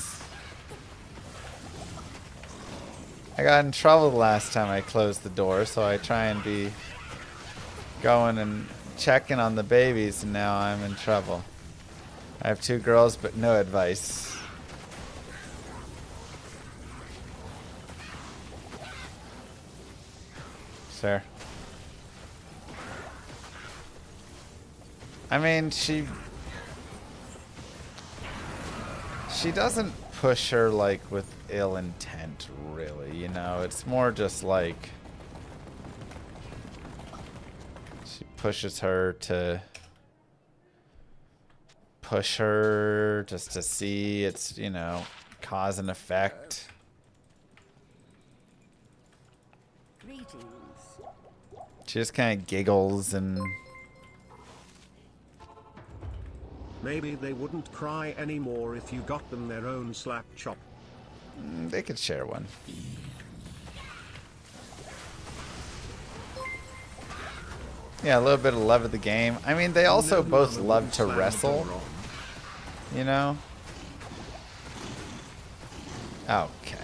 I got in trouble the last time I closed the door, so I try and be going and checking on the babies, and now I'm in trouble. I have 2 girls, but no advice. Sir. I mean, she doesn't push her like with ill intent, really, you know. It's more just like she pushes her to push her just to see it's, you know, cause and effect. Greetings. She just kind of giggles and Maybe they wouldn't cry anymore if you got them their own slap chop. They could share one. Yeah, a little bit of love of the game. I mean, they also both love to wrestle. You know? Okay.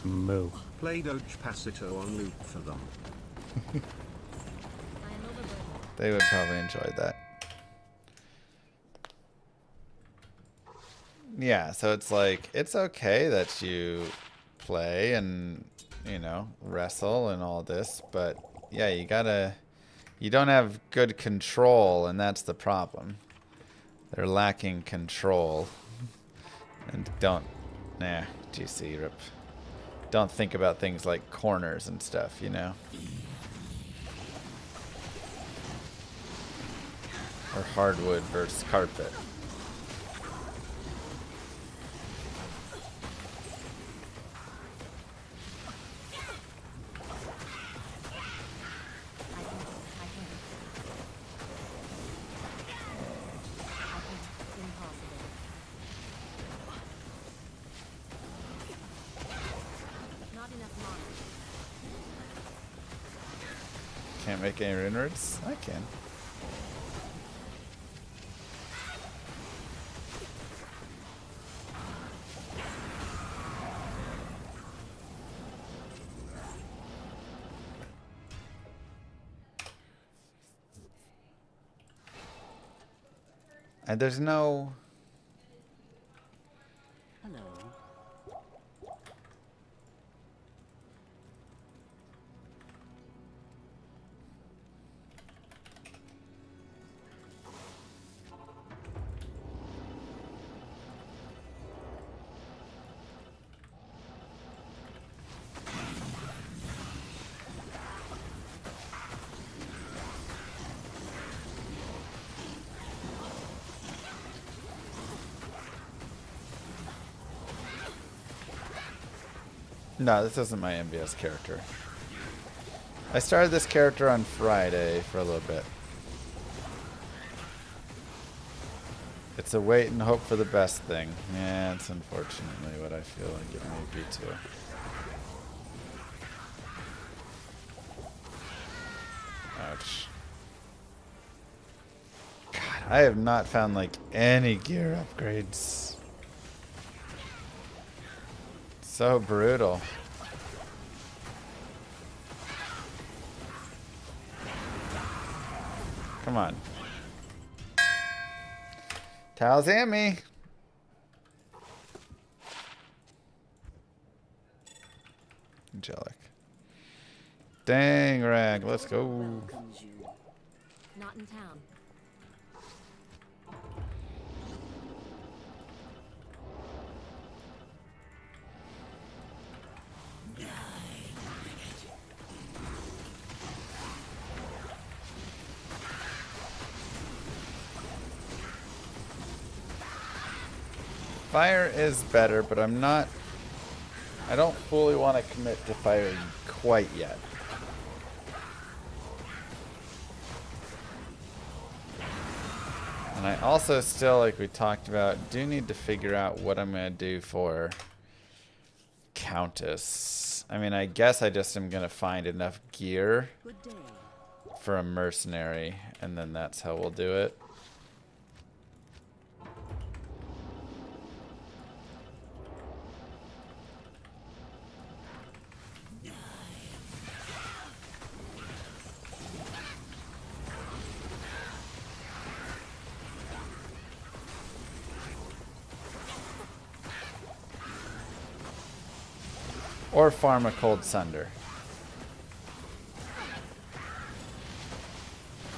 Moo. Play Doge Passito on loop for them. They would probably enjoy that. Yeah, so it's like, it's okay that you play and, you know, wrestle and all this, but yeah, you don't have good control, and that's the problem. They're lacking control. And GC, rip. Don't think about things like corners and stuff, you know? Or hardwood versus carpet. Can't make any rune words? I can. And there's no... Hello. No, this isn't my MBS character. I started this character on Friday for a little bit. It's a wait and hope for the best thing. Yeah, it's unfortunately what I feel like it may be too. Ouch. God, I have not found like any gear upgrades. So brutal. Come on. Towels and me. Angelic. Dang rag, let's go. Not in town. Fire is better, but I don't fully want to commit to fire quite yet. And I also still, like we talked about, do need to figure out what I'm going to do for Countess. I mean, I guess I just am going to find enough gear for a mercenary, and then that's how we'll do it. Or farm a cold sunder.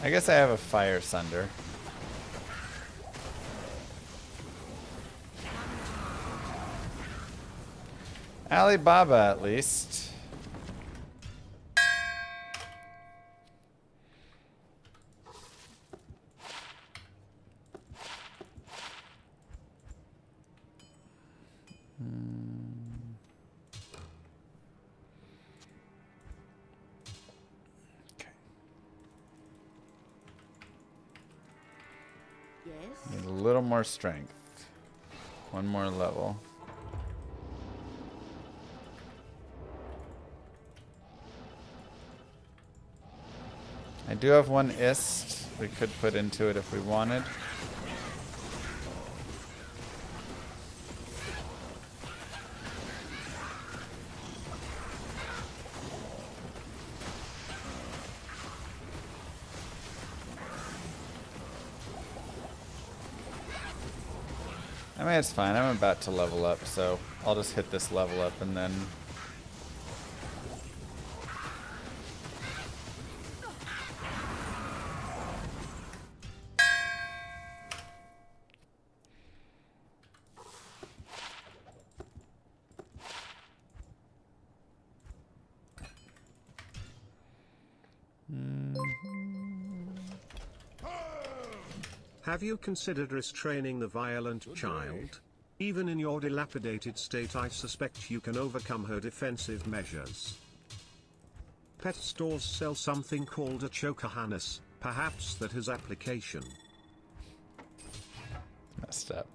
I guess I have a fire sunder. Alibaba at least. Okay. Yes? Need a little more strength. One more level. I do have one ist we could put into it if we wanted. I mean, it's fine. I'm about to level up, so I'll just hit this level up and then... Have you considered restraining the violent child? Even in your dilapidated state, I suspect you can overcome her defensive measures. Pet stores sell something called a choker harness. Perhaps that has application. Messed up.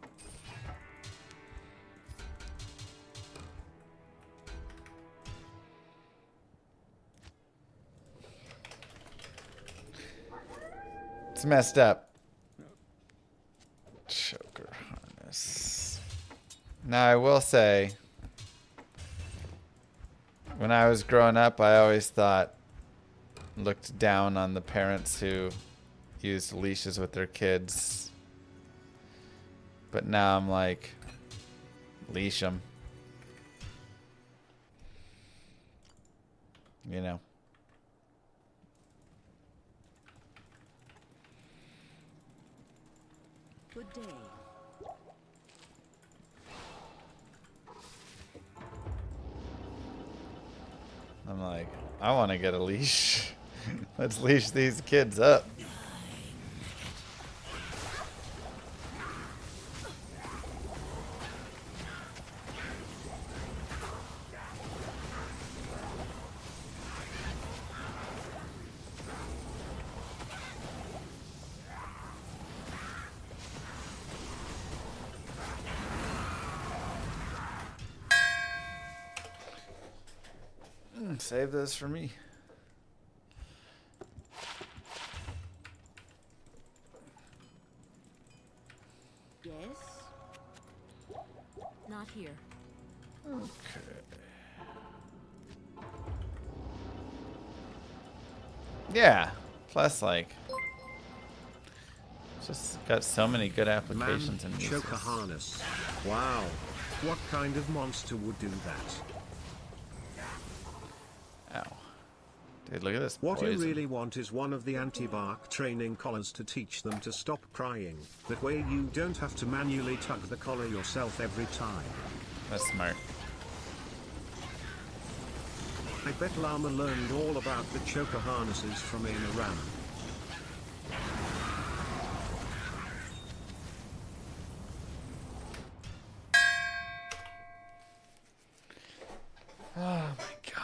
It's messed up. Choker harness. Now I will say, when I was growing up, I always looked down on the parents who used leashes with their kids. But now I'm like, leash them. You know. Good day. I'm like, I want to get a leash. Let's leash these kids up. Save those for me. Yes? Not here. Okay. Yeah. Plus, like, it's just got so many good applications and uses. Choker harness. Wow. What kind of monster would do that? Ow. Dude, look at this What poison. you really want is one of the anti-bark training collars to teach them to stop crying. That way you don't have to manually tug the collar yourself every time. That's smart. I bet Llama learned all about the choker harnesses from Aina Ram. Oh my god.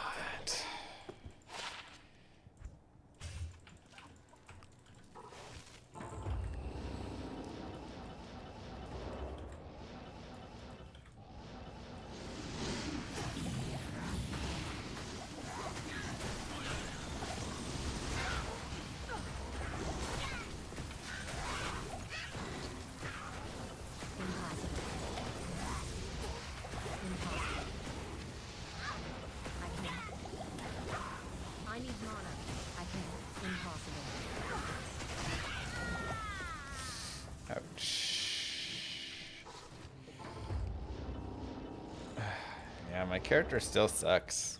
Yeah, my character still sucks.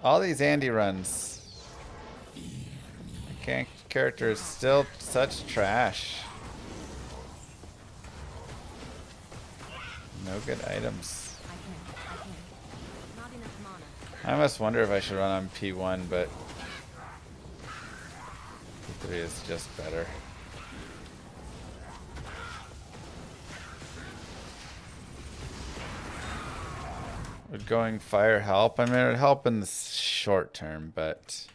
All these Andy runs. My character is still such trash. No good items. Not enough mana. I must wonder if I should run on P1, but P3 is just better. Would going fire help? I mean, it would help in the short term, but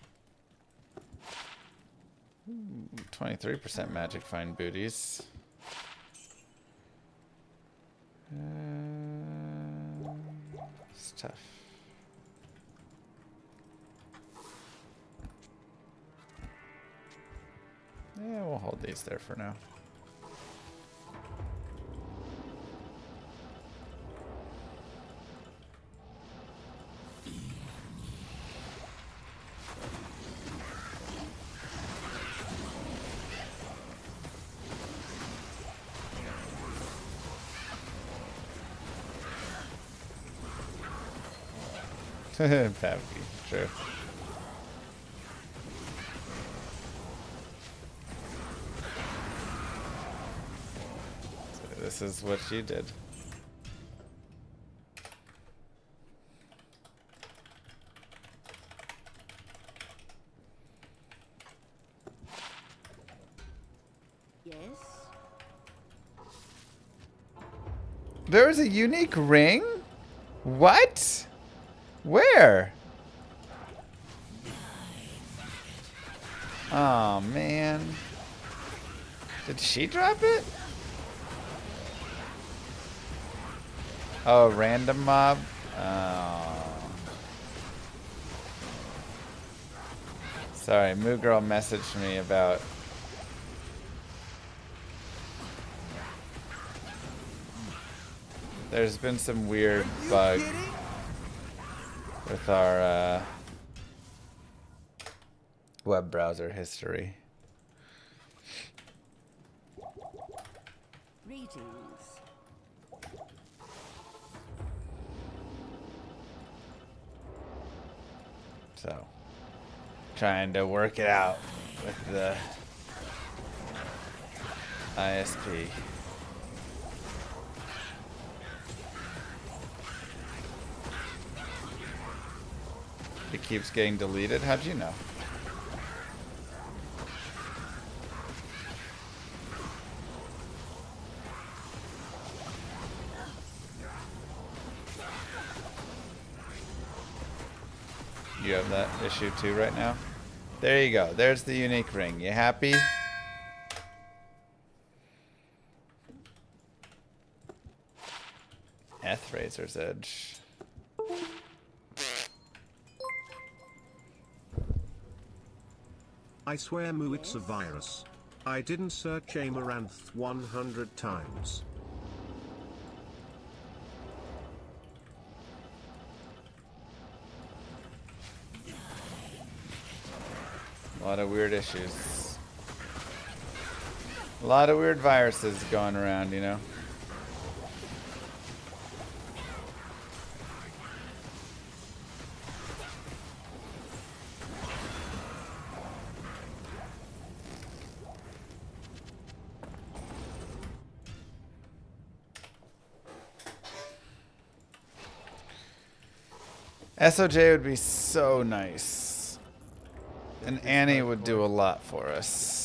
23% magic find booties. It's tough. Yeah, we'll hold these there for now. That would be true. So this is what you did. Yes. There was a unique ring? What? Where? Oh man. Did she drop it? Oh, random mob? Oh. Sorry, Moo Girl messaged me about there's been some weird bug with our web browser history. Greetings. So, trying to work it out with the ISP. It keeps getting deleted? How'd you know? You have that issue too right now? There you go. There's the unique ring. You happy? Razor's Edge. I swear Moo, it's a virus. I didn't search Amaranth 100 times. A lot of weird issues. A lot of weird viruses going around, you know. SOJ would be so nice. And Annie would do a lot for us.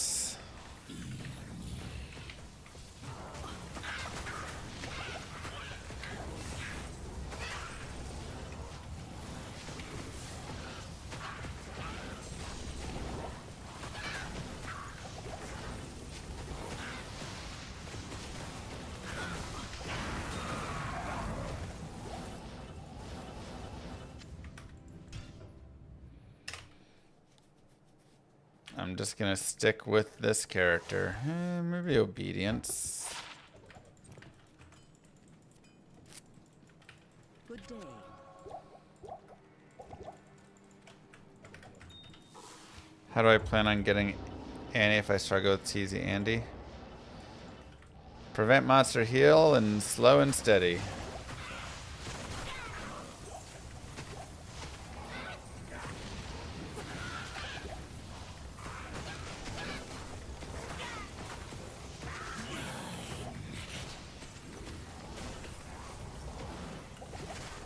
I'm just gonna stick with this character. Maybe obedience. Good day. How do I plan on getting Annie if I struggle with Teasy Andy? Prevent monster heal and slow and steady.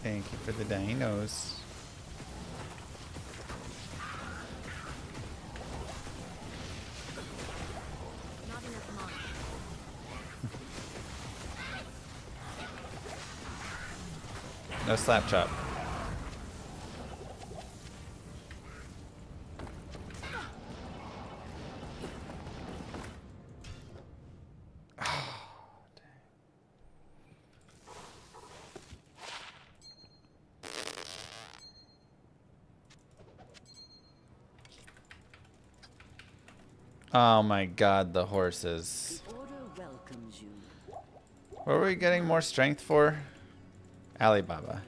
Thank you for the dinos. Not enough money. No slap chop. Oh my god, the horses. The order welcomes you. What were we getting more strength for? Alibaba.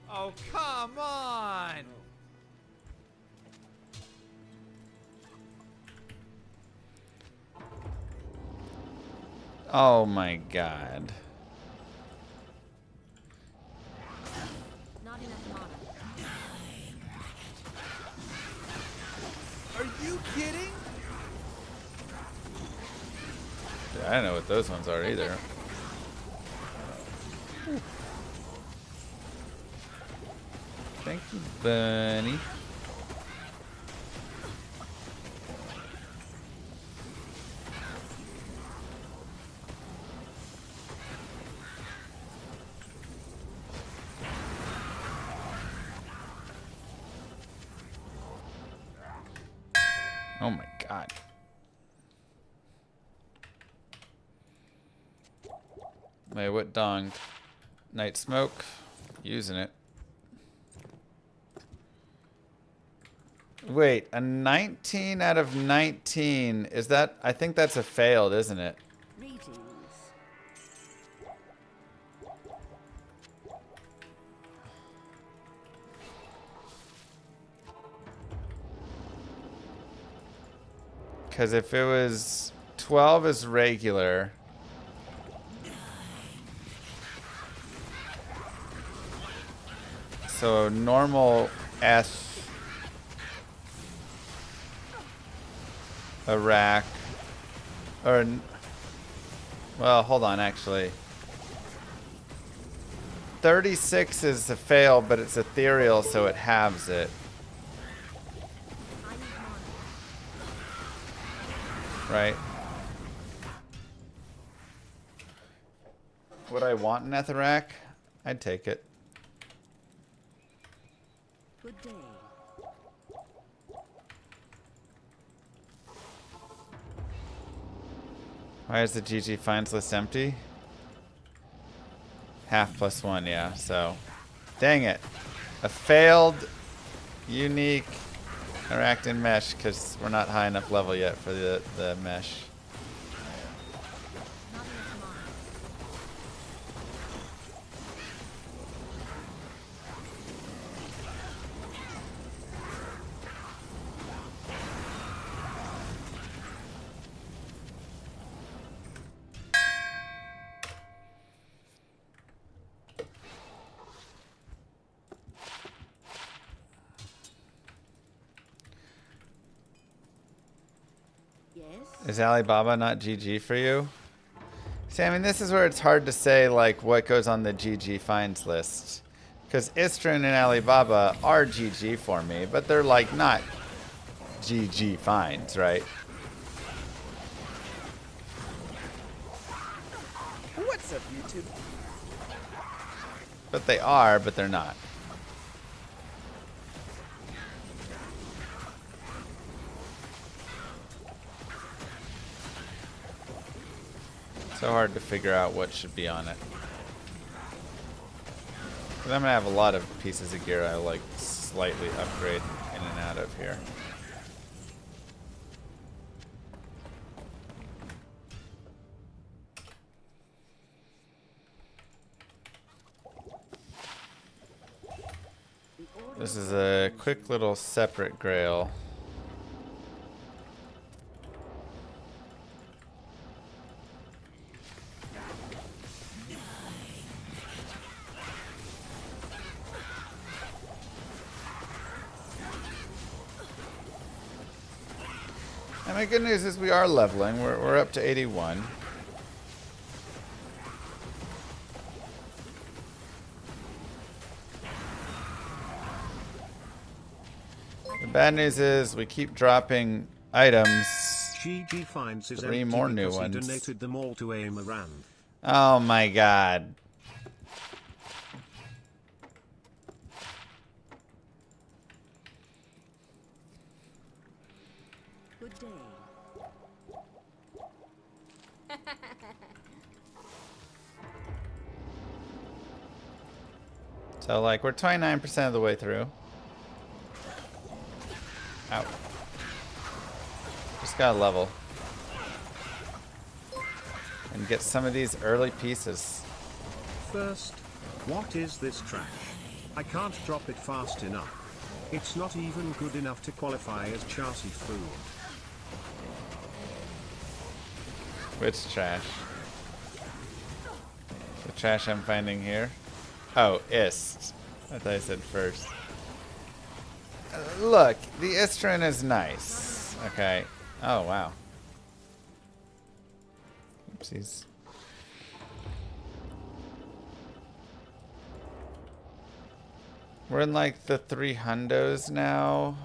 Oh, come on! Oh my god. Not enough mana. Are you kidding? I don't know what those ones are either. Thank you, Bunny. Oh my god. Wait, what dong? Night smoke? Using it. Wait, a 19 out of 19. Is that? I think that's a failed, isn't it? Greetings. Because if it was 12 is regular. So normal S Iraq or well, hold on actually. 36 is a fail, but it's ethereal, so it halves it. Right? Would I want an Etherac? I'd take it. Good day. Why is the GG finds list empty? Half plus one, yeah, so. Dang it. A failed, unique, Arachnid mesh, because we're not high enough level yet for the mesh. Is Alibaba not GG for you? See, I mean, this is where it's hard to say, like, what goes on the GG finds list. Because Istrin and Alibaba are GG for me, but they're, like, not GG finds, right? What's up, YouTube? But they are, but they're not. So hard to figure out what should be on it. Because I'm going to have a lot of pieces of gear I like slightly upgrade in and out of here. This is a quick little separate grail. And the good news is we are leveling. We're up to 81. The bad news is we keep dropping items. GG finds his 3 empty more new because he ones. donated them all to Amaranth. Oh my god. So, like, we're 29% of the way through. Ow. Just gotta level. And get some of these early pieces. First, what is this trash? I can't drop it fast enough. It's not even good enough to qualify as chassis food. Which trash? The trash I'm finding here? Oh, ist. I thought I said first. Look, the Istrin is nice. Okay. Oh, wow. Oopsies. We're in like the 300s now.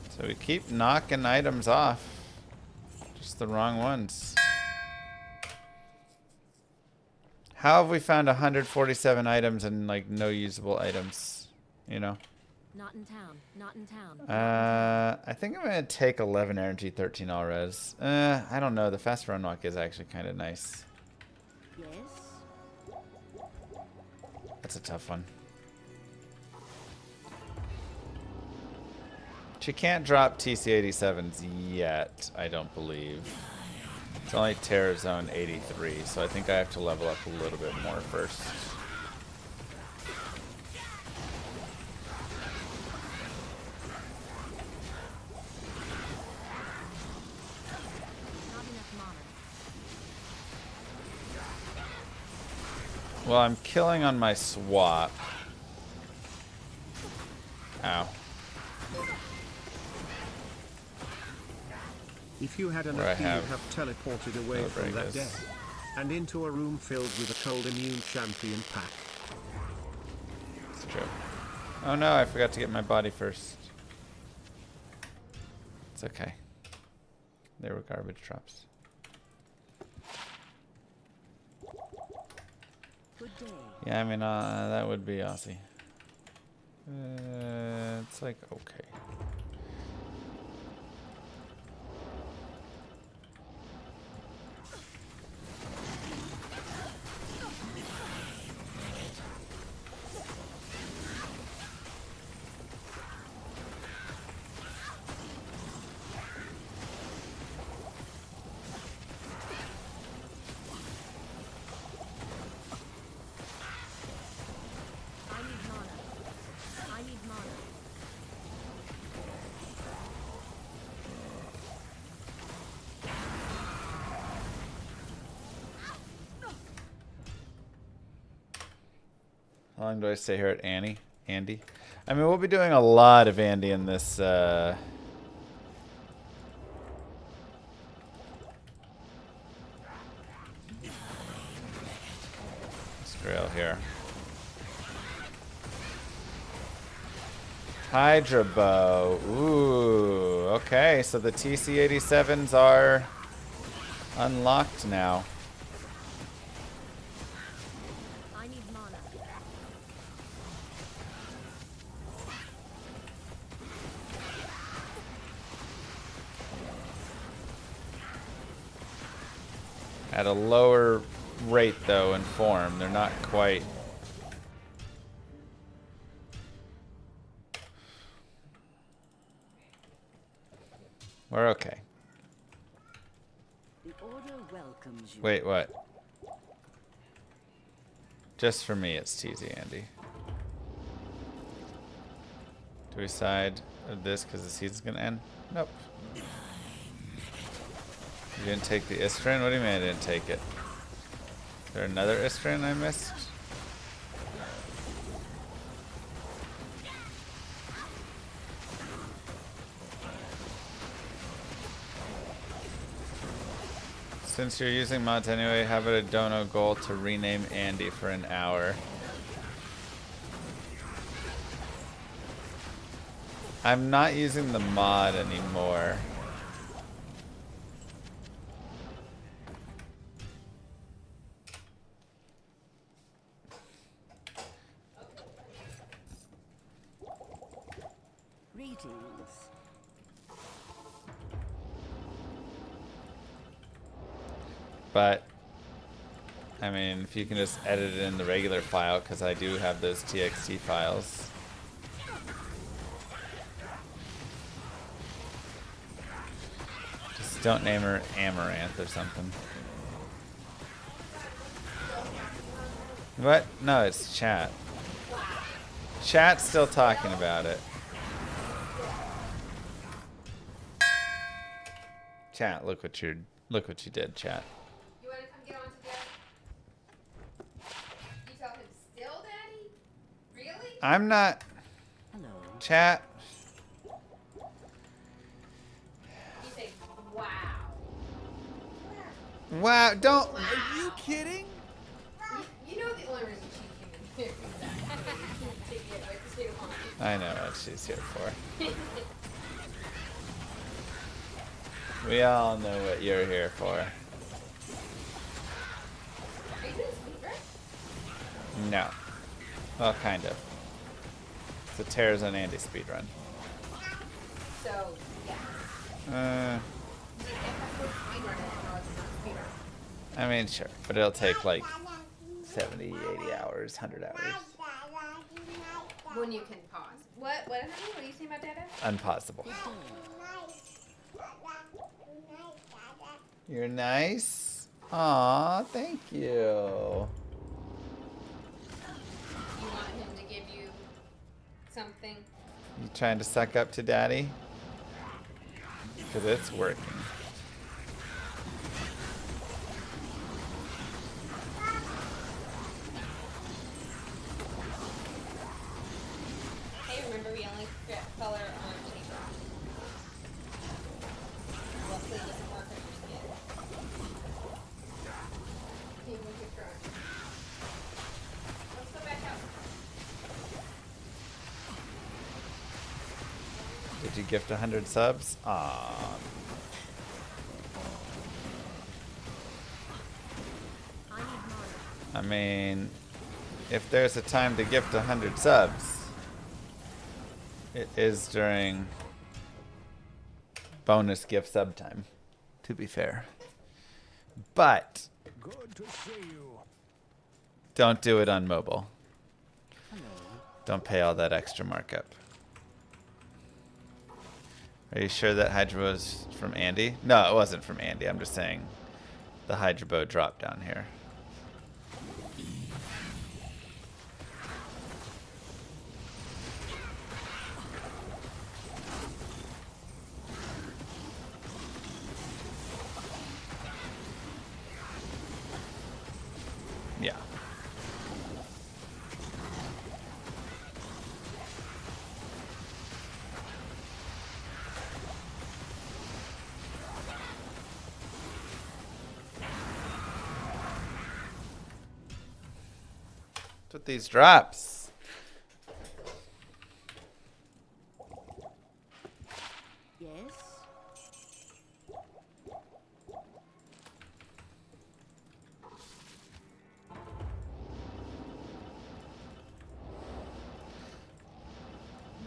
So we keep knocking items off. Just the wrong ones. How have we found 147 items and like no usable items? You know? Not in town. Not in town. I think I'm gonna take 11 energy, 13 all res. I don't know. The fast run walk is actually kind of nice. Yes? That's a tough one. She can't drop TC-87s yet, I don't believe. It's only TERRORZONE 83, so I think I have to level up a little bit more first. Not enough mana. Well, I'm killing on my swap. Ow. If you had an Where I appeal, have have teleported away from that Rodriguez. death and into a room filled with a cold immune champion pack. It's true. Oh no, I forgot to get my body first. It's okay. They were garbage drops. Good day. Yeah, I mean, that would be Aussie. It's like, okay. How long do I stay here at Andy? I mean, we'll be doing a lot of Andy in this, this grail here. Hydra bow. Ooh, okay, so the TC-87s are unlocked now. At a lower rate, though, in form. They're not quite... We're okay. The order welcomes you. Wait, what? Just for me, it's TZ, Andy. Do we side of this because the season's gonna end? Nope. You didn't take the Istrin? What do you mean I didn't take it? Is there another Istrin I missed? Since you're using mods anyway, how about a dono goal to rename Andy for an hour? I'm not using the mod anymore. Greetings. But I mean, if you can just edit it in the regular file, because I do have those TXT files. Just don't name her Amaranth or something. What? No, it's chat. Chat's still talking about it. Chat, look what you did, chat. You want to come get on together? You tell him still, Daddy? Really? I'm not. Hello. Chat. You say, wow. Wow, don't. Are you kidding? You know the only reason she came in here is that to get with the state of mind. I know what she's here for. We all know what you're here for. Are you doing speedrun? No. Well, kind of. It's a TERRORZONE Andy speedrun. So, yeah. You can't have to speedrun it now it's not speedrun. I mean, sure. But it'll take like 70, 80 hours, 100 hours. When you can pause. What, honey? What are you saying about Dada? Unpausable. You're nice? Aw, thank you. You want him to give you something? You trying to suck up to daddy? Because it's working. Hey, remember we only get color on paper. Hopefully it doesn't work on your skin. Can you keep drawing? Let's go back out. Did you gift 100 subs? Aw. I mean, if there's a time to gift 100 subs, it is during bonus gift sub time, to be fair. But Good to see you. don't do it on mobile. Don't pay all that extra markup. Are you sure that Hydra was from Andy? No, it wasn't from Andy. I'm just saying the Hydra bow dropped down here. Yeah. What's with these drops? Yes.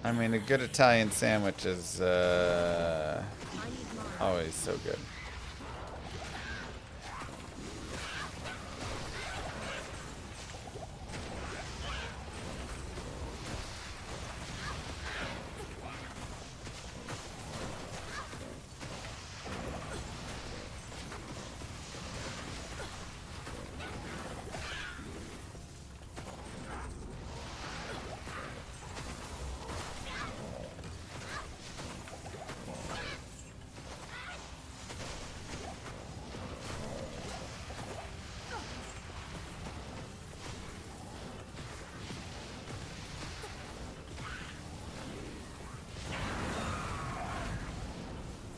I mean, a good Italian sandwich is always so good.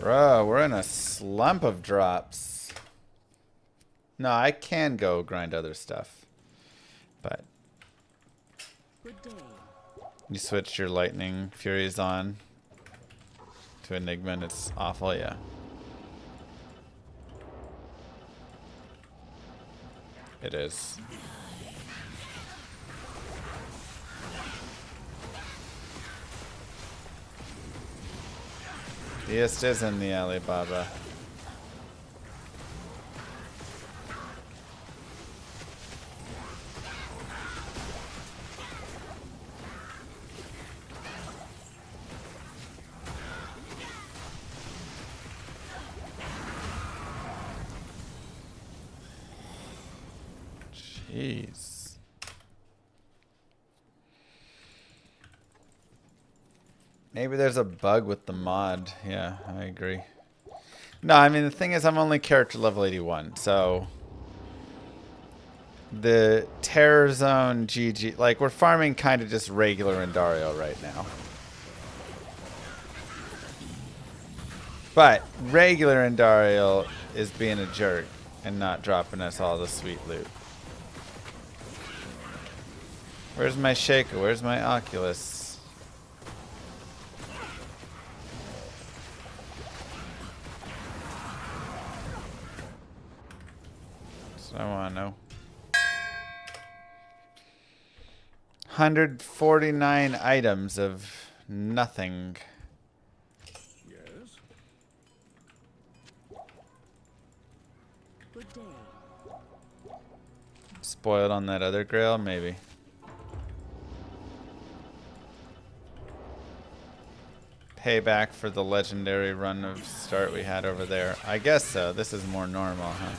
Bro, we're in a slump of drops. No, I can go grind other stuff. But Good day. you switched your Lightning Furies on to Enigma and it's awful, yeah. It is. East is in the Alibaba. Jeez. Maybe there's a bug with the mod. Yeah, I agree. No, I mean, the thing is, I'm only character level 81, so the Terror Zone GG, like, we're farming kind of just regular Indario right now. But regular Indario is being a jerk and not dropping us all the sweet loot. Where's my Shaker? Where's my Oculus? That's what I want to know. 149 items of nothing. Yes. Good day. Spoiled on that other grail? Maybe. Payback for the legendary run of start we had over there. I guess so. This is more normal, huh?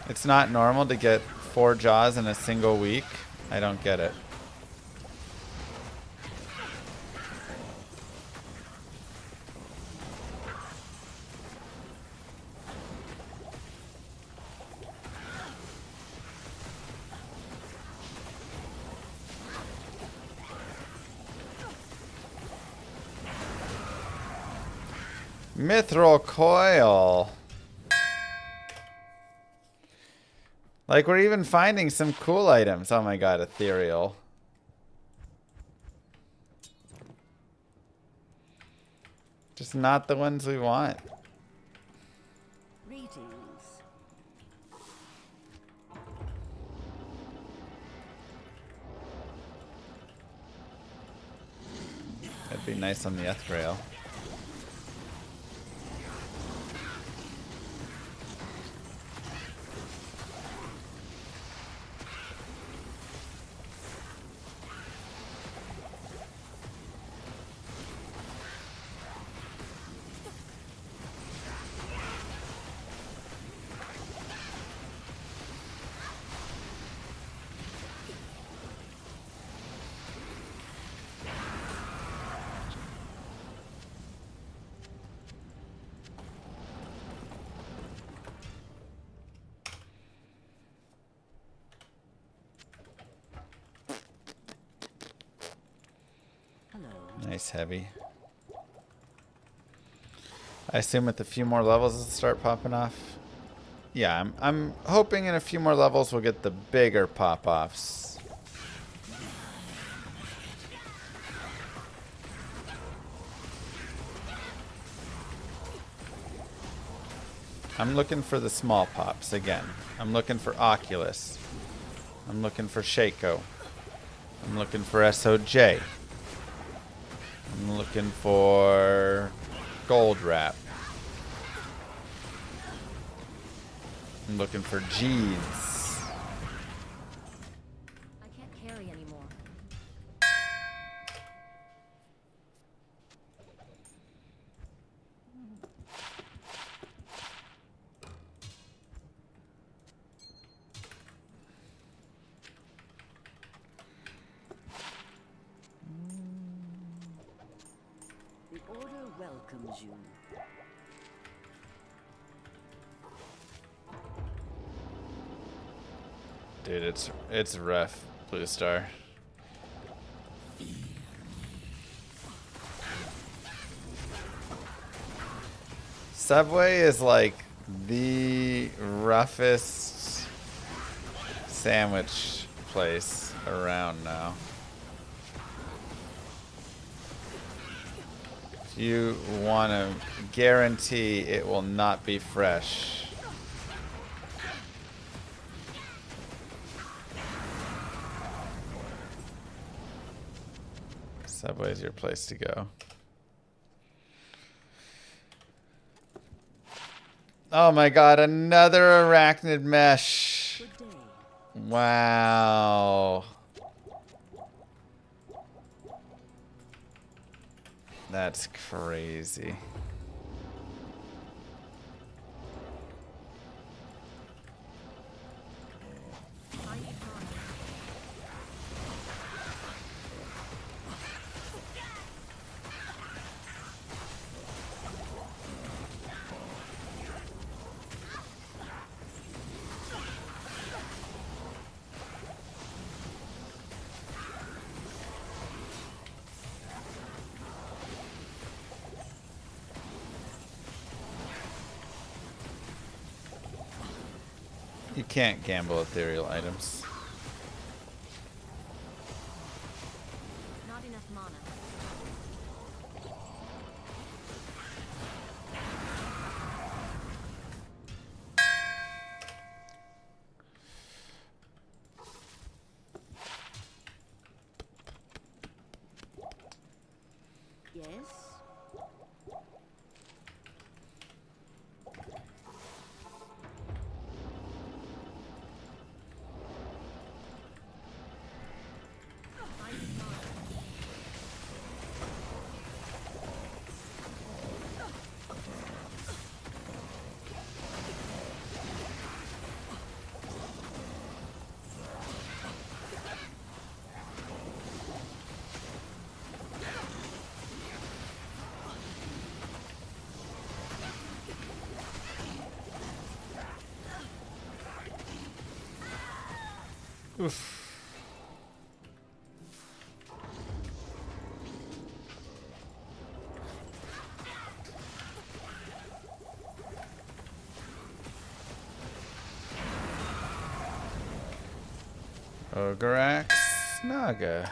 It's not normal to get 4 jaws in a single week. I don't get it. Mithril coil. Like, we're even finding some cool items. Oh my god, ethereal. Just not the ones we want. Greetings. That'd be nice on the Ethrail. Nice heavy. I assume with a few more levels it'll start popping off. Yeah, I'm hoping in a few more levels we'll get the bigger pop-offs. I'm looking for the small pops again. I'm looking for Oculus. I'm looking for Shaco. I'm looking for SOJ. I'm looking for Gold Wrap. I'm looking for G's. I can't carry anymore. The order welcomes you. Dude, it's rough, Blue Star. Subway is like the roughest sandwich place around now. If you want to guarantee it will not be fresh, Subway's your place to go. Oh my god, another arachnid mesh. Wow. That's crazy. You can't gamble ethereal items. Not enough mana. Yes? Oof. Ogreax Naga.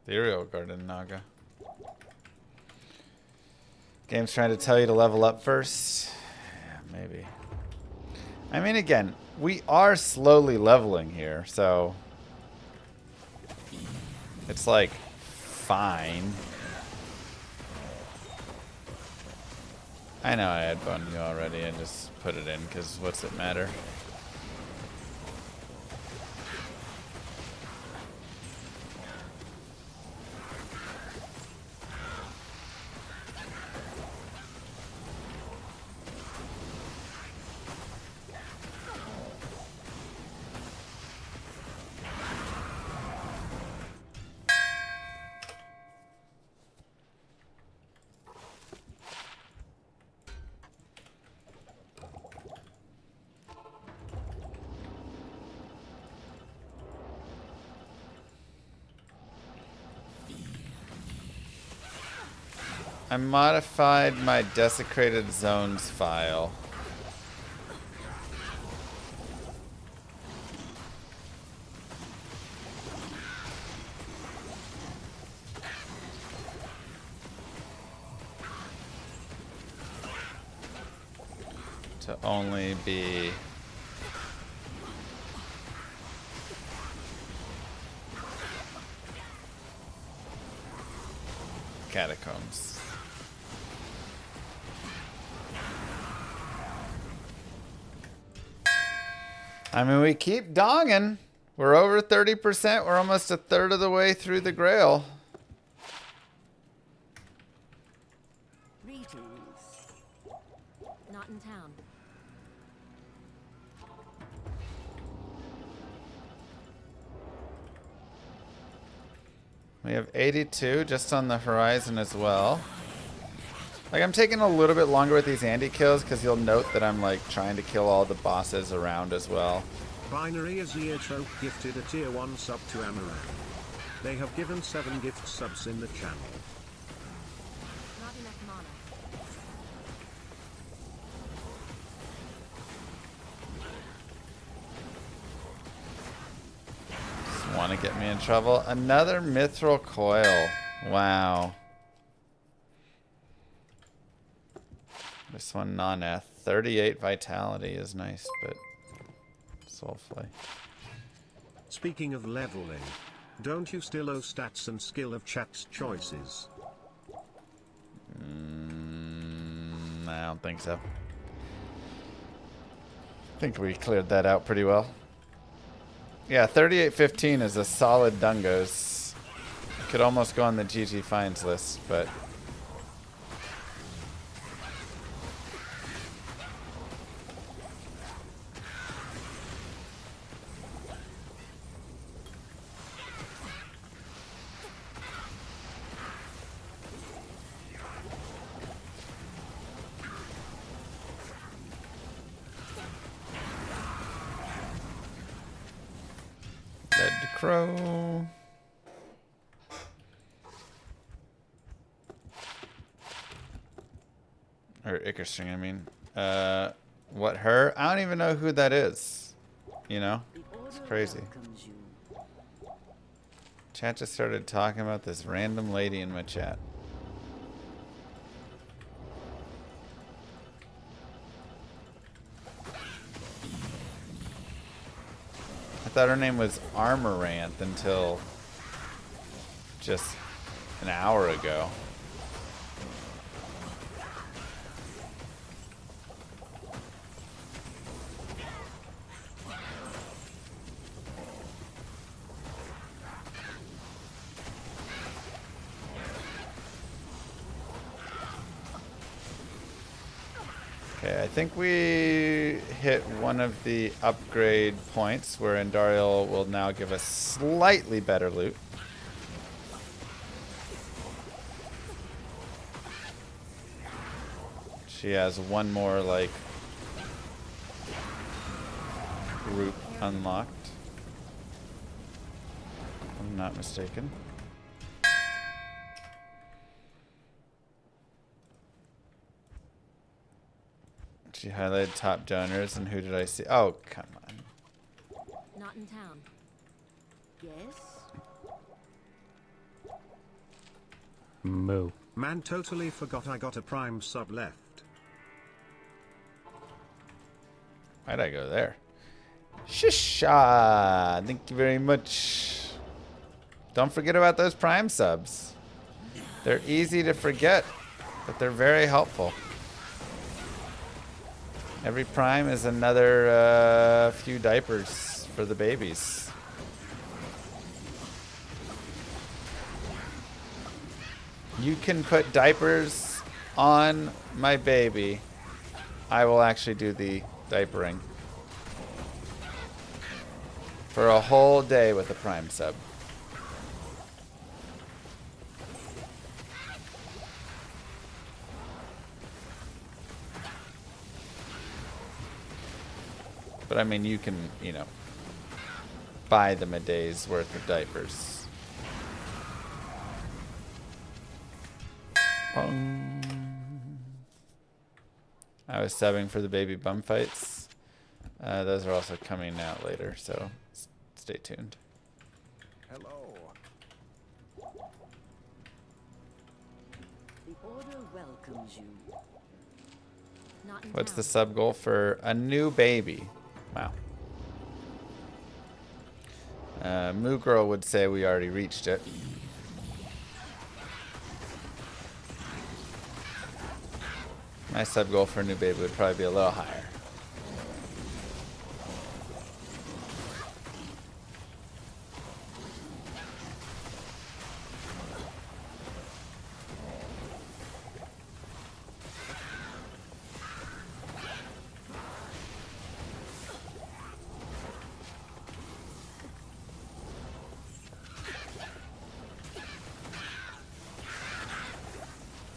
Ethereal Garden Naga. Game's trying to tell you to level up first. Yeah, maybe. I mean, again, we are slowly leveling here, so it's like fine. I know I had Bone You already. I just put it in because what's it matter? I modified my desecrated zones file. To only be catacombs. I mean, we keep donging. We're over 30%. We're almost a third of the way through the Grail. Greetings. Not in town. We have 82 just on the horizon as well. Like, I'm taking a little bit longer with these Andy kills because you'll note that I'm like trying to kill all the bosses around as well. Binary Azioto gifted a tier 1 sub to Amaran. They have given 7 gift subs in the channel. Not enough mana. Just want to get me in trouble. Another mithril coil. Wow. This one non-eth. 38 vitality is nice, but soulfully. Speaking of leveling, Don't you still owe stats and skill of chat's choices? I don't think so. I think we cleared that out pretty well. Yeah, 3815 is a solid Dungos. Could almost go on the GG finds list, but Dead to Crow. Or Ickerstring, I mean. What, her? I don't even know who that is. You know? It's crazy. Chat just started talking about this random lady in my chat. I thought her name was Armoranth until just an hour ago. Okay, I think we hit one of the upgrade points where Andariel will now give us slightly better loot. She has one more, like, group unlocked. If I'm not mistaken. She highlighted top donors, and who did I see? Oh, come on. Not in town. Yes? Moo. Man, totally forgot I got a prime sub left. Why'd I go there? Shisha! Thank you very much. Don't forget about those prime subs. They're easy to forget, but they're very helpful. Every prime is another few diapers for the babies. You can put diapers on my baby. I will actually do the diapering for a whole day with a prime sub. But I mean, you can, you know, buy them a day's worth of diapers. I was subbing for the baby bum fights. Those are also coming out later, so stay tuned. Hello. The order welcomes you. Not in What's town. the sub goal for a new baby? Wow. Moo Girl would say we already reached it. My sub goal for a new baby would probably be a little higher.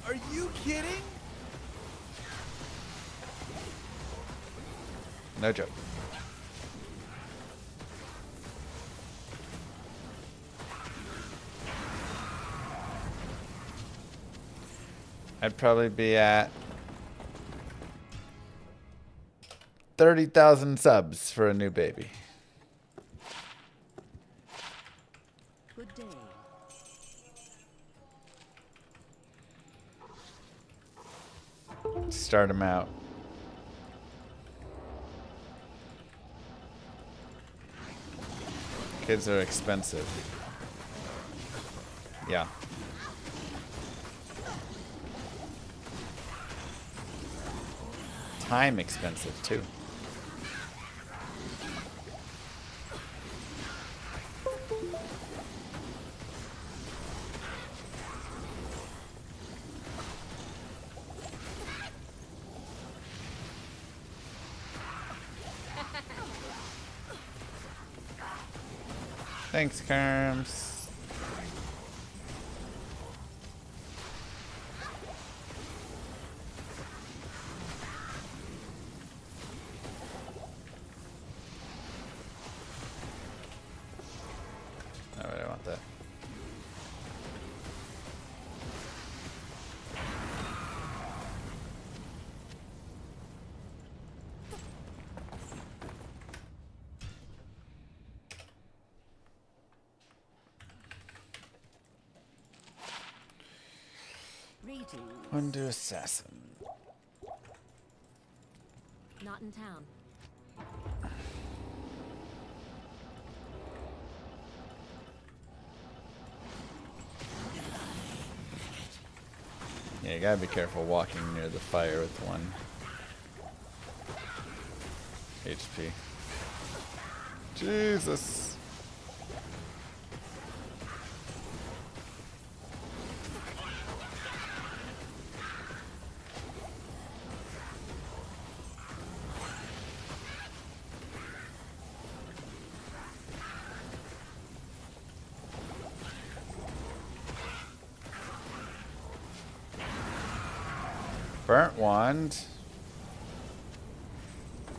Are you kidding? No joke. I'd probably be at 30,000 subs for a new baby. Good day. Start them out. Kids are expensive. Yeah. Time expensive too. Thanks, Kerms. No, I don't want that. Undo assassin. Not in town. Yeah, you gotta be careful walking near the fire with 1 HP. Jesus. Burnt wand.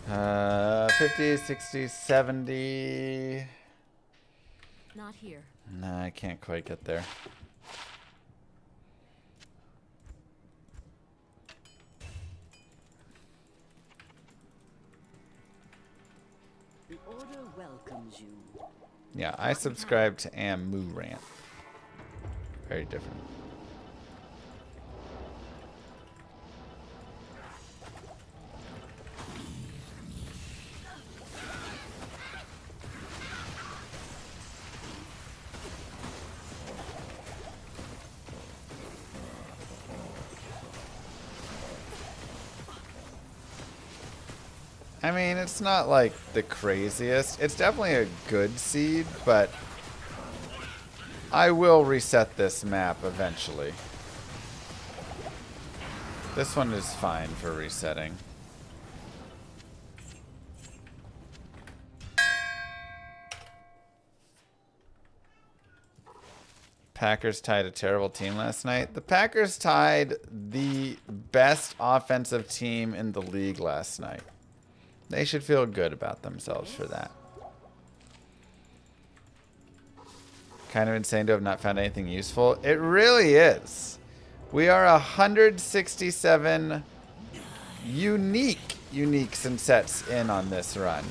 50, 60, 70. Not here. Nah, I can't quite get there. The order welcomes you. Yeah, I subscribe to Moo Rant. Very different. I mean, it's not like the craziest. It's definitely a good seed, but I will reset this map eventually. This one is fine for resetting. Packers tied a terrible team last night. The Packers tied the best offensive team in the league last night. They should feel good about themselves for that. Kind of insane to have not found anything useful. It really is. We are 167 uniques and sets in on this run.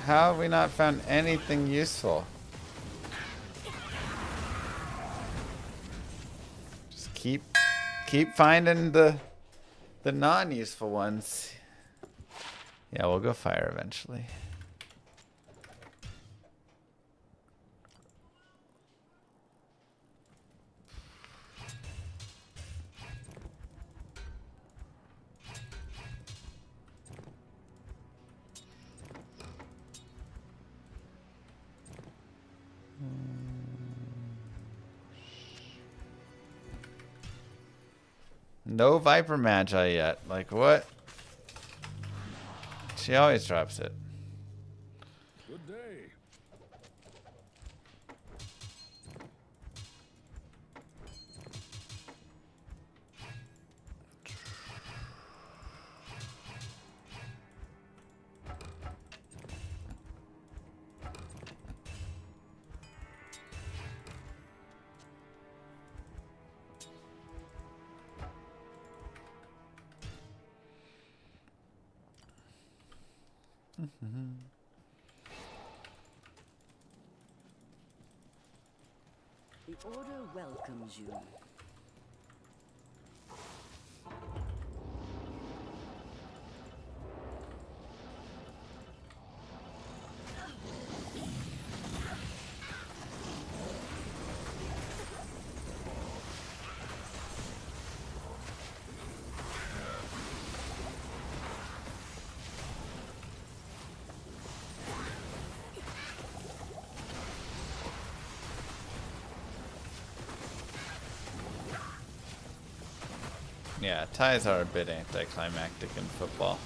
How have we not found anything useful? Just keep finding the non-useful ones. Yeah, we'll go fire eventually. No Viper Magi yet. Like, what? She always drops it. Good day. The The Order welcomes you. Yeah, ties are a bit anticlimactic in football.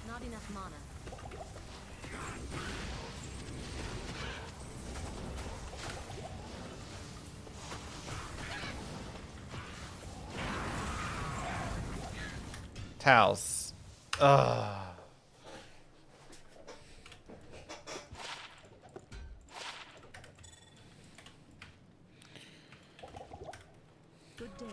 Not enough mana. Towels. Ugh. Good day.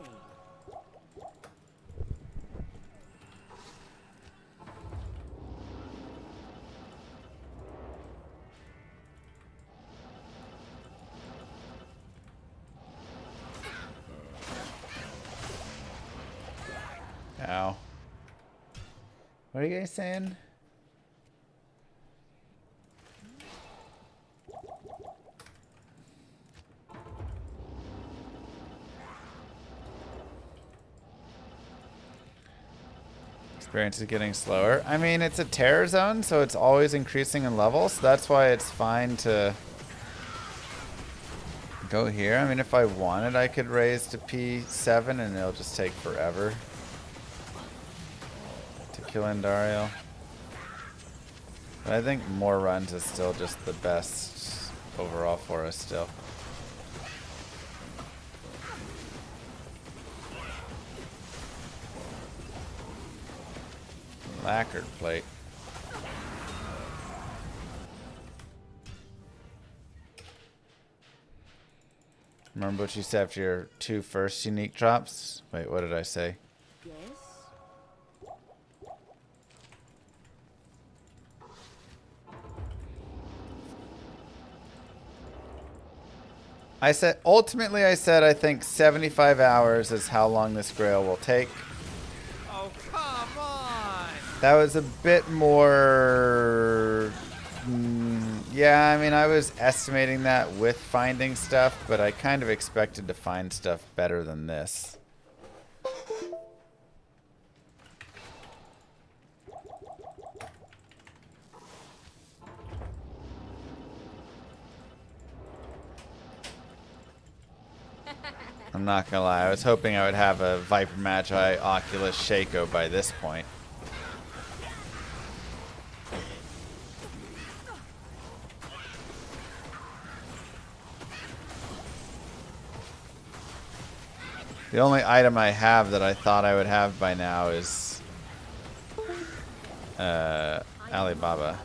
Ow. What are you guys saying? Experience is getting slower. I mean, it's a terror zone, so it's always increasing in level, so that's why it's fine to go here. I mean, if I wanted, I could raise to P7 and it'll just take forever to kill Andariel. But I think more runs is still just the best overall for us still. Lacquered plate. Remember what you said after your 2 first unique drops? Wait, what did I say? Yes? I said, ultimately I said I think 75 hours is how long this grail will take. Oh, come on! That was a bit more... yeah, I mean, I was estimating that with finding stuff, but I kind of expected to find stuff better than this. I'm not gonna lie, I was hoping I would have a Viper Magi Oculus Shaco by this point. The only item I have that I thought I would have by now is Alibaba.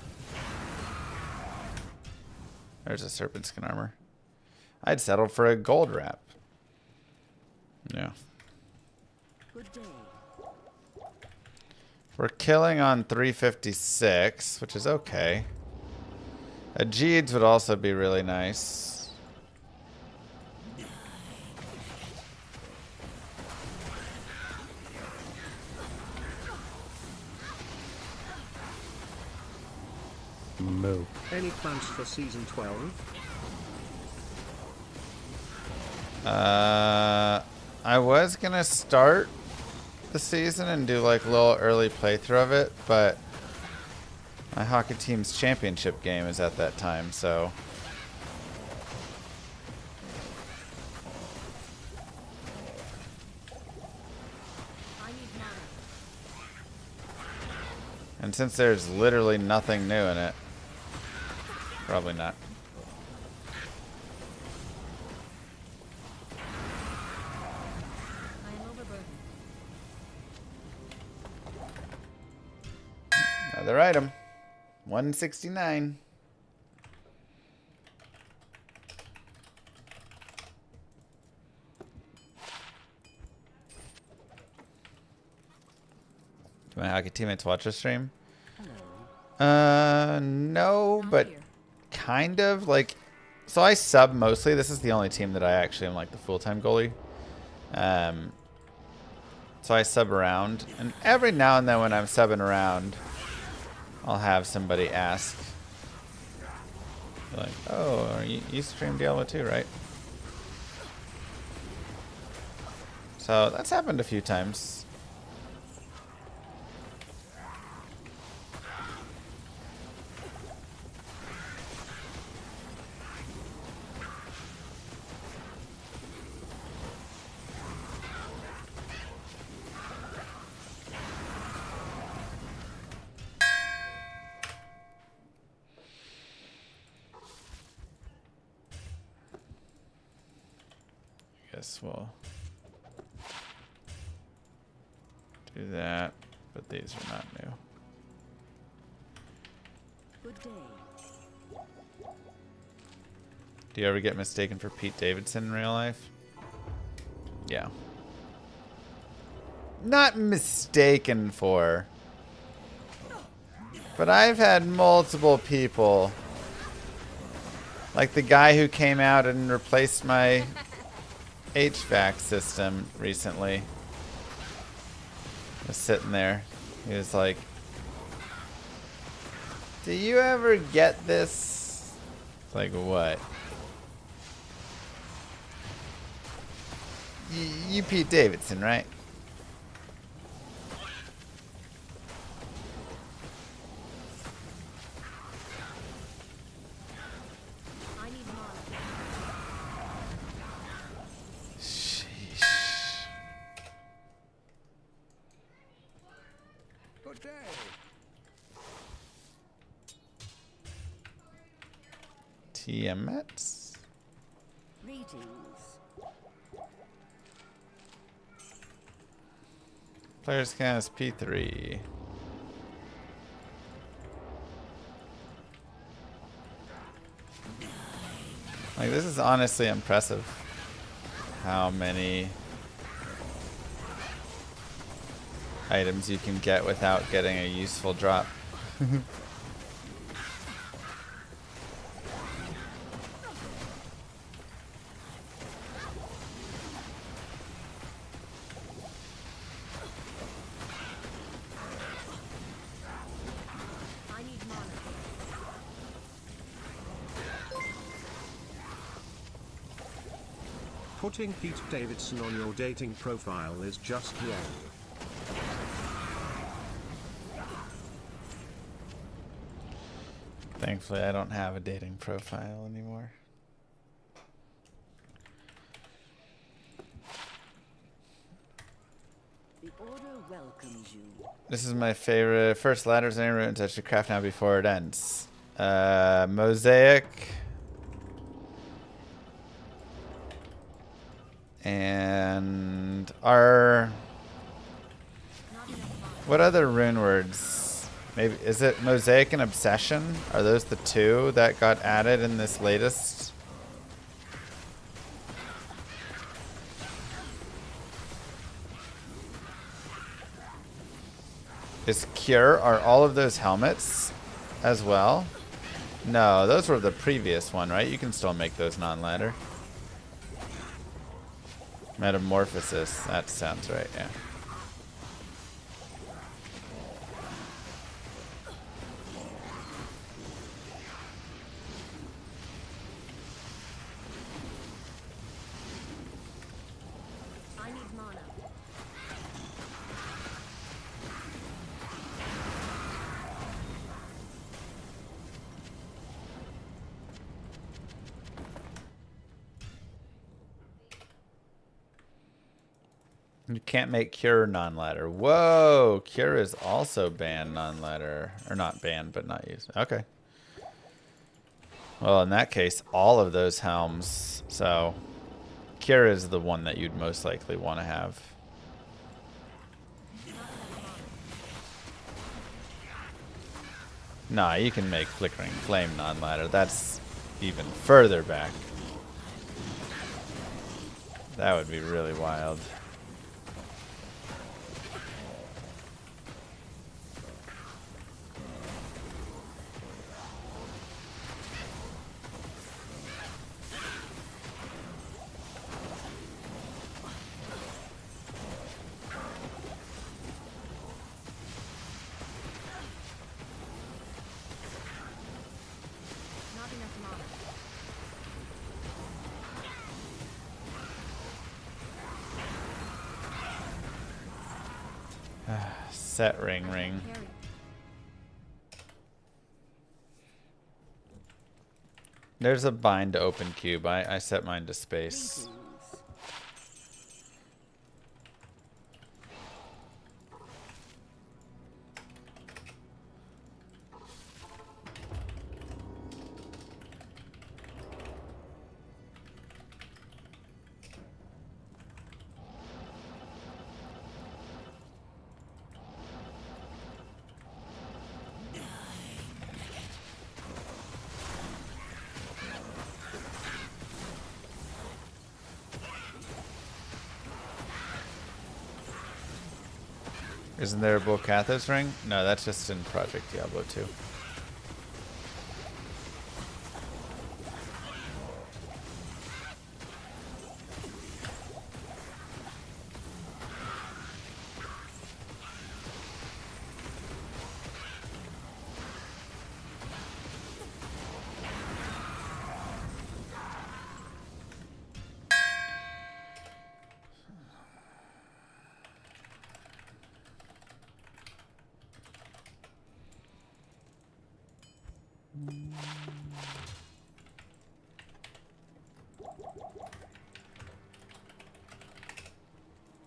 There's a serpent skin armor. I'd settle for a gold wrap. Yeah. Good day. We're killing on 356, which is okay. A Jeeds would also be really nice. Moo. Any plans for season 12? I was gonna start the season and do like a little early playthrough of it, but my hockey team's championship game is at that time, so and since there's literally nothing new in it, probably not. Another item. 169. Do my hockey teammates watch the stream? Hello. No, but kind of like, so I sub mostly. This is the only team that I actually am like the full-time goalie. So I sub around, and every now and then when I'm subbing around, I'll have somebody ask, like, "Oh, you stream Diablo too, right?" So that's happened a few times. Guess we'll do that, but these are not new. Good day. Do you ever get mistaken for Pete Davidson in real life? Yeah. Not mistaken for, but I've had multiple people, like the guy who came out and replaced my HVAC system recently, was sitting there. He was like, "Do you ever get this?" It's like, what? You Pete Davidson, right? I need mana. Good day. TMX. Greetings. Players cast P3. Like, this is honestly impressive. How many items you can get without getting a useful drop. I need mana. Putting Pete Davidson on your dating profile is just wrong. Thankfully, I don't have a dating profile anymore. The order welcomes you. This is my favorite. First ladders and runes I should craft now before it ends. Mosaic. And what other rune words? Maybe, is it Mosaic and Obsession? Are those the two that got added in this latest? Is Cure, are all of those helmets as well? No, those were the previous one, right? You can still make those non-ladder. Metamorphosis, that sounds right, yeah. I need mana. You can't make Cure non-ladder. Whoa! Cure is also banned non-ladder. Or not banned, but not used. Okay. Well, in that case, all of those helms. So, Cure is the one that you'd most likely want to have. Nah, you can make Flickering Flame non-ladder. That's even further back. That would be really wild. Set ring. Carry. There's a bind to open cube. I set mine to space. Isn't there a Bocathos ring? No, that's just in Project Diablo 2.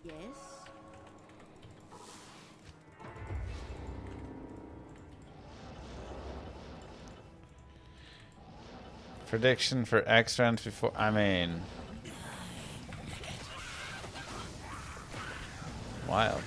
Yes. Prediction for X rounds before. I mean, wild.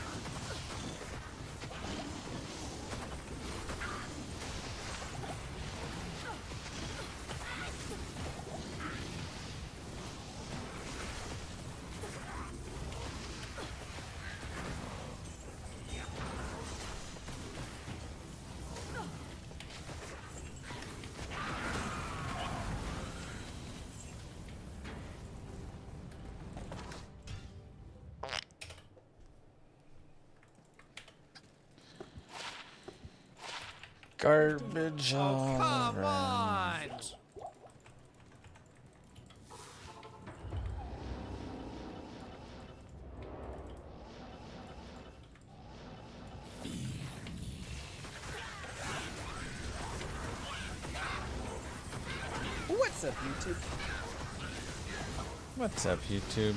Garbage all Come around. on! What's up, YouTube? What's up, YouTube?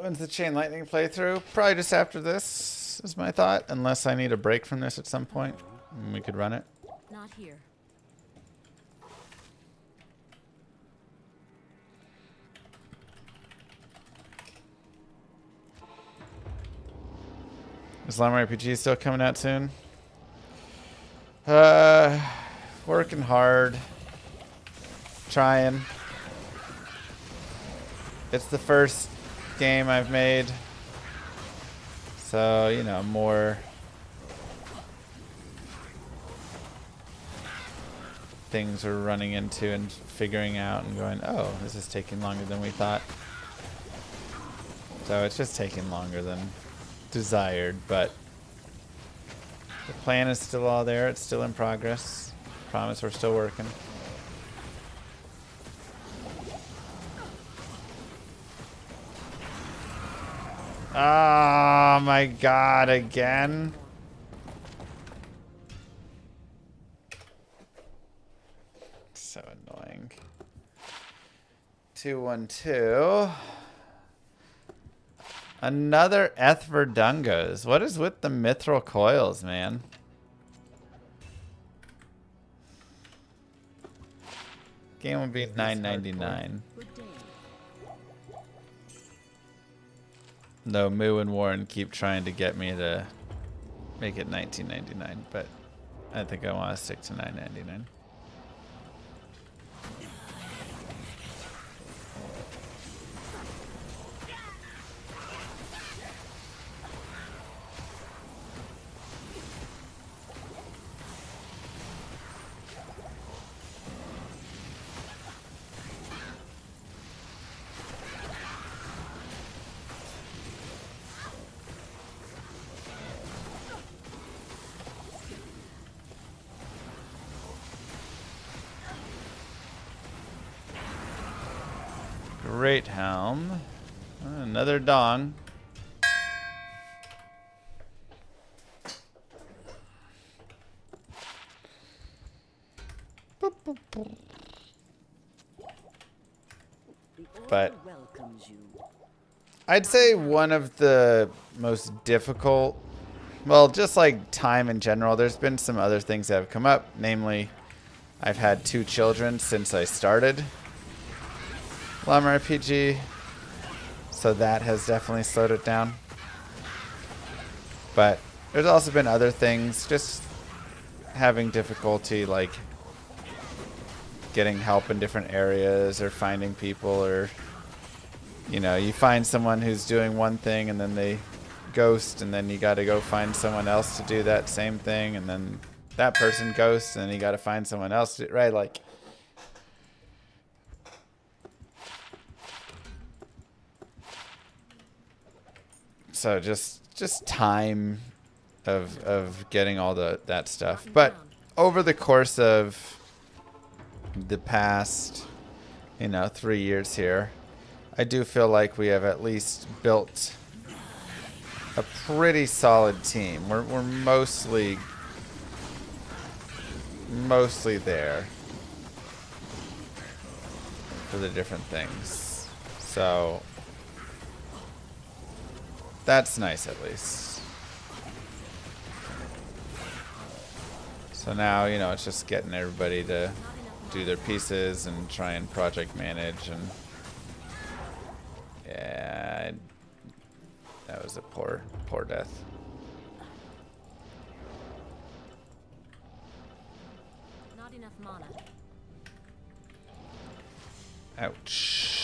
When's the Chain Lightning playthrough? Probably just after this is my thought, unless I need a break from this at some point. And we could run it. Not here. Is Llama RPG still coming out soon? Working hard. Trying. It's the first game I've made. So, you know, more things we're running into and figuring out and going, oh, this is taking longer than we thought. So it's just taking longer than desired, but the plan is still all there. It's still in progress. Promise we're still working. Oh my god, again? So annoying. 212. Another Verdungos. What is with the mithril coils, man? Game would be $9.99. Though Moo and Warren keep trying to get me to make it $19.99, but I think I want to stick to $9.99. Great helm. Another dong. But I'd say one of the most difficult, well, just like time in general, there's been some other things that have come up. Namely, I've had 2 children since I started Llama RPG, so that has definitely slowed it down. But there's also been other things, just having difficulty like getting help in different areas or finding people, or you know, you find someone who's doing one thing and then they ghost, and then you got to go find someone else to do that same thing, and then that person ghosts, and then you got to find someone else to, right? Like, so just time of getting all that stuff. But over the course of the past, you know, 3 years here, I do feel like we have at least built a pretty solid team. We're mostly there for the different things. So that's nice, at least. So now, you know, it's just getting everybody to do their pieces and try and project manage, and yeah, that was a poor death. Not enough mana. Ouch.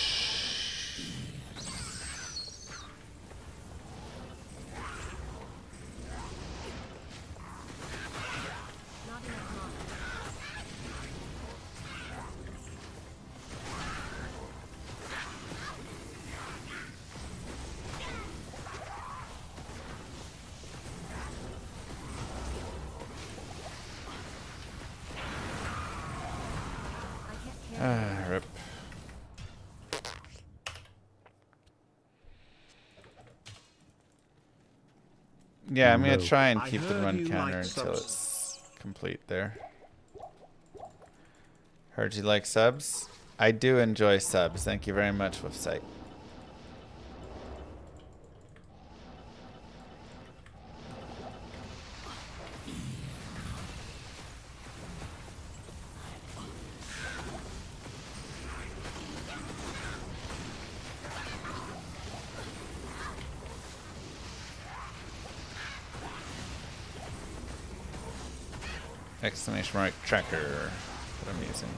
Rip. Yeah, I'm gonna try and keep the run counter until it's complete there. Heard you like subs? I do enjoy subs. Thank you very much, Website. Exclamation mark tracker that I'm using.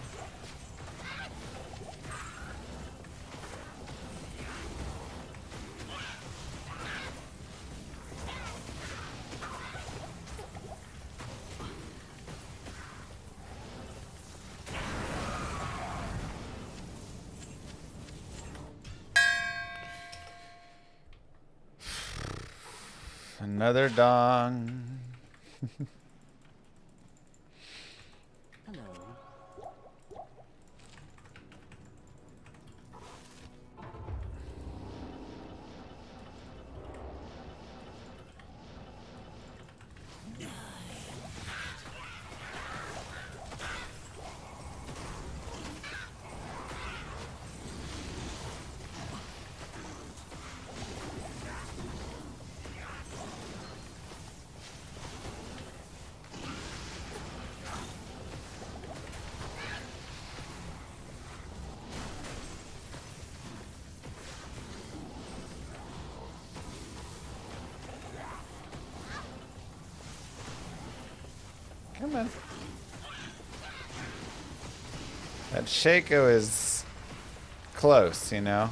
Another dong. Come on. That Shaco is close, you know?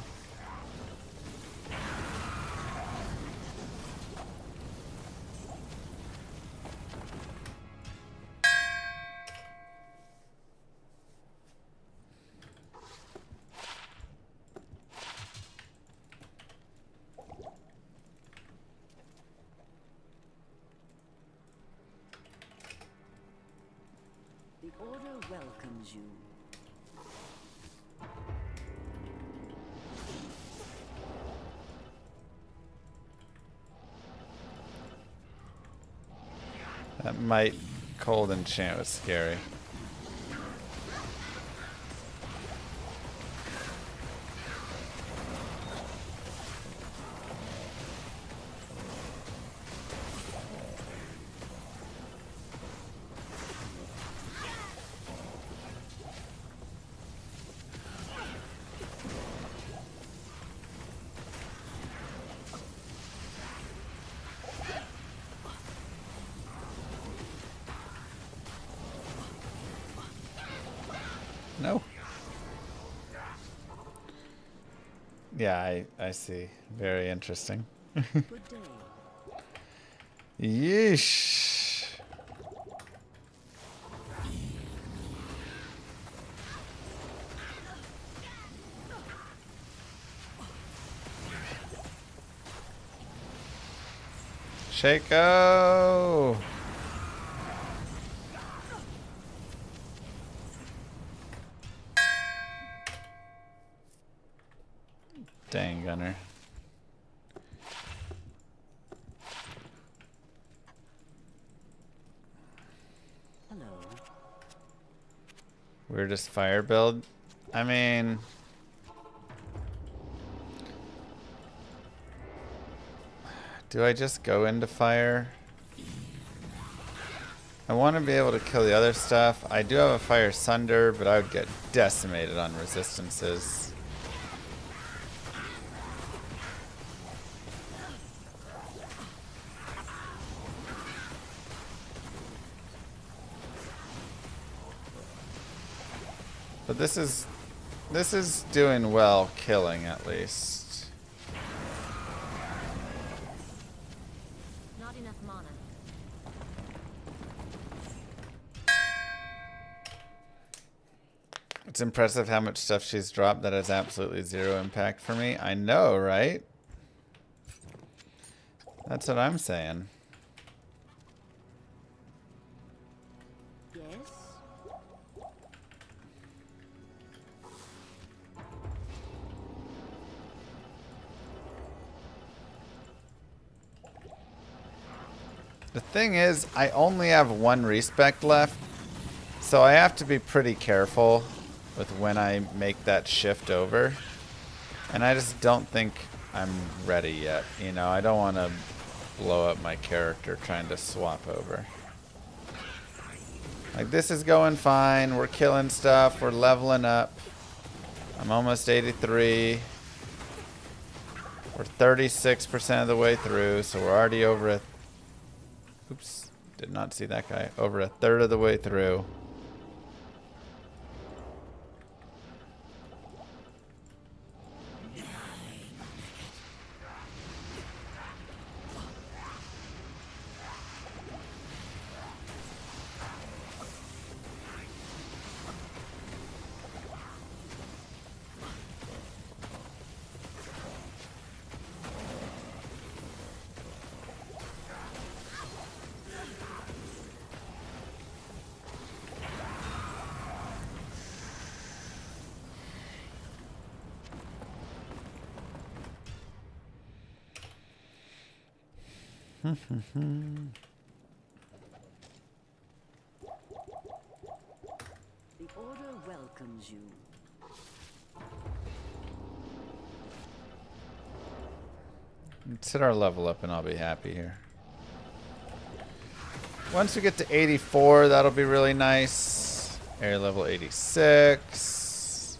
The Order welcomes you. That might cold enchant was scary. No. Yeah, I see. Very interesting. Good day. Yeesh. Shaco. Dang, Gunner. Hello. Weirdest fire build? I mean... do I just go into fire? I want to be able to kill the other stuff. I do have a fire sunder, but I would get decimated on resistances. But this is doing well killing at least. Not enough mana. It's impressive how much stuff she's dropped that has absolutely zero impact for me. I know, right? That's what I'm saying. Yes. The thing is, I only have one respec left, so I have to be pretty careful with when I make that shift over. And I just don't think I'm ready yet. You know, I don't want to blow up my character trying to swap over. Like, this is going fine. We're killing stuff. We're leveling up. I'm almost 83. We're 36% of the way through, so we're already over a... oops, did not see that guy. Over a third of the way through. The order welcomes you. Let's hit our level up and I'll be happy here. Once we get to 84, that'll be really nice. Area level 86.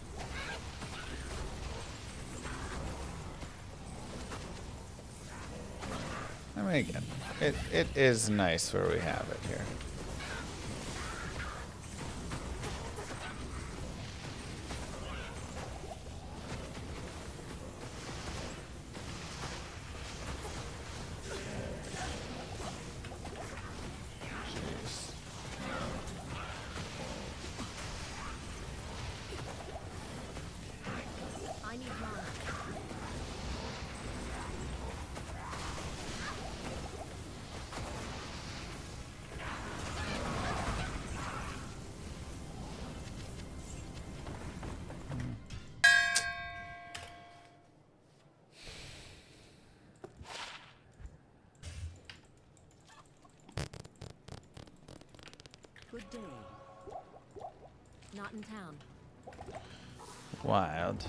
I mean, again, it is nice where we have it here. I need mana. Good day. Not in town. Wild.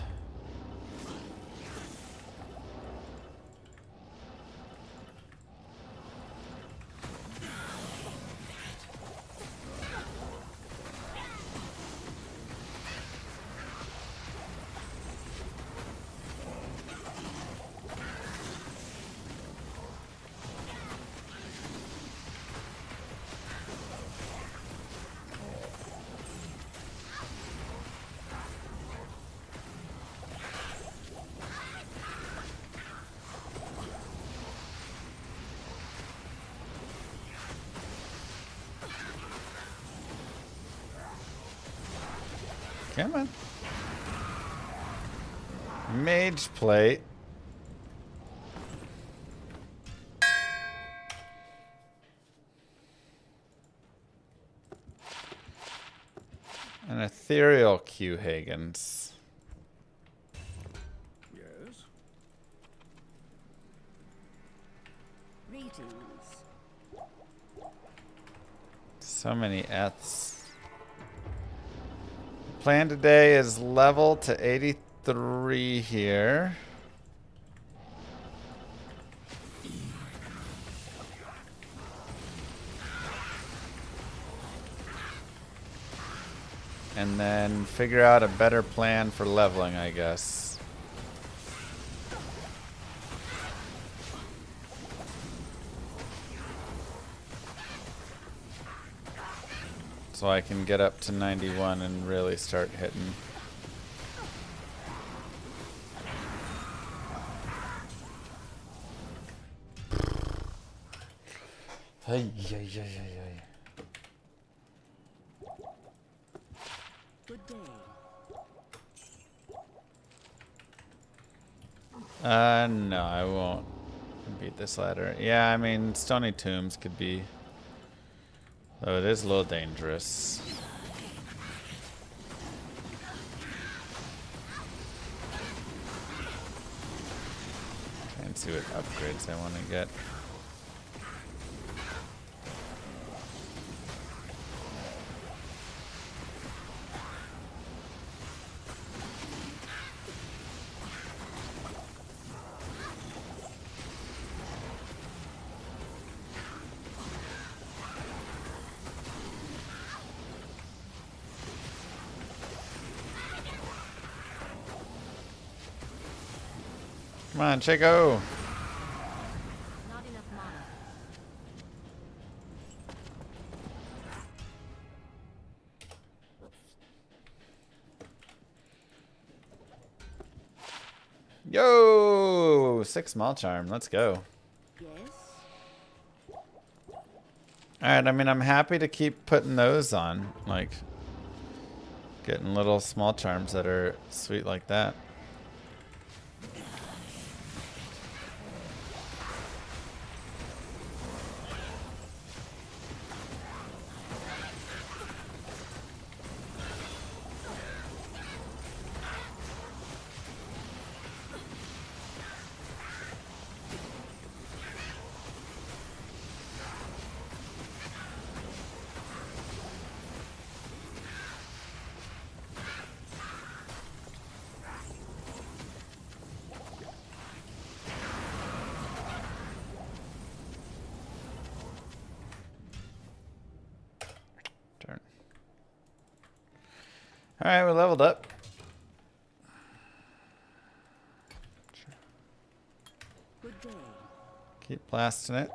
Come on. Mage plate. An ethereal Q Hagens. Yes. Greetings. So many Eths. Plan today is level to 83 here. And then figure out a better plan for leveling, I guess. So I can get up to 91 and really start hitting. Hey, yeah, yeah, yeah, yeah. Good day. No, I won't beat this ladder. Yeah, I mean, Stony Tombs could be... Though it is a little dangerous. Try and see what upgrades I want to get. Come on, Chico. Not enough mana. Yo! 6 small charm. Let's go. Yes. Alright, I mean, I'm happy to keep putting those on. Like, getting little small charms that are sweet like that. Turn. Alright, we leveled up. Good day. Keep blasting it.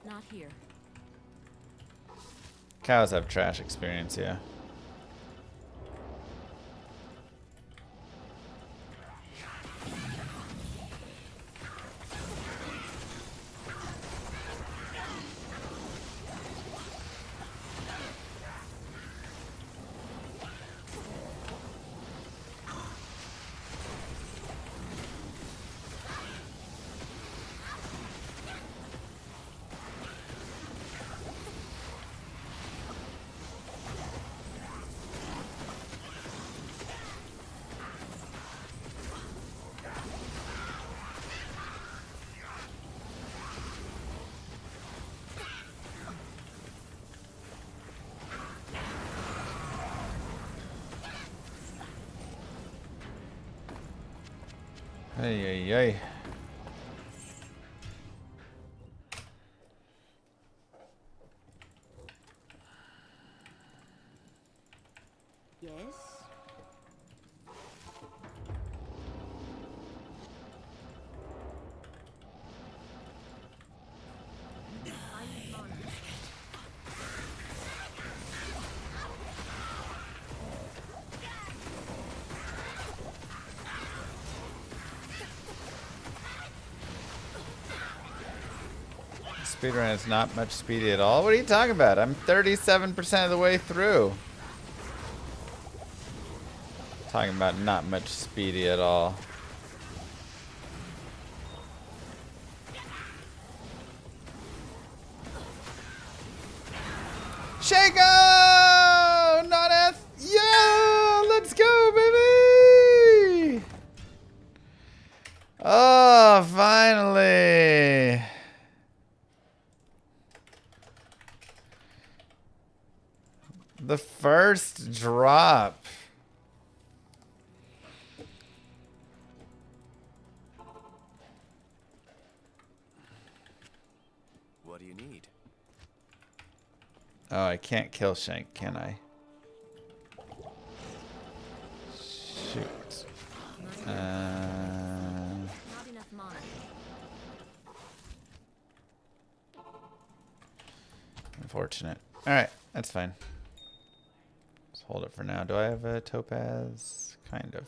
Not here. Cows have trash experience, yeah. Ay, ay, ay. Yes? Speedrun is not much speedy at all. What are you talking about? I'm 37% of the way through. Talking about not much speedy at all. Shaco! Not F. Yeah! Let's go, baby! Oh, finally! The first drop. What do you need? Oh, I can't kill Shank, can I? Shoot. Not enough mana. Unfortunate. Alright, that's fine. Let's hold it for now. Do I have a topaz? Kind of.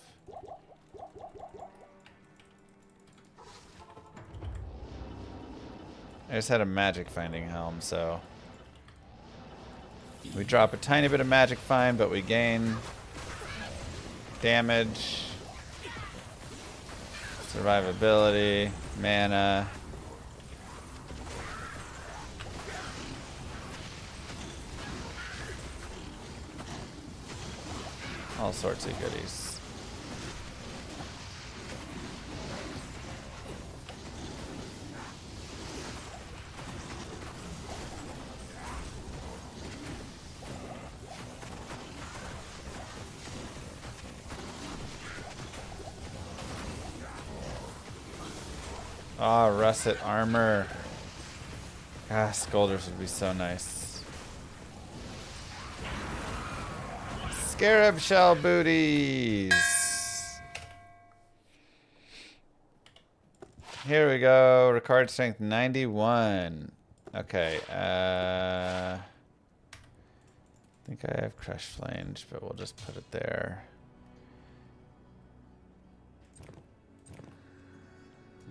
I just had a magic finding helm, so we drop a tiny bit of magic find, but we gain damage, survivability, mana. All sorts of goodies. Ah, russet armor. Ah, Scolders would be so nice. Scarab shell booties. Here we go. Required strength 91. Okay. I think I have crush flange, but we'll just put it there.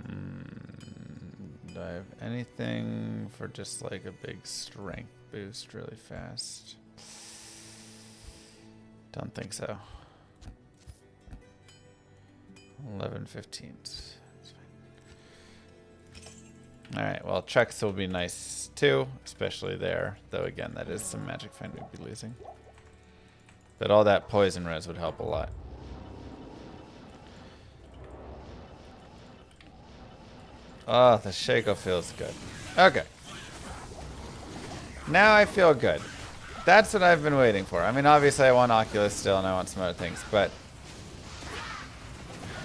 Do I have anything for just like a big strength boost really fast? Don't think so. 11/15. Alright, well, Trex will be nice too, especially there. Though again, that is some magic find we'd be losing. But all that poison res would help a lot. Oh, the Shaco feels good. Okay. Now I feel good. That's what I've been waiting for. I mean, obviously I want Oculus still and I want some other things, but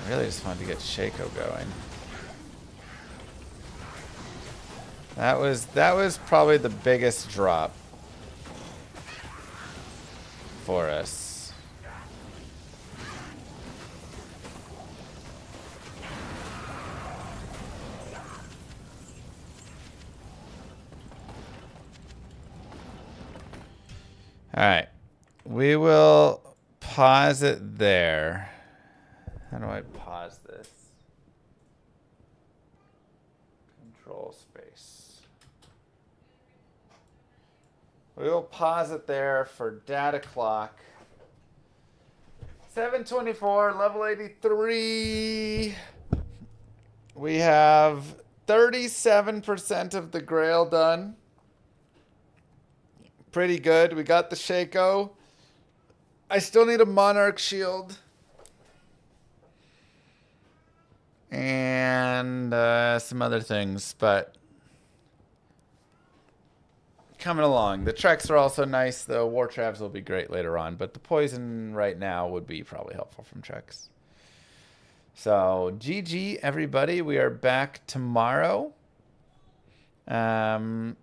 I really just wanted to get Shaco going. That was probably the biggest drop for us. Alright, we will pause it there. How do I pause this? Control space. We will pause it there for data clock. 7:24, level 83. We have 37% of the Grail done. Pretty good. We got the Shaco. I still need a Monarch Shield. And some other things, but coming along. The Treks are also nice, though. War Traps will be great later on, but the Poison right now would be probably helpful from Treks. So GG, everybody. We are back tomorrow. Try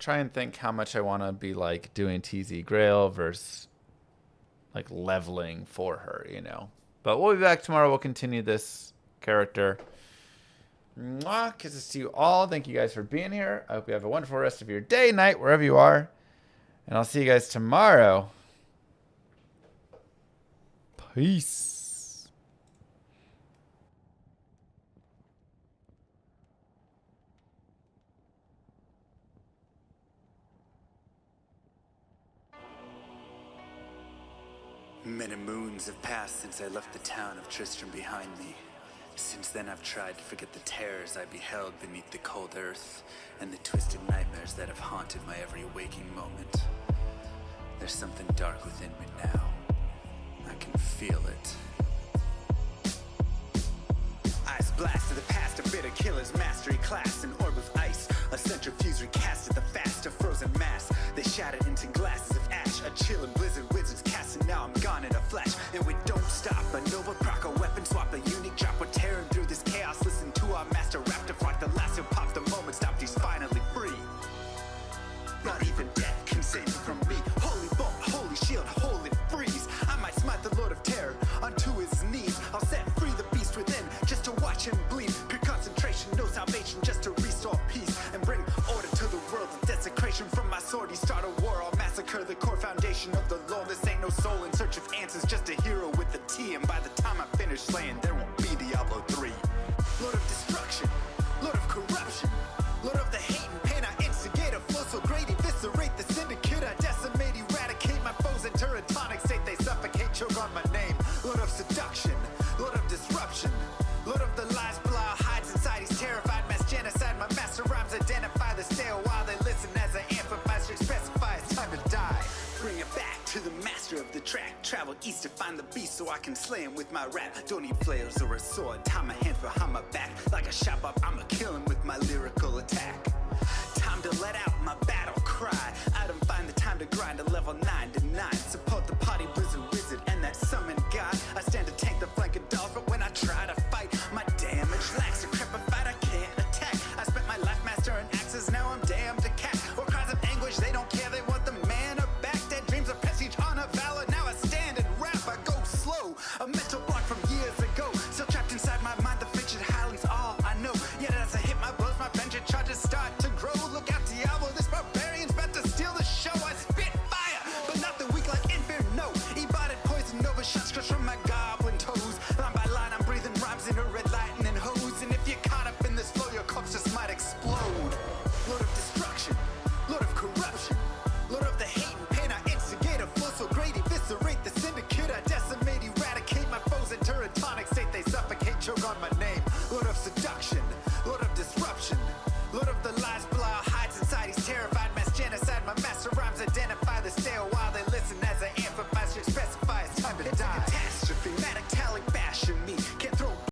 and think how much I want to be like doing TZ Grail versus like leveling for her, you know. But we'll be back tomorrow. We'll continue this character. Mwah, kisses to you all. Thank you guys for being here. I hope you have a wonderful rest of your day, night, wherever you are. And I'll see you guys tomorrow. Peace. Many moons have passed since I left the town of Tristram behind me. Since then I've tried to forget the terrors I beheld beneath the cold earth and the twisted nightmares that have haunted my every waking moment. There's something dark within me now. I can feel it. Eyes blast to the past, a bitter killer's mastery class, an orb of ice, a centrifuge recast at the fast, a frozen mass. They shattered into glasses of ash, a chill and blizzard wizards cast, and now I'm gone in a flash. And we don't stop, a Nova proc, a weapon swap, a unique drop. We're tearing through this chaos, listen to our master raptor flock. The lasso pops, the moment stopped, he's finally free. Not even death can save me from me. Holy bolt, holy shield, holy freeze. I might smite the Lord of Terror unto his knees. I'll set free the beast within, just to watch him bleed. Pure concentration, no salvation, just to restore peace and bring order to the world. The desecration from my sword, he start a war. I'll massacre the core foundation of the law. This ain't no soul in search of answers, just a hero with a T. And by the time I finish slaying, there won't be Diablo 3. Lord of destruction, Lord of corruption, Lord of the hate and pain. I instigate a flow so great, eviscerate the syndicate. I decimate, eradicate my foes in terratonic state. They suffocate, choke on my name. Lord of seduction, Lord of disruption, Lord of the lies Belial hides inside. He's terrified, mass genocide. My master rhymes identify the stale while they listen as I amplify, specify it's time to die. Bring it back to the master of the track. Travel east to find the beast so I can slay him with my rap. Don't need flails or a sword. Tie my hands behind my back. Like a shop up, I'ma kill him with my lyrical attack. Time to let out my battle cry. I don't find the time to grind a level 9 to 9. Support the party blizzard wizard and that summon god. I stand to tank the flanking dolls, but when I try to fight, my damage lacks. Decrepified, I can't attack. I spent my life mastering axes, now I'm damned to cat. Or cries of anguish, they don't care, they want the mana back. Dead dreams of prestige, honor, valor. Now I stand and rap, I go slow. A mental block from years ago. Still trapped inside my mind, the fiction howling's all I know. Yet as I hit my blows, my vengeance charges start to grow. Look out, Diablo, this barbarian's about to steal the show. I spit fire, but not the weak like Inferno. Ebotted poison over shots crush from my goblin toes. Line by line, I'm breathing rhymes into red lightning hose. And if you're caught up in this flow, your corpse just might explode. Lord of destruction, Lord of corruption, Lord of the hate and pain. I instigate a flow so great, eviscerate the syndicate. I decimate, eradicate my foes in terratonic state. They suffocate, choke on my name. Lord of seduction,